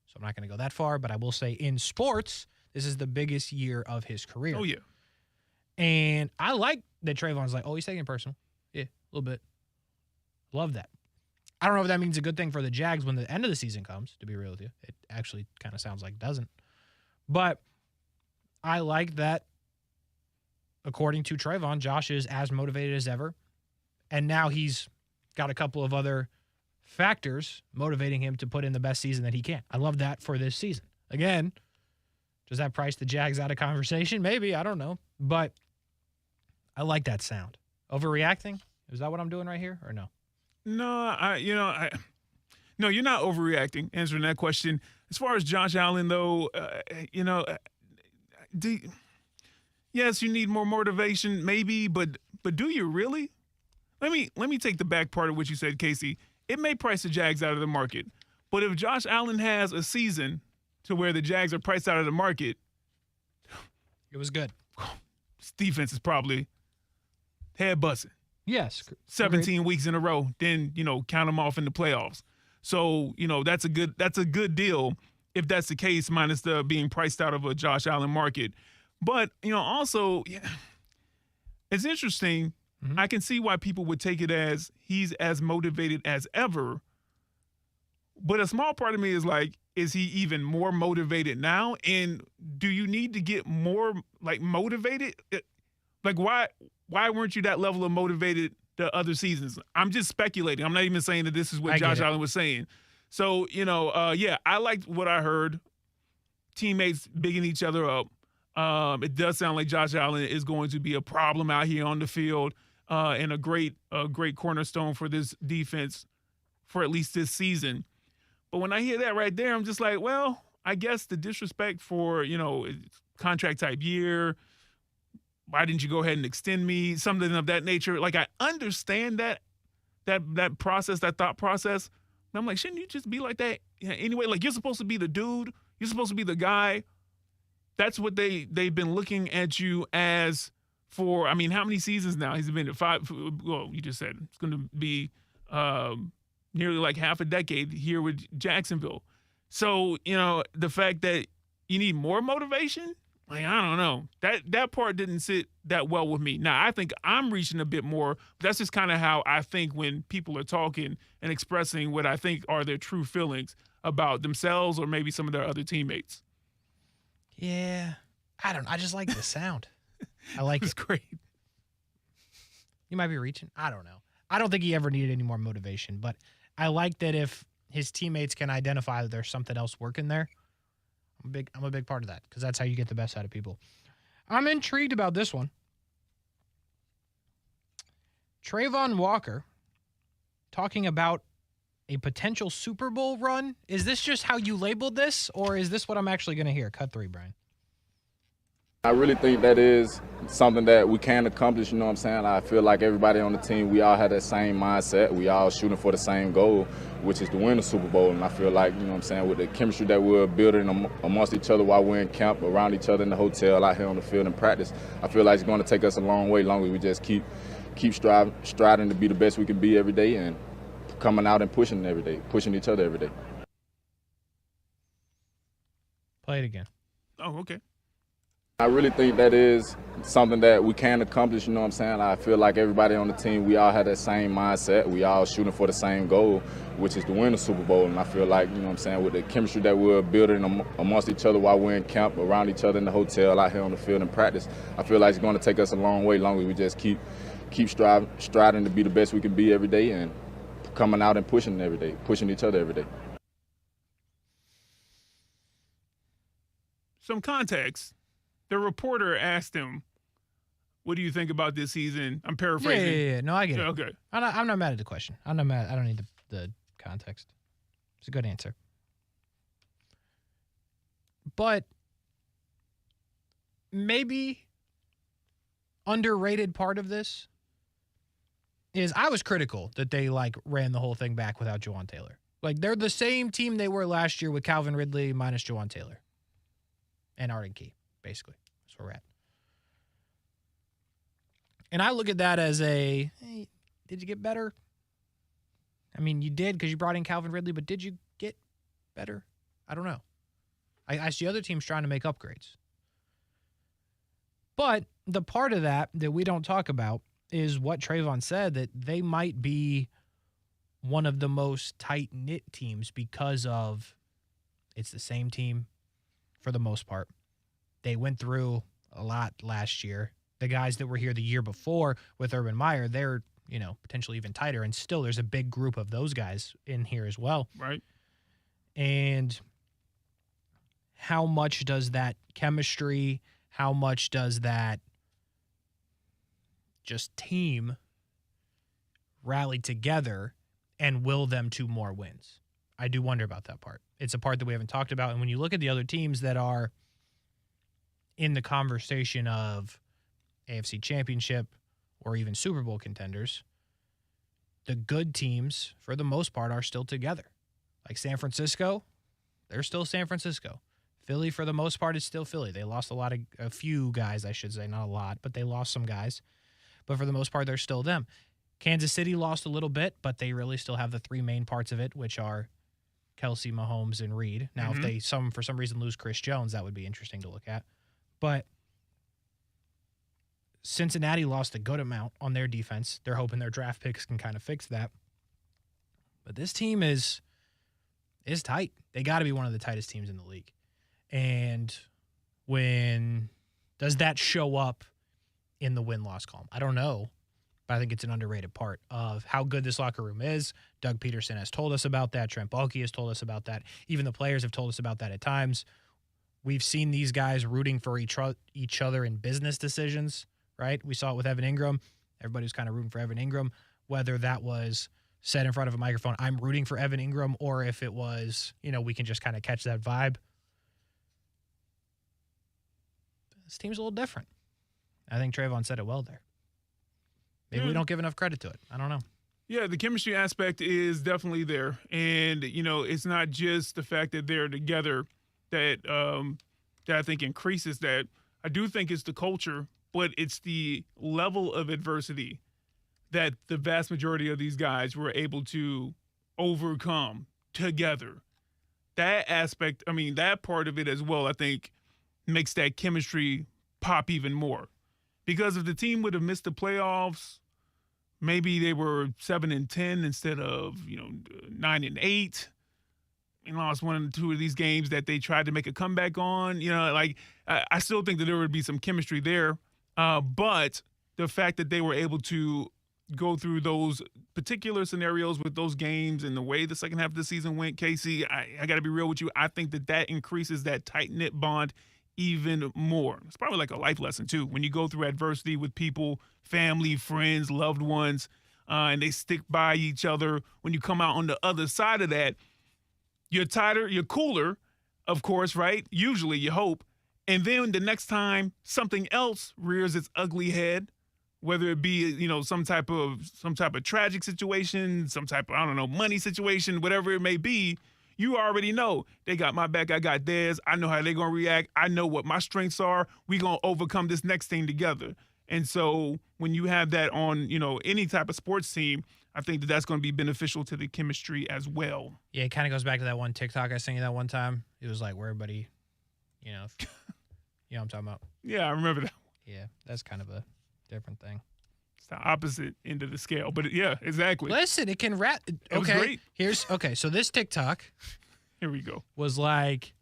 so I'm not going to go that far, but I will say in sports, this is the biggest year of his career.
Oh, yeah.
And I like that Trayvon's like, he's taking it personal. Yeah, a little bit. Love that. I don't know if that means a good thing for the Jags when the end of the season comes, to be real with you. It actually kind of sounds like it doesn't. But I like that, according to Trayvon, Josh is as motivated as ever. And now he's got a couple of other factors motivating him to put in the best season that he can. I love that for this season. Again, does that price the Jags out of conversation? Maybe. I don't know. But I like that sound. Overreacting? Is that what I'm doing right here or no?
No, no, you're not overreacting answering that question. As far as Josh Allen, though, yes, you need more motivation, maybe, but do you really? Let me take the back part of what you said, Kasey. It may price the Jags out of the market, but if Josh Allen has a season to where the Jags are priced out of the market,
it was good.
This defense is probably head busting.
Yes.
17 weeks in a row, then, count them off in the playoffs. So, that's a good deal if that's the case, minus the being priced out of a Josh Allen market. But, also, it's interesting. Mm-hmm. I can see why people would take it as he's as motivated as ever. But a small part of me is like, is he even more motivated now? And do you need to get more, motivated? Why weren't you that level of motivated the other seasons? I'm just speculating. I'm not even saying that this is what Josh Allen was saying. So, I liked what I heard teammates bigging each other up. It does sound like Josh Allen is going to be a problem out here on the field and a great cornerstone for this defense for at least this season. But when I hear that right there, I'm just like, well, I guess the disrespect for, contract type year, why didn't you go ahead and extend me, something of that nature. Like, I understand that process, that thought process. And I'm like, shouldn't you just be like that anyway? Like, you're supposed to be the dude. You're supposed to be the guy. That's what they've been looking at you as for, how many seasons now? He's been at 5. Well, you just said it's going to be nearly like half a decade here with Jacksonville. So, the fact that you need more motivation, like, I don't know. That part didn't sit that well with me. Now, I think I'm reaching a bit more. But that's just kind of how I think when people are talking and expressing what I think are their true feelings about themselves or maybe some of their other teammates.
Yeah. I just like the sound. I like it.
It's great.
You might be reaching. I don't know. I don't think he ever needed any more motivation, but I like that if his teammates can identify that there's something else working there. I'm a big part of that because that's how you get the best out of people. I'm intrigued about this one. Trayvon Walker talking about a potential Super Bowl run. Is this just how you labeled this, or is this what I'm actually going to hear? Cut 3, Brian.
I really think that is something that we can accomplish, you know what I'm saying? I feel like everybody on the team, we all have that same mindset. We all shooting for the same goal, which is to win the Super Bowl. And I feel like, you know what I'm saying, with the chemistry that we're building amongst each other while we're in camp, around each other in the hotel, out here on the field in practice, I feel like it's going to take us a long way, long as we just keep striving to be the best we can be every day and coming out and pushing every day, pushing each other every day.
Play it again.
Oh, okay.
I really think that is something that we can accomplish, you know what I'm saying? I feel like everybody on the team, we all have that same mindset. We all shooting for the same goal, which is to win the Super Bowl. And I feel like, you know what I'm saying, with the chemistry that we're building amongst each other while we're in camp, around each other in the hotel, out here on the field in practice, I feel like it's going to take us a long way, long as we just keep striving to be the best we can be every day and coming out and pushing every day, pushing each other every day.
Some context. The reporter asked him, what do you think about this season? I'm paraphrasing.
Yeah. No, I get it.
Okay.
I'm not mad at the question. I'm not mad. I don't need the context. It's a good answer. But maybe underrated part of this is I was critical that they ran the whole thing back without Juwan Taylor. Like, they're the same team they were last year with Calvin Ridley minus Juwan Taylor and Arden Key, basically. That's where we're at. And I look at that as hey, did you get better? I mean, you did because you brought in Calvin Ridley, but did you get better? I don't know. I see other teams trying to make upgrades. But the part of that we don't talk about is what Trayvon said, that they might be one of the most tight-knit teams because of it's the same team for the most part. They went through a lot last year. The guys that were here the year before with Urban Meyer, they're, potentially even tighter. And still there's a big group of those guys in here as well.
Right.
And how much does that chemistry, how much does that just team rally together and will them to more wins? I do wonder about that part. It's a part that we haven't talked about. And when you look at the other teams that are in the conversation of AFC Championship or even Super Bowl contenders, the good teams, for the most part, are still together. Like San Francisco, they're still San Francisco. Philly, for the most part, is still Philly. They lost a few guys, I should say, not a lot, but they lost some guys. But for the most part, they're still them. Kansas City lost a little bit, but they really still have the three main parts of it, which are Kelsey, Mahomes, and Reed. Now, if they for some reason lose Chris Jones, that would be interesting to look at. But Cincinnati lost a good amount on their defense. They're hoping their draft picks can kind of fix that. But this team is tight. They got to be one of the tightest teams in the league. And when does that show up in the win-loss column? I don't know, but I think it's an underrated part of how good this locker room is. Doug Peterson has told us about that. Trent Baalke has told us about that. Even the players have told us about that at times. We've seen these guys rooting for each other in business decisions, right? We saw it with Evan Ingram. Everybody was kind of rooting for Evan Ingram, whether that was said in front of a microphone, I'm rooting for Evan Ingram, or if it was, we can just kind of catch that vibe. This team's a little different. I think Trayvon said it well there. Maybe we don't give enough credit to it. I don't know.
Yeah, the chemistry aspect is definitely there. And, it's not just the fact that they're together that I think increases that. I do think it's the culture, but it's the level of adversity that the vast majority of these guys were able to overcome together. That aspect, that part of it as well, I think, makes that chemistry pop even more. Because if the team would have missed the playoffs, maybe they were 7-10 instead of 9-8. And lost 1 or 2 of these games that they tried to make a comeback on. I still think that there would be some chemistry there. But the fact that they were able to go through those particular scenarios with those games and the way the second half of the season went, Kasey, I got to be real with you. I think that increases that tight-knit bond even more. It's probably like a life lesson, too. When you go through adversity with people, family, friends, loved ones, and they stick by each other, when you come out on the other side of that, you're tighter, you're cooler, of course, right? Usually, you hope. And then the next time something else rears its ugly head, whether it be, some type of tragic situation, some type of, money situation, whatever it may be, you already know they got my back, I got theirs. I know how they're going to react. I know what my strengths are. We're going to overcome this next thing together. And so when you have that on, any type of sports team, I think that that's going to be beneficial to the chemistry as well.
Yeah, it kind of goes back to that one TikTok I sent you that one time. It was like where everybody, you know what I'm talking about.
Yeah, I remember that.
Yeah, that's kind of a different thing.
It's the opposite end of the scale, but yeah, exactly.
Listen, it can rap. Okay,
it was great.
So this TikTok,
here we go,
was like,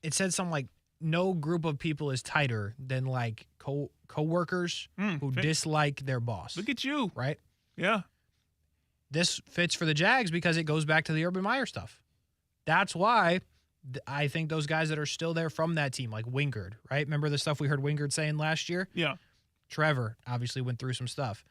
it said something like, no group of people is tighter than like coworkers who dislike their boss.
Look at you,
right?
Yeah.
This fits for the Jags because it goes back to the Urban Meyer stuff. That's why I think those guys that are still there from that team, like Wingard, right? Remember the stuff we heard Wingard saying last year?
Yeah.
Trevor obviously went through some stuff.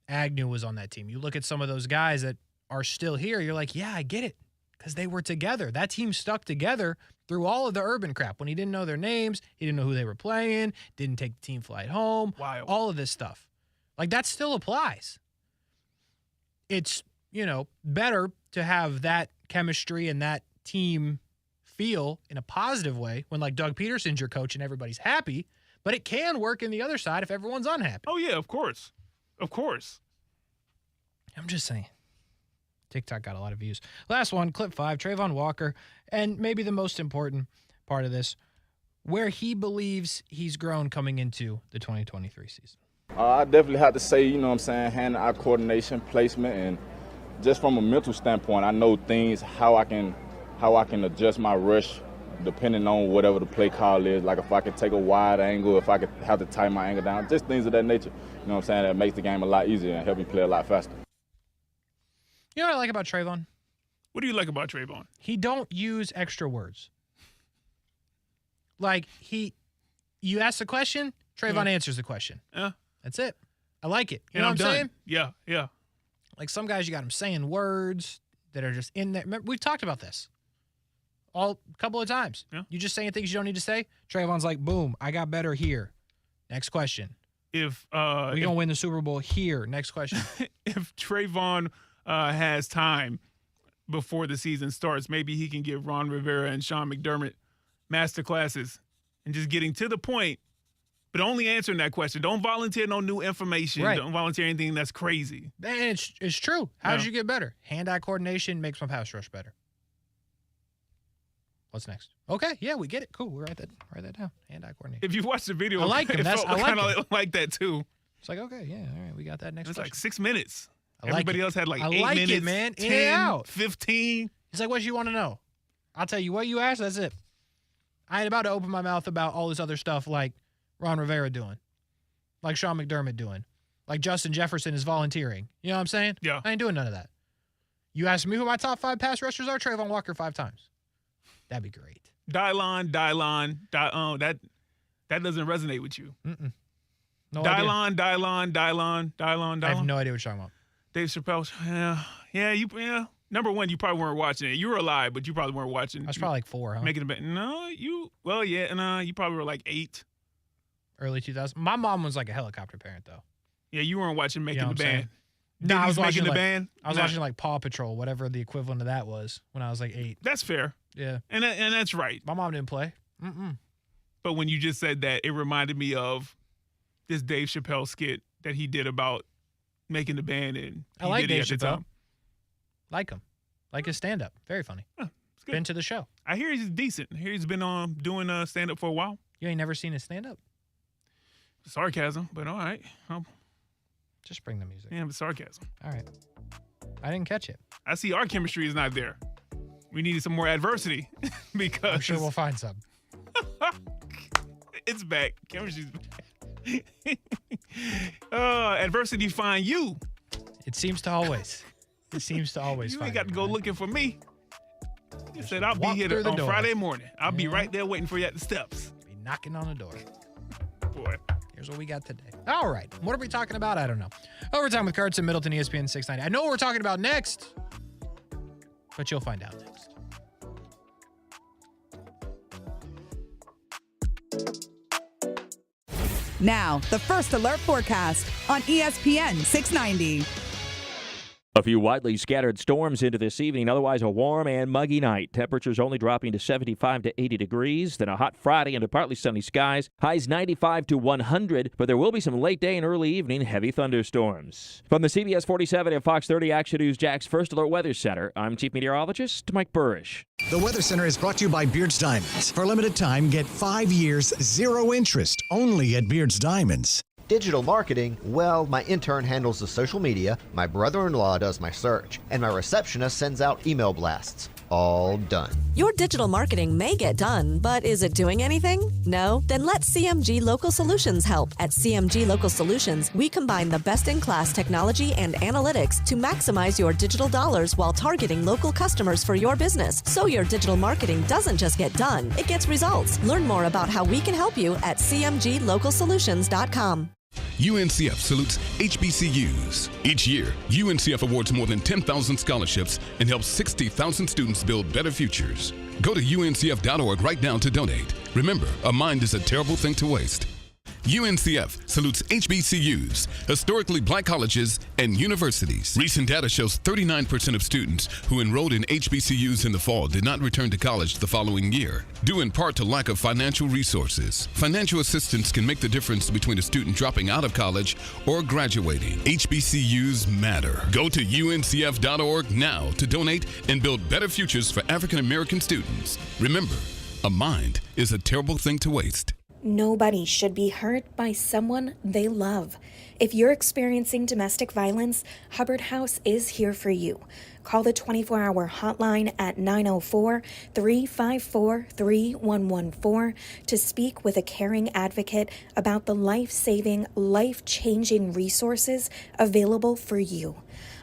Agnew was on that team. You look at some of those guys that are still here, you're like, yeah, I get it, because they were together. That team stuck together through all of the Urban crap. When he didn't know their names, he didn't know who they were playing, didn't take the team flight home,
Wild.
All of this stuff. Like, that still applies. It's, better to have that chemistry and that team feel in a positive way when, like, Doug Peterson's your coach and everybody's happy, but it can work in the other side if everyone's unhappy.
Oh, yeah, of course. Of course.
I'm just saying. TikTok got a lot of views. Last one, clip 5, Trayvon Walker, and maybe the most important part of this, where he believes he's grown coming into the 2023 season.
I definitely have to say, hand-eye coordination, placement, and just from a mental standpoint, I know things, how I can adjust my rush depending on whatever the play call is. Like if I can take a wide angle, if I could have to tighten my angle down, just things of that nature. That makes the game a lot easier and help me play a lot faster.
You know what I like about Trayvon?
What do you like about Trayvon?
He don't use extra words. Like, you ask the question, Trayvon answers the question.
Yeah.
That's it. I like it. You know what I'm saying?
Yeah, yeah.
Like some guys, you got them saying words that are just in there. Remember, we've talked about this a couple of times.
Yeah.
You just saying things you don't need to say. Trayvon's like, boom, I got better here. Next question.
If
we're gonna win the Super Bowl here. Next question.
If Trayvon has time before the season starts, maybe he can give Ron Rivera and Sean McDermott master classes and just getting to the point, but only answering that question. Don't volunteer no new information.
Right.
Don't volunteer anything that's crazy.
And it's true. How did you get better? Hand-eye coordination makes my pass rush better. What's next? Okay, yeah, we get it. Cool. We'll write that down. Hand-eye coordination.
If you watch the video,
I like him.
it
That's
felt
I
kind
like
of like that too.
It's like, okay, yeah, all right, we got that next
It's
question.
like 6 minutes.
I like
Everybody
it.
else had like
I
8
like
minutes,
it, man.
10,
In and out.
15.
He's like, what you want to know? I'll tell you what you asked. That's it. I ain't about to open my mouth about all this other stuff like Ron Rivera doing, like Sean McDermott doing, like Justin Jefferson is volunteering. You know what I'm saying?
Yeah.
I ain't doing none of that. You asked me who my top 5 pass rushers are? Trayvon Walker 5 times. That'd be great.
Dylon. That doesn't resonate with you.
No
Dylon.
I have no idea what you're talking about.
Dave Chappelle. Yeah. Number one, you probably weren't watching it. You were alive, but you probably weren't watching.
I was probably like 4, huh?
Making the band. No, you. Well, yeah, and you probably were like 8.
Early 2000s. My mom was like a helicopter parent, though.
Yeah, you weren't watching Making the Band.
No, I was watching
the band.
I was watching like Paw Patrol, whatever the equivalent of that was when I was like 8.
That's fair.
Yeah,
and that's right.
My mom didn't play.
But when you just said that, it reminded me of this Dave Chappelle skit that he did about making the band, and
I like Dave
at the
Chappelle.
time.
Like him, like his stand-up. Very funny.
It's good.
Been to the show.
I hear he's decent. I hear he's been doing stand-up for a while.
You ain't never seen his stand-up?
Sarcasm, but all right.
Just bring the music.
Yeah, but sarcasm.
All right. I didn't catch it.
I see our chemistry is not there. We needed some more adversity because
I'm sure we'll find some.
It's back. Chemistry's back. Adversity find you.
It seems to always. It seems to always
You
find
ain't got to go looking for me. You said I'll be
walk
here
through the
on
door.
Friday morning. I'll be right there waiting for you at the steps.
Be knocking on the door.
Boy.
Here's what we got today. All right. What are we talking about? I don't know. Overtime with Cards and Middleton, ESPN 690. I know what we're talking about next, but you'll find out next.
Now, the First Alert forecast on ESPN 690.
A few widely scattered storms into this evening, otherwise a warm and muggy night. Temperatures only dropping to 75 to 80 degrees. Then a hot Friday into partly sunny skies. Highs 95 to 100, but there will be some late day and early evening heavy thunderstorms. From the CBS 47 and Fox 30 Action News Jax First Alert Weather Center, I'm Chief Meteorologist Mike Burrish.
The Weather Center is brought to you by Beard's Diamonds. For a limited time, get 5 years, 0 interest, only at Beard's Diamonds.
Digital marketing, well, my intern handles the social media, my brother-in-law does my search, and my receptionist sends out email blasts. All done.
Your digital marketing may get done, but is it doing anything? No? Then let CMG Local Solutions help. At CMG Local Solutions, we combine the best-in-class technology and analytics to maximize your digital dollars while targeting local customers for your business. So your digital marketing doesn't just get done, it gets results. Learn more about how we can help you at cmglocalsolutions.com.
UNCF salutes HBCUs. Each year, UNCF awards more than 10,000 scholarships and helps 60,000 students build better futures. Go to uncf.org right now to donate. Remember, a mind is a terrible thing to waste. UNCF salutes HBCUs, historically black colleges and universities. Recent data shows 39% of students who enrolled in HBCUs in the fall did not return to college the following year, due in part to lack of financial resources. Financial assistance can make the difference between a student dropping out of college or graduating. HBCUs matter. Go to uncf.org now to donate and build better futures for African American students. Remember, a mind is a terrible thing to waste.
Nobody should be hurt by someone they love. If you're experiencing domestic violence, Hubbard House is here for you. Call the 24-hour hotline at 904-354-3114 to speak with a caring advocate about the life-saving, life-changing resources available for you.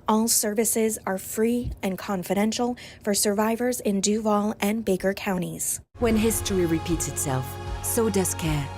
All services are free and confidential for survivors in Duval and Baker counties.
When history repeats itself, so does care.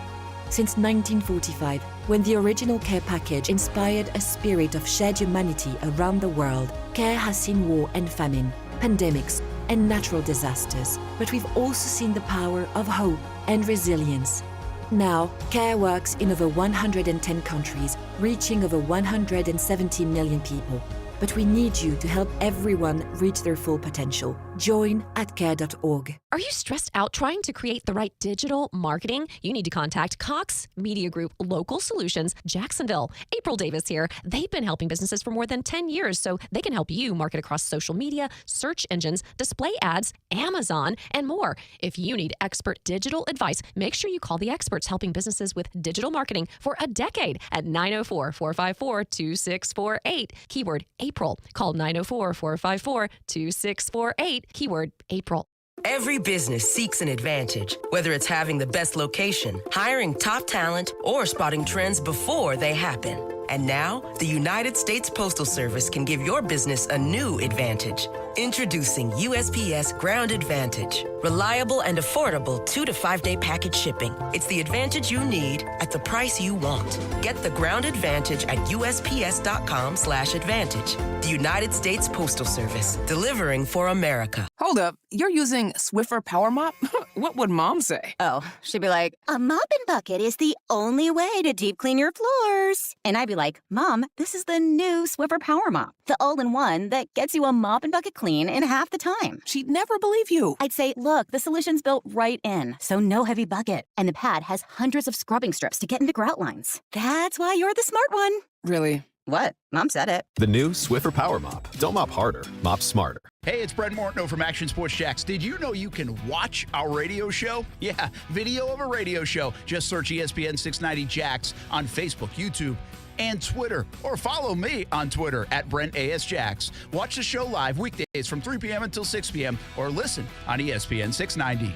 Since 1945, when the original care package inspired a spirit of shared humanity around the world, care has seen war and famine, pandemics, and natural disasters. But we've also seen the power of hope and resilience. Now, care works in over 110 countries, reaching over 170 million people. But we need you to help everyone reach their full potential. Join at care.org.
Are you stressed out trying to create the right digital marketing? You need to contact Cox Media Group Local Solutions, Jacksonville. April Davis here. They've been helping businesses for more than 10 years, so they can help you market across social media, search engines, display ads, Amazon, and more. If you need expert digital advice, make sure you call the experts helping businesses with digital marketing for a decade at 904-454-2648. Keyword April. Call 904-454-2648. Keyword April.
Every business seeks an advantage, whether it's having the best location, hiring top talent, or spotting trends before they happen. And now, the United States Postal Service can give your business a new advantage. Introducing USPS Ground Advantage. Reliable and affordable 2 to 5 day package shipping. It's the advantage you need at the price you want. Get the Ground Advantage at USPS.com/advantage. The United States Postal Service, delivering for America.
Hold up, you're using Swiffer Power Mop? What would Mom say?
Oh, she'd be like, a mopping bucket is the only way to deep clean your floors. And I'd be like, Mom, this is the new Swiffer Power Mop, the all-in-one that gets you a mop and bucket clean in half the time.
She'd never believe you.
I'd say, look, the solution's built right in, so no heavy bucket. And the pad has hundreds of scrubbing strips to get into grout lines. That's why you're the smart one.
Really?
What? Mom said it.
The new Swiffer Power Mop. Don't mop harder, mop smarter.
Hey, it's Brent Mortno from Action Sports Jacks. Did you know you can watch our radio show? Yeah, video of a radio show. Just search ESPN 690 Jacks on Facebook, YouTube, and Twitter. Or follow me on Twitter at Brent A.S. Jacks. Watch the show live weekdays from 3 p.m. until 6 p.m. or listen on ESPN 690.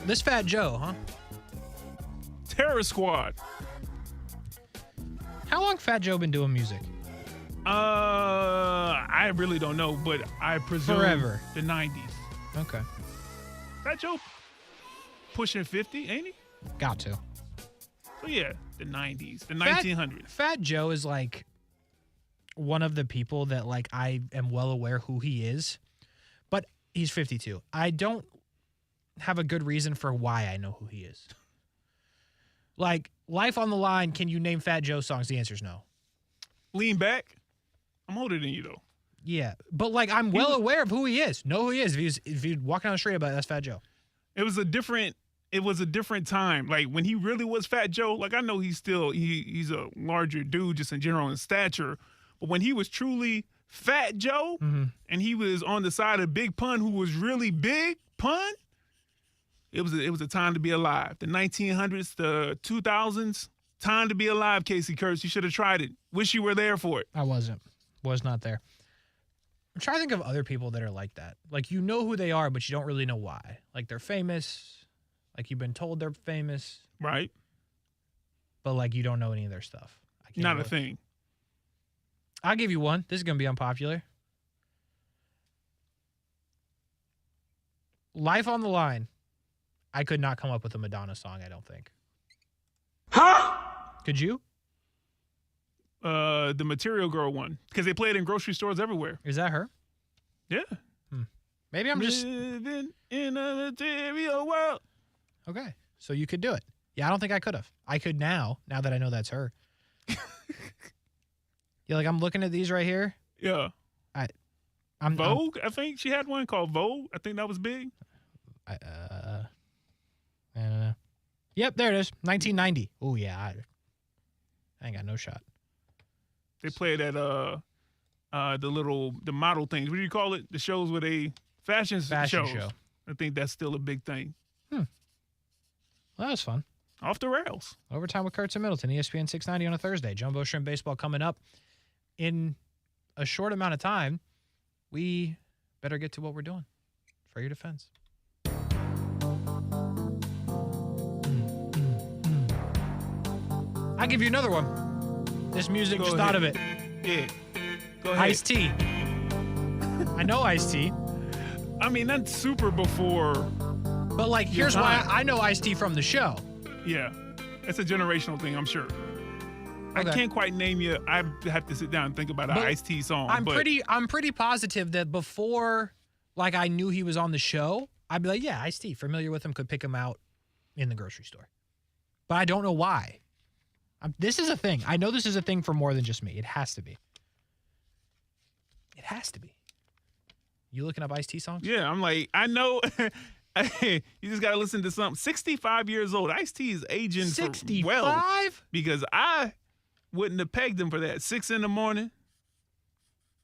This Fat Joe, huh?
Terror Squad.
How long Fat Joe been doing music?
I really don't know, but I presume
Forever.
The 90s.
Okay.
Fat Joe pushing 50, ain't he?
Got to.
So yeah, the 90s, the 1900s.
Fat Joe is like one of the people that like I am well aware who he is, but he's 52. I don't have a good reason for why I know who he is. Like, Life on the Line, can you name Fat Joe songs? The answer is no.
Lean Back? I'm older than you, though.
Yeah, but like I'm well aware of who he is. Know who he is. If he's walking down the street about it, that's Fat Joe.
It was a different time. Like when he really was Fat Joe, like I know he's a larger dude just in general in stature, but when he was truly Fat Joe and he was on the side of Big Pun, who was really Big Pun, it was a time to be alive. The 1900s, the 2000s, time to be alive, Kasey Kurtz. You should have tried it. Wish you were there for it.
I wasn't. Was not there. I'm trying to think of other people that are like that. Like, you know who they are, but you don't really know why. Like, they're famous. Like, you've been told they're famous.
Right.
But, like, you don't know any of their stuff.
Not a thing.
I'll give you one. This is going to be unpopular. Life on the Line. I could not come up with a Madonna song, I don't think.
Huh?
Could you?
The Material Girl one. Because they play it in grocery stores everywhere.
Is that her?
Yeah.
Maybe I'm just
living in a material world.
Okay. So you could do it. Yeah, I don't think I could have. I could now that I know that's her. Yeah, like I'm looking at these right here.
Yeah.
I'm
Vogue, I think she had one called Vogue. I think that was big.
I don't know. Yep, there it is. 1990. Oh yeah, I ain't got no shot.
They played at the model things. What do you call it? The shows where they fashion shows.
Show.
I think that's still a big thing.
Well, that was fun.
Off the rails.
Overtime with Kurtz and Middleton, ESPN 690 on a Thursday. Jumbo Shrimp Baseball coming up in a short amount of time. We better get to what we're doing for your defense. I'll give you another one. This music just thought of it.
Yeah. Go ahead.
Ice-T. I know Ice-T.
I mean, that's super before.
But, like, here's why I know Ice-T from the show.
Yeah. It's a generational thing, I'm sure.
Okay.
I can't quite name you. I have to sit down and think about an Ice-T song.
I'm pretty positive that before, like, I knew he was on the show, I'd be like, yeah, Ice-T, familiar with him, could pick him out in the grocery store. But I don't know why. This is a thing. I know this is a thing for more than just me. It has to be. It has to be. You looking up Ice-T songs?
Yeah, I'm like, I know. You just got to listen to something. 65 years old. Ice-T is aging
65?
well. Because I wouldn't have pegged him for that. 6 in the morning.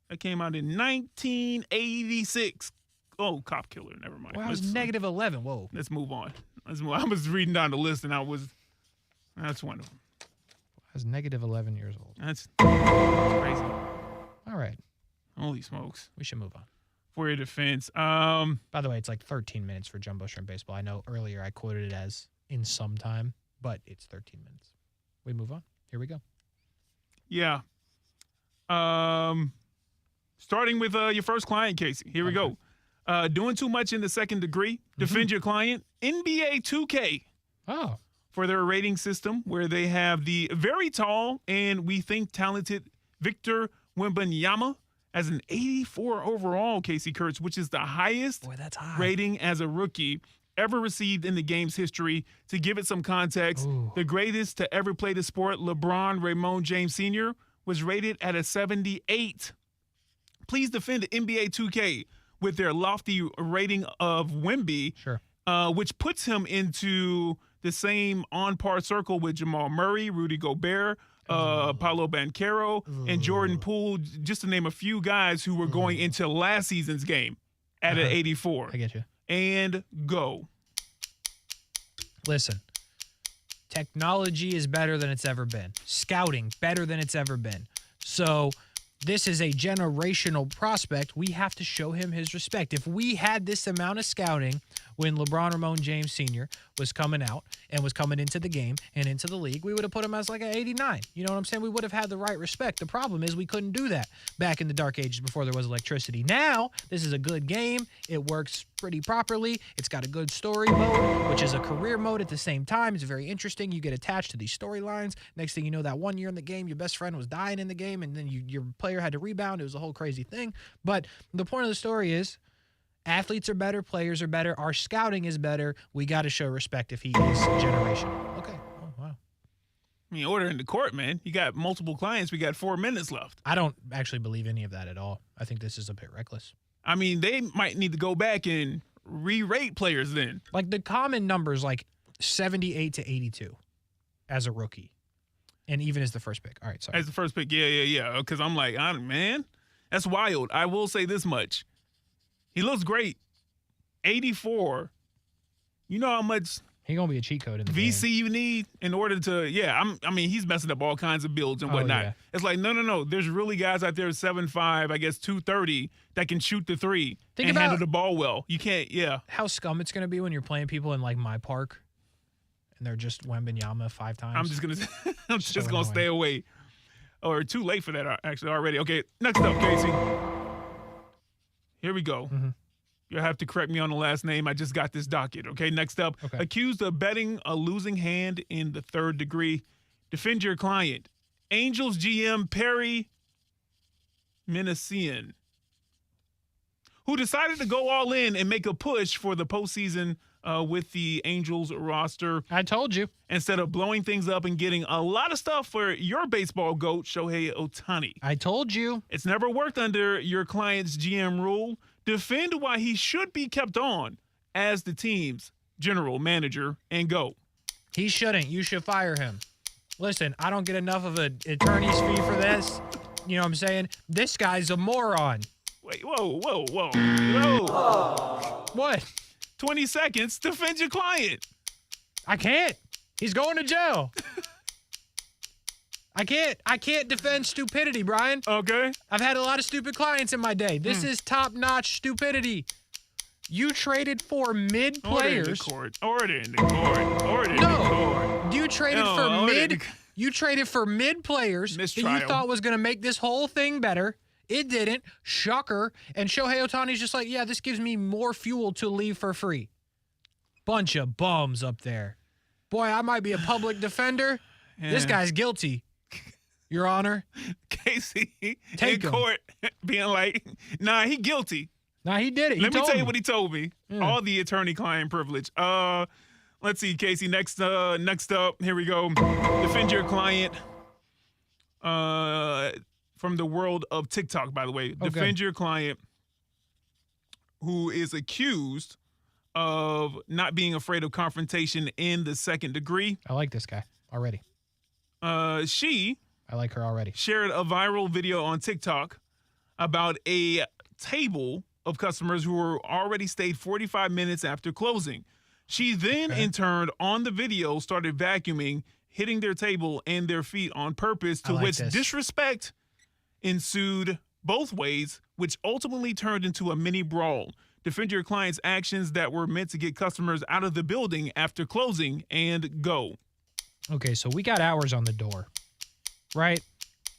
That came out in 1986. Oh, Cop Killer. Never mind.
Well, I was -11. Whoa.
Let's move on. I was reading down the list, and that's one of them.
I was -11 years old.
That's crazy.
All right.
Holy smokes.
We should move on.
For your defense.
By the way, it's like 13 minutes for Jumbo Shrimp Baseball. I know earlier I quoted it as in some time, but it's 13 minutes. We move on. Here we go.
Yeah. Starting with your first client, Kasey. Here we go. Doing too much in the second degree. Defend your client. NBA 2K.
Oh.
For their rating system, where they have the very tall and we think talented Victor Wembanyama as an 84 overall, Kasey Kurtz, which is the highest rating as a rookie ever received in the game's history. To give it some context, the greatest to ever play the sport, LeBron Raymond James Sr., was rated at a 78. Please defend NBA 2K with their lofty rating of Wemby, which puts him into the same on-par circle with Jamal Murray, Rudy Gobert, Paolo Banchero, and Jordan Poole, just to name a few guys who were going into last season's game at an 84.
I get you.
And go.
Listen, technology is better than it's ever been. Scouting, better than it's ever been. So this is a generational prospect. We have to show him his respect. If we had this amount of scouting when LeBron Ramon James Sr. was coming out and was coming into the game and into the league, we would have put him as like an 89. You know what I'm saying? We would have had the right respect. The problem is we couldn't do that back in the dark ages before there was electricity. Now, this is a good game. It works pretty properly. It's got a good story mode, which is a career mode at the same time. It's very interesting. You get attached to these storylines. Next thing you know, that 1 year in the game, your best friend was dying in the game, and then your player had to rebound. It was a whole crazy thing. But the point of the story is, athletes are better, players are better, our scouting is better. We got to show respect if he is generational. Okay. Oh, wow.
I mean, order in the court, man. You got multiple clients. We got 4 minutes left.
I don't actually believe any of that at all. I think this is a bit reckless.
I mean, they might need to go back and re-rate players then.
Like the common numbers, like 78 to 82 as a rookie. And even as the first pick. All right, sorry.
As the first pick, yeah. Because I'm like, man, that's wild. I will say this much. He looks great. 84. You know how much
he gonna be a cheat code in the
VC
game.
you need in order to, I mean, he's messing up all kinds of builds and whatnot.
Yeah.
It's like, no. There's really guys out there 7'5", I guess 230 that can shoot the three and handle the ball well. You can't,
how scum it's gonna be when you're playing people in like my park and they're just Wembanyama 5 times.
I'm just gonna stay away. Or too late for that actually already. Okay, next up, Kasey. Here we go.
Mm-hmm.
You'll have to correct me on the last name. I just got this docket. Okay, next up. Okay. Accused of betting a losing hand in the third degree. Defend your client. Angels GM Perry Minasian, who decided to go all in and make a push for the postseason with the Angels roster.
I told you.
Instead of blowing things up and getting a lot of stuff for your baseball goat, Shohei Ohtani.
I told you.
It's never worked under your client's GM rule. Defend why he should be kept on as the team's general manager and go.
He shouldn't. You should fire him. Listen, I don't get enough of an attorney's fee for this. You know what I'm saying? This guy's a moron.
Wait, whoa.
What?
20 seconds. Defend your client.
I can't. He's going to jail. I can't defend stupidity, Brian.
Okay.
I've had a lot of stupid clients in my day. This is top-notch stupidity. You traded for mid players.
Order in the court.
You traded for mid players that you thought was going to make this whole thing better. It didn't. Shocker. And Shohei Ohtani's just like, yeah, this gives me more fuel to leave for free. Bunch of bums up there. Boy, I might be a public defender. Yeah. This guy's guilty, Your Honor.
Kasey in court being like, nah, he guilty.
Nah, he did it.
Let me tell you what he told me. Yeah. All the attorney-client privilege. Let's see, Kasey. Next up, here we go. Defend your client. From the world of TikTok, by the way. Defend your client who is accused of not being afraid of confrontation in the second degree.
I like this guy already.
She
I like her already.
Shared a viral video on TikTok about a table of customers who were already stayed 45 minutes after closing. She then, in turn, on the video, started vacuuming, hitting their table and their feet on purpose, to which disrespect ensued both ways, which ultimately turned into a mini brawl. Defend your client's actions that were meant to get customers out of the building after closing and go.
Okay, so we got hours on the door, right?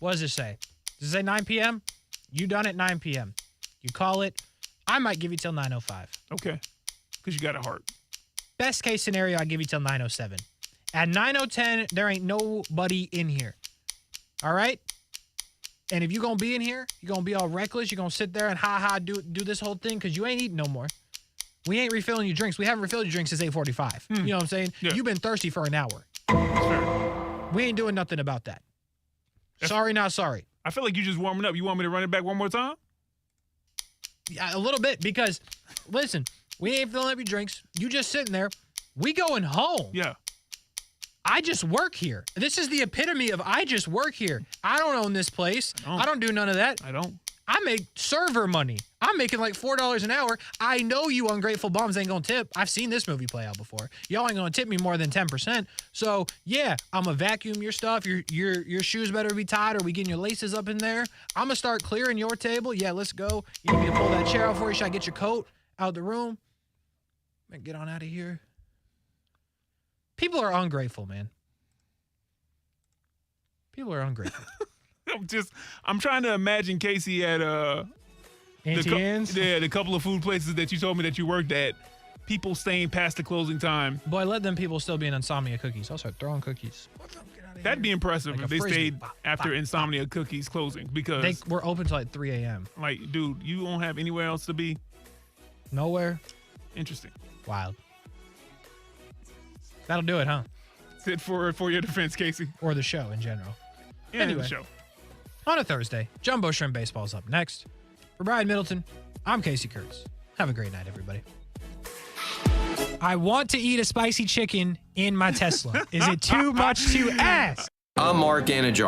What does it say? Does it say 9 p.m.? You done at 9 p.m. You call it. I might give you till 9:05.
Okay, because you got a heart.
Best case scenario, I give you till 9:07. At 9:10, there ain't nobody in here. All right? And if you're going to be in here, you're going to be all reckless. You're going to sit there and do this whole thing because you ain't eating no more. We ain't refilling your drinks. We haven't refilled your drinks since 8:45. You know what I'm saying? Yeah. You've been thirsty for an hour. We ain't doing nothing about that. Sorry, not sorry.
I feel like you're just warming up. You want me to run it back one more time?
Yeah, a little bit because, listen, we ain't filling up your drinks. You just sitting there. We going home.
Yeah.
I just work here. This is the epitome of I just work here. I don't own this place. I don't do none of that.
I don't.
I make server money. I'm making like $4 an hour. I know you ungrateful bums ain't gonna tip. I've seen this movie play out before. Y'all ain't gonna tip me more than 10%. So yeah, I'm gonna vacuum your stuff. Your shoes better be tied, or we getting your laces up in there. I'm gonna start clearing your table. Yeah, let's go. You need me to pull that chair out for you? Should I get your coat out the room? Man, get on out of here. People are ungrateful, man. People are ungrateful.
I'm trying to imagine Kasey at
Auntie Anne's?
the couple of food places that you told me that you worked at. People staying past the closing time.
Boy, let them people still be in Insomnia Cookies. I'll start throwing cookies.
That'd be impressive
Like
if
a
they
frisbee.
stayed after Insomnia Cookies closing, because
They were open till like 3 a.m.
Like, dude, you won't have anywhere else to be.
Nowhere.
Interesting.
Wild. That'll do it, huh?
That's it for your defense, Kasey.
Or the show in general.
Yeah,
Anyway.
the show.
On a Thursday, Jumbo Shrimp Baseball's up next. For Brian Middleton, I'm Kasey Kurtz. Have a great night, everybody. I want to eat a spicy chicken in my Tesla. Is it too much to ask?
I'm Mark Anajar.